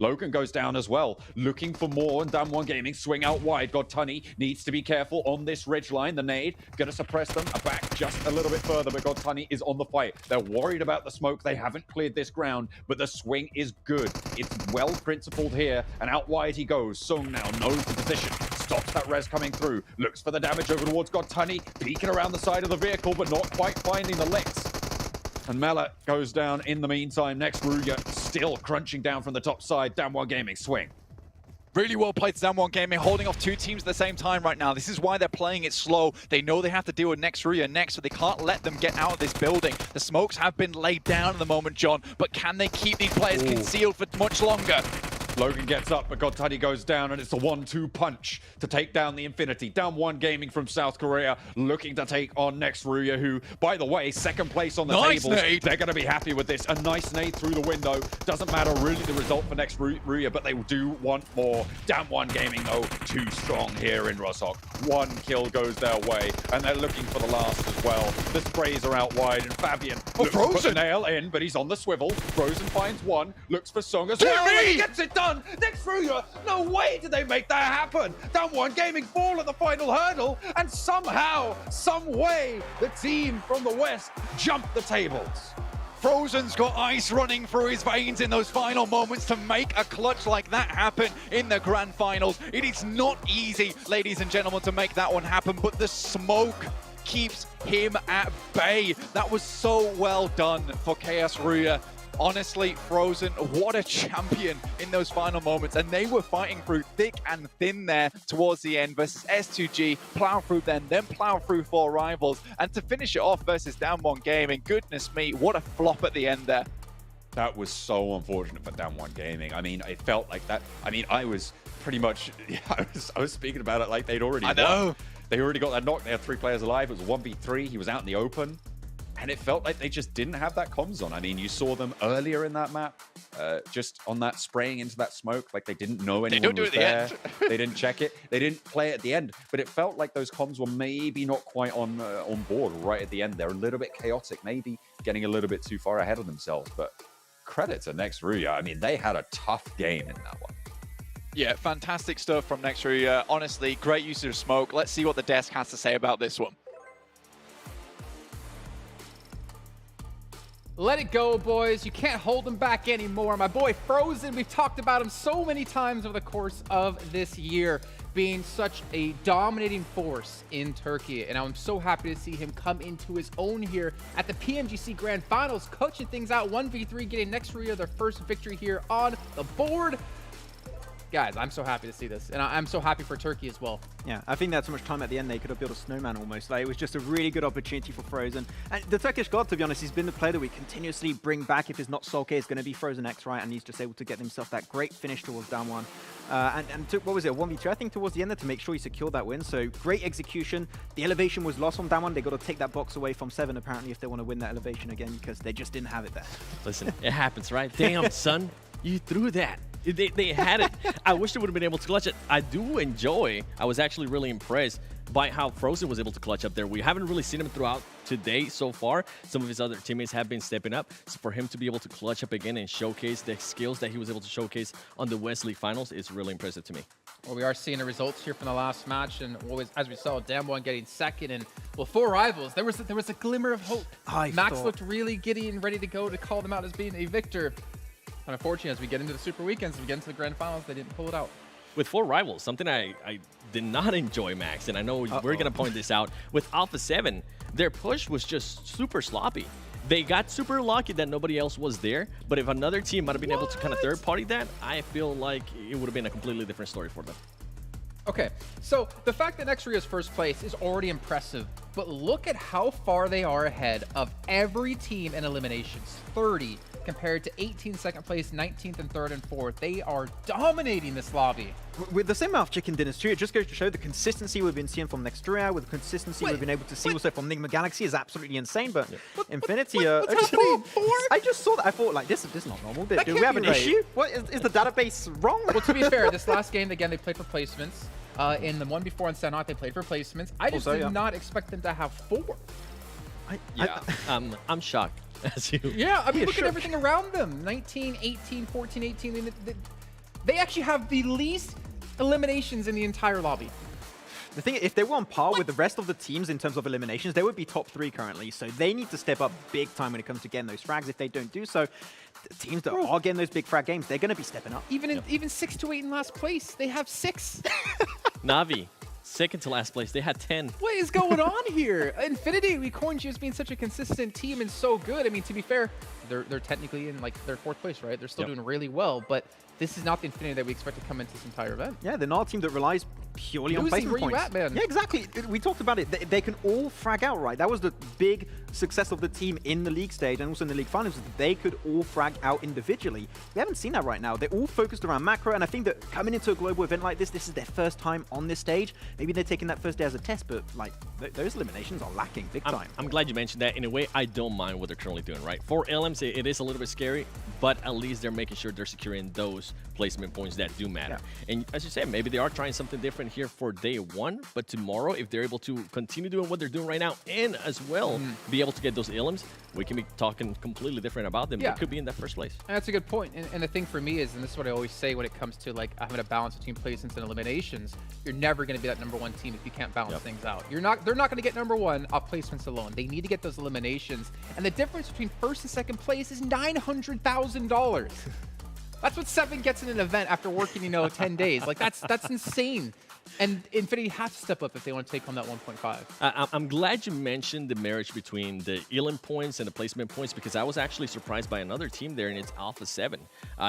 Q: Logan goes down as well, looking for more, and Down 1 Gaming swing out wide. Godtunny needs to be careful on this ridge line. The nade gonna suppress them back just a little bit further, but Godtunny is on the fight. They're worried about the smoke. They haven't cleared this ground, but the swing is good. It's well principled here, and out wide he goes. Sung now knows the position, stops that res coming through, looks for the damage over towards Godtunny, peeking around the side of the vehicle, but not quite finding the licks. And Mela goes down in the meantime. Next Ruya still crunching down from the top side. Down 1 Gaming swing.
R: Really well played to Down 1 Gaming, holding off 2 teams at the same time right now. This is why they're playing it slow. They know they have to deal with next Ruya next, so they can't let them get out of this building. The smokes have been laid down at the moment, John, but can they keep these players concealed for much longer?
Q: Logan gets up, but Godtunny goes down, and it's a 1-2 punch to take down the Infinity. Down 1 Gaming from South Korea, looking to take on next Ruya, who, by the way, second place on the tables.
R: Nade.
Q: They're going to be happy with this. A nice nade through the window. Doesn't matter really the result for next Ruya, but they do want more. Down 1 Gaming, though, too strong here in Roshok. 1 kill goes their way, and they're looking for the last as well. The sprays are out wide, and Fabian looks to put the nail in, but he's on the swivel. Frozen finds 1, looks for Sung as well, and he gets it done. Next Ruya, no way did they make that happen. Down 1 Gaming fall at the final hurdle, and somehow, some way, the team from the West jumped the tables.
R: Frozen's got ice running through his veins in those final moments to make a clutch like that happen in the Grand Finals. It is not easy, ladies and gentlemen, to make that one happen, but the smoke keeps him at bay. That was so well done for KAOS Ruya. Honestly, Frozen, what a champion in those final moments. And they were fighting through thick and thin there towards the end versus S2G, plow through them, then plow through 4 rivals. And to finish it off versus Down 1 Gaming, goodness me, what a flop at the end there.
Q: That was so unfortunate for Down 1 Gaming. I mean, it felt like that. I mean, I was pretty much, I was speaking about it like they'd already won.
R: I know.
Q: They already got that knock. They had 3 players alive. It was 1v3. He was out in the open. And it felt like they just didn't have that comms on. I mean, you saw them earlier in that map, just on that spraying into that smoke, like they didn't know anyone was there. They didn't check it. They didn't play at the end. But it felt like those comms were maybe not quite on board right at the end. They're a little bit chaotic, maybe getting a little bit too far ahead of themselves. But credit to Next Ruya. I mean, they had a tough game in that one.
R: Yeah, fantastic stuff from Next Ruya. Honestly, great use of smoke. Let's see what the desk has to say about this one.
G: Let it go, boys. You can't hold him back anymore. My boy Frozen, we've talked about him so many times over the course of this year, being such a dominating force in Turkey. And I'm so happy to see him come into his own here at the PMGC Grand Finals, coaching things out 1v3, getting Next Ruya their first victory here on the board. Guys, I'm so happy to see this, and I'm so happy for Turkey as well.
I: Yeah, I think they had so much time at the end they could have built a snowman almost. Like, it was just a really good opportunity for Frozen. And the Turkish God, to be honest, he's been the player that we continuously bring back. If it's not Solke, it's going to be Frozen X, right? And he's just able to get himself that great finish towards down one. And took, what was it, 1v2, I think, towards the end there to make sure he secured that win. So great execution. The elevation was lost on down one. They got to take that box away from 7, apparently, if they want to win that elevation again, because they just didn't have it there.
H: Listen, it happens, right? Damn, son, you threw that. They had it. I wish they would have been able to clutch it. I was actually really impressed by how Frozen was able to clutch up there. We haven't really seen him throughout today so far. Some of his other teammates have been stepping up. So for him to be able to clutch up again and showcase the skills that he was able to showcase on the West League Finals is really impressive to me.
G: Well, we are seeing the results here from the last match, and as we saw, Damwon getting second, and well, 4 rivals. There was a glimmer of hope. Max looked really giddy and ready to go to call them out as being a victor. And unfortunately, as we get into the Super Weekends, we get into the Grand Finals, they didn't pull it out.
H: With 4 rivals, something I did not enjoy, Max, and I know we're going to point this out. With Alpha 7, their push was just super sloppy. They got super lucky that nobody else was there, but if another team might have been able to kind of third-party that, I feel like it would have been a completely different story for them.
G: Okay, so the fact that Next Ruya's first place is already impressive, but look at how far they are ahead of every team in eliminations. 30 compared to 18 second place, 19th and 3rd and 4th. They are dominating this lobby.
I: With the same amount of chicken dinners too, it just goes to show the consistency we've been seeing from Next Ruya, with the consistency we've been able to see also from Nigma Galaxy is absolutely insane. But Infinity, I just saw that. I thought, like, this is not normal. Do we have an issue? What is the database wrong?
G: Well, to be fair, this last game, again, they played for placements. In the one before in Sanhok, they played for placements. I just did not expect them to have 4.
H: I'm shocked. As you.
G: Yeah, I mean, look at everything around them. 19, 18, 14, 18. They actually have the least eliminations in the entire lobby.
I: The thing, if they were on par with the rest of the teams in terms of eliminations, they would be top 3 currently. So they need to step up big time when it comes to getting those frags. If they don't do so, the teams that are getting those big frag games, they're going to be stepping up.
G: Even SIXTWOEIGHT in last place, they have 6.
H: Navi, second to last place, they had 10.
G: What is going on here? Infinity, we coined you as being such a consistent team and so good. I mean, to be fair, they're technically in like their 4th place, right? They're still doing really well, but this is not the Infinity that we expect to come into this entire event.
I: Yeah, they're not a team that relies purely on placement points.
G: Where you at, man?
I: Yeah, exactly. We talked about it. They can all frag out, right? That was the big success of the team in the league stage and also in the league finals. They could all frag out individually. We haven't seen that right now. They're all focused around macro, and I think that coming into a global event like this is their first time on this stage. Maybe they're taking that first day as a test, but like those eliminations are lacking big time.
H: I'm glad you mentioned that. In a way, I don't mind what they're currently doing, right? For LMs, it is a little bit scary, but at least they're making sure they're securing those placement points that do matter. Yeah. And as you said, maybe they are trying something different here for day 1, but tomorrow, if they're able to continue doing what they're doing right now and as well be able to get those ilms, we can be talking completely different about them. They could be in that first place.
G: And that's a good point. And the thing for me is, and this is what I always say when it comes to like having a balance between placements and eliminations, you're never going to be that #1 team if you can't balance things out. They're not going to get #1 off placements alone. They need to get those eliminations. And the difference between 1st and 2nd place is $900,000. That's what 7 gets in an event after working, 10 days. Like, that's insane. And Infinity has to step up if they want to take home that 1.5.
H: I'm glad you mentioned the marriage between the elim points and the placement points, because I was actually surprised by another team there, and it's Alpha 7.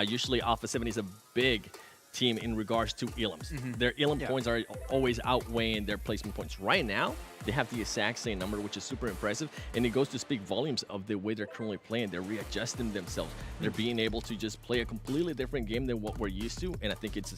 H: Usually, Alpha 7 is a big team in regards to elims. Their elim points are always outweighing their placement points. Right now, they have the exact same number, which is super impressive, and it goes to speak volumes of the way they're currently playing. They're readjusting themselves. They're being able to just play a completely different game than what we're used to, and I think it's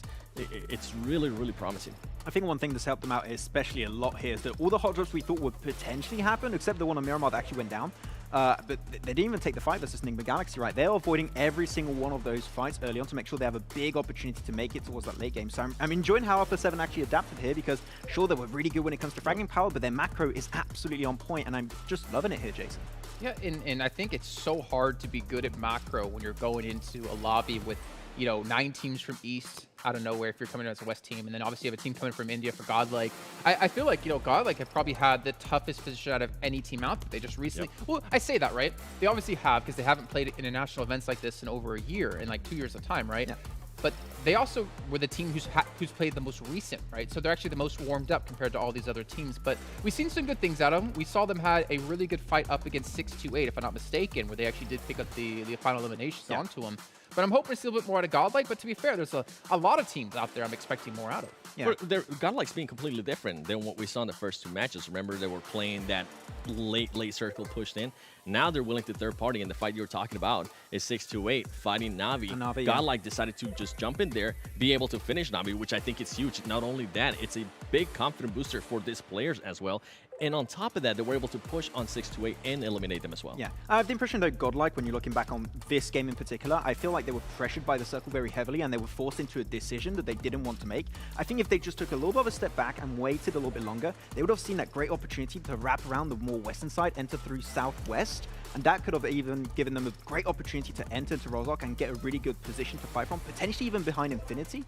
H: really, really promising.
I: I think one thing that's helped them out especially a lot here is that all the hot drops we thought would potentially happen, except the one on Miramar that actually went down, but they didn't even take the fight versus Nigma Galaxy, right? They're avoiding every single one of those fights early on to make sure they have a big opportunity to make it towards that late game. So I'm enjoying how Alpha 7 actually adapted here, because sure, they were really good when it comes to fragging power, but their macro is absolutely on point, and I'm just loving it here, Jason.
G: Yeah, and I think it's so hard to be good at macro when you're going into a lobby with, 9 teams from East out of nowhere if you're coming in as a West team, and then obviously you have a team coming from India for GodLike. I feel like, GodLike have probably had the toughest position out of any team out there. They just recently, well, I say that, right? They obviously have, because they haven't played international events like this in over a year, in like 2 years of time, right? Yeah. But they also were the team who's played the most recent, right? So they're actually the most warmed up compared to all these other teams. But we've seen some good things out of them. We saw them had a really good fight up against 628, if I'm not mistaken, where they actually did pick up the final eliminations onto them. But I'm hoping to see a little bit more out of GodLike. But to be fair, there's a lot of teams out there I'm expecting more out of.
H: Yeah. GodLike's being completely different than what we saw in the first 2 matches. Remember, they were playing that late circle pushed in. Now they're willing to third party, and the fight you were talking about is 628 fighting Navi. GodLike decided to just jump in there, be able to finish Navi, which I think is huge. Not only that, it's a big confidence booster for these players as well. And on top of that, they were able to push on 628 and eliminate them as well.
I: Yeah, I have the impression though, GodLike, when you're looking back on this game in particular, I feel like they were pressured by the circle very heavily, and they were forced into a decision that they didn't want to make. I think if they just took a little bit of a step back and waited a little bit longer, they would have seen that great opportunity to wrap around the more western side, enter through southwest, and that could have even given them a great opportunity to enter into Rozhok and get a really good position to fight from, potentially even behind Infinity.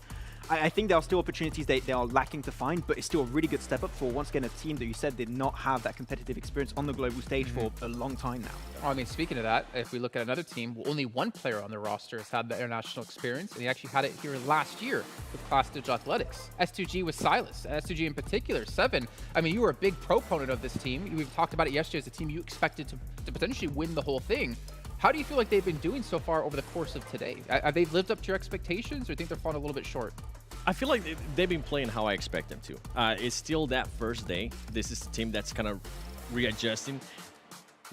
I: I think there are still opportunities they are lacking to find, but it's still a really good step up for, once again, a team that you said did not have that competitive experience on the global stage for a long time now.
G: I mean, speaking of that, if we look at another team, only one player on their roster has had the international experience, and he actually had it here last year with Class Digital Athletics. S2G with Silas, S2G in particular, 7. I mean, you were a big proponent of this team. We've talked about it yesterday as a team you expected to potentially win the whole thing. How do you feel like they've been doing so far over the course of today? Have they lived up to your expectations, or do you think they're falling a little bit short?
H: I feel like they've been playing how I expect them to. It's still that first day. This is a team that's kind of readjusting.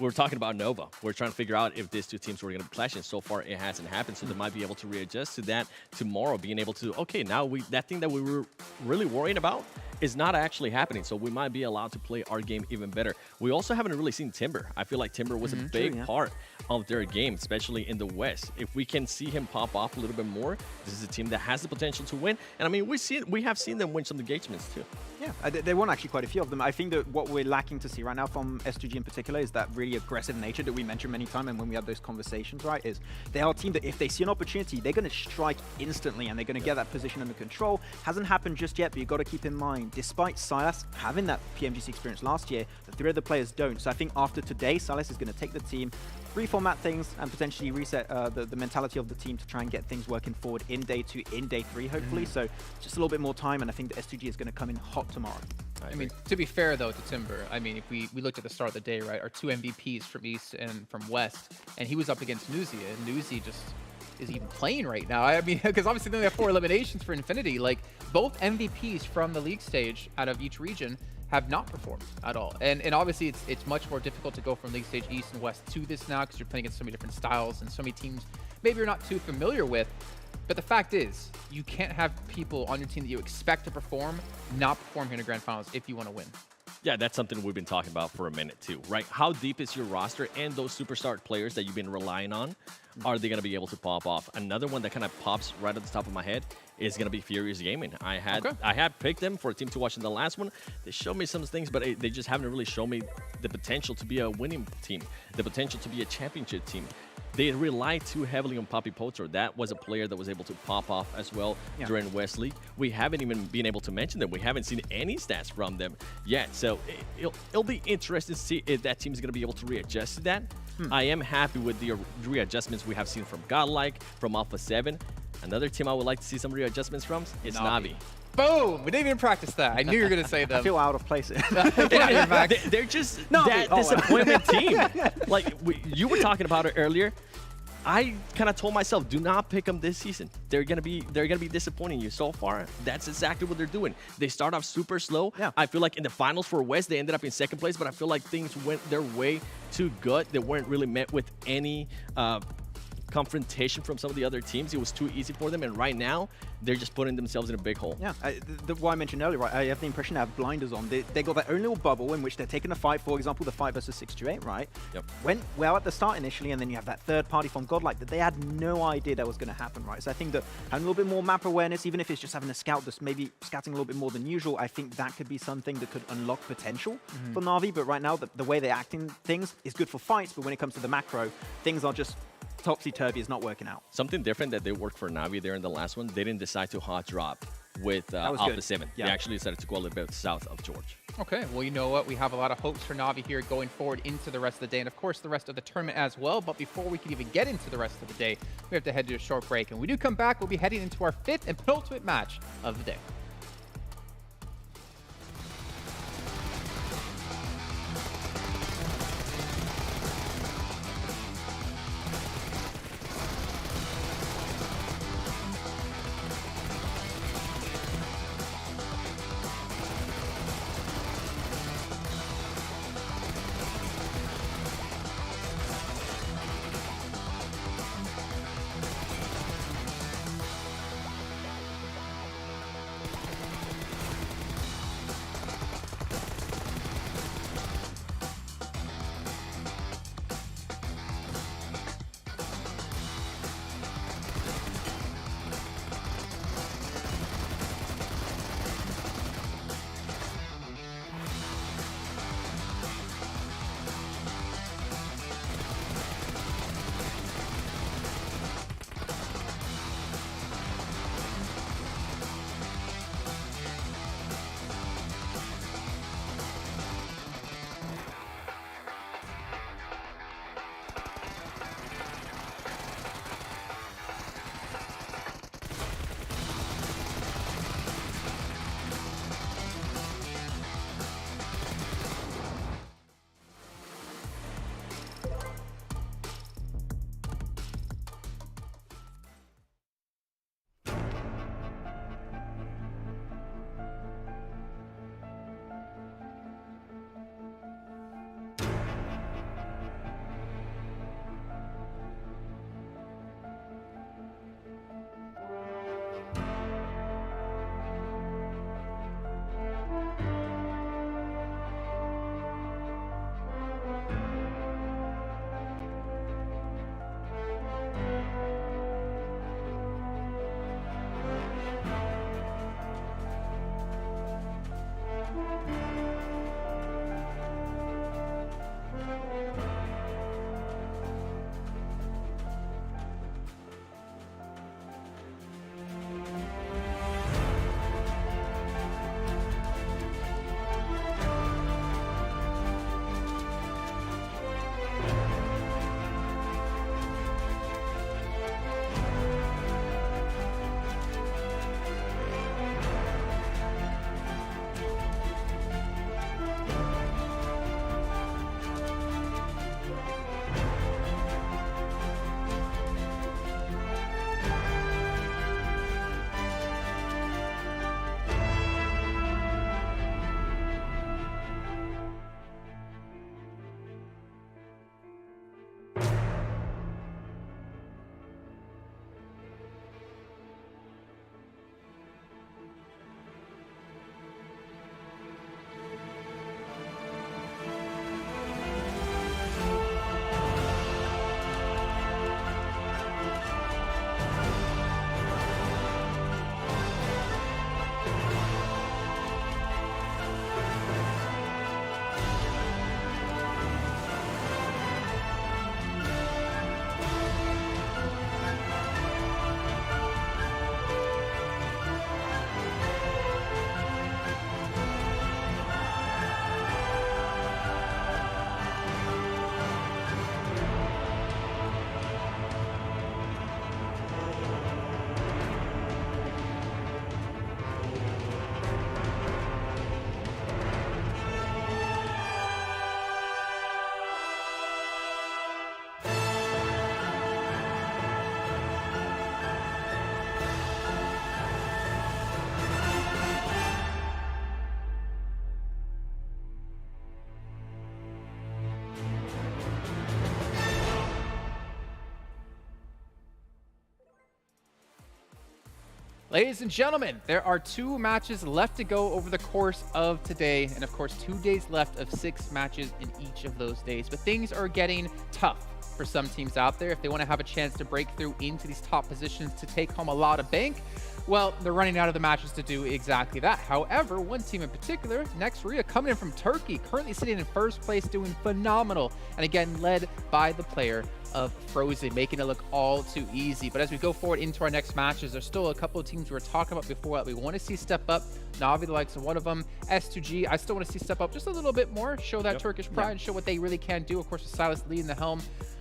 H: We're talking about Nova. We're trying to figure out if these 2 teams were going to be clashing. So far, it hasn't happened. So they might be able to readjust to that tomorrow, being able to, okay, now that thing that we were really worrying about is not actually happening. So we might be allowed to play our game even better. We also haven't really seen Timber. I feel like Timber was a big part of their game, especially in the West. If we can see him pop off a little bit more, this is a team that has the potential to win. And I mean, we have seen them win some engagements too.
I: Yeah, they won actually quite a few of them. I think that what we're lacking to see right now from S2G in particular is that really aggressive nature that we mentioned many times, and when we have those conversations, right, is they are a team that if they see an opportunity, they're going to strike instantly, and they're going to get that position under control. Hasn't happened just yet, but you've got to keep in mind, despite Silas having that PMGC experience last year, the 3 other players don't. So I think after today, Silas is going to take the team, reformat things, and potentially reset the mentality of the team to try and get things working forward in day 2, in day 3, hopefully. So just a little bit more time, and I think the S2G is going to come in hot tomorrow.
G: I mean, to be fair, though, to Timber, I mean, if we looked at the start of the day, right, our 2 MVPs from East and from West, and he was up against Nuzia, and Nuzia just is even playing right now. I mean, because obviously they only have 4 eliminations for Infinity. Like, both MVPs from the league stage out of each region have not performed at all. And obviously it's much more difficult to go from league stage East and West to this now, because you're playing against so many different styles and so many teams maybe you're not too familiar with. But the fact is, you can't have people on your team that you expect to perform not perform here in the grand finals if you want to win.
H: Yeah, that's something we've been talking about for a minute too, right? How deep is your roster, and those superstar players that you've been relying on, are they going to be able to pop off? Another one that kind of pops right at the top of my head is going to be Furious Gaming. I had picked them for a team to watch in the last one. They showed me some things, but they just haven't really shown me the potential to be a winning team, the potential to be a championship team. They rely too heavily on Papi Potro. That was a player that was able to pop off as well during West League. We haven't even been able to mention them. We haven't seen any stats from them yet. So it'll be interesting to see if that team is going to be able to readjust to that. I am happy with the readjustments we have seen from GodLike, from Alpha 7. Another team I would like to see some readjustments from is Navi.
G: Boom! We didn't even practice that. I knew you were going to say them.
I: I feel out of place.
H: They're just that disappointment team. Like, you were talking about it earlier. I kind of told myself, do not pick them this season. They're gonna be disappointing you. So far, that's exactly what they're doing. They start off super slow. I feel like in the finals for West, they ended up in 2nd place, but I feel like things went their way too good. They weren't really met with any confrontation from some of the other teams. It was too easy for them, and right now they're just putting themselves in a big hole.
I: Yeah, what I mentioned earlier, right? I have the impression they have blinders on. They got their own little bubble in which they're taking a fight. For example, the fight versus SIXTWOEIGHT, right?
H: Yep.
I: Went well at the start initially, and then you have that third party from GodLike that they had no idea that was going to happen, right? So I think that having a little bit more map awareness, even if it's just having a scout that's maybe scouting a little bit more than usual, I think that could be something that could unlock potential for Na'Vi. But right now, the way they're acting things is good for fights, but when it comes to the macro, things are just topsy-turvy. Is not working out.
H: Something different that they worked for Na'Vi there in the last one, they didn't decide to hot drop with Alpha 7.
I: Yeah.
H: They actually decided to go a little bit south of George.
G: Okay, well, you know what? We have a lot of hopes for Na'Vi here going forward into the rest of the day, and of course the rest of the tournament as well. But before we can even get into the rest of the day, we have to head to a short break. And when we do come back, we'll be heading into our 5th and penultimate match of the day. Ladies and gentlemen, there are 2 matches left to go over the course of today, and of course 2 days left of 6 matches in each of those days. But things are getting tough for some teams out there if they want to have a chance to break through into these top positions to take home a lot of bank. Well, they're running out of the matches to do exactly that. However, one team in particular, next Ruya, coming in from Turkey, currently sitting in first place, doing phenomenal, and again led by the player of Frozen, making it look all too easy. But as we go forward into our next matches, there's still a couple of teams we were talking about before that we want to see step up. Navi, the likes of one of them. S2G, I still want to see step up just a little bit more, show that Turkish pride, and show what they really can do. Of course, with Silas leading the helm.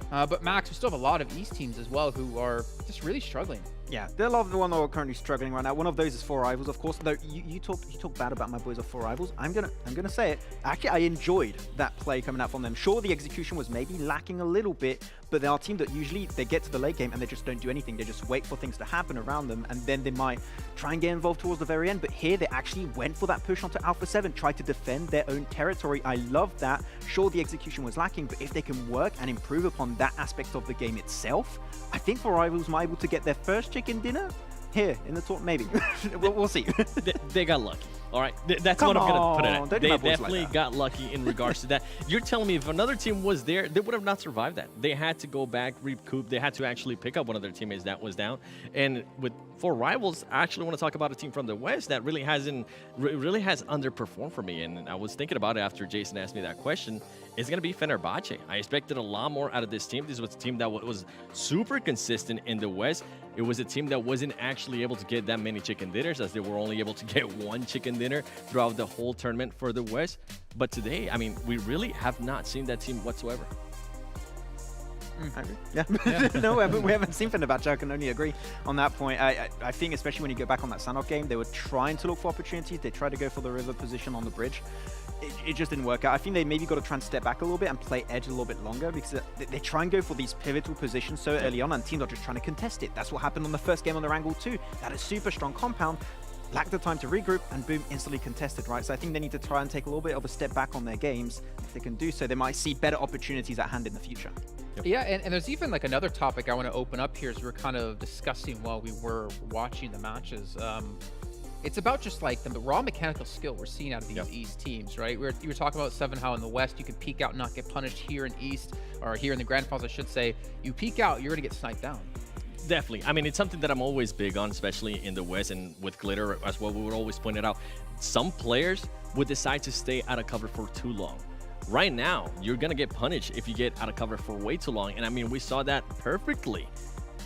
G: But Max, we still have a lot of East teams as well who are just really struggling.
I: Yeah, there are a lot of the one that are currently struggling right now. One of those is 4Rivals, of course. Though you talk bad about my boys of 4Rivals. I'm gonna say it. Actually, I enjoyed that play coming out from them. Sure, the execution was maybe lacking a little bit, but they are a team that usually they get to the late game and they just don't do anything. They just wait for things to happen around them, and then they might try and get involved towards the very end. But here, they actually went for that push onto Alpha 7, tried to defend their own territory. I love that. Sure, the execution was lacking, but if they can work and improve upon that aspect of the game itself, I think 4Rivals might be able to get their first chicken dinner here in the tour, maybe. we'll see.
H: They got lucky. All right, that's
I: Come
H: what I'm going to put
I: on,
H: it
I: don't
H: at.
I: do
H: They
I: my boys like
H: definitely
I: that.
H: got lucky in regards to that. You're telling me if another team was there, they would have not survived that. They had to go back, recoup. They had to actually pick up one of their teammates that was down. And with 4Rivals, I actually want to talk about a team from the West that really has underperformed for me. And I was thinking about it after Jason asked me that question. It's going to be Fenerbahçe. I expected a lot more out of this team. This was a team that was super consistent in the West. It was a team that wasn't actually able to get that many chicken dinners, as they were only able to get 1 chicken dinner throughout the whole tournament for the West. But today, I mean, we really have not seen that team whatsoever.
I: Yeah. No, we haven't seen Fenerbahçe. I can only agree on that point. I think especially when you go back on that Sanhok game, they were trying to look for opportunities. They tried to go for the river position on the bridge. It just didn't work out. I think they maybe got to try and step back a little bit and play edge a little bit longer, because they try and go for these pivotal positions so early on, and teams are just trying to contest it. That's what happened on the first game on Erangel too. That is super strong compound. Lacked the time to regroup, and boom, instantly contested, right? So I think they need to try and take a little bit of a step back on their games. If they can do so, they might see better opportunities at hand in the future.
G: Yeah, and there's even like another topic I want to open up here as we were kind of discussing while we were watching the matches. It's about just like the raw mechanical skill we're seeing out of these East teams, right? You were talking about Seven, how in the West you can peek out and not get punished. Here in East, or here in the Grand Finals, I should say, you peek out, you're going to get sniped down.
H: Definitely. I mean, it's something that I'm always big on, especially in the West and with Glitter as well. We would always point it out. Some players would decide to stay out of cover for too long. Right now, you're going to get punished if you get out of cover for way too long. And I mean, we saw that perfectly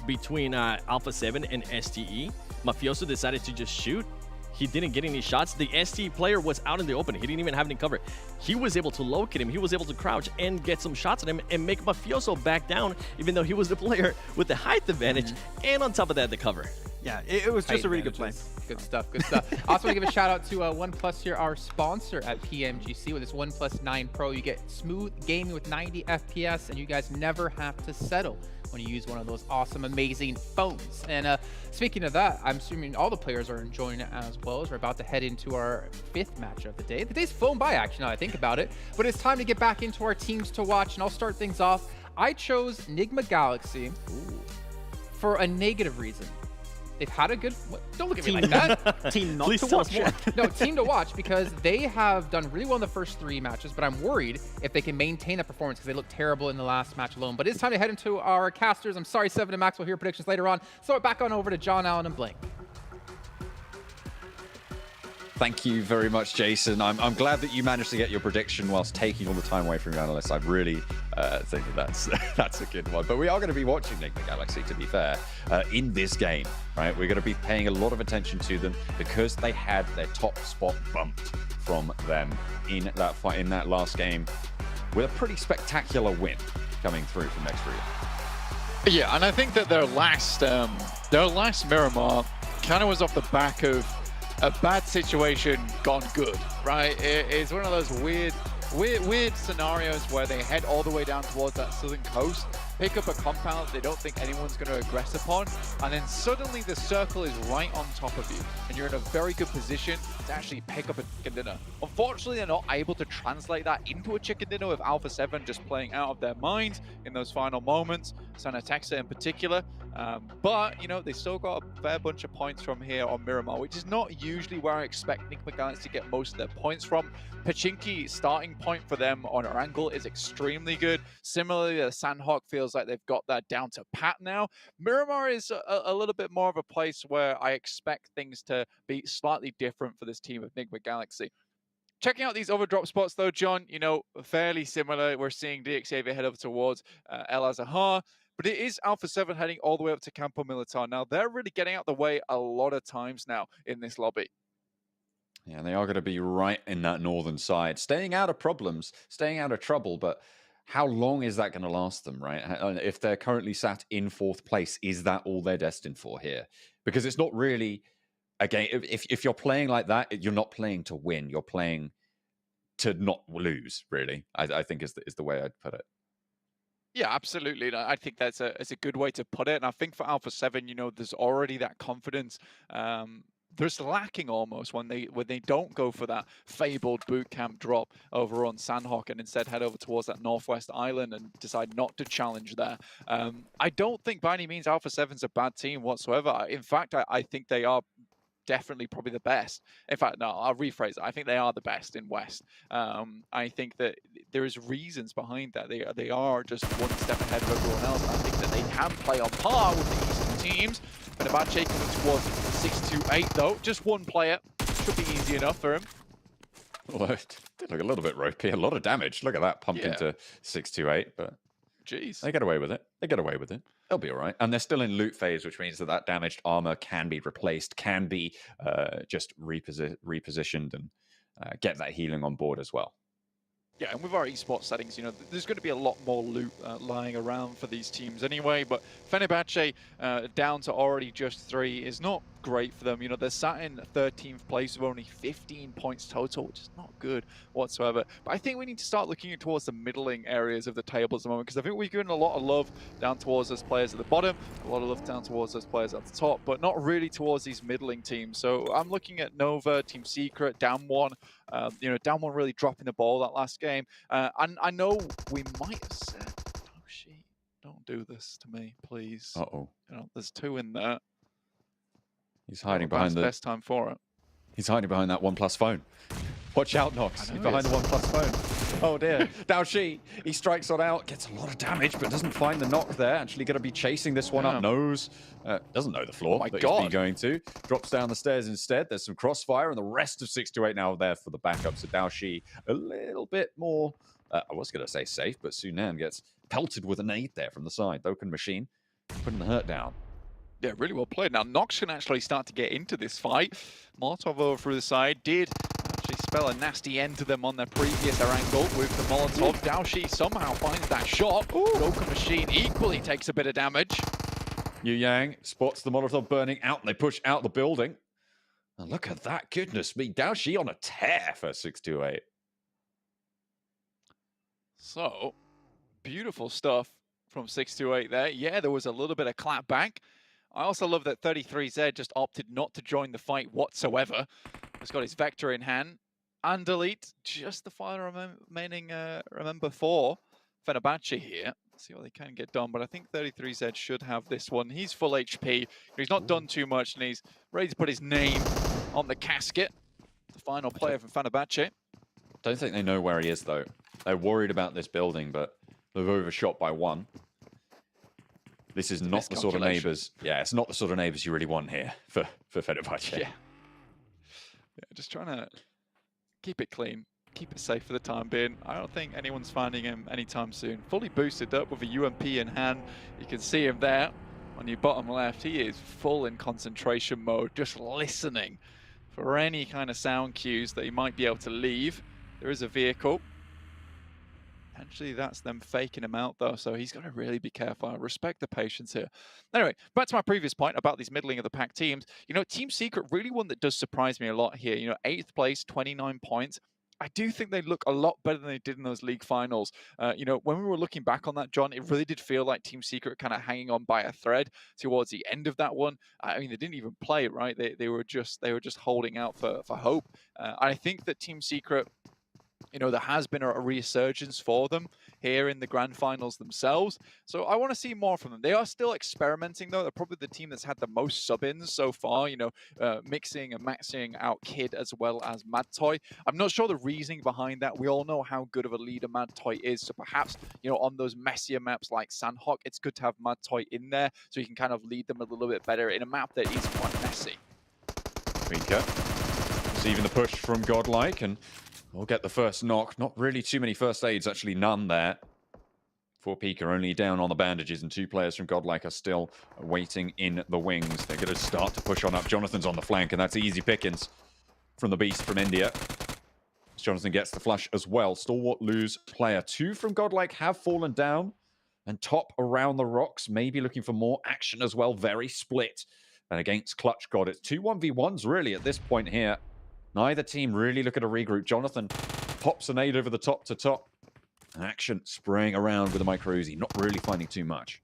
H: between Alpha 7 and STE. Mafioso decided to just shoot. He didn't get any shots. The ST player was out in the open. He didn't even have any cover. He was able to locate him. He was able to crouch and get some shots at him and make Mafioso back down, even though he was the player with the height advantage and on top of that, the cover.
I: Yeah, it was just a really good play.
G: Good stuff, good stuff. I also want to give a shout out to OnePlus here, our sponsor at PMGC. With this OnePlus 9 Pro, you get smooth gaming with 90 FPS, and you guys never have to settle when you use one of those awesome, amazing phones. And speaking of that, I'm assuming all the players are enjoying it as well, as we're about to head into our 5th match of the day. The day's flown by, actually, now I think about it. But it's time to get back into our teams to watch, and I'll start things off. I chose Nigma Galaxy for a negative reason. They've had a good... Don't look at me like that.
I: Team not to watch.
G: No, team to watch, because they have done really well in the first 3 matches, but I'm worried if they can maintain that performance, because they looked terrible in the last match alone. But it's time to head into our casters. I'm sorry, Seven and Max will hear predictions later on. Throw it back on over to John Allen and Blink.
Q: Thank you very much, Jason. I'm glad that you managed to get your prediction whilst taking all the time away from your analysts. I really think that's a good one. But we are going to be watching Nigma Galaxy, to be fair, in this game, right? We're going to be paying a lot of attention to them because they had their top spot bumped from them in that fight, in that last game, with a pretty spectacular win coming through from next Ruya.
R: Yeah, and I think that their last Miramar kind of was off the back of a bad situation gone good, right? It's one of those weird weird scenarios where they head all the way down towards that southern coast, pick up a compound they don't think anyone's going to aggress upon, and then suddenly the circle is right on top of you, and you're in a very good position to actually pick up a chicken dinner. Unfortunately, they're not able to translate that into a chicken dinner with Alpha 7 just playing out of their minds in those final moments, Sanhok in particular. But, you know, they still got a fair bunch of points from here on Miramar, which is not usually where I expect Nigma Galaxy to get most of their points from. Pachinki starting point for them on Erangel is extremely good. Similarly, the Sanhok feels like they've got that down to pat now. Miramar is a little bit more of a place where I expect things to be slightly different for this team of Nigma Galaxy. Checking out these other drop spots though, John, you know, fairly similar. We're seeing DXAV head over towards El Azahar, but it is Alpha 7 heading all the way up to Campo Militar. Now, they're really getting out the way a lot of times now in this lobby.
Q: Yeah, they are going to be right in that northern side, staying out of problems, staying out of trouble, but how long is that going to last them, right? If they're currently sat in 4th place, is that all they're destined for here? Because it's not really a game. If you're playing like that, you're not playing to win. You're playing to not lose, really, I think is the way I'd put it.
R: Yeah, absolutely. I think that's a good way to put it. And I think for Alpha 7, you know, there's already that confidence. There's lacking almost when they don't go for that fabled boot camp drop over on Sanhok and instead head over towards that northwest island and decide not to challenge there. I don't think by any means Alpha 7's a bad team whatsoever. In fact, I think they are definitely probably the best. In fact, no, I'll rephrase it. I think they are the best in West. I think that there is reasons behind that. They are just one step ahead of everyone else. I think that they can play on par with the Eastern teams. Fenerbahçe coming towards 628 though. Just one player. Should be easy enough for him.
Q: Well, it did look a little bit ropey. A lot of damage. Look at that, pumped into 628, but
R: jeez,
Q: they get away with it. They get away with it. They'll be all right. And they're still in loot phase, which means that damaged armor can be replaced, can be just repositioned and get that healing on board as well.
R: Yeah, and with our esports settings, you know, there's going to be a lot more loot lying around for these teams anyway, but Fenerbahçe down to already just 3 is not great for them. You know, they're sat in 13th place with only 15 points total, which is not good whatsoever. But I think we need to start looking towards the middling areas of the table at the moment, because I think we're giving a lot of love down towards those players at the bottom, a lot of love down towards those players at the top, but not really towards these middling teams. So I'm looking at Nova, Team Secret, Damwon. You know, Damwon really dropping the ball that last game. And I know we might have said, oh, shit, don't do this to me, please.
Q: Uh-oh.
R: You know, there's 2 in there.
Q: He's hiding behind the
R: best time for it.
Q: He's hiding behind that OnePlus phone. Watch out, Nox. He's behind the OnePlus phone. Oh dear. Daoshi, he strikes on out, gets a lot of damage, but doesn't find the knock there. Actually going to be chasing this one up. Knows. Doesn't know the floor, but he's going to. Drops down the stairs instead. There's some crossfire, and the rest of 628 now there for the backup. So Daoshi a little bit more, I was going to say safe, but Sunan gets pelted with a nade there from the side. Open machine, putting the hurt down.
R: Yeah, really well played. Now, Nox can actually start to get into this fight. Molotov over through the side did actually spell a nasty end to them on their previous Erangel with the Molotov. Daoshi somehow finds that shot. Broken machine equally takes a bit of damage.
Q: Yu Yang spots the Molotov burning out, and they push out the building. And look at that, goodness me. Daoshi on a tear for 628.
R: So, beautiful stuff from 628 there. Yeah, there was a little bit of clap back. I also love that 33Z just opted not to join the fight whatsoever. He's got his Vector in hand. And delete just the final remaining remember for Fenerbahçe here. Let's see what they can get done, but I think 33Z should have this one. He's full HP. He's not done too much, and he's ready to put his name on the casket. The final player from Fenerbahçe.
Q: Don't think they know where he is, though. They're worried about this building, but they've overshot by 1. This is not the sort of neighbors. Yeah, it's not the sort of neighbors you really want here for Fenerbahçe.
R: Yeah, just trying to keep it clean, keep it safe for the time being. I don't think anyone's finding him anytime soon. Fully boosted up with a UMP in hand. You can see him there on your bottom left. He is full in concentration mode, just listening for any kind of sound cues that he might be able to leave. There is a vehicle. Actually, that's them faking him out, though, so he's got to really be careful. I respect the patience here. Anyway, back to my previous point about these middling of the pack teams. You know, Team Secret, really one that does surprise me a lot here. You know, 8th place, 29 points. I do think they look a lot better than they did in those league finals. You know, when we were looking back on that, John, it really did feel like Team Secret kind of hanging on by a thread towards the end of that one. I mean, they didn't even play, right? They were just holding out for hope. I think that Team Secret, you know, there has been a resurgence for them here in the grand finals themselves. So I want to see more from them. They are still experimenting, though. They're probably the team that's had the most sub-ins so far, you know, mixing and maxing out Kid as well as Madtoy. I'm not sure the reasoning behind that. We all know how good of a leader Madtoy is. So perhaps, you know, on those messier maps like Sanhok, it's good to have Madtoy in there so you can kind of lead them a little bit better in a map that is quite messy.
Q: Rika receiving the push from GodLike, and we'll get the first knock. Not really too many first aids, actually none there. For Pika, only down on the bandages, and 2 players from GodLike are still waiting in the wings. They're going to start to push on up. Jonathan's on the flank, and that's easy pickings from the beast from India. Jonathan gets the flush as well. Stalwart lose player. 2 from GodLike have fallen down, and top around the rocks, maybe looking for more action as well. Very split. And against Clutch God, it's 2 1v1s really at this point here. Neither team really looking to regroup. Jonathan pops a nade over the top to top. Action spraying around with a micro Uzi. Not really finding too much.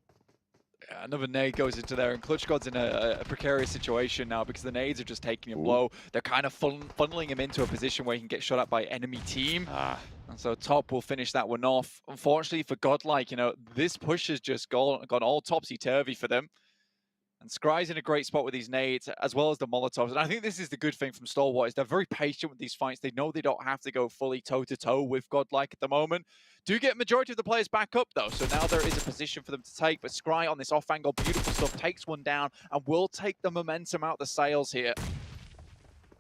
R: Yeah, another nade goes into there, and Clutch God's in a precarious situation now because the nades are just taking a blow. They're kind of funneling him into a position where he can get shot at by enemy team. And so top will finish that one off. Unfortunately for GodLike, you know, this push has just gone all topsy-turvy for them. And Scry's in a great spot with these nades, as well as the Molotovs. And I think this is the good thing from Stalwart, is they're very patient with these fights. They know they don't have to go fully toe-to-toe with GodLike at the moment. Do get majority of the players back up, though. So now there is a position for them to take. But Scry on this off-angle, beautiful stuff, takes one down and will take the momentum out the sails here.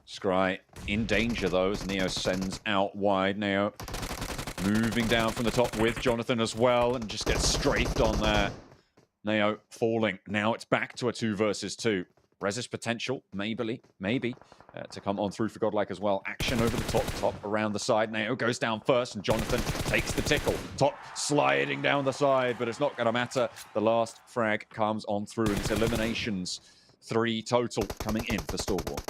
Q: Scry in danger, though, as Neo sends out wide. Neo moving down from the top with Jonathan as well, and just gets strafed on there. Neo falling. Now it's back to a 2 versus 2. Resist potential, maybe, to come on through for GodLike as well. Action over the top around the side. Neo goes down first, and Jonathan takes the tickle. Top sliding down the side, but it's not going to matter. The last frag comes on through, and it's eliminations. 3 total coming in for Stalwart.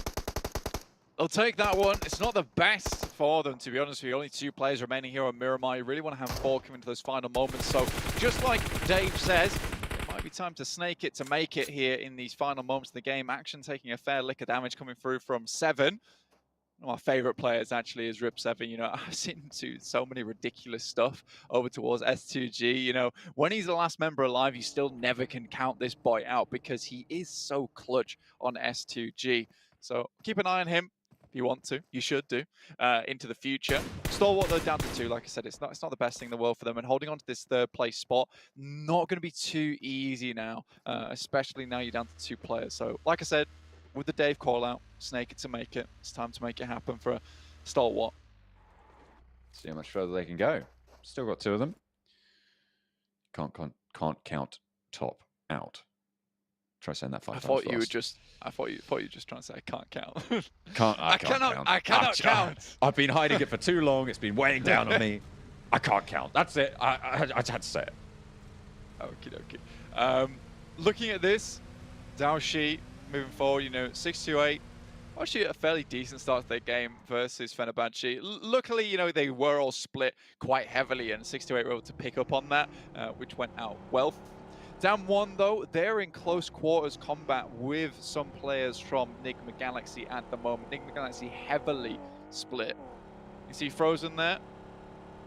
R: They'll take that one. It's not the best for them, to be honest with you. Only 2 players remaining here on Miramar. You really want to have 4 coming into those final moments. So just like Dave says, be time to snake it to make it here in these final moments of the game. Action taking a fair lick of damage coming through from 7. One of my favorite players actually is Rip7. You know, I've seen so many ridiculous stuff over towards S2G. You know, when he's the last member alive, you still never can count this boy out because he is so clutch on S2G. So keep an eye on him. If you want to, you should do, into the future. Stalwart, though, down to 2. Like I said, it's not the best thing in the world for them. And holding on to this 3rd place spot, not going to be too easy now, especially now you're down to 2 players. So, like I said, with the Dave call-out, snake it to make it. It's time to make it happen for Stalwart.
Q: See how much further they can go. Still got 2 of them. Can't count top out. Try saying that 5 times.
R: I thought you were just trying to say I can't count.
Q: I cannot count. I've been hiding it for too long. It's been weighing down on me. I can't count. That's it. I had to say it.
R: Okie dokie. Looking at this, Daoshi moving forward, you know, 628. Actually, a fairly decent start to their game versus Fenerbahçe. Luckily, you know, they were all split quite heavily, and 628 were able to pick up on that, which went out well. Down 1, though, they're in close quarters combat with some players from Nigma Galaxy at the moment. Nigma Galaxy heavily split. You see Frozen there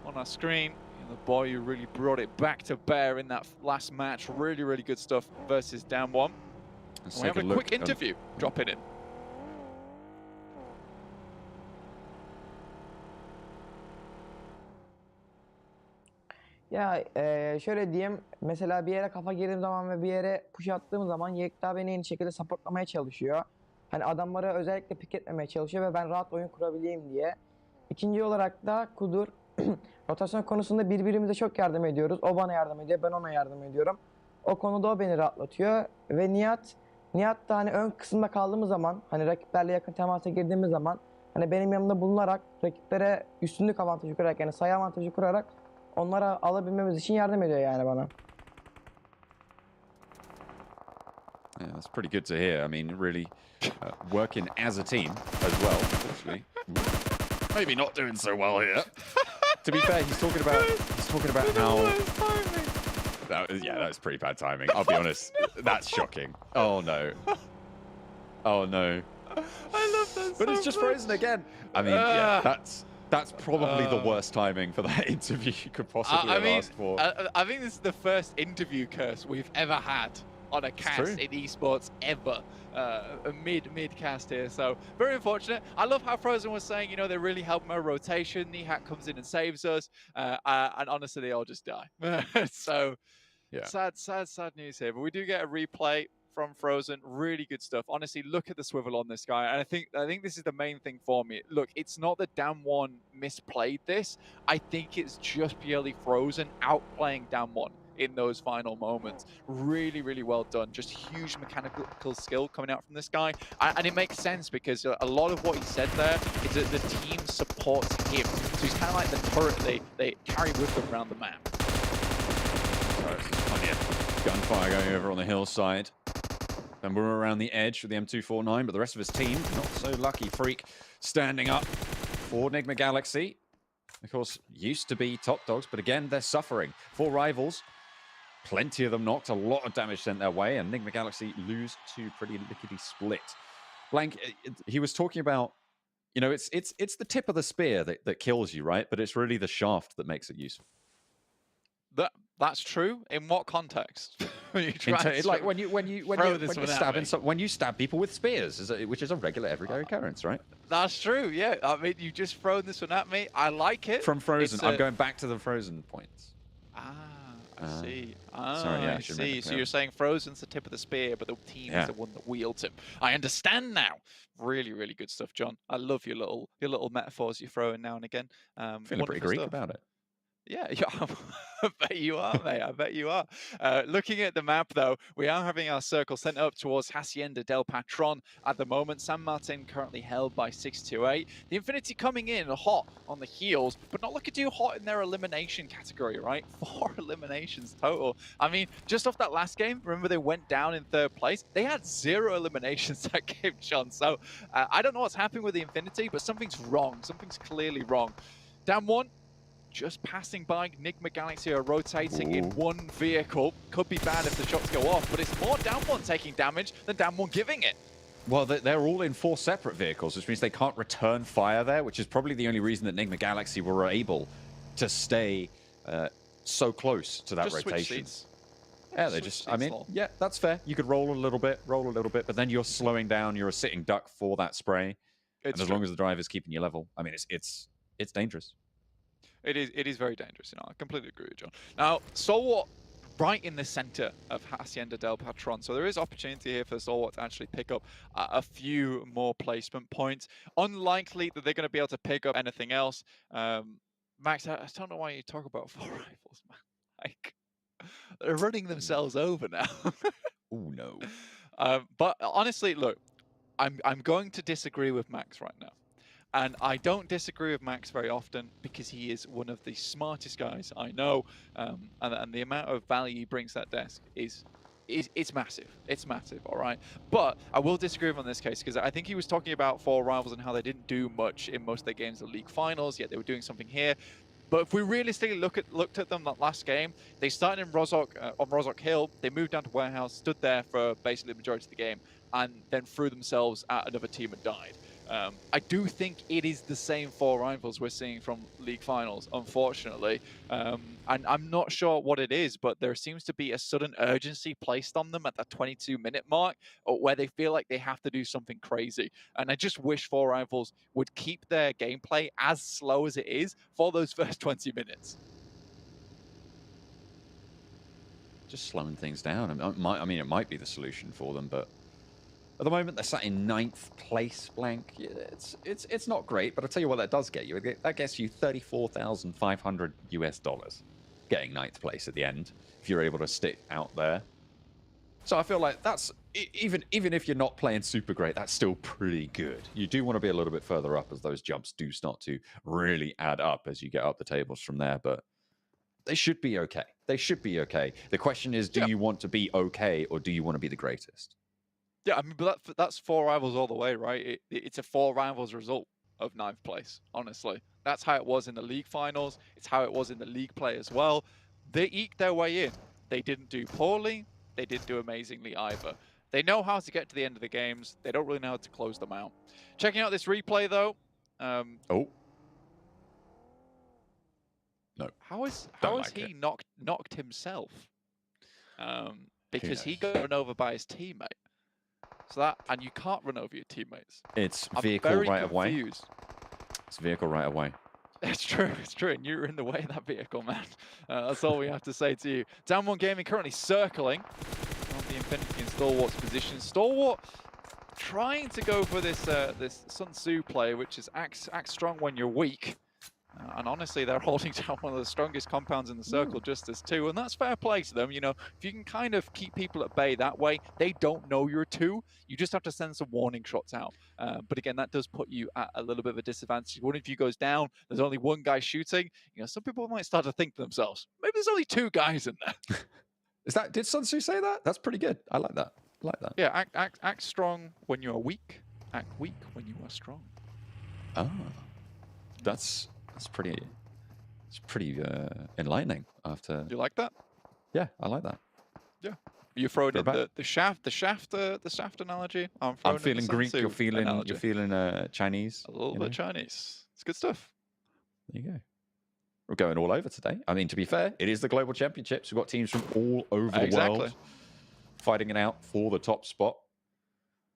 R: on our screen. And the boy who really brought it back to bear in that last match. Really, really good stuff versus Down 1. And we have a quick interview dropping in.
O: Ya şöyle diyeyim, mesela bir yere kafa girdiğim zaman ve bir yere push attığım zaman Yekta beni en şekilde supportlamaya çalışıyor. Hani adamları özellikle pick etmemeye çalışıyor ve ben rahat oyun kurabileyim diye. İkinci olarak da Kudur, rotasyon konusunda birbirimize çok yardım ediyoruz. O bana yardım ediyor, ben ona yardım ediyorum. O konuda o beni rahatlatıyor ve Nihat da hani ön kısımda kaldığımız zaman, hani rakiplerle yakın temasa girdiğimiz zaman, hani benim yanımda bulunarak rakiplere üstünlük avantajı kurarak, yani sayı avantajı kurarak onlara alabilmemiz için yardım ediyor yani bana.
Q: Yeah, that's pretty good to hear. I mean, really working as a team as well, actually. maybe not doing so well here. To be fair, he's talking about how. That was pretty bad timing. I'll be honest. That's shocking. Oh no. Oh no.
R: I love that.
Q: But it's just frozen again. I mean, yeah, that's probably the worst timing for that interview you could possibly have asked for.
R: I think this is the first interview curse we've ever had on a cast in esports ever. A mid cast here, so very unfortunate. I love how Frozen was saying, you know, they really help my rotation. Nihat comes in and saves us, and honestly, they all just die. So
Q: yeah,
R: sad news here. But we do get a replay from Frozen. Really good stuff. Honestly, look at the swivel on this guy, and I think this is the main thing for me. Look, it's not that Damwon misplayed this. I think it's just purely Frozen outplaying Damwon in those final moments. Really, really well done. Just huge mechanical skill coming out from this guy. And it makes sense because a lot of what he said there is that the team supports him. So he's kind of like the turret they carry with them around the map.
Q: There's plenty of gunfire going over on the hillside. And we're around the edge with the M249, but the rest of his team, not so lucky. Freak standing up for Nigma Galaxy. Of course, used to be top dogs, but again, they're suffering. 4 rivals. Plenty of them knocked, a lot of damage sent their way, and Nigma Galaxy lose to pretty lickety split. Blank, he was talking about, you know, it's the tip of the spear that kills you, right? But it's really the shaft that makes it useful.
R: That's true. In what context?
Q: When you stab people with spears, which is a regular everyday occurrence, right?
R: That's true. Yeah, I mean, you just thrown this one at me. I like it.
Q: From Frozen, I'm going back to the Frozen points.
R: I see.
Q: Sorry, yeah,
R: I see. So you're saying Frozen's the tip of the spear, but the team is the one that wields him. I understand now. Really, really good stuff, John. I love your little metaphors you throw in now and again.
Q: Feeling pretty Greek about it.
R: Yeah, I bet you are, mate. I bet you are. Looking at the map, though, we are having our circle sent up towards Hacienda del Patron at the moment. San Martin currently held by 628. The Infinity coming in hot on the heels, but not looking too hot in their elimination category, right? 4 eliminations total. I mean, just off that last game, remember they went down in 3rd place? They had 0 eliminations that game, John. So I don't know what's happening with the Infinity, but something's wrong. Something's clearly wrong. Down 1. Just passing by. Nigma Galaxy are rotating in 1 vehicle. Could be bad if the shots go off, but it's more Damwon taking damage than Damwon giving it.
Q: Well, they're all in 4 separate vehicles, which means they can't return fire there, which is probably the only reason that Nigma Galaxy were able to stay so close to that rotation. Yeah, they just, I mean, yeah, that's fair. You could roll a little bit, but then you're slowing down. You're a sitting duck for that spray. And as long as the driver's keeping you level, I mean, it's dangerous.
R: It is very dangerous, you know. I completely agree with John. Now, Stalwart right in the center of Hacienda del Patron, so there is opportunity here for Stalwart to actually pick up a few more placement points. Unlikely that they're going to be able to pick up anything else. Max, I don't know why you talk about 4 rifles, man. Like, they're running themselves over now.
Q: Oh no.
R: But honestly, look, I'm going to disagree with Max right now. And I don't disagree with Max very often because he is one of the smartest guys I know. And the amount of value he brings to that desk is massive. It's massive, all right? But I will disagree with him on this case because I think he was talking about 4 rivals and how they didn't do much in most of their games of the league finals, yet they were doing something here. But if we realistically looked at them that last game, they started in on Rozhok Hill, they moved down to Warehouse, stood there for basically the majority of the game, and then threw themselves at another team and died. I do think it is the same 4 rivals we're seeing from League Finals, unfortunately. And I'm not sure what it is, but there seems to be a sudden urgency placed on them at that 22-minute mark where they feel like they have to do something crazy. And I just wish 4 rivals would keep their gameplay as slow as it is for those first 20 minutes.
Q: Just slowing things down. I mean, it might be the solution for them, but at the moment, they're sat in 9th place, Blank. It's not great, but I'll tell you what that does get you. That gets you $34,500 US, getting 9th place at the end, if you're able to stick out there. So I feel like that's, even if you're not playing super great, that's still pretty good. You do want to be a little bit further up as those jumps do start to really add up as you get up the tables from there, but they should be okay. They should be okay. The question is, do you want to be okay, or do you want to be the greatest?
R: Yeah, I mean, but that's 4 rivals all the way, right? It's a 4 rivals result. of 9th place, honestly. That's how it was in the league finals. It's how it was in the league play as well. They eked their way in. They didn't do poorly. They didn't do amazingly either. They know how to get to the end of the games. They don't really know how to close them out. Checking out this replay, though.
Q: Oh. No.
R: How is
Q: Don't
R: he
Q: like
R: knocked himself? Because he got run over by his teammate. So that, and you can't run over your teammates.
Q: It's
R: I'm
Q: vehicle
R: very
Q: right away.
R: confused.
Q: It's vehicle right away.
R: It's true, and you're in the way of that vehicle, man. That's all we have to say to you. Down One Gaming currently circling on the Infinity and Stalwart's position. Stalwart trying to go for this this Sun Tzu play, which is act strong when you're weak. And honestly, they're holding down one of the strongest compounds in the circle just as 2, and that's fair play to them. You know, if you can kind of keep people at bay that way, they don't know you're 2. You just have to send some warning shots out. But again, that does put you at a little bit of a disadvantage. One of you goes down, there's only one guy shooting. You know, some people might start to think to themselves, maybe there's only 2 guys in there.
Q: Did Sun Tzu say that? That's pretty good. I like that. I like that.
R: Yeah, act strong when you are weak. Act weak when you are strong.
Q: Ah, that's pretty. It's pretty enlightening. After
R: you like that?
Q: Yeah, I like that.
R: Yeah. You're throwing in the shaft analogy.
Q: I'm feeling Greek.
R: Sun
Q: You're
R: Tzu
Q: feeling
R: analogy.
Q: Chinese.
R: A little bit Chinese. It's good stuff.
Q: There you go. We're going all over today. I mean, to be fair, it is the Global Championships. We've got teams from all over the world fighting it out for the top spot.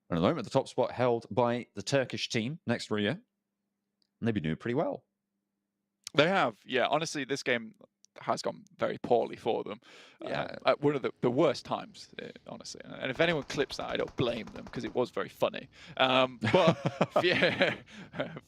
Q: And at the moment, the top spot held by the Turkish team next Ruya. And they've been doing pretty well.
R: They have, yeah. Honestly, this game has gone very poorly for them.
Q: Yeah.
R: At one of the worst times, honestly. And if anyone clips that, I don't blame them because it was very funny. But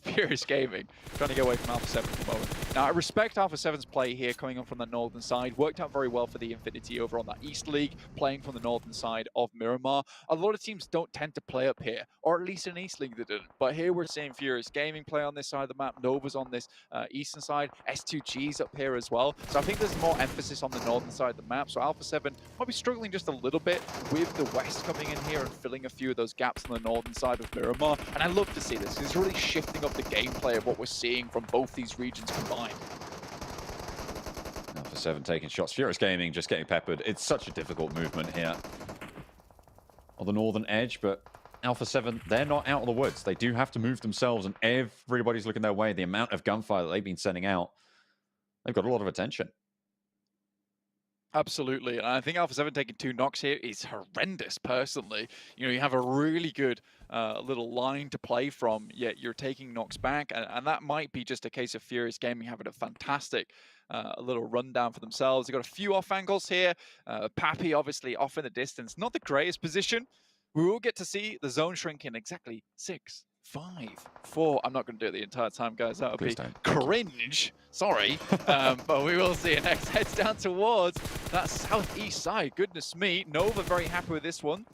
R: Furious Gaming trying to get away from Alpha 7 at the moment. Now, I respect Alpha 7's play here coming on from the northern side. Worked out very well for the Infinity over on that East League, playing from the northern side of Miramar. A lot of teams don't tend to play up here, or at least in East League they didn't. But here we're seeing Furious Gaming play on this side of the map. Nova's on this eastern side. S2G's up here as well. So I think there's more emphasis on the northern side of the map. So Alpha 7 might be struggling just a little bit with the West coming in here and filling a few of those gaps on the northern side of Miramar. And I love to see this. It's really shifting up the gameplay of what we're seeing from both these regions combined.
Q: Alpha 7 taking shots. Furious Gaming just getting peppered. It's such a difficult movement here on the northern edge, but Alpha 7, they're not out of the woods. They do have to move themselves, and everybody's looking their way. The amount of gunfire that they've been sending out, they've got a lot of attention.
R: Absolutely, and I think Alpha 7 taking 2 knocks here is horrendous, personally. You know, you have a really good little line to play from, yet you're taking knocks back, and that might be just a case of Furious Gaming having a fantastic little rundown for themselves. They've got a few off angles here. Pappy, obviously, off in the distance. Not the greatest position. We will get to see the zone shrink in exactly 6, 5, 4. I'm not going to do it the entire time, guys. That would be cringe. Sorry. But we will see. Next heads down towards that southeast side. Goodness me. Nova very happy with this one.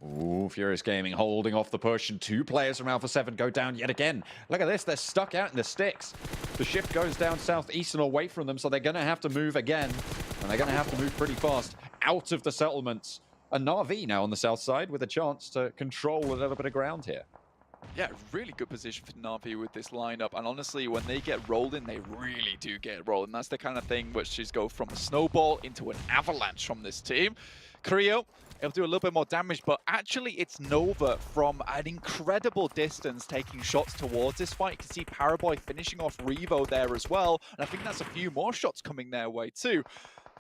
Q: Ooh, Furious Gaming holding off the push, and 2 players from Alpha 7 go down yet again. Look at this. They're stuck out in the sticks. The shift goes down southeast and away from them, so they're going to have to move again. And they're going to have to move pretty fast out of the settlements. And Na'Vi now on the south side with a chance to control a little bit of ground here.
R: Yeah, really good position for Na'Vi with this lineup. And honestly, when they get rolled in, they really do get rolled. And that's the kind of thing which is go from a snowball into an avalanche from this team. Creo, it'll do a little bit more damage, but actually it's Nova from an incredible distance taking shots towards this fight. You can see Paraboy finishing off Revo there as well. And I think that's a few more shots coming their way too.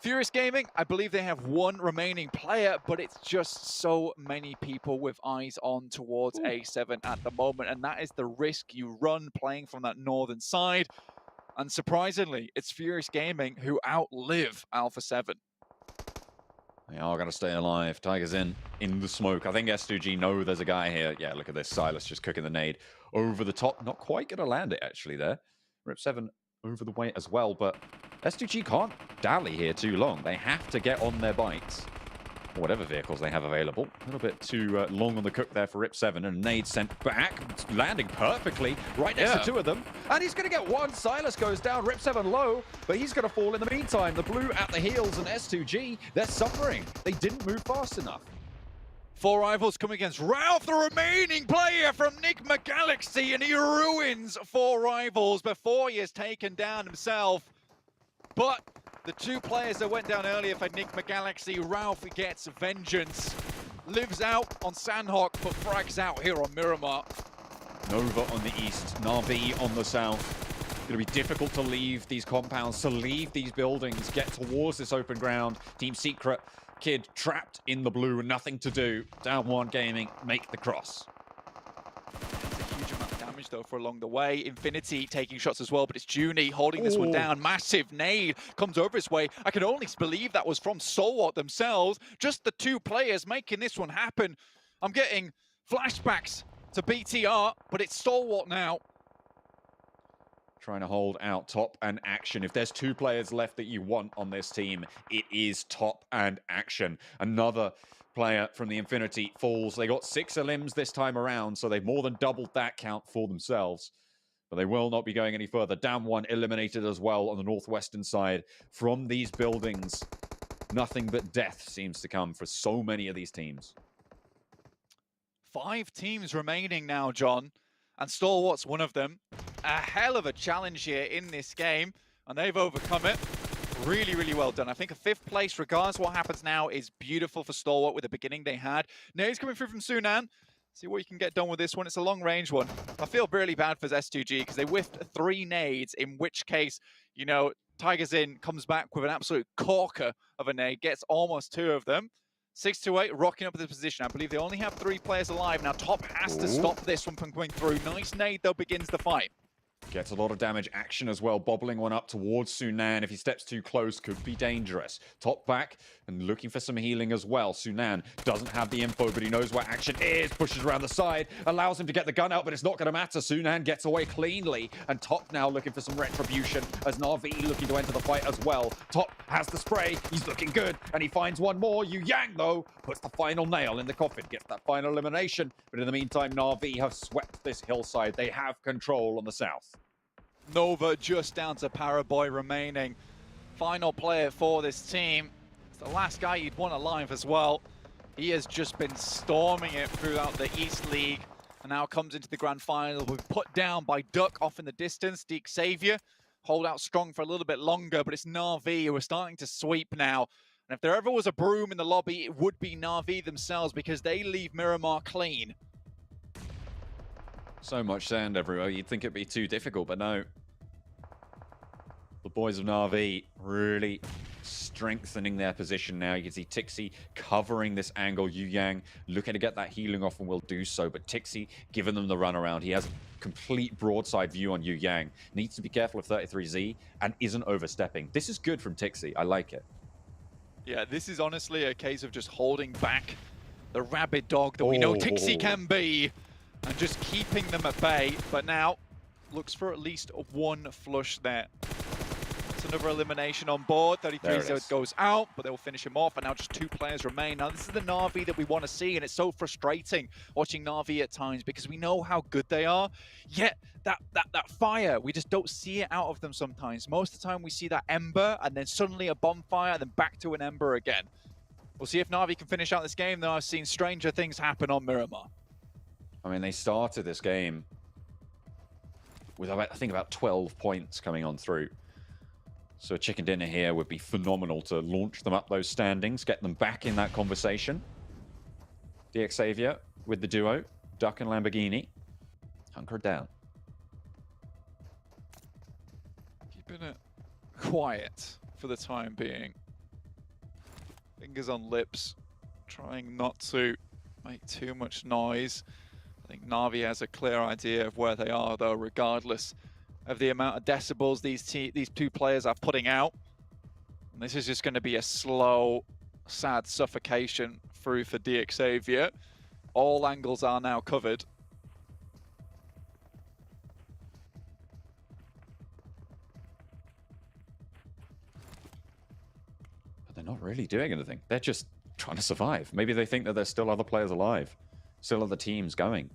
R: Furious Gaming, I believe they have 1 remaining player, but it's just so many people with eyes on towards A7 at the moment, and that is the risk you run playing from that northern side. And surprisingly, it's Furious Gaming who outlive Alpha 7.
Q: They are going to stay alive. Tiger's in the smoke. I think S2G know there's a guy here. Yeah, look at this. Silas just cooking the nade over the top. Not quite going to land it, actually, there. Rip 7 over the way as well, but S2G can't dally here too long. They have to get on their bikes, or whatever vehicles they have available. A little bit too long on the cook there for Rip 7, and a nade sent back, landing perfectly right next to 2 of them. And he's going to get 1. Silas goes down, Rip 7 low, but he's going to fall in the meantime. The blue at the heels, and S2G, they're suffering. They didn't move fast enough.
R: Four Rivals coming against Ralph, the remaining player from Nigma Galaxy, and he ruins Four Rivals before he has taken down himself. But the two players that went down earlier for Nigma Galaxy, Ralph gets vengeance, lives out on Sanhok, but frags out here on Miramar.
Q: Nova on the east, Na'Vi on the south. It's going to be difficult to leave these compounds, to leave these buildings, get towards this open ground. Team Secret, Kid trapped in the blue, nothing to do. Down one gaming, make the cross.
R: It's a huge amount of damage though for along the way. Infinity taking shots as well, but it's Junie holding this one down. Massive nade comes over his way. I can only believe that was from Stalwart themselves. Just the two players making this one happen. I'm getting flashbacks to BTR, but it's Stalwart now.
Q: Trying to hold out Top and Action. If there's two players left that you want on this team, it is Top and Action. Another player from the Infinity falls. They got 6 elims this time around, so they've more than doubled that count for themselves. But they will not be going any further. Down one eliminated as well on the northwestern side. From these buildings, nothing but death seems to come for so many of these teams.
R: 5 teams remaining now, John, and Stalwart's one of them. A hell of a challenge here in this game, and they've overcome it. Really, really well done. I think a 5th place, regardless of what happens now, is beautiful for Stalwart with the beginning they had. Nades coming through from Sunan. See what you can get done with this one. It's a long-range one. I feel really bad for S2G because they whiffed 3 nades, in which case, you know, Tigers In comes back with an absolute corker of a nade, gets almost 2 of them. 628 rocking up the position. I believe they only have 3 players alive. Now Top has to stop this one from coming through. Nice nade, though, begins the fight.
Q: Gets a lot of damage. Action as well, bobbling one up towards Sunan. If he steps too close, could be dangerous. Top back and looking for some healing as well. Sunan doesn't have the info, but he knows where Action is. Pushes around the side, allows him to get the gun out, but it's not going to matter. Sunan gets away cleanly, and Top now looking for some retribution as Na'Vi looking to enter the fight as well. Top has the spray. He's looking good, and he finds one more. Yu Yang, though, puts the final nail in the coffin, gets that final elimination. But in the meantime, Na'Vi have swept this hillside. They have control on the south.
R: Nova just down to Paraboy remaining. Final player for this team. It's the last guy you'd want alive as well. He has just been storming it throughout the East League and now comes into the grand final. We're put down by Duck off in the distance. The Xavier hold out strong for a little bit longer, but it's Na'Vi who are starting to sweep now. And if there ever was a broom in the lobby, it would be Na'Vi themselves because they leave Miramar clean.
Q: So much sand everywhere. You'd think it'd be too difficult, but no. The boys of Na'Vi really strengthening their position now. You can see Tixi covering this angle. Yu Yang looking to get that healing off and will do so, but Tixi giving them the runaround. He has a complete broadside view on Yu Yang. Needs to be careful of 33Z and isn't overstepping. This is good from Tixi. I like it.
R: Yeah, this is honestly a case of just holding back the rabid dog that we know Tixi can be and just keeping them at bay. But now looks for at least 1 flush there. It's another elimination on board. 33 goes out, but they will finish him off. And now just 2 players remain. Now this is the Na'Vi that we want to see, and it's so frustrating watching Na'Vi at times because we know how good they are. Yet that fire, we just don't see it out of them sometimes. Most of the time we see that ember, and then suddenly a bonfire, and then back to an ember again. We'll see if Na'Vi can finish out this game. Though I've seen stranger things happen on Miramar.
Q: I mean, they started this game with, I think, about 12 points coming on through. So a chicken dinner here would be phenomenal to launch them up those standings, get them back in that conversation. Xavier with the duo, Duck and Lamborghini, hunkered down.
R: Keeping it quiet for the time being. Fingers on lips, trying not to make too much noise. I think Na'Vi has a clear idea of where they are, though, regardless of the amount of decibels these 2 players are putting out. And this is just going to be a slow, sad suffocation through for Xavier. All angles are now covered.
Q: But they're not really doing anything. They're just trying to survive. Maybe they think that there's still other players alive. Still other teams going.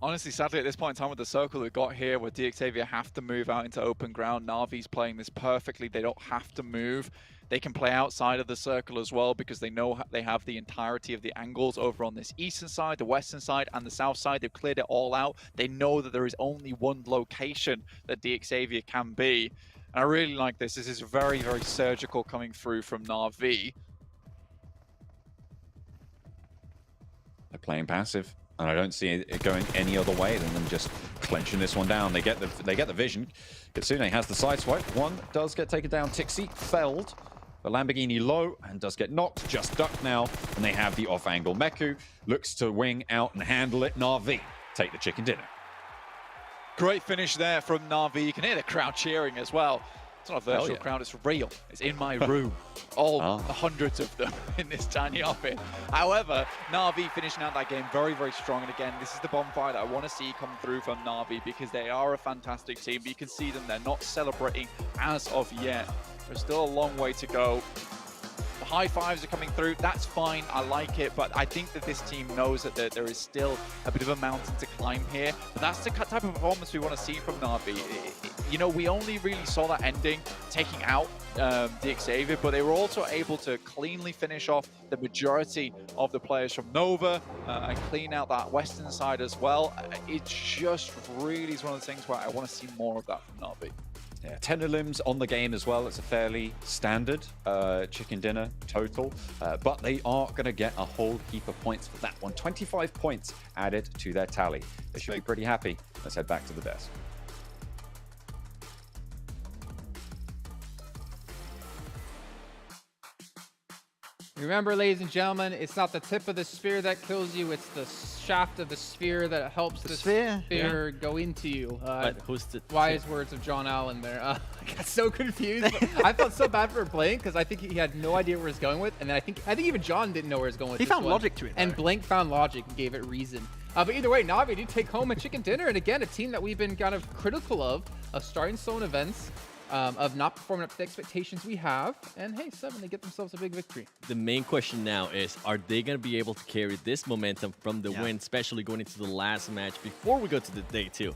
R: Honestly, sadly, at this point in time with the circle we've got here, where Xavier have to move out into open ground, Na'Vi's playing this perfectly. They don't have to move. They can play outside of the circle as well because they know they have the entirety of the angles over on this eastern side, the western side, and the south side. They've cleared it all out. They know that there is only one location that the Xavier can be. And I really like this. This is very, very surgical coming through from Na'Vi.
Q: They're playing passive, and I don't see it going any other way than them just clenching this one down. They get the vision. Kitsune has the sideswipe. One does get taken down. Tixi felled. The Lamborghini low and does get knocked. Just ducked now, and they have the off-angle. Meku looks to wing out and handle it. Na'Vi take the chicken dinner.
R: Great finish there from Na'Vi. You can hear the crowd cheering as well. It's not a virtual crowd, it's real. It's in my room. All the hundreds of them in this tiny office. However, Na'Vi finishing out that game very, very strong. And again, this is the bonfire that I want to see come through from Na'Vi because they are a fantastic team. But you can see them, they're not celebrating as of yet. There's still a long way to go. The high fives are coming through. That's fine. I like it. But I think that this team knows that there is still a bit of a mountain to climb here. But that's the type of performance we want to see from Na'Vi. You know, we only really saw that ending, taking out the Xavier, but they were also able to cleanly finish off the majority of the players from Nova and clean out that western side as well. It just really is one of the things where I want to see more of that from Na'Vi.
Q: Yeah, 10 limbs on the game as well. It's a fairly standard chicken dinner total, but they are going to get a whole heap of points for that one. 25 points added to their tally. They should be pretty happy. Let's head back to the desk.
G: Remember, ladies and gentlemen, it's not the tip of the spear that kills you, it's the shaft of the spear that helps the spear go into you. Wise words of John Allen there. I got so confused. I felt so bad for playing because I think he had no idea where he was going with, and then I think even John didn't know where he was going with.
I: He found logic to it,
G: and Blank found logic and gave it reason. But either way, Na'Vi did take home a chicken dinner, and again, a team that we've been kind of critical of starting slow in events. Of not performing up to the expectations we have. And hey, 7, they get themselves a big victory.
H: The main question now is, are they going to be able to carry this momentum from the win, especially going into the last match before we go to the day 2?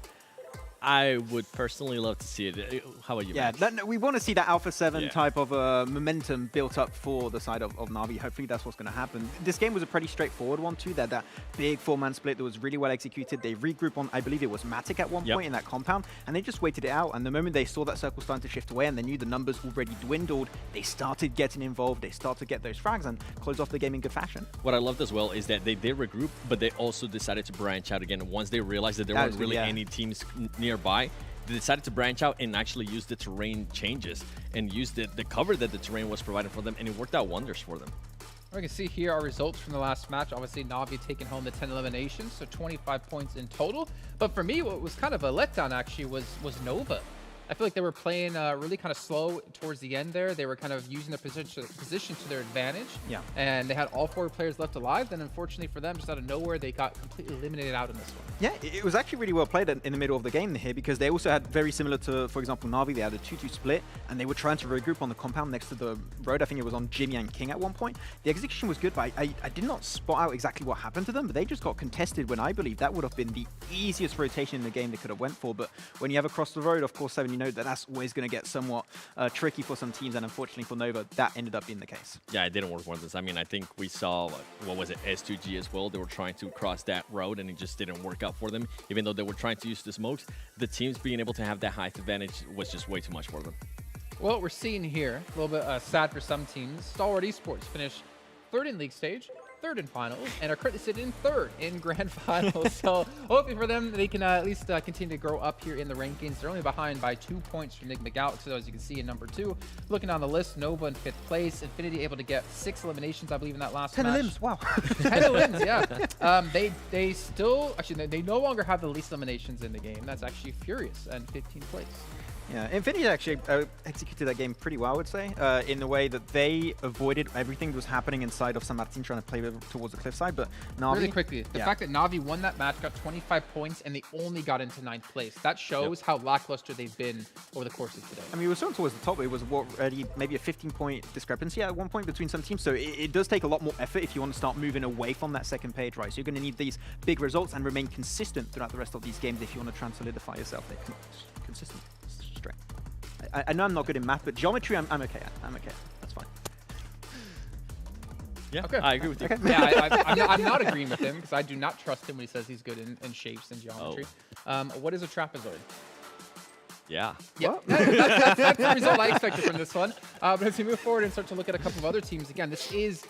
H: I would personally love to see it. How about you, Matt?
I: We want to see that Alpha 7 type of momentum built up for the side of Na'Vi. Hopefully that's what's going to happen. This game was a pretty straightforward one too. That big 4-man split that was really well executed. They regrouped on, I believe it was Matic at one point in that compound, and they just waited it out. And the moment they saw that circle starting to shift away and they knew the numbers already dwindled, they started getting involved. They started to get those frags and close off the game in good fashion.
H: What I loved as well is that they did regroup, but they also decided to branch out again. Once they realized that there weren't really any teams nearby, they decided to branch out and actually use the terrain changes and use the cover that the terrain was providing for them, and it worked out wonders for them.
G: We can see here our results from the last match. Obviously, Na'Vi taking home the 10 eliminations, so 25 points in total. But for me, what was kind of a letdown actually was Nova. I feel like they were playing really kind of slow towards the end there. They were kind of using their position to their advantage.
I: Yeah.
G: And they had all 4 players left alive. Then unfortunately for them, just out of nowhere, they got completely eliminated out in this one.
I: Yeah, it was actually really well played in the middle of the game here because they also had very similar to, for example, Na'Vi. They had a 2-2 split and they were trying to regroup on the compound next to the road. I think it was on Jimmy and King at one point. The execution was good, but I did not spot out exactly what happened to them, but they just got contested when I believe that would have been the easiest rotation in the game they could have went for. But when you have across the road, of course, 7, you know that's always going to get somewhat tricky for some teams, and unfortunately for Nova, that ended up being the case.
H: Yeah, it didn't work for this. I mean, I think we saw, what was it, S2G as well. They were trying to cross that road, and it just didn't work out for them. Even though they were trying to use the smokes, the teams being able to have that height advantage was just way too much for them.
G: Well, what we're seeing here, a little bit sad for some teams. Stalwart Esports finished 3rd in league stage, 3rd in finals, and are currently sitting in 3rd in grand finals. So hopefully for them, they can at least continue to grow up here in the rankings. They're only behind by 2 points from Nigma Galaxy, as you can see in number 2. Looking on the list, Nova in 5th place. Infinity able to get 6 eliminations, I believe, in that last
I: 10
G: match.
I: limbs, wow.
G: 10 limbs, yeah. They still, actually, they no longer have the least eliminations in the game. That's actually Furious and 15th place.
I: Yeah, Infinity actually executed that game pretty well, I would say, in the way that they avoided everything that was happening inside of San Martin trying to play towards the cliffside, but Na'Vi...
G: Really quickly, the fact that Na'Vi won that match, got 25 points, and they only got into 9th place. That shows how lackluster they've been over the course of today.
I: I mean, it was certainly towards the top. It was already maybe a 15-point discrepancy at one point between some teams, so it does take a lot more effort if you want to start moving away from that second page, right? So you're going to need these big results and remain consistent throughout the rest of these games if you want to try and solidify yourself. They're consistent. I know I'm not good in math, but geometry, I'm okay at. I'm okay at. That's fine.
H: Yeah,
G: okay.
H: I agree with you.
I: Okay.
G: Yeah, I'm not agreeing with him because I do not trust him when he says he's good in shapes and geometry. What is a trapezoid?
H: Yeah.
G: That's the result I expected from this one. But as we move forward and start to look at a couple of other teams, again, this is,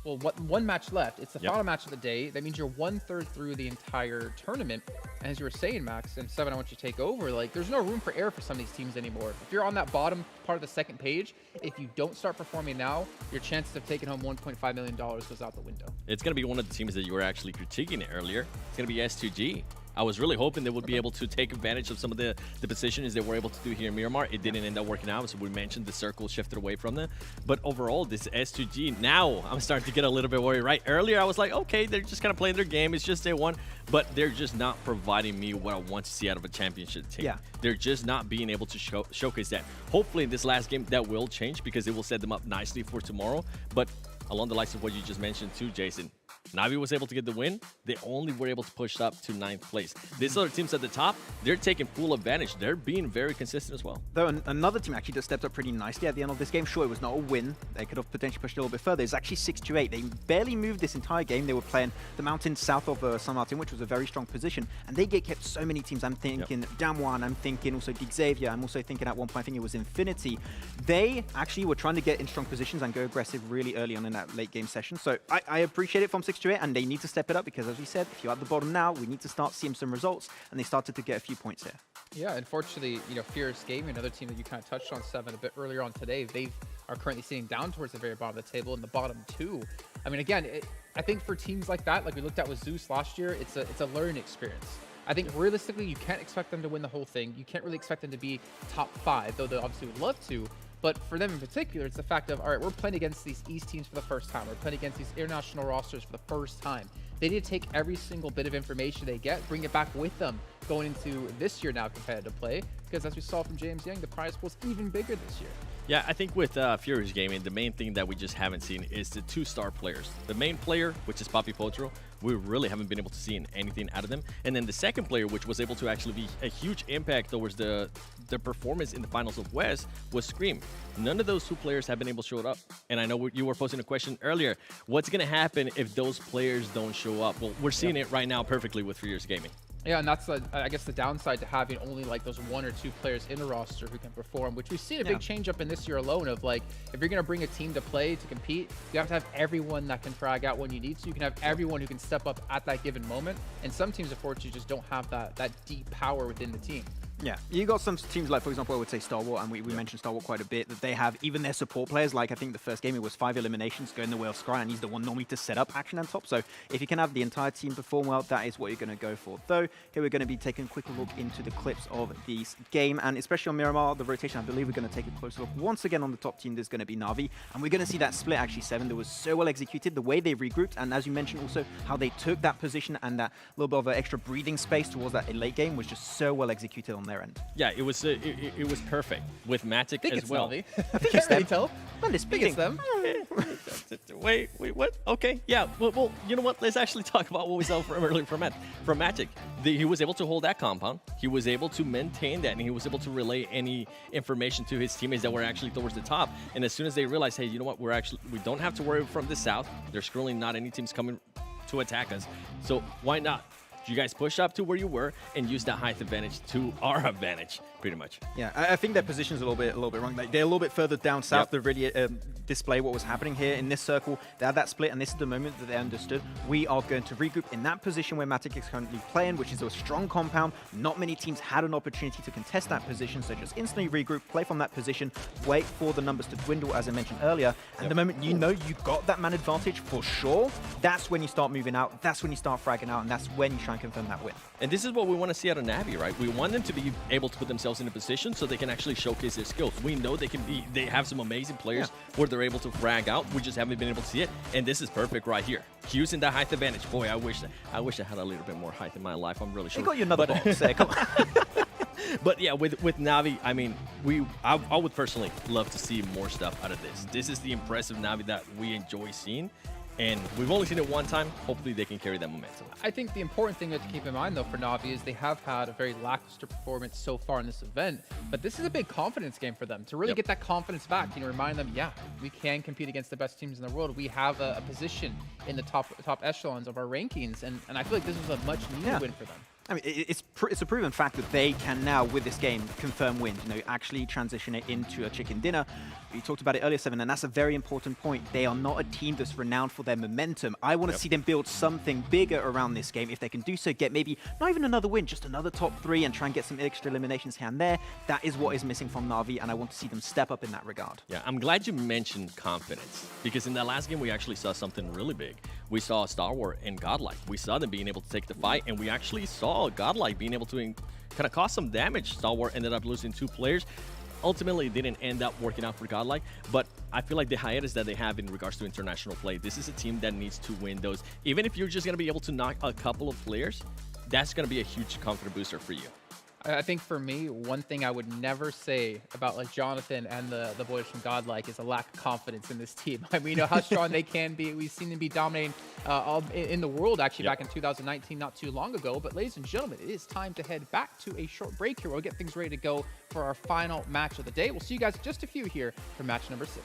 G: well, one match left. It's the final match of the day. That means you're 1/3 through the entire tournament. And as you were saying, Max, and Seven, I want you to take over. Like, there's no room for error for some of these teams anymore. If you're on that bottom part of the second page, if you don't start performing now, your chances of taking home $1.5 million goes out the window.
H: It's going to be one of the teams that you were actually critiquing earlier. It's going to be S2G. I was really hoping they would be able to take advantage of some of the positions they were able to do here in Miramar. It didn't end up working out, so we mentioned the circle shifted away from them. But overall, this S2G, now I'm starting to get a little bit worried, right? Earlier, I was like, okay, they're just kind of playing their game. It's just day one. But they're just not providing me what I want to see out of a championship team.
I: Yeah.
H: They're just not being able to showcase that. Hopefully, in this last game, that will change because it will set them up nicely for tomorrow. But along the lines of what you just mentioned too, Jason, Navi was able to get the win. They only were able to push up to 9th place. These other teams at the top, they're taking full advantage. They're being very consistent as well.
I: Though another team actually just stepped up pretty nicely at the end of this game. Sure, it was not a win. They could have potentially pushed a little bit further. It's actually 6-8. They barely moved this entire game. They were playing the mountains south of San Martin, which was a very strong position. And they get kept so many teams. I'm thinking Damwon. I'm thinking also Xavier. I'm also thinking at one point, I think it was Infinity. They actually were trying to get in strong positions and go aggressive really early on in that late game session. So I appreciate it from 6-8, and they need to step it up because, as we said, if you're at the bottom now, we need to start seeing some results, and they started to get a few points here.
G: Yeah, unfortunately, you know, Fierce Gaming, another team that you kind of touched on, Seven, a bit earlier on today, they are currently sitting down towards the very bottom of the table in the bottom two. I mean, again, I think for teams like that, like we looked at with Zeus last year, it's a learning experience. I think realistically, you can't expect them to win the whole thing. You can't really expect them to be top 5, though they obviously would love to. But for them in particular, it's the fact of, all right, we're playing against these East teams for the first time. We're playing against these international rosters for the first time. They need to take every single bit of information they get, bring it back with them going into this year now competitive play. Because as we saw from James Young, the prize pool is even bigger this year.
H: Yeah, I think with Furious Gaming, the main thing that we just haven't seen is the 2-star players. The main player, which is Papi Potro, we really haven't been able to see anything out of them. And then the second player, which was able to actually be a huge impact towards the performance in the finals of West, was Scream. None of those 2 players have been able to show up. And I know you were posing a question earlier. What's going to happen if those players don't show up? Well, we're seeing it right now perfectly with Furious Gaming.
G: Yeah, and that's, I guess, the downside to having only like those 1 or 2 players in a roster who can perform, which we've seen a big change up in this year alone of like, if you're going to bring a team to play, to compete, you have to have everyone that can frag out when you need to. You can have everyone who can step up at that given moment. And some teams, unfortunately, just don't have that deep power within the team.
I: Yeah, you got some teams like, for example, I would say Stalwart, and we mentioned Stalwart quite a bit, that they have even their support players, like I think the first game it was 5 eliminations going the way of Scry, and he's the one normally to set up action on top. So if you can have the entire team perform well, that is what you're going to go for. Though, here we're going to be taking a quick look into the clips of this game, and especially on Miramar, the rotation, I believe we're going to take a closer look. Once again on the top team, there's going to be Na'Vi, and we're going to see that split actually, Seven, that was so well executed, the way they regrouped, and as you mentioned also, how they took that position and that little bit of an extra breathing space towards that late game was just so well executed on their end.
H: Yeah, it was perfect with Matic as well.
G: I think it's them. Tell.
I: Man, it's
G: big. It's them.
H: Wait, what? Okay, yeah. Well, you know what? Let's actually talk about what we saw from earlier from Matic. He was able to hold that compound. He was able to maintain that, and he was able to relay any information to his teammates that were actually towards the top. And as soon as they realized, hey, you know what? We don't have to worry from the south. There's currently not any teams coming to attack us. So why not? You guys push up to where you were and use that height advantage to our advantage, pretty much.
I: Yeah, I think their position's a little bit wrong. Like, they're a little bit further down south to really display what was happening here in this circle. They had that split, and this is the moment that they understood. We are going to regroup in that position where Matic is currently playing, which is a strong compound. Not many teams had an opportunity to contest that position, so just instantly regroup, play from that position, wait for the numbers to dwindle, as I mentioned earlier. And the moment you know you got that man advantage for sure, that's when you start moving out, that's when you start fragging out, and that's when you try and confirm that win.
H: And this is what we want to see out of Navi, right? We want them to be able to put themselves in a position so they can actually showcase their skills. We know they have some amazing players where they're able to frag out. We just haven't been able to see it, and this is perfect right here. Using that height advantage. Boy, I wish I had a little bit more height in my life. I'm really sure.
I: You got you another box there. Come on.
H: But yeah, with Navi, I mean, I would personally love to see more stuff out of this. This is the impressive Navi that we enjoy seeing. And we've only seen it one time. Hopefully they can carry that momentum.
G: I think the important thing to keep in mind, though, for Na'Vi is they have had a very lackluster performance so far in this event. But this is a big confidence game for them to really get that confidence back. You know, remind them, yeah, we can compete against the best teams in the world. We have a position in the top echelons of our rankings, and I feel like this was a much needed win for them.
I: I mean, it's a proven fact that they can now, with this game, confirm wins. You know, actually transition it into a chicken dinner. We talked about it earlier, Seven, and that's a very important point. They are not a team that's renowned for their momentum. I want to see them build something bigger around this game. If they can do so, get maybe not even another win, just another top 3 and try and get some extra eliminations here and there. That is what is missing from Na'Vi, and I want to see them step up in that regard.
H: Yeah, I'm glad you mentioned confidence, because in that last game, we actually saw something really big. We saw Stalwart and GodLike. We saw them being able to take the fight, and we actually saw GodLike being able to kind of cause some damage. Stalwart ended up losing 2 players. Ultimately, it didn't end up working out for GodLike, but I feel like the hiatus that they have in regards to international play, this is a team that needs to win those. Even if you're just going to be able to knock a couple of players, that's going to be a huge confidence booster for you.
G: I think for me, one thing I would never say about like Jonathan and the boys from GodLike is a lack of confidence in this team. I mean, we know how strong they can be. We've seen them be dominating in the world actually back in 2019, not too long ago. But ladies and gentlemen, it is time to head back to a short break here. We'll get things ready to go for our final match of the day. We'll see you guys in just a few here for match number 6.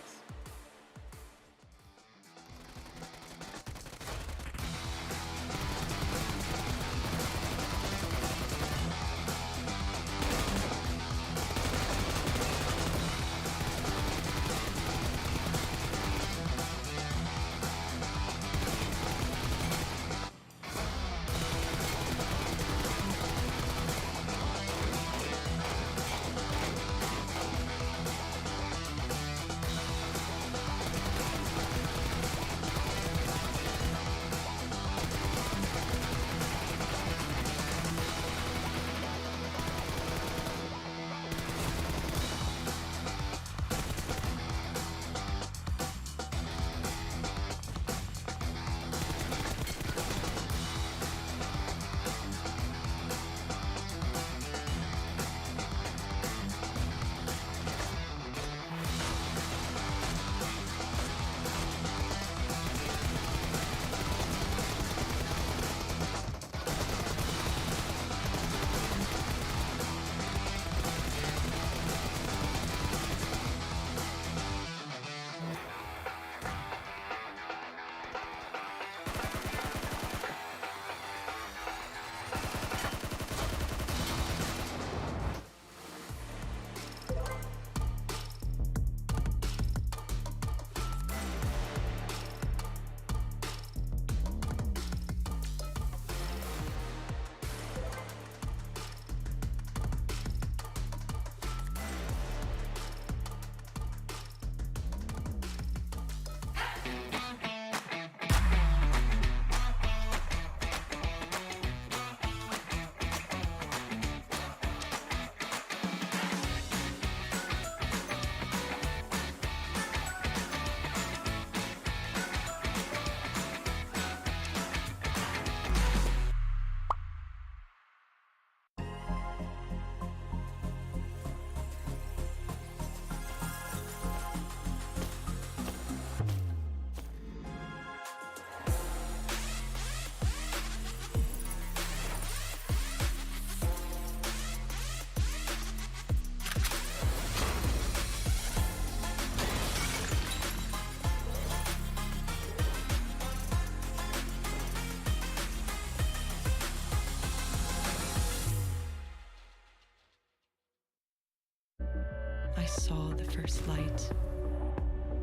E: I saw the first light,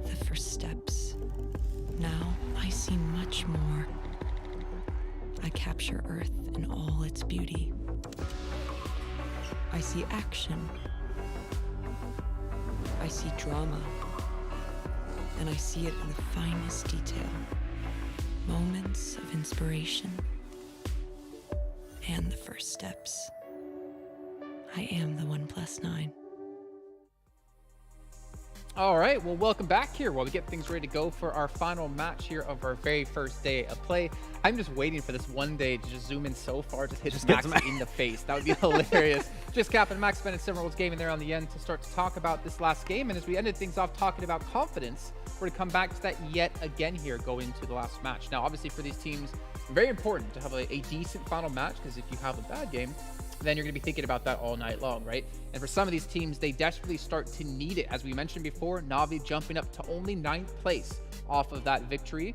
E: the first steps. Now I see much more. I capture Earth in all its beauty. I see action. I see drama. And I see it in the finest detail. Moments of inspiration and the first steps. I am the 1+9.
G: All right, well, welcome back here while we get things ready to go for our final match here of our very first day of play. I'm just waiting for this one day to just zoom in so far, just hit Max in the face. That would be hilarious. Just Captain Max spending several roles gaming there on the end to start to talk about this last game. And as we ended things off talking about confidence, we're to come back to that yet again here going into the last match. Now, obviously for these teams, very important to have a decent final match, because if you have a bad game, then you're going to be thinking about that all night long, right? And for some of these teams, they desperately start to need it. As we mentioned before, Na'Vi jumping up to only 9th place off of that victory.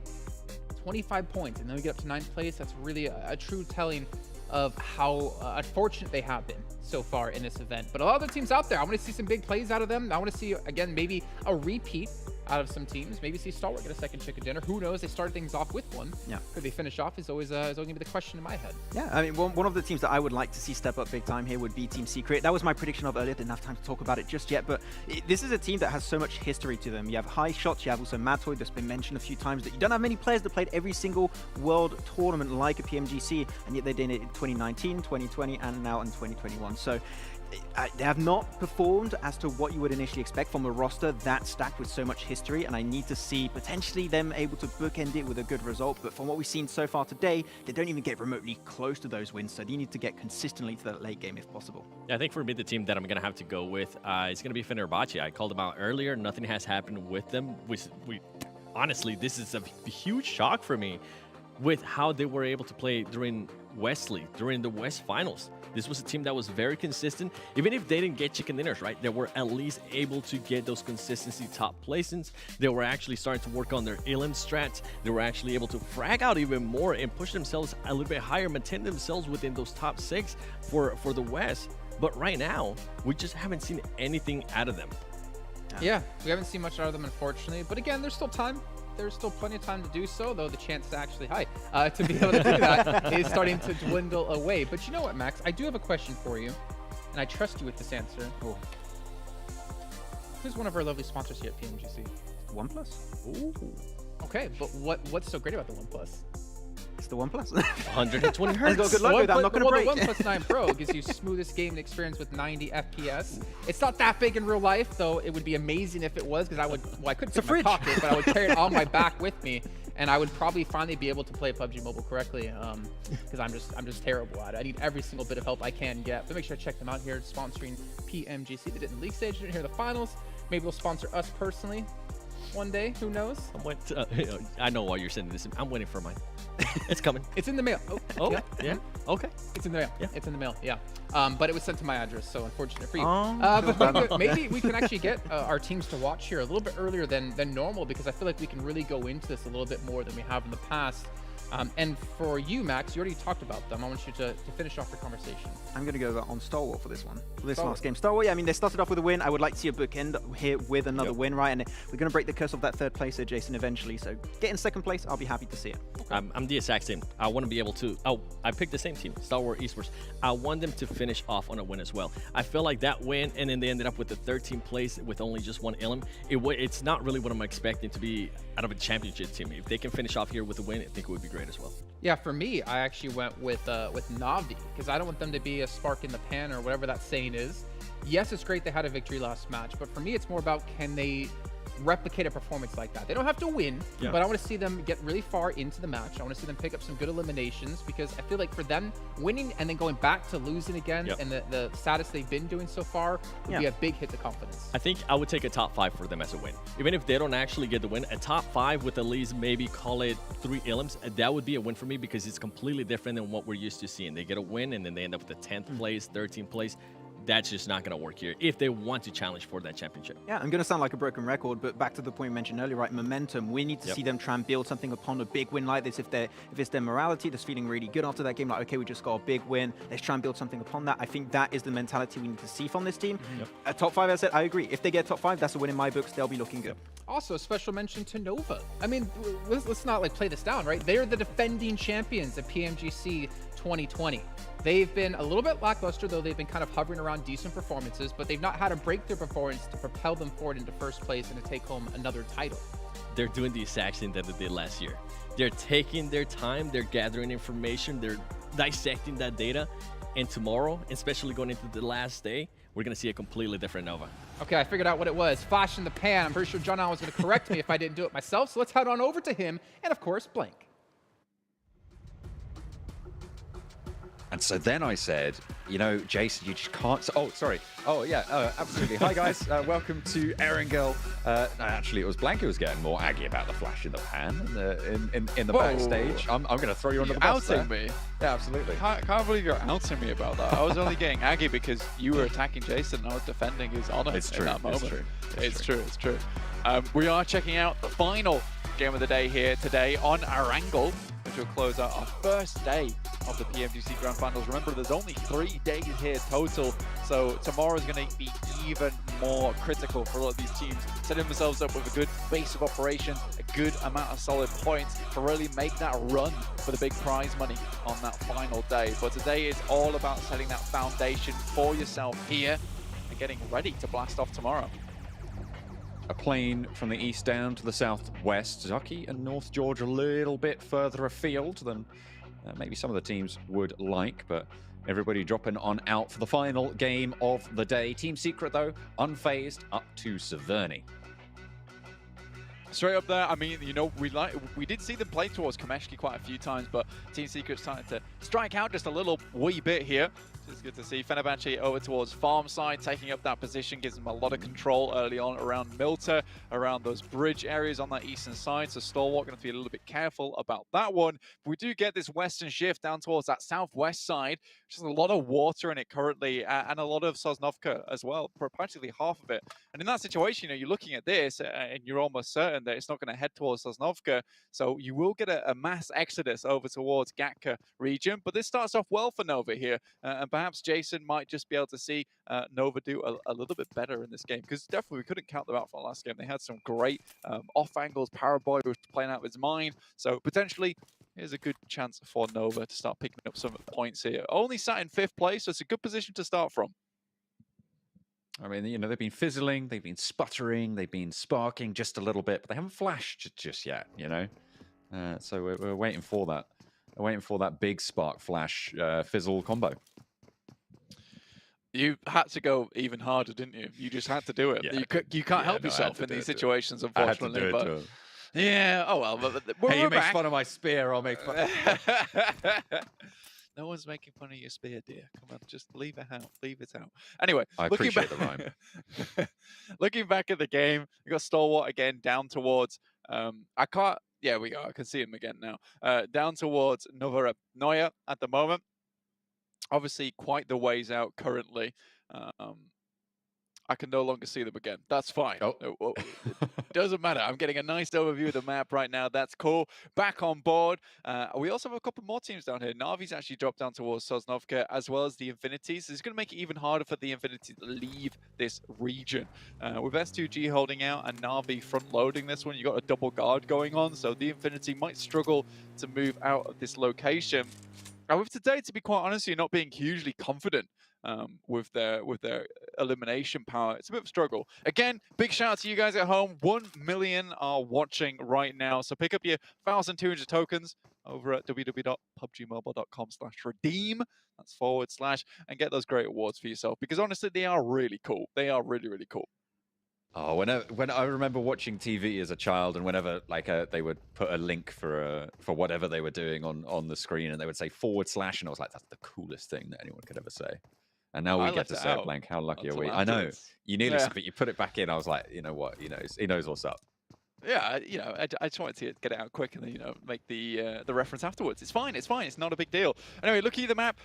G: 25 points, and then we get up to 9th place. That's really a true telling of how unfortunate they have been so far in this event. But a lot of the teams out there, I want to see some big plays out of them. I want to see, again, maybe a repeat out of some teams. Maybe see Stalwart get a second chicken dinner. Who knows? They started things off with one.
I: Yeah.
G: Could they finish off is always going to be the question in my head.
I: Yeah, I mean, one of the teams that I would like to see step up big time here would be Team Secret. That was my prediction of earlier. Didn't have time to talk about it just yet, but this is a team that has so much history to them. You have High Shots, you have also Matoy that's been mentioned a few times, that you don't have many players that played every single world tournament like a PMGC, and yet they did it in 2019, 2020, and now in 2021. So they have not performed as to what you would initially expect from a roster that stacked with so much history, and I need to see potentially them able to bookend it with a good result. But from what we've seen so far today, they don't even get remotely close to those wins, so they need to get consistently to that late game if possible.
H: Yeah, I think for me, the team that I'm going to have to go with is going to be Fenerbahçe. I called them out earlier. Nothing has happened with them. Honestly, this is a huge shock for me with how they were able to play during Wesley, during the West Finals. This was a team that was very consistent. Even if they didn't get chicken dinners, right? They were at least able to get those consistency top placements. They were actually starting to work on their elim strats. They were actually able to frag out even more and push themselves a little bit higher, maintain themselves within those top 6 for the West. But right now, we just haven't seen anything out of them.
G: Yeah, we haven't seen much out of them, unfortunately. But again, there's still time. There's still plenty of time to do so, though the chance to actually, to be able to do that is starting to dwindle away. But you know what, Max? I do have a question for you, and I trust you with this answer.
I: Oh.
G: Who's one of our lovely sponsors here at PMGC?
I: OnePlus.
G: Ooh. Okay, but what's so great about the OnePlus?
I: It's the OnePlus.
H: 120 hertz.
I: Good luck with that. I'm not going to break.
G: The OnePlus 9 Pro gives you smoothest gaming experience with 90 FPS. It's not that big in real life, though. It would be amazing if it was, because I couldn't fit in my pocket, but I would carry it on my back with me, and I would probably finally be able to play PUBG Mobile correctly, because I'm just terrible at it. I need every single bit of help I can get. But make sure to check them out here, sponsoring PMGC. They did in the league stage, didn't hear the finals. Maybe they'll sponsor us personally one day. Who knows?
H: I know why you're sending this. I'm waiting for mine. It's coming.
G: It's in the mail.
H: Oh, yeah. Okay.
G: It's in the mail.
H: Yeah.
G: It's in the mail. Yeah. But it was sent to my address, so unfortunate for you.
I: Oh.
G: But maybe we can actually get our teams to watch here a little bit earlier than normal, because I feel like we can really go into this a little bit more than we have in the past. And for you, Max, you already talked about them. I want you to finish off the conversation.
I: I'm going to go on Stalwart for this one. For this last game. Stalwart, yeah, I mean, they started off with a win. I would like to see a bookend here with another win, right? And we're going to break the curse of that 3rd place there, Jason, eventually. So get in 2nd place, I'll be happy to see it.
H: Okay. I'm the exact same. I want to be able to... I picked the same team, Stalwart Esports. I want them to finish off on a win as well. I feel like that win, and then they ended up with the 13th place with only just 1 elim. It's not really what I'm expecting to be out of a championship team. If they can finish off here with a win, I think it would be great as well.
G: Yeah, for me, I actually went with Na'Vi, because I don't want them to be a spark in the pan or whatever that saying is. Yes, it's great they had a victory last match, but for me, it's more about, can they replicate a performance like that? They don't have to win, but I want to see them get really far into the match. I want to see them pick up some good eliminations, because I feel like for them, winning and then going back to losing again and the status they've been doing so far would be a big hit to confidence.
H: I think I would take a top 5 for them as a win. Even if they don't actually get the win, a top 5 with at least maybe call it 3 elims, that would be a win for me, because it's completely different than what we're used to seeing. They get a win and then they end up with the 10th place, 13th place. That's just not going to work here if they want to challenge for that championship.
I: Yeah, I'm going to sound like a broken record, but back to the point we mentioned earlier, right? Momentum. We need to see them try and build something upon a big win like this. If it's their morality that's feeling really good after that game, like, okay, we just got a big win, let's try and build something upon that. I think that is the mentality we need to see from this team. A top 5, I said, I agree. If they get top 5, that's a win in my books. They'll be looking good.
G: Also, a special mention to Nova. I mean, let's not play this down, right? They're the defending champions of PMGC 2020. They've been a little bit lackluster, though they've been kind of hovering around decent performances, but they've not had a breakthrough performance to propel them forward into 1st place and to take home another title.
H: They're doing the exact same that they did last year. They're taking their time, they're gathering information, they're dissecting that data, and tomorrow, especially going into the last day, we're going to see a completely different Nova.
G: Okay, I figured out what it was. Flash in the pan. I'm pretty sure John Allen was going to correct me if I didn't do it myself. So let's head on over to him. And of course, Blank.
Q: And so then I said, you know, Jason, you just can't. Oh, sorry. Oh, yeah, absolutely. Hi, guys. Welcome to Erangel. No, actually, it was Blank who was getting more aggy about the flash in the pan in the backstage. I'm going to throw you under the bus.
R: Outing me?
Q: Yeah, absolutely.
R: Can't believe you're outing me about that. I was only getting aggy because you were attacking Jason and I was defending his honor
Q: It's true.
R: in that moment.
Q: It's true.
R: It's true. We are checking out the final game of the day here today on Erangel, which will close out our first day of the PMGC Grand Finals. Remember, there's only 3 days here total, so tomorrow is going to be even more critical for a lot of these teams, setting themselves up with a good base of operations, a good amount of solid points to really make that run for the big prize money on that final day. But today is all about setting that foundation for yourself here and getting ready to blast off tomorrow.
Q: A plane from the east down to the southwest. Zucky and North Georgia a little bit further afield than maybe some of the teams would like, but everybody dropping on out for the final game of the day. Team Secret, though, unfazed up to Severny.
R: Straight up there, I mean, you know, we did see them play towards Kameshki quite a few times, but Team Secret's starting to strike out just a little wee bit here. It's good to see Fenerbahçe over towards farm side, taking up that position, gives them a lot of control early on around Milta, around those bridge areas on that eastern side. So Stalwart going to be a little bit careful about that one. But we do get this western shift down towards that southwest side, which has a lot of water in it currently, and a lot of Sosnovka as well, practically half of it. And in that situation, you know, you're looking at this, and you're almost certain that it's not going to head towards Sosnovka. So you will get a mass exodus over towards Gatka region. But this starts off well for Nova here, and perhaps Jason might just be able to see Nova do a little bit better in this game, because definitely we couldn't count them out for the last game. They had some great off angles. Paraboy was playing out of his mind, so potentially here's a good chance for Nova to start picking up some points here. Only sat in 5th place, so it's a good position to start from.
Q: I mean, you know, they've been fizzling, they've been sputtering, they've been sparking just a little bit, but they haven't flashed just yet, you know? So we're waiting for that. We're waiting for that big spark flash fizzle combo.
R: You had to go even harder, didn't you? You just had to do it. Yeah. You can't help yourself in these situations, unfortunately. But yeah, oh well. But
Q: hey, you make fun of my spear, I'll make fun.
R: No one's making fun of your spear, dear. Come on, just leave it out. Leave it out. Anyway,
Q: I appreciate the rhyme.
R: Looking back at the game, we got Stalwart again down towards. I can't. Yeah, we go. I can see him again now. Down towards Novarapnoya at the moment. Obviously, quite the ways out currently. I can no longer see them again. That's fine. Oh. It doesn't matter. I'm getting a nice overview of the map right now. That's cool. Back on board. We also have a couple more teams down here. Navi's actually dropped down towards Sosnovka, as well as the Infinities. It's going to make it even harder for the Infinities to leave this region. With S2G holding out and Navi front-loading this one, you've got a double guard going on, so the Infinity might struggle to move out of this location. And with today, to be quite honest, you're not being hugely confident with their elimination power. It's a bit of a struggle. Again, big shout out to you guys at home. 1 million are watching right now. So pick up your 1,200 tokens over at www.pubgmobile.com/redeem. That's / and get those great awards for yourself, because honestly, they are really cool. They are really, really cool.
Q: Oh, when I remember watching TV as a child, and whenever like they would put a link for whatever they were doing on the screen, and they would say / and I was like, that's the coolest thing that anyone could ever say. And now we get to say it, Blank. How lucky are we? I know you nearly said, but you put it back in. I was like, you know what? He knows what's up.
R: Yeah, you know, I just wanted to get it out quick and then, you know, make the reference afterwards. It's fine. It's fine. It's not a big deal. Anyway, looking at the map,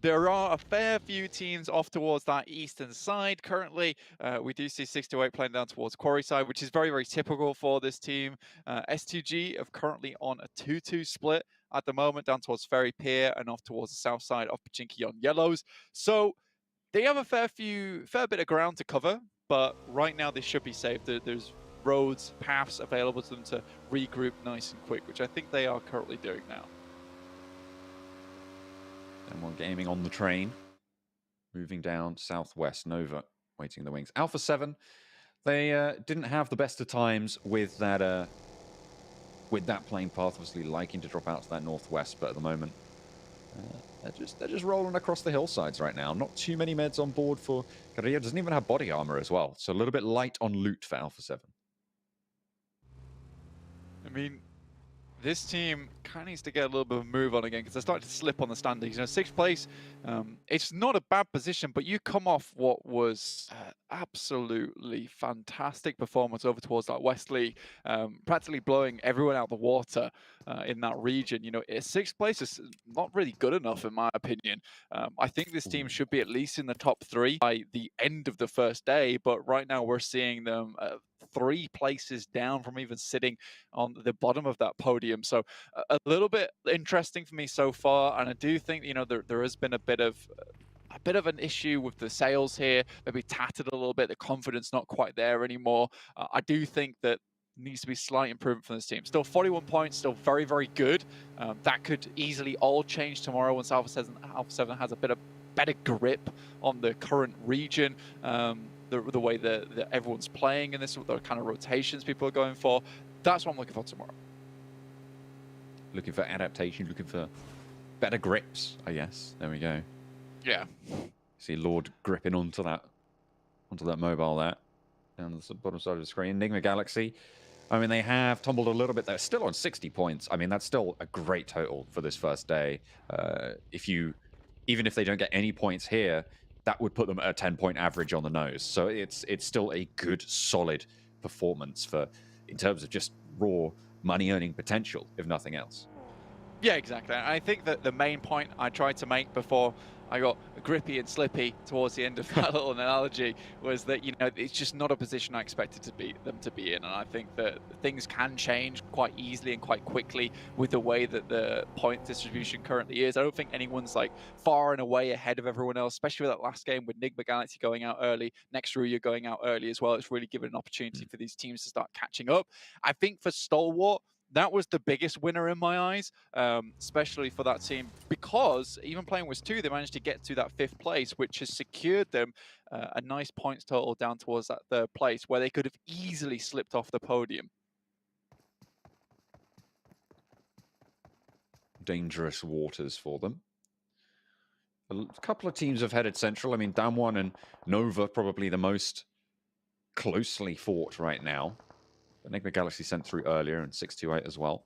R: there are a fair few teams off towards that eastern side currently. We do see 628 playing down towards Quarry side, which is very, very typical for this team. S2G are currently on a 2-2 split at the moment, down towards Ferry Pier and off towards the south side of Pachinki on yellows. So they have a fair bit of ground to cover, but right now they should be safe. There's roads, paths available to them to regroup nice and quick, which I think they are currently doing now.
Q: And one gaming on the train, moving down southwest. Nova waiting in the wings. Alpha 7, they didn't have the best of times with that plane path, obviously liking to drop out to that northwest, but at the moment They're just rolling across the hillsides right now. Not too many meds on board for Ruya. Doesn't even have body armor as well. So a little bit light on loot for Alpha 7.
R: I mean, this team kind of needs to get a little bit of a move on again because they're starting to slip on the standings. You know, 6th place, it's not a bad position, but you come off what was absolutely fantastic performance over towards that West League, practically blowing everyone out of the water in that region. You know, 6th place is not really good enough in my opinion. I think this team should be at least in the top 3 by the end of the first day, but right now we're seeing them 3 places down from even sitting on the bottom of that podium. So a little bit interesting for me so far, and I do think, you know, there has been a bit of an issue with the sales here, maybe tattered a little bit, the confidence not quite there anymore. I do think that needs to be slight improvement from this team. Still 41 points, still very, very good. That could easily all change tomorrow once Alpha 7 has a bit of better grip on the current region. The way that everyone's playing in this, the kind of rotations people are going for. That's what I'm looking for tomorrow.
Q: Looking for adaptation, looking for better grips, I guess. There we go.
R: Yeah.
Q: See Lord gripping onto that mobile there. Down the bottom side of the screen. Nigma Galaxy. I mean, they have tumbled a little bit. They're still on 60 points. I mean, that's still a great total for this first day. Even if they don't get any points here, that would put them at a 10-point average on the nose. So it's still a good, solid performance in terms of just raw money-earning potential, if nothing else.
R: Yeah, exactly. I think that the main point I tried to make before I got grippy and slippy towards the end of that little analogy was that, you know, it's just not a position I expected them to be in. And I think that things can change quite easily and quite quickly with the way that the point distribution currently is. I don't think anyone's like far and away ahead of everyone else, especially with that last game with Nigma Galaxy going out early, next Ruya going out early as well. It's really given an opportunity for these teams to start catching up. I think for Stalwart, that was the biggest winner in my eyes, especially for that team, because even playing with 2, they managed to get to that 5th place, which has secured them a nice points total down towards that 3rd place, where they could have easily slipped off the podium.
Q: Dangerous waters for them. A couple of teams have headed central. I mean, Damwon and Nova probably the most closely fought right now. But Nigma Galaxy sent through earlier, and 628 as well.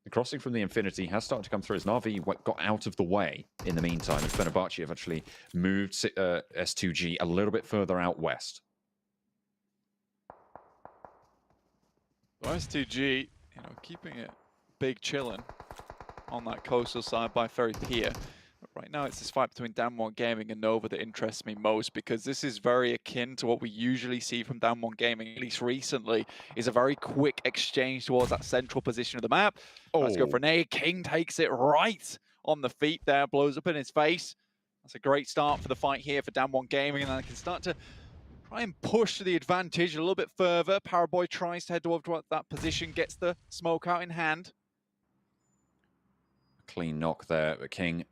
Q: The crossing from the Infinity has started to come through as Na'Vi got out of the way in the meantime, and Fenerbahçe have actually moved S2G a little bit further out west.
R: Well, S2G, you know, keeping it big chilling on that coastal side by Ferry Pier. Right now, it's this fight between Damwon Gaming and Nova that interests me most, because this is very akin to what we usually see from Damwon Gaming, at least recently, is a very quick exchange towards that central position of the map. Let's go for an A. King takes it right on the feet there, blows up in his face. That's a great start for the fight here for Damwon Gaming, and then I can start to try and push the advantage a little bit further. Paraboy tries to head towards that position, gets the smoke out in hand.
Q: Clean knock there, but King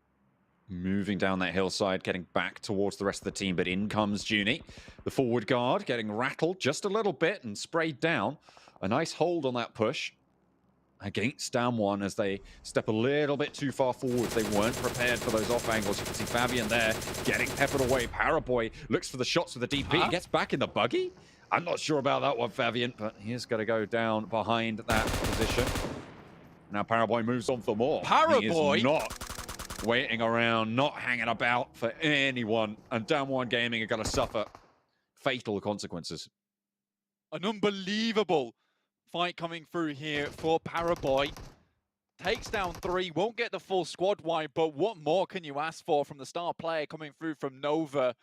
Q: moving down that hillside, getting back towards the rest of the team, but in comes Junie. The forward guard getting rattled just a little bit and sprayed down. A nice hold on that push against Damwon as they step a little bit too far forward. They weren't prepared for those off angles. You can see Fabian there getting peppered away. Paraboy looks for the shots with the DP. He gets back in the buggy. I'm not sure about that one, Fabian, but he's going to go down behind that position. Now Paraboy moves on for more.
R: Paraboy?
Q: He is not waiting around, not hanging about for anyone, and Damwon Gaming are going to suffer fatal consequences.
R: An unbelievable fight coming through here for Paraboy. Takes down 3, won't get the full squad wipe, but what more can you ask for from the star player coming through from Nova?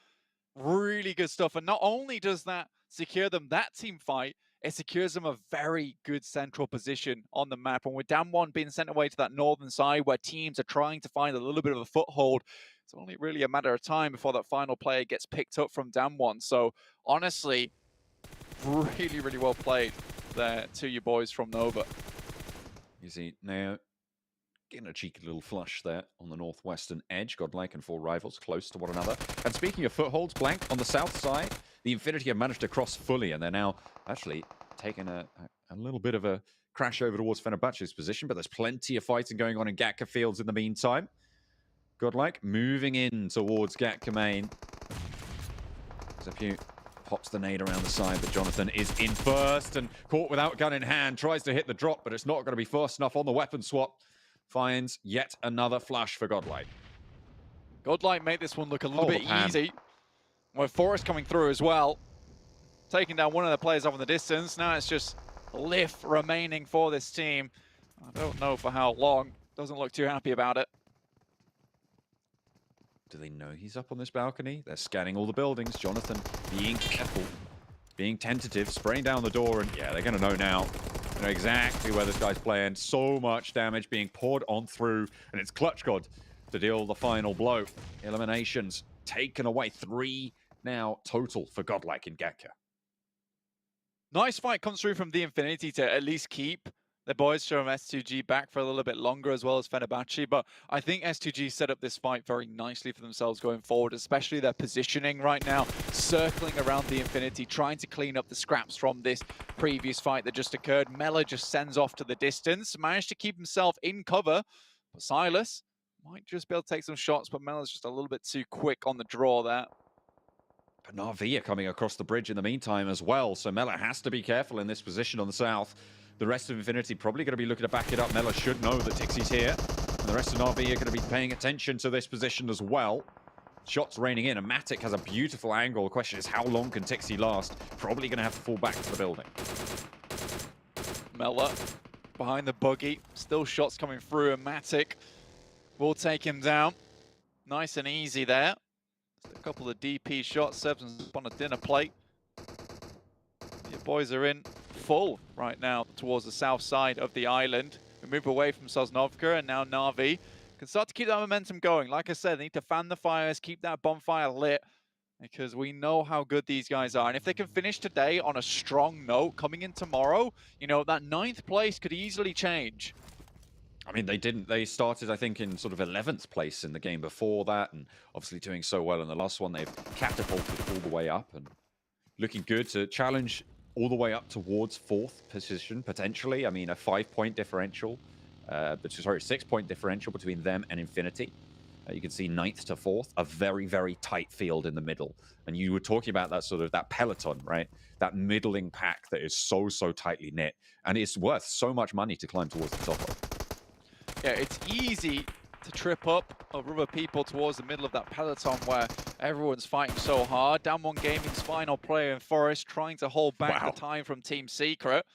R: Really good stuff, and not only does that secure them that team fight, it secures them a very good central position on the map. And with Damwon being sent away to that northern side where teams are trying to find a little bit of a foothold, it's only really a matter of time before that final player gets picked up from Damwon. So honestly, really, really well played there to you boys from Nova.
Q: You see, now getting a cheeky little flush there on the northwestern edge. GodLike and 4 rivals close to one another. And speaking of footholds, Blank, on the south side, the Infinity have managed to cross fully, and they're now actually taking a little bit of a crash over towards Fenerbahçe's position, but there's plenty of fighting going on in Gatka Fields in the meantime. GodLike moving in towards Gatka main. Zepu pops the nade around the side, but Jonathan is in first and caught without gun in hand. Tries to hit the drop, but it's not going to be fast enough on the weapon swap. Finds yet another flash for GodLike.
R: GodLike made this one look a little bit easy. With Forest coming through as well. Taking down one of the players off in the distance. Now it's just lift remaining for this team. I don't know for how long. Doesn't look too happy about it.
Q: Do they know he's up on this balcony? They're scanning all the buildings. Jonathan being careful, being tentative, spraying down the door, and yeah, they're going to know now. They know exactly where this guy's playing. So much damage being poured on through, and it's Clutch God to deal the final blow. Eliminations taken away. 3 now total for GodLike in Gatka.
R: Nice fight comes through from the Infinity to at least keep the boys from S2G back for a little bit longer, as well as Fenerbahçe. But I think S2G set up this fight very nicely for themselves going forward, especially their positioning right now, circling around the Infinity, trying to clean up the scraps from this previous fight that just occurred. Mela just sends off to the distance, managed to keep himself in cover, but Silas might just be able to take some shots, but Mela's just a little bit too quick on the draw there.
Q: But Na'Vi are coming across the bridge in the meantime as well, so Mela has to be careful in this position on the south. The rest of Infinity probably going to be looking to back it up. Mela should know that Tixie's here, and the rest of Na'Vi are going to be paying attention to this position as well. Shots raining in, and Matic has a beautiful angle. The question is, how long can Tixie last? Probably going to have to fall back to the building.
R: Mela behind the buggy, still shots coming through, and Matic will take him down. Nice and easy there. A couple of DP shots, Seb's on a dinner plate. Your boys are in full right now towards the south side of the island. We move away from Sosnovka, and now Na'Vi can start to keep that momentum going. Like I said, they need to fan the fires, keep that bonfire lit, because we know how good these guys are. And if they can finish today on a strong note, coming in tomorrow, you know, that 9th place could easily change.
Q: I mean, they didn't. They started, I think, in sort of 11th place in the game before that, and obviously doing so well in the last one. They've catapulted all the way up and looking good to challenge all the way up towards 4th position, potentially. I mean, a 5-point differential, sorry, 6-point differential between them and Infinity. You can see 9th to 4th, a very, very tight field in the middle. And you were talking about that sort of, that peloton, right? That middling pack that is so, so tightly knit. And it's worth so much money to climb towards the top of.
R: Yeah, it's easy to trip up over other people towards the middle of that peloton where everyone's fighting so hard. Down One Gaming's final player in Forest trying to hold back the time from Team Secret.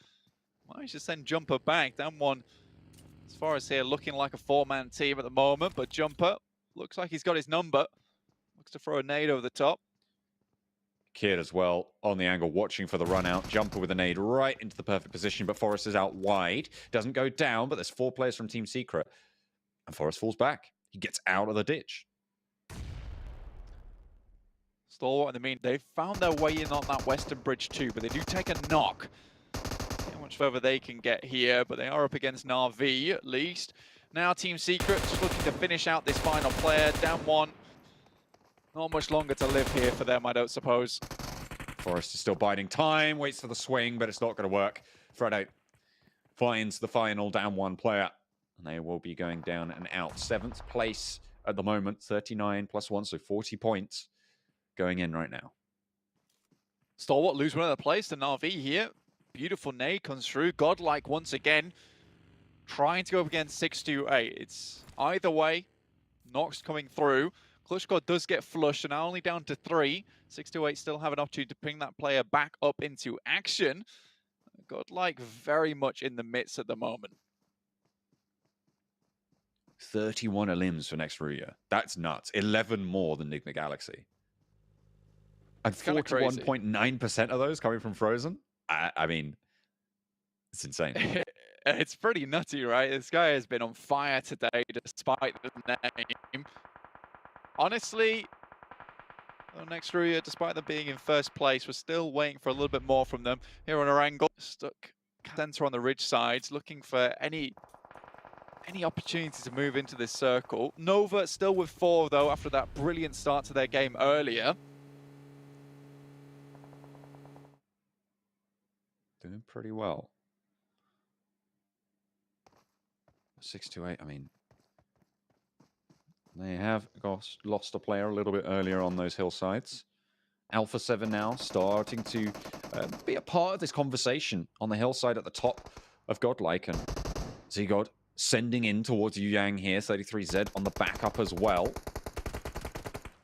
R: Managed to send Jumper back. Down One, as far as here, looking like a 4-man team at the moment, but Jumper looks like he's got his number. Looks to throw a nade over the top.
Q: Kid as well on the angle, watching for the run out. Jumper with a nade right into the perfect position, but Forrest is out wide. Doesn't go down, but there's 4 players from Team Secret. And Forrest falls back. He gets out of the ditch.
R: Stalwart, I mean, they've found their way in on that western bridge too, but they do take a knock. How much further they can get here, but they are up against Na'Vi at least. Now Team Secret just looking to finish out this final player. Down one. Not much longer to live here for them, I don't suppose.
Q: Forrest is still biding time, waits for the swing, but it's not going to work. Fredo finds the final down 1 player, and they will be going down and out. 7th place at the moment, 39 plus 1, so 40 points going in right now.
R: Stalwart lose one of the plays to Na'Vi here. Beautiful nade comes through. GodLike once again trying to go up against 628. It's either way. Nox coming through. Clutch God does get flushed and now only down to 3. 628 still have an opportunity to bring that player back up into action. GodLike very much in the midst at the moment.
Q: 31 elims for next Ruya. That's nuts. 11 more than Nigma Galaxy. And 41.9% of those coming from Frozen? I mean, it's insane.
R: It's pretty nutty, right? This guy has been on fire today despite the name. Honestly, next Ruya, despite them being in 1st place, we're still waiting for a little bit more from them. Here on Erangel, stuck center on the ridge sides, looking for any opportunity to move into this circle. Nova still with 4, though, after that brilliant start to their game earlier.
Q: Doing pretty well. 628, I mean, they have lost a player a little bit earlier on those hillsides. Alpha 7 now starting to be a part of this conversation on the hillside at the top of GodLike. And ZGod sending in towards Yu Yang here. 33Z on the backup as well.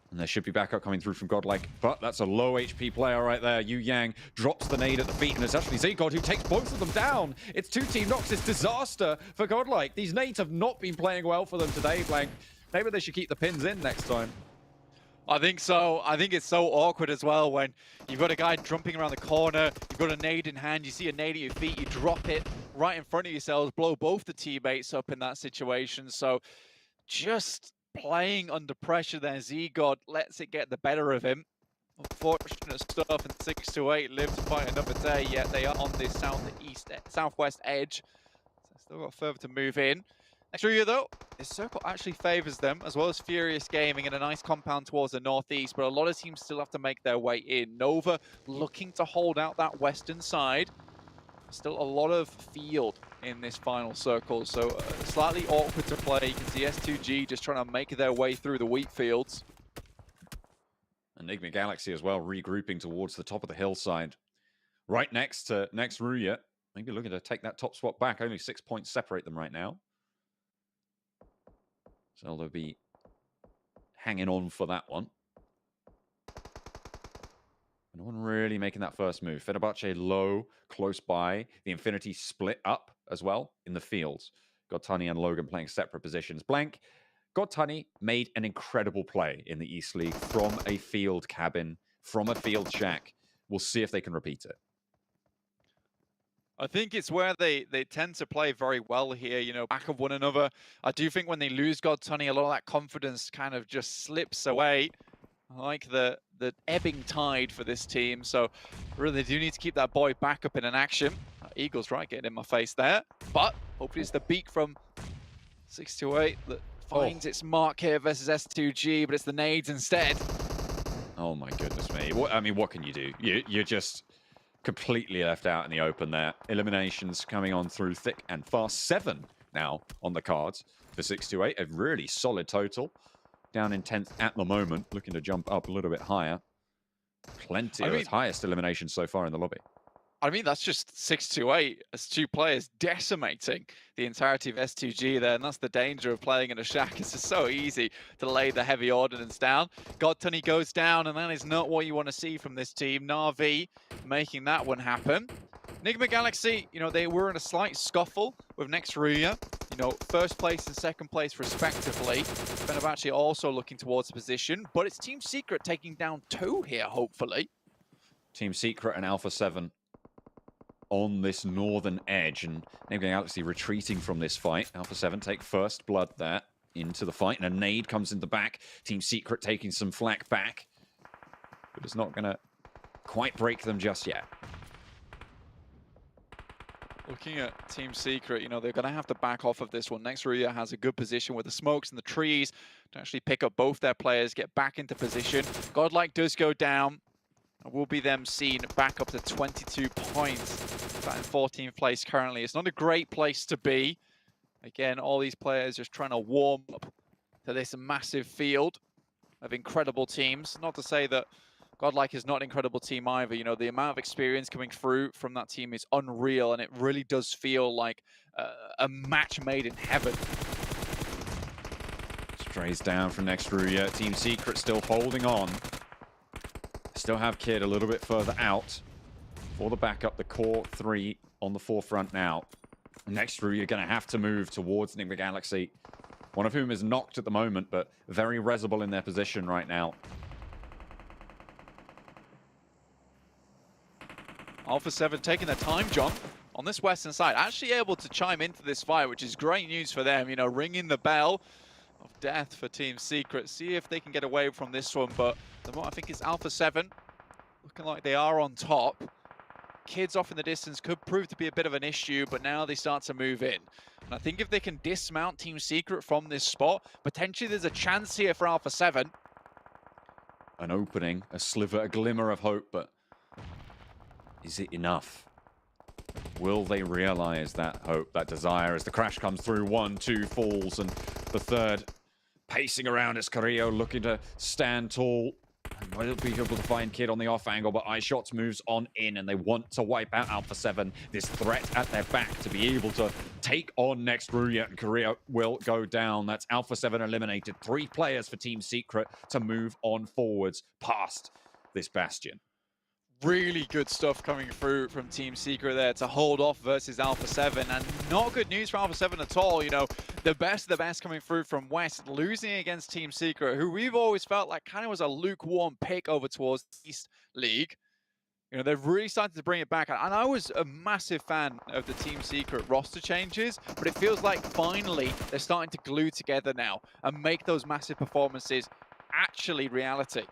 Q: And there should be backup coming through from GodLike, but that's a low HP player right there. Yu Yang drops the nade at the feet, and it's actually ZGod who takes both of them down. It's 2 team knocks. It's disaster for GodLike. These nades have not been playing well for them today, Blank. Maybe they should keep the pins in next time.
R: I think so. I think it's so awkward as well when you've got a guy jumping around the corner, you've got a nade in hand, you see a nade at your feet, you drop it right in front of yourselves, blow both the teammates up in that situation. So just playing under pressure there, ZGod lets it get the better of him. Unfortunate stuff, and 628 live to fight another day, yet they are on this southwest edge. So still got further to move in. Next Ruya though, this circle actually favors them, as well as Furious Gaming in a nice compound towards the northeast, but a lot of teams still have to make their way in. Nova looking to hold out that western side. Still a lot of field in this final circle, so slightly awkward to play. You can see S2G just trying to make their way through the wheat fields.
Q: Nigma Galaxy as well, regrouping towards the top of the hillside. Right next to Ruya. Maybe looking to take that top spot back. Only 6 points separate them right now. So they'll be hanging on for that one. No one really making that first move. Fenerbahçe low, close by. The Infinity split up as well in the fields. GodTunny and Logan playing separate positions. Blank, GodTunny made an incredible play in the East League from a field cabin, from a field shack. We'll see if they can repeat it.
R: I think it's where they tend to play very well here, you know, back of one another. I do think when they lose GodTunny, a lot of that confidence kind of just slips away. I like the ebbing tide for this team, so really do need to keep that boy back up in an action. Eagle's right getting in my face there, but hopefully it's the beak from 628 that finds its mark here versus S2G, but it's the nades instead.
Q: Oh my goodness me. I mean, what can you do? You're just completely left out in the open there. Eliminations coming on through thick and fast. 7 now on the cards for 628. A really solid total. Down in 10th at the moment. Looking to jump up a little bit higher. Plenty of highest eliminations so far in the lobby.
R: I mean, that's just 628 as 2 players decimating the entirety of S2G there, and that's the danger of playing in a shack. It's just so easy to lay the heavy ordnance down. GodTunny goes down, and that is not what you want to see from this team. Na'Vi making that one happen. Nigma Galaxy, you know, they were in a slight scuffle with next Ruya. You know, first place and second place respectively. Fenerbahçe also looking towards the position, but it's Team Secret taking down 2 here, hopefully.
Q: Team Secret and Alpha 7 on this northern edge, and Nigma Galaxy retreating from this fight. Alpha 7 take first blood there into the fight, and a nade comes in the back. Team Secret taking some flak back, but it's not going to quite break them just yet.
R: Looking at Team Secret, you know, they're going to have to back off of this one. Next Ruya has a good position with the smokes and the trees to actually pick up both their players, get back into position. GodLike does go down. It will be them seen back up to 22 points. That in 14th place currently. It's not a great place to be. Again, all these players just trying to warm up to this massive field of incredible teams. Not to say that GodLike is not an incredible team either. You know, the amount of experience coming through from that team is unreal, and it really does feel like a match made in heaven.
Q: Strays down from next Ruya. Team Secret still holding on. Still have Kid a little bit further out for the backup. The core 3 on the forefront now. Next Ruya going to have to move towards Nigma Galaxy, one of whom is knocked at the moment, but very resible in their position right now.
R: Alpha 7 taking their time, John, on this western side. Actually able to chime into this fight, which is great news for them. You know, ringing the bell of death for Team Secret. See if they can get away from this one, but the more I think it's Alpha 7 looking like they are on top. Kids off in the distance could prove to be a bit of an issue, but now they start to move in. And I think if they can dismount Team Secret from this spot, potentially there's a chance here for Alpha 7.
Q: An opening, a sliver, a glimmer of hope, but is it enough? Will they realize that hope, that desire as the crash comes through? 1, 2 falls, and the third pacing around as Carrillo looking to stand tall. And will be able to find Kid on the off angle, but iShots moves on in, and they want to wipe out Alpha 7. This threat at their back to be able to take on next Ruya, and Carrillo will go down. That's Alpha 7 eliminated. 3 players for Team Secret to move on forwards past this Bastion.
R: Really good stuff coming through from Team Secret there to hold off versus Alpha 7, and not good news for Alpha 7 at all. You know, the best of the best coming through from West, losing against Team Secret, who we've always felt like kind of was a lukewarm pick over towards the East League. You know, they've really started to bring it back, and I was a massive fan of the Team Secret roster changes, but it feels like finally they're starting to glue together now and make those massive performances actually reality.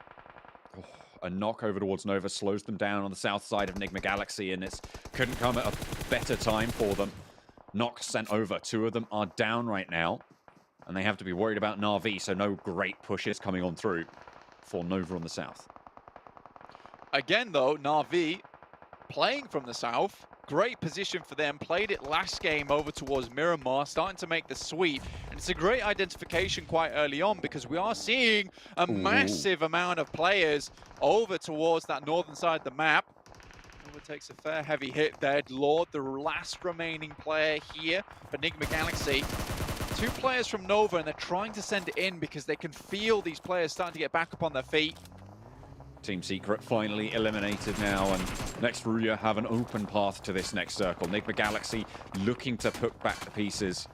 Q: A knock over towards Nova slows them down on the south side of Nigma Galaxy, and it couldn't come at a better time for them. Knock sent over. 2 of them are down right now, and they have to be worried about Na'Vi, so no great pushes coming on through for Nova on the south.
R: Again, though, Na'Vi playing from the south. Great position for them. Played it last game over towards Miramar, starting to make the sweep. And it's a great identification quite early on because we are seeing a massive amount of players over towards that northern side of the map. Nova takes a fair heavy hit there. Lord, the last remaining player here for Nigma Galaxy. 2 players from Nova, and they're trying to send it in because they can feel these players starting to get back up on their feet.
Q: Team Secret finally eliminated now, and next Ruya have an open path to this next circle. Nigma Galaxy looking to put back the pieces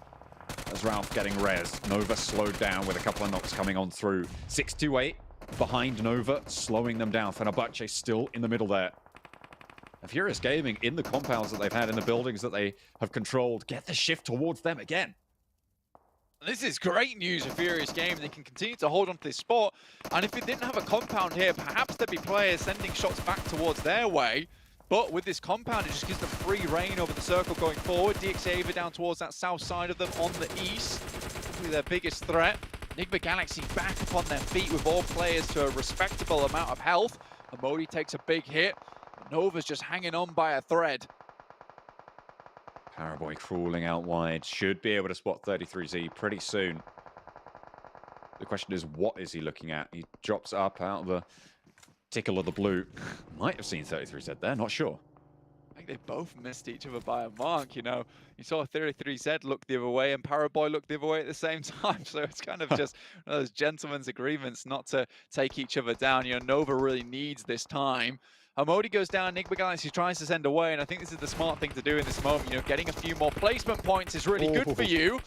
Q: as Ralph getting res. Nova slowed down with a couple of knocks coming on through. 628 behind Nova, slowing them down. Fenerbahçe still in the middle there. And Furious Gaming in the compounds that they've had, in the buildings that they have controlled, get the shift towards them again.
R: This is great news for Furious Gaming. They can continue to hold on to this spot. And if it didn't have a compound here, perhaps there'd be players sending shots back towards their way. But with this compound, it just gives them free reign over the circle going forward. EXCLUSIVE down towards that south side of them on the east. Probably their biggest threat. Nigma Galaxy back up on their feet with all players to a respectable amount of health. Amodi takes a big hit. Nova's just hanging on by a thread.
Q: Paraboy crawling out wide, should be able to spot 33Z pretty soon. The question is, what is he looking at? He drops up out of the tickle of the blue. Might have seen 33Z there, not sure.
R: I think they both missed each other by a mark, you know. You saw 33Z look the other way and Paraboy look the other way at the same time. So it's kind of just one of those gentlemen's agreements not to take each other down. You know, Nova really needs this time. Amodi goes down, Nigma Galaxy tries to send away, and I think this is the smart thing to do in this moment. You know, getting a few more placement points is really good for you.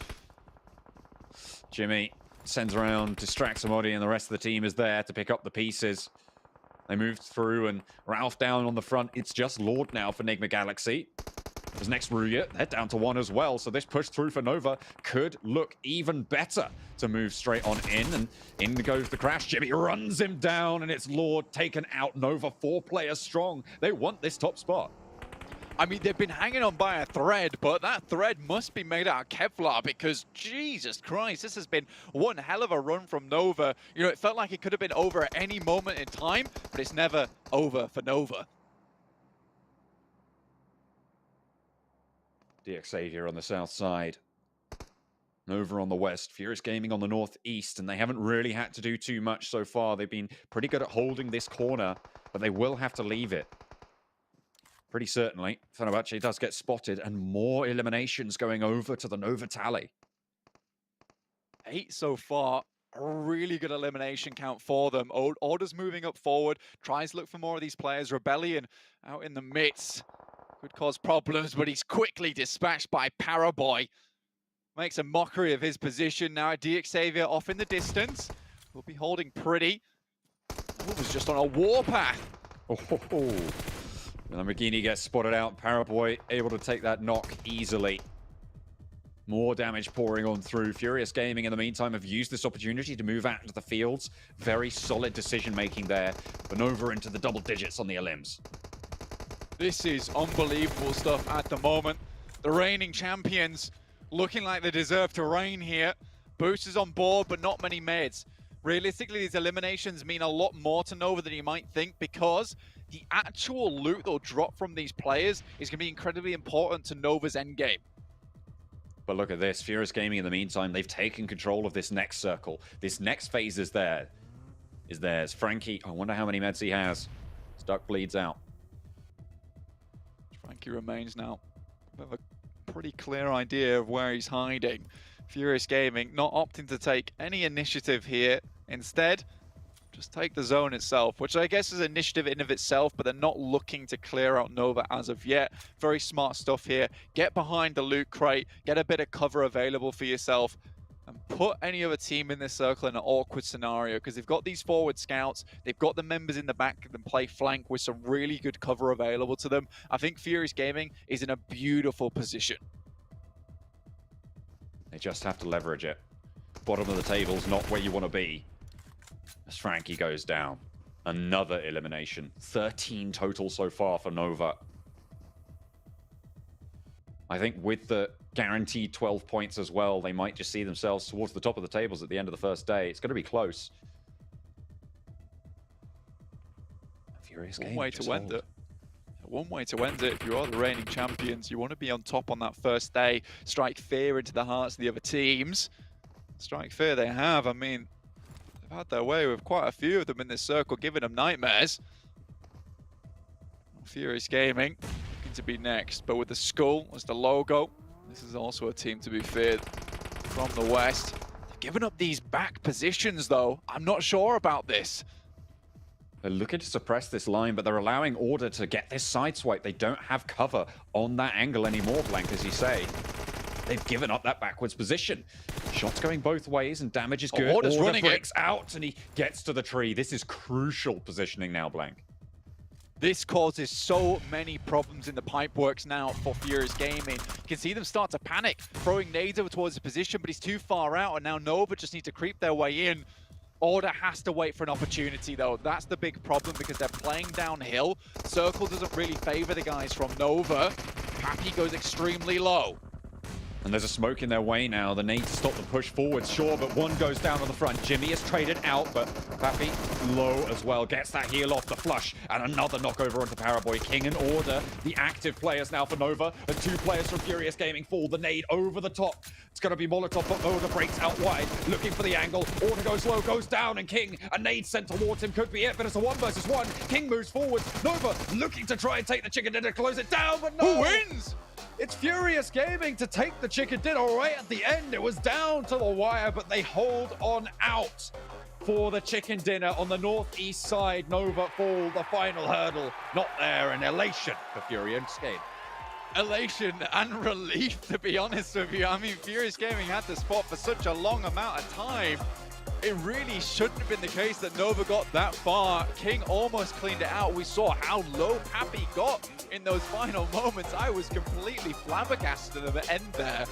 Q: Jimmy sends around, distracts Amodi, and the rest of the team is there to pick up the pieces. They moved through, and Ralph down on the front. It's just Lord now for Nigma Galaxy. As next Ruya, they're down to 1 as well, so this push through for Nova could look even better to move straight on in, and in goes the crash. Jimmy runs him down, and it's Lord taken out. Nova 4 players strong. They want this top spot.
R: I mean, they've been hanging on by a thread, but that thread must be made out of Kevlar because, Jesus Christ, this has been one hell of a run from Nova. You know, it felt like it could have been over at any moment in time, but it's never over for Nova.
Q: EXCLUSIVE on the south side. Nova on the west. Furious Gaming on the northeast, and they haven't really had to do too much so far. They've been pretty good at holding this corner, but they will have to leave it. Pretty certainly. Fenerbahçe does get spotted, and more eliminations going over to the Nova tally.
R: 8 so far. A really good elimination count for them. Order's moving up forward. Tries to look for more of these players. Rebellion out in the midst. Could cause problems, but he's quickly dispatched by Paraboy. Makes a mockery of his position now. EXCLUSIVE off in the distance. Will be holding pretty. Was just on a warpath.
Q: Lamborghini gets spotted out. Paraboy able to take that knock easily. More damage pouring on through. Furious Gaming, in the meantime, have used this opportunity to move out into the fields. Very solid decision-making there. Nova into the double digits on the elims.
R: This is unbelievable stuff at the moment. The reigning champions looking like they deserve to reign here. Boosters on board, but not many meds. realistically, these eliminations mean a lot more to Nova than you might think, because the actual loot they'll drop from these players is going to be incredibly important to Nova's endgame.
Q: But look at this. Furious Gaming, in the meantime, they've taken control of this next circle. This next phase is theirs. Frankie, I wonder how many meds he has. Stuck bleeds out.
R: Frankie remains now with a pretty clear idea of where he's hiding. Furious Gaming not opting to take any initiative here. Instead, just take the zone itself, which I guess is initiative in of itself, but they're not looking to clear out Nova as of yet. Very smart stuff here. Get behind the loot crate, get a bit of cover available for yourself, and put any other team in this circle in an awkward scenario, because they've got these forward scouts, they've got the members in the back that can play flank with some really good cover available to them. I think Furious Gaming is in a beautiful position.
Q: They just have to leverage it. Bottom of the table's not where you want to be. As Frankie goes down. Another elimination. 13 total so far for Nova. I think with the guaranteed 12 points as well, they might just see themselves towards the top of the tables at the end of the first day. It's going to be close. Furious Gaming.
R: One way to end it. One way to end it. If you are the reigning champions, you want to be on top on that first day. Strike fear into the hearts of the other teams. Strike fear they have. I mean, they've had their way with quite a few of them in this circle, giving them nightmares. Furious Gaming looking to be next, but with the skull as the logo, this is also a team to be feared from the West. They're giving up these back positions, though. I'm not sure about this.
Q: They're looking to suppress this line, but they're allowing Order to get this side swipe. They don't have cover on that angle anymore, Blank, as you say. They've given up that backwards position. Shots going both ways, and damage is good.
R: Order's running it.
Q: Breaks out, and he gets to the tree. This is crucial positioning now, Blank.
R: This causes so many problems in the pipeworks now for Furious Gaming. You can see them start to panic, throwing nades over towards the position, but he's too far out, and now Nova just need to creep their way in. Order has to wait for an opportunity, though. That's the big problem, because they're playing downhill. Circle doesn't really favor the guys from Nova. Happy goes extremely low.
Q: And there's a smoke in their way now. The nade to stop the push forward, sure, but one goes down on the front. Jimmy is traded out, but Pappy low as well. Gets that heal off the flush, and another knockover onto Paraboy. King and Order, the active players now for Nova. And two players from Furious Gaming fall. The nade over the top. It's going to be Molotov, but Order breaks out wide, looking for the angle. Order goes low, goes down, and King, a nade sent towards him, could be it, but it's a 1 versus 1. King moves forward. Nova looking to try and take the chicken dinner, close it down, but no!
R: Who wins?
Q: It's Furious Gaming to take the chicken dinner right at the end. It was down to the wire, but they hold on out for the chicken dinner on the northeast side. Nova fall the final hurdle. Not there, an elation for Furious Gaming.
R: Elation and relief, to be honest with you. I mean, Furious Gaming had the spot for such a long amount of time. It really shouldn't have been the case that Nova got that far. King almost cleaned it out. We saw how low Pappy got in those final moments. I was completely flabbergasted at the end there.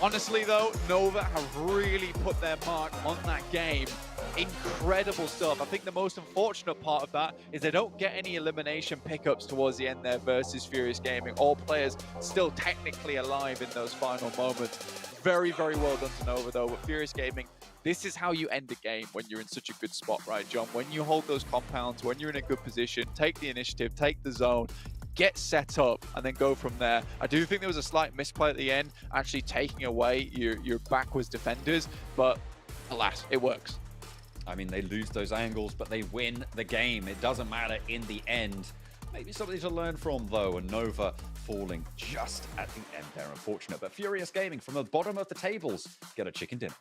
R: Honestly, though, Nova have really put their mark on that game. Incredible stuff. I think the most unfortunate part of that is they don't get any elimination pickups towards the end there versus Furious Gaming. All players still technically alive in those final moments. Very, very well done to Nova, though. But Furious Gaming, this is how you end a game when you're in such a good spot, right, John? When you hold those compounds, when you're in a good position, take the initiative, take the zone, get set up, and then go from there. I do think there was a slight misplay at the end, actually taking away your backwards defenders, but alas, it works.
Q: I mean, they lose those angles, but they win the game. It doesn't matter in the end. Maybe something to learn from, though, and Nova falling just at the end there. Unfortunate, but Furious Gaming from the bottom of the tables get a chicken dinner.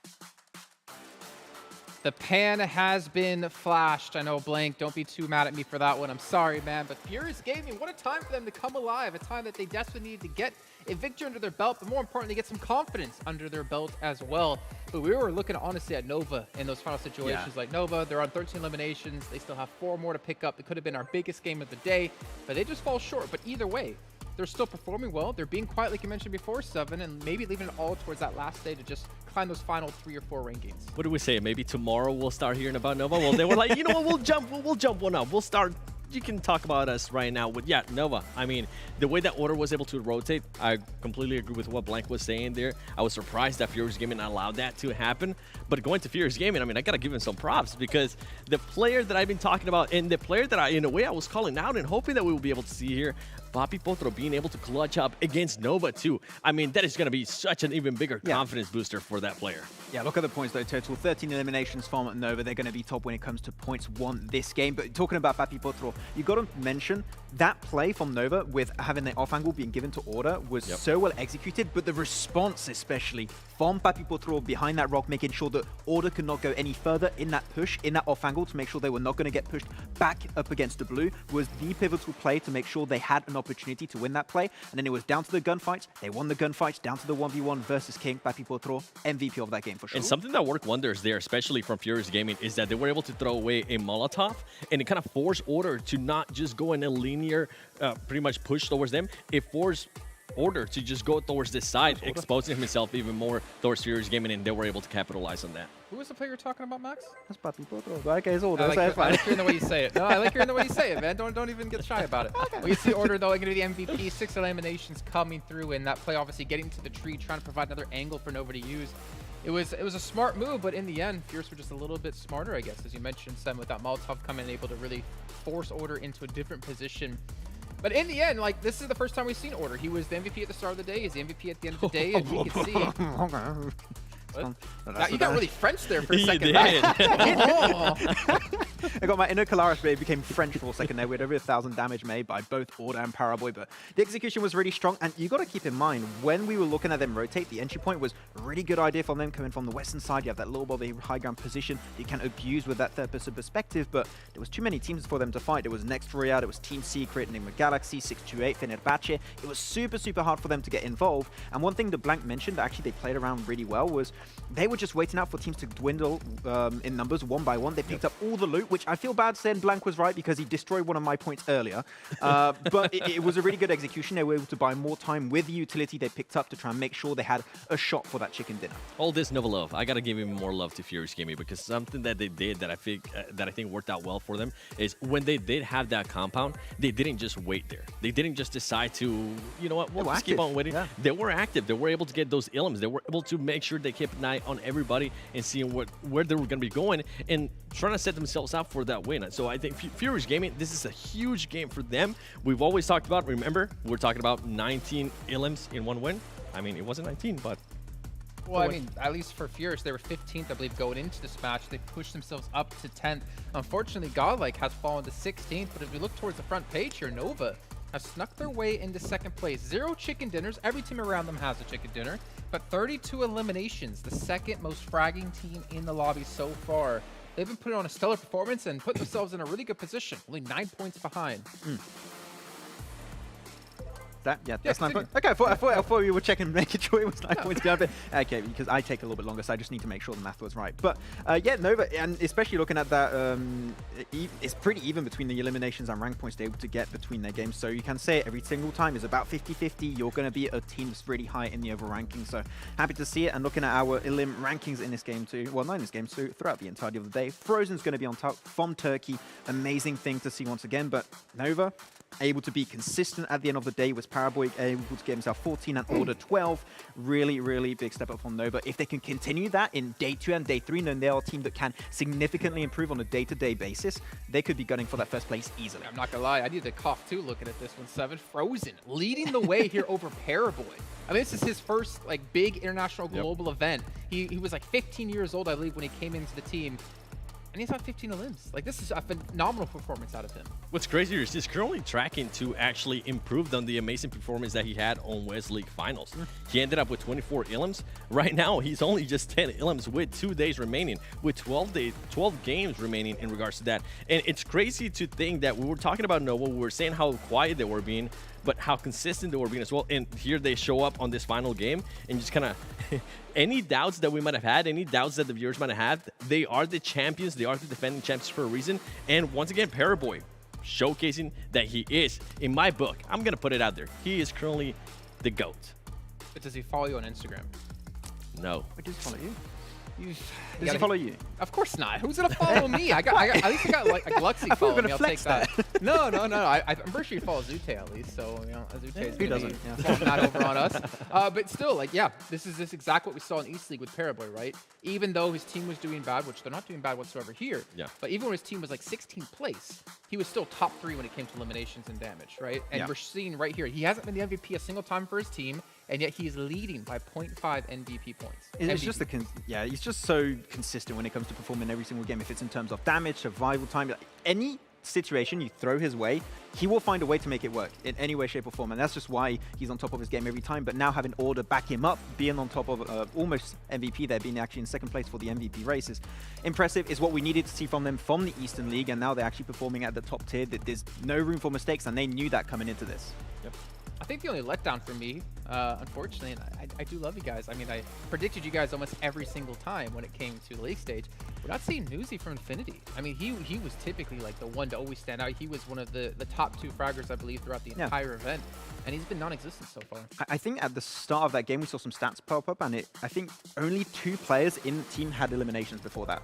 G: The pan has been flashed. I know, Blank, don't be too mad at me for that one. I'm sorry, man. But Furious Gaming, what a time for them to come alive. A time that they desperately needed to get a victory under their belt, but more importantly, get some confidence under their belt as well. But we were looking, honestly, at Nova in those final situations. Like Nova, they're on 13 eliminations. They still have 4 more to pick up. It could have been our biggest game of the day, but they just fall short. But either way, they're still performing well. They're being quiet, like you mentioned before, Seven, and maybe leaving it all towards that last day to just climb those final 3 or 4 rankings.
H: What do we say? Maybe tomorrow we'll start hearing about Nova. Well, they were like, you know what? We'll jump one up. We'll start you can talk about us right now with, Nova. I mean, the way that order was able to rotate, I completely agree with what Blank was saying there. I was surprised that Furious Gaming allowed that to happen. But going to Furious Gaming, I mean, I got to give him some props because the player that I've been talking about and the player that in a way, I was calling out and hoping that we will be able to see here, Papi Potro being able to clutch up against Nova too. I mean, that is going to be such an even bigger confidence booster for that player.
I: Yeah, look at the points though, total 13 eliminations from Nova. They're going to be top when it comes to points won this game. But talking about Papi Potro, you got to mention that play from Nova with having the off angle being given to Order was so well executed, but the response especially from Papi Potro behind that rock, making sure that Order could not go any further in that push, in that off angle to make sure they were not going to get pushed back up against the blue, was the pivotal play to make sure they had an opportunity to win that play. And then it was down to the gunfights. They won the gunfights, down to the 1v1 versus King. Papi Potro, MVP of that game for sure.
H: And something that worked wonders there, especially from Furious Gaming, is that they were able to throw away a Molotov, and it kind of forced Order to not just go in a linear, pretty much push towards them. It forced Order to just go towards this side, exposing himself even more towards Furious Gaming, and they were able to capitalize on that.
G: Who was the player you're talking about, Max?
I: That's Papi Potro. That guy's Order.
G: I like hearing the way you say it. No, I like hearing the way you say it, man. Don't even get shy about it. Well, you see Order, though, going to be the MVP. 6 eliminations coming through, and that play obviously getting to the tree, trying to provide another angle for Nova to use. It was a smart move, but in the end, Fierce were just a little bit smarter, I guess, as you mentioned, Sam, with that Molotov coming able to really force Order into a different position. But in the end, like, this is the first time we've seen Order. He was the MVP at the start of the day. He's the MVP at the end of the day, and you can see. You got really French there for a second.
H: You did.
I: I got my inner Kalaris, but it became French for a second there. We had over 1,000 damage made by both Order and Paraboy, but the execution was really strong. And you got to keep in mind, when we were looking at them rotate, the entry point was a really good idea from them coming from the western side. You have that little bit of a high ground position you can abuse with that third-person perspective, but there was too many teams for them to fight. There was Next Ruya, there was Team Secret, Nigma Galaxy, SIXTWOEIGHT, Fenerbahçe. It was super, super hard for them to get involved. And one thing that Blank mentioned that actually they played around really well was they were just waiting out for teams to dwindle in numbers one by one. They picked up all the loot, which I feel bad saying Blank was right because he destroyed one of my points earlier. But it was a really good execution. They were able to buy more time with the utility they picked up to try and make sure they had a shot for that chicken dinner.
H: All this Nova love. I got to give him more love to Furious Gaming because something that they did that I think worked out well for them is when they did have that compound, they didn't just wait there. They didn't just decide to, you know what, we'll just keep on waiting. Yeah. They were active. They were able to get those ilms. They were able to make sure they kept an eye on everybody and seeing where they were going to be going and trying to set themselves up for that win. So I think Furious Gaming, this is a huge game for them. We've always talked about, remember, we're talking about 19 ilms in one win. I mean, it wasn't 19, but...
G: Well, I mean, at least for Furious, they were 15th, I believe, going into this match. They pushed themselves up to 10th. Unfortunately, GodLike has fallen to 16th, but as we look towards the front page here, Nova have snuck their way into second place. 0 chicken dinners. Every team around them has a chicken dinner, but 32 eliminations, the second most fragging team in the lobby so far. They've been putting on a stellar performance and put themselves in a really good position, only 9 points behind.
I: That's 9 points. Okay, I thought we were checking, making sure it was 9 points behind. Okay, because I take a little bit longer, so I just need to make sure the math was right. But yeah, Nova, and especially looking at that, it's pretty even between the eliminations and rank points they're able to get between their games. So you can say every single time is about 50-50. You're going to be a team that's really high in the overall ranking. So happy to see it. And looking at our elim rankings in this game too, well, not in this game, so throughout the entirety of the day, Frozen's going to be on top from Turkey. Amazing thing to see once again. But Nova, able to be consistent at the end of the day, was Paraboy able to get himself 14 and Order 12. Really, really big step up from Nova. If they can continue that in day 2 and day 3, then they are a team that can significantly improve on a day-to-day basis. They could be gunning for that first place easily.
G: I'm not gonna lie, I need to cough too looking at this one. 7 Frozen leading the way here over Paraboy. I mean, this is his first like big international global event. He was like 15 years old, I believe, when he came into the team. And he's got 15 elims. Like, this is a phenomenal performance out of him.
H: What's crazy is he's currently tracking to actually improve on the amazing performance that he had on West League Finals. He ended up with 24 elims. Right now, he's only just 10 elims with 2 days remaining, with 12 games remaining in regards to that. And it's crazy to think that we were talking about Nova, we were saying how quiet they were being, but how consistent they were being as well. And here they show up on this final game and just kind of any doubts that we might have had, any doubts that the viewers might have had, they are the champions. They are the defending champions for a reason. And once again, Paraboy showcasing that he is, in my book, I'm going to put it out there, he is currently the GOAT.
G: But does he follow you on Instagram?
H: No.
I: I just follow you. Does he follow you?
G: Of course not. Who's gonna follow me? At least I got like Luxy following me. I'll take that. No. I'm pretty sure you follow Zute at least. So Zute is gonna be following that over on us. But still, like, yeah, this is exactly what we saw in East League with Paraboy, right? Even though his team was doing bad, which they're not doing bad whatsoever here.
H: Yeah.
G: But even when his team was like 16th place, he was still top 3 when it came to eliminations and damage, right? And we're seeing right here, he hasn't been the MVP a single time for his team, and yet he's leading by 0.5 MVP points.
I: It's just he's just so consistent when it comes to performing every single game. If it's in terms of damage, survival time, any situation you throw his way, he will find a way to make it work in any way, shape, or form. And that's just why he's on top of his game every time. But now having Order back him up, being on top of almost MVP there, being actually in second place for the MVP race is impressive. Is what we needed to see from them from the Eastern League, and now they're actually performing at the top tier. There's no room for mistakes, and they knew that coming into this.
H: Yep.
G: I think the only letdown for me, unfortunately, and I do love you guys. I mean, I predicted you guys almost every single time when it came to the league stage. We're not seeing Newsy from Infinity. I mean, he was typically like the one to always stand out. He was one of the top 2 fraggers, I believe, throughout the entire event. And he's been non-existent so far.
I: I think at the start of that game, we saw some stats pop up, and I think only 2 players in the team had eliminations before that.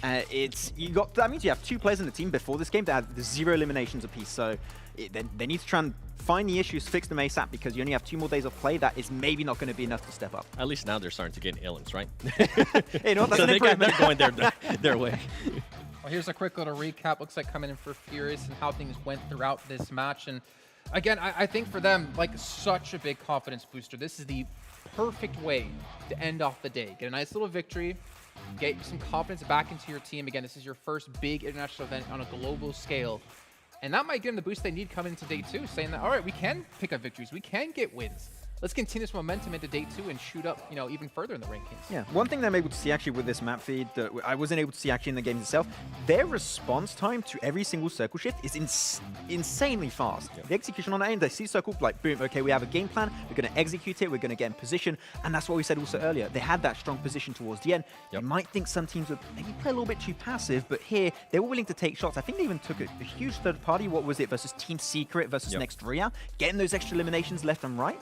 I: That means you have 2 players in the team before this game that had 0 eliminations apiece. So they need to try and find the issues, fix them ASAP, because you only have 2 more days of play. That is maybe not going to be enough to step up.
H: At least now they're starting to get elims, right?
I: Hey, you know what? That's
H: so
I: an improvement.
H: they're going their way.
G: Well, here's a quick little recap. Looks like coming in for Furious and how things went throughout this match. And again, I think for them, like, such a big confidence booster. This is the perfect way to end off the day. Get a nice little victory, get some confidence back into your team. Again, this is your first big international event on a global scale. And that might give them the boost they need coming into day 2, saying that, all right, we can pick up victories. We can get wins. Let's continue this momentum into day 2 and shoot up, even further in the rankings.
I: Yeah, one thing that I'm able to see actually with this map feed that I wasn't able to see actually in the games itself, their response time to every single circle shift is insanely fast. The execution on that end, they see circle, like, boom, okay, we have a game plan, we're going to execute it, we're going to get in position, and that's what we said also earlier. They had that strong position towards the end. You might think some teams would maybe play a little bit too passive, but here, they were willing to take shots. I think they even took a huge third party, what was it, versus Team Secret versus Next Ruya, getting those extra eliminations left and right.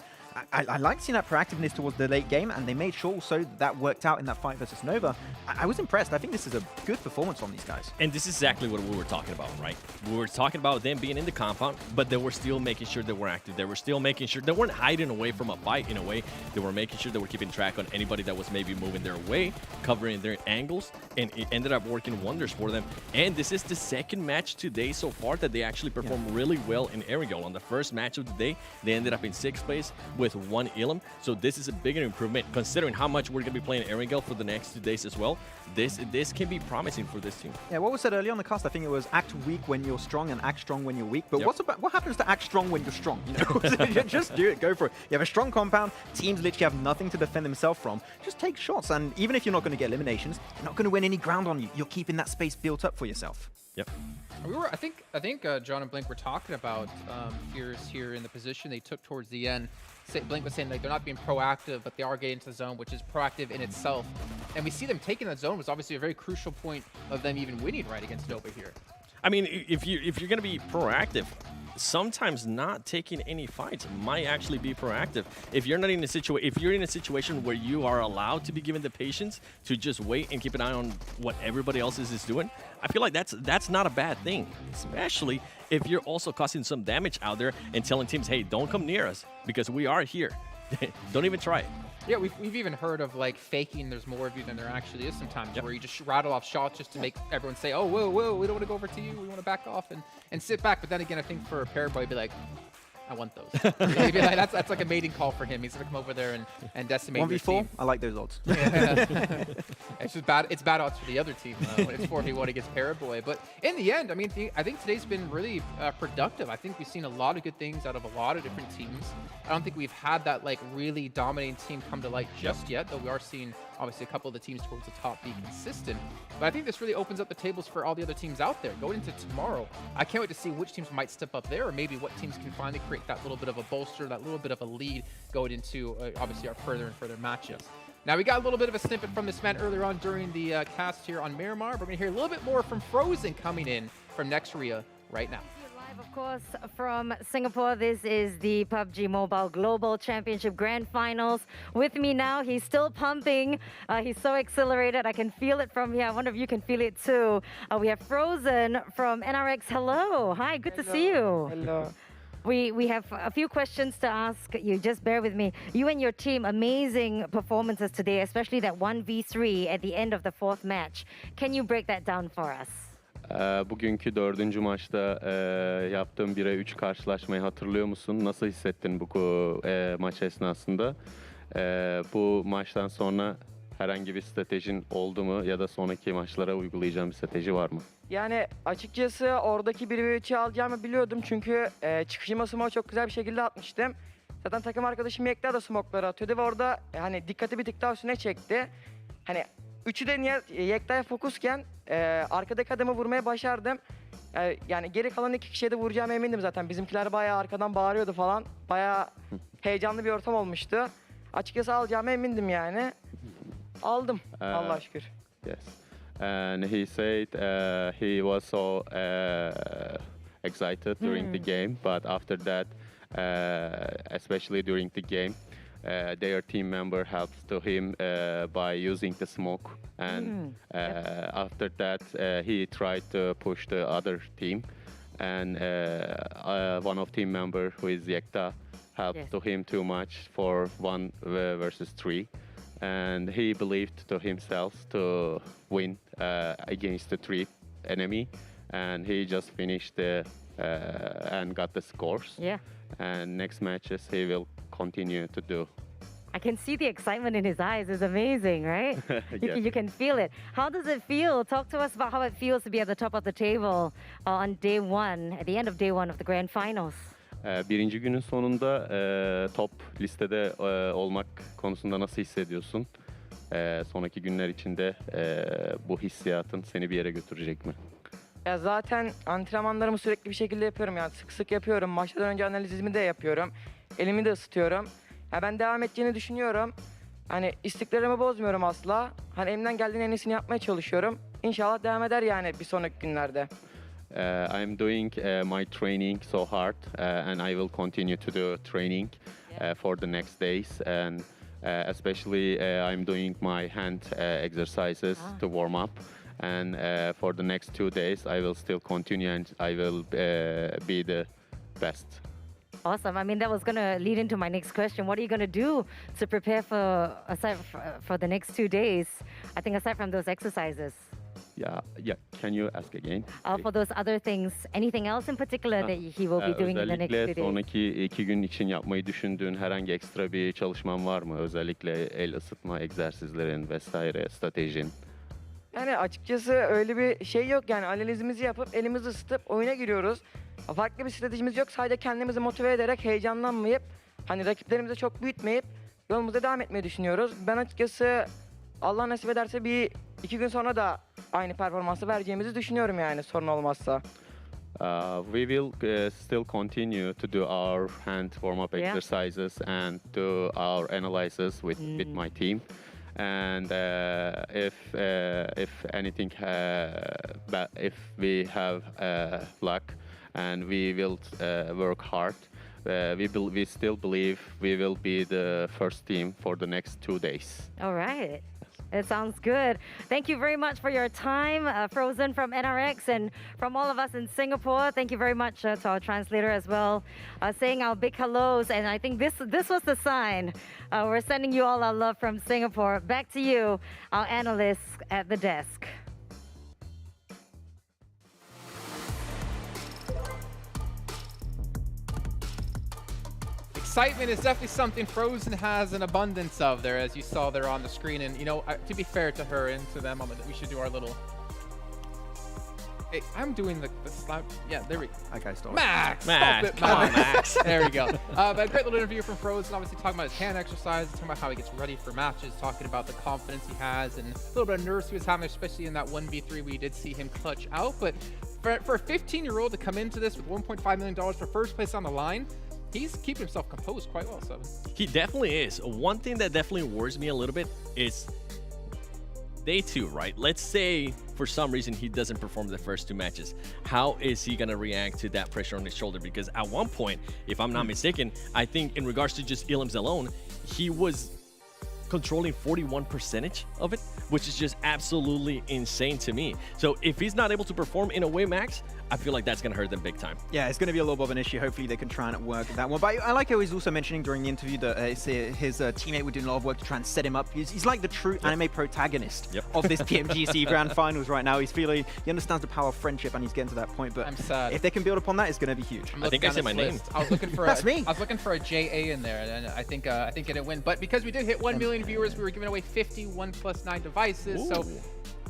I: I like seeing that proactiveness towards the late game, and they made sure also that worked out in that fight versus Nova. I was impressed. I think this is a good performance from these guys.
H: And this is exactly what we were talking about, right? We were talking about them being in the compound, but they were still making sure they were active. They were still making sure they weren't hiding away from a fight in a way. They were making sure they were keeping track on anybody that was maybe moving their way, covering their angles, and it ended up working wonders for them. And this is the second match today so far that they actually performed really well in Erangel. On the first match of the day, they ended up in 6th place with 1 Elim. So this is a bigger improvement considering how much we're going to be playing Erangel for the next 2 days as well. This can be promising for this team.
I: Yeah, what was said earlier on the cast, I think it was act weak when you're strong and act strong when you're weak. But what happens to act strong when you're strong? Just do it, go for it. You have a strong compound, teams literally have nothing to defend themselves from. Just take shots, and even if you're not going to get eliminations, you're not going to win any ground on you. You're keeping that space built up for yourself.
H: Yep.
G: I think John and Blink were talking about Furious here in the position they took towards the end. Blink was saying like they're not being proactive, but they are getting into the zone, which is proactive in itself. And we see them taking that zone was obviously a very crucial point of them even winning right against Nova here.
H: I mean, if you're going to be proactive, sometimes not taking any fights might actually be proactive. If you're not in a situation where you are allowed to be given the patience to just wait and keep an eye on what everybody else is doing, I feel like that's not a bad thing, especially if you're also causing some damage out there and telling teams, hey, don't come near us because we are here. Don't even try it.
G: Yeah, we've even heard of like faking there's more of you than there actually is sometimes, where you just rattle off shots just to make everyone say, oh, whoa, we don't want to go over to you, we want to back off and sit back. But then again, I think for a Paraboy, he'd be like, I want those. Maybe like, that's like a mating call for him. He's going to come over there and decimate your team.
I: 1v4, I like those odds.
G: It's just bad. It's bad odds for the other team when it's 4v1 against Paraboy. But in the end, I mean, I think today's been really productive. I think we've seen a lot of good things out of a lot of different teams. I don't think we've had that like really dominating team come to light just yet, though we are seeing obviously a couple of the teams towards the top be consistent. But I think this really opens up the tables for all the other teams out there going into tomorrow. I can't wait to see which teams might step up there, or maybe what teams can finally create that little bit of a bolster, that little bit of a lead going into obviously our further and further matchups. Now, we got a little bit of a snippet from this man earlier on during the cast here on Miramar. We're going to hear a little bit more from Frozen coming in from Next Ruya right now.
L: Of course, from Singapore, this is the PUBG Mobile Global Championship Grand Finals. With me now, he's still pumping. He's so exhilarated. I can feel it from here. I wonder if you can feel it too. We have Frozen from NRX. Hello. Hi, good to see you.
O: Hello.
L: We have a few questions to ask you. Just bear with me. You and your team, amazing performances today, especially that 1v3 at the end of the fourth match. Can you break that down for us?
S: Bugünkü dördüncü maçta yaptığım 1'e 3 karşılaşmayı hatırlıyor musun? Nasıl hissettin bu maç esnasında? Bu maçtan sonra herhangi bir stratejin oldu mu ya da sonraki maçlara uygulayacağım bir strateji var mı?
O: Yani açıkçası oradaki 1v3'ü alacağımı biliyordum çünkü çıkışıma smoke çok güzel bir şekilde atmıştım. Zaten takım arkadaşım Yekta da smoke'ları atıyordu ve orada hani dikkati bir tık daha üstüne çekti. Hani üçü de Yekta'ya fokusken arkadaki adamı vurmaya başardım. Yani geri kalan 2 kişiye de vuracağıma emindim zaten. Bizimkiler bayağı arkadan bağırıyordu falan. Bayağı heyecanlı bir ortam olmuştu. Açıkçası alacağıma emindim yani. Aldım Allah'a şükür.
S: Yes. And he said he was so excited during the game, but after that, especially during the game, their team member helped to him by using the smoke, and after that he tried to push the other team, and one of team member who is Yekta helped to him too much for 1 versus 3, and he believed to himself to win against the 3 enemy, and he just finished and got the scores.
L: Yeah.
S: And next matches he will continue to do.
L: I can see the excitement in his eyes. It's amazing, right?
S: Yes.
L: You can feel it. How does it feel? Talk to us about how it feels to be at the top of the table on day one, at the end of day one of the grand finals.
S: Birinci günün sonunda top listede olmak konusunda nasıl hissediyorsun? Sonraki günler içinde bu hissiyatın seni bir yere götürecek mi?
O: Ya zaten antrenmanlarımı sürekli bir şekilde yapıyorum yani sık sık yapıyorum. Maçtan önce analizimi de yapıyorum. Elimi de ısıtıyorum. Ya ben devam edeceğini düşünüyorum. Hani istikrarımı bozmuyorum asla. Hani elimden geldiğinin en iyisini yapmaya çalışıyorum. İnşallah devam eder yani bir sonraki günlerde.
S: I'm doing my training so hard, and I will continue to do training for the next days, and especially I'm doing my hand exercises to warm up, and for the next 2 days I will still continue and I will be the best.
L: Awesome. I mean, that was going to lead into my next question. What are you going to do to prepare for the next 2 days? I think aside from those exercises.
S: Yeah. Can you ask again?
L: For those other things, anything else in particular that he will be doing in the next 2
S: Özellikle
L: days?
S: sonraki 2 gün için yapmayı düşündüğün herhangi ekstra bir çalışman var mı? Özellikle el ısıtma egzersizlerin vesaire, stratejin.
O: Yani açıkçası öyle bir şey yok yani analizimizi yapıp elimizi ısıtıp oyuna giriyoruz. Farklı bir stratejimiz yok. Sadece kendimizi motive ederek heyecanlanmayıp hani rakiplerimizi çok büyütmeyip yolumuza devam etmeyi düşünüyoruz. Ben açıkçası Allah nasip ederse 1-2 gün sonra da aynı performansı vereceğimizi düşünüyorum yani sorun olmazsa.
S: We will still continue to do our hand warm-up exercises and do our analysis with my team. And if anything, if we have luck, and we will work hard, we still believe we will be the first team for the next 2 days.
L: All right. It sounds good. Thank you very much for your time, Frozen from NRX, and from all of us in Singapore. Thank you very much to our translator as well, saying our big hellos. And I think this was the sign. We're sending you all our love from Singapore. Back to you, our analysts at the desk.
G: Excitement is definitely something Frozen has an abundance of there, as you saw there on the screen. And, you know, to be fair to her and to them, we should do our little... Hey, I'm doing the slap. Yeah, there we go.
I: Okay, stop.
G: Max!
H: Max,
G: Stop it,
H: come on, Max.
G: There we go. But a great little interview from Frozen, obviously talking about his hand exercises, talking about how he gets ready for matches, talking about the confidence he has, and a little bit of nerves he was having, especially in that 1v3 we did see him clutch out. But for a 15-year-old to come into this with $1.5 million for first place on the line, he's keeping himself composed quite well, Seven.
H: He definitely is. One thing that definitely worries me a little bit is day 2, right? Let's say for some reason he doesn't perform the first 2 matches. How is he gonna react to that pressure on his shoulder? Because at one point, if I'm not mistaken, I think in regards to just Illims alone, he was controlling 41% of it, which is just absolutely insane to me. So if he's not able to perform in a way, Max, I feel like that's going to hurt them big time.
I: Yeah, it's going to be a little bit of an issue. Hopefully they can try and work that one. But I like how he's also mentioning during the interview that his teammate was doing a lot of work to try and set him up. He's like the true anime protagonist of this PMGC Grand Finals right now. He understands the power of friendship, and he's getting to that point. But
G: I'm sad.
I: if they can build upon that, it's going to be huge.
H: I think I said my name.
G: I was looking for
I: That's me.
G: I was looking for a JA in there, and I think it didn't win. But because we did hit 1 million viewers, we were giving away 51 + 9 devices.
H: Ooh.
G: So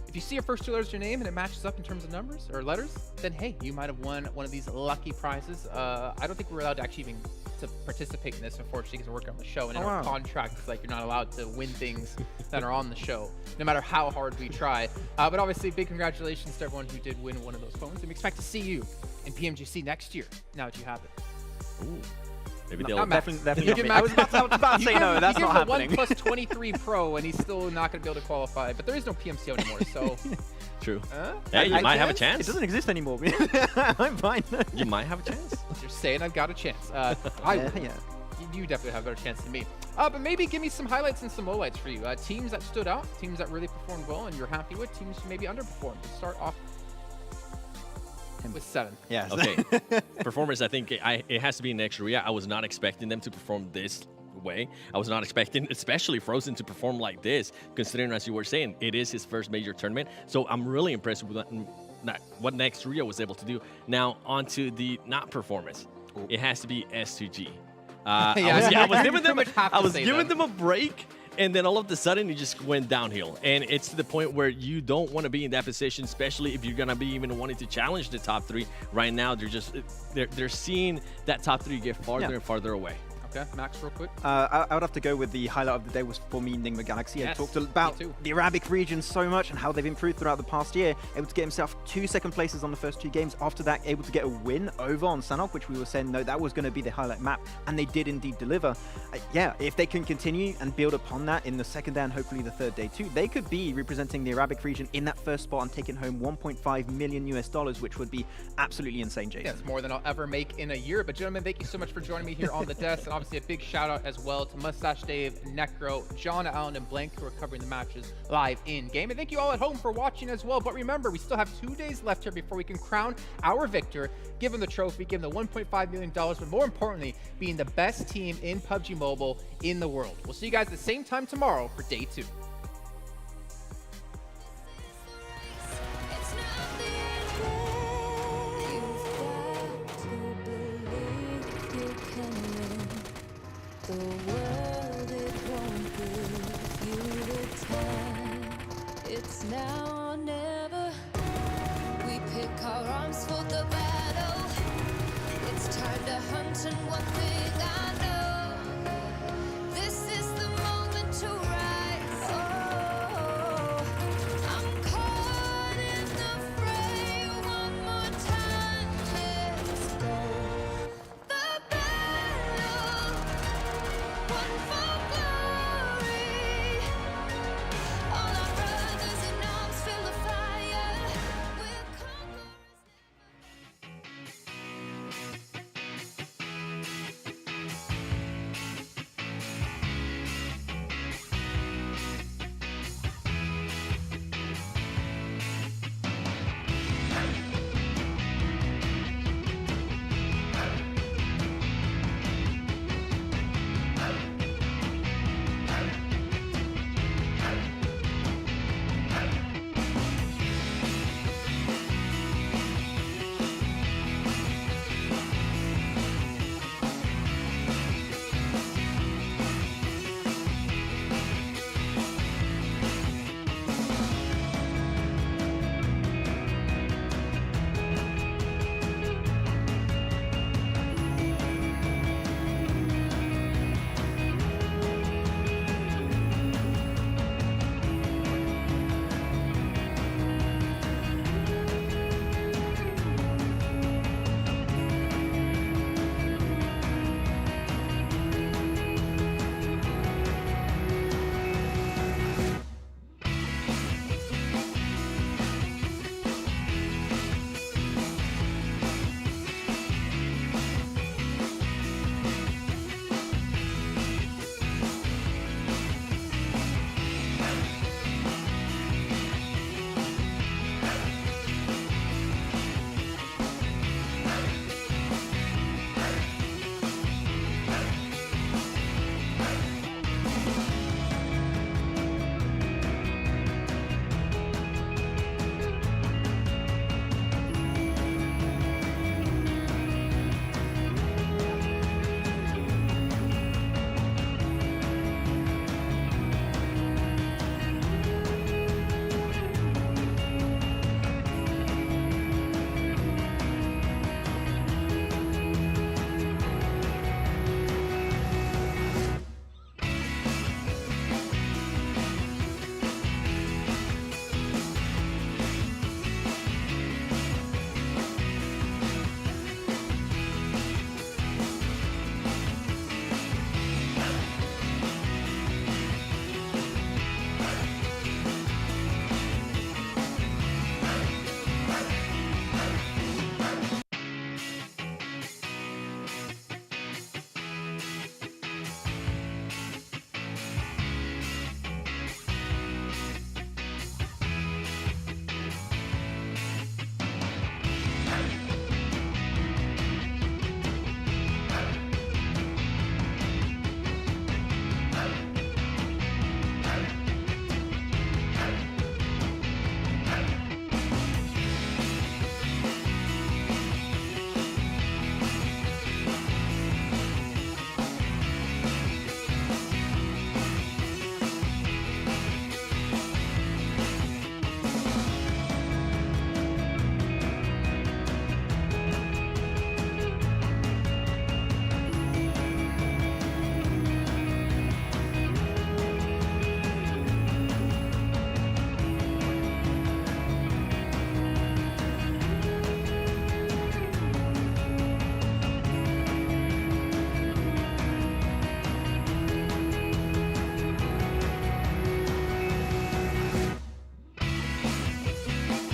G: if you see your first 2 letters of your name and it matches up in terms of numbers or letters, then hey, you might have won one of these lucky prizes. I don't think we're allowed to actually even to participate in this, unfortunately, because we're working on the show. And in our contract, it's like you're not allowed to win things that are on the show, no matter how hard we try. But obviously, big congratulations to everyone who did win one of those phones. And we expect to see you in PMGC next year, now that you have it.
H: Ooh. Maybe
I: No,
H: they'll
I: definitely not me. I was about to say no, that's not happening.
G: You give him the 1 + 23 Pro, and he's still not going to be able to qualify. But there is no PMCO anymore, so...
H: True. Hey, you might have a chance.
I: It doesn't exist anymore. I'm fine.
H: You might have a chance.
G: You're saying I've got a chance. You definitely have a better chance than me. But maybe give me some highlights and some lowlights for you. Teams that stood out, teams that really performed well and you're happy with, teams who maybe underperformed. Let's start off with 7.
I: Yes.
H: Okay. Performers, I think it has to be next Ruya. I was not expecting them to perform this way. I was not expecting, especially Frozen, to perform like this, considering, as you were saying, it is his first major tournament. So I'm really impressed with what next Ruya was able to do. Now, on to the not performance. It has to be S2G. I was giving them a break, and then all of a sudden it just went downhill. And it's to the point where you don't want to be in that position, especially if you're gonna be even wanting to challenge the top 3. Right now, they're seeing that top 3 get farther and farther away.
G: Okay, Max, real quick.
I: I would have to go with the highlight of the day was for me, Nigma Galaxy. I talked about the Arabic region so much and how they've improved throughout the past year. Able to get himself 2 second places on the first 2 games. After that, able to get a win over on Sanhok, which we were saying, no, that was going to be the highlight map. And they did indeed deliver. Yeah, if they can continue and build upon that in the second day and hopefully the third day too, they could be representing the Arabic region in that first spot and taking home $1.5 million, which would be absolutely insane, Jason.
G: Yeah, it's more than I'll ever make in a year. But gentlemen, thank you so much for joining me here on the desk. And obviously a big shout out as well to Mustache Dave, Necro, John Allen, and Blank, who are covering the matches live in game. And thank you all at home for watching as well. But remember, we still have 2 days left here before we can crown our victor, give him the trophy, give him the $1.5 million, but more importantly, being the best team in PUBG Mobile in the world. We'll see you guys at the same time tomorrow for day 2.
A: The world, it won't give you the time. It's now or never. We pick our arms for the battle. It's time to hunt, and one thing I know.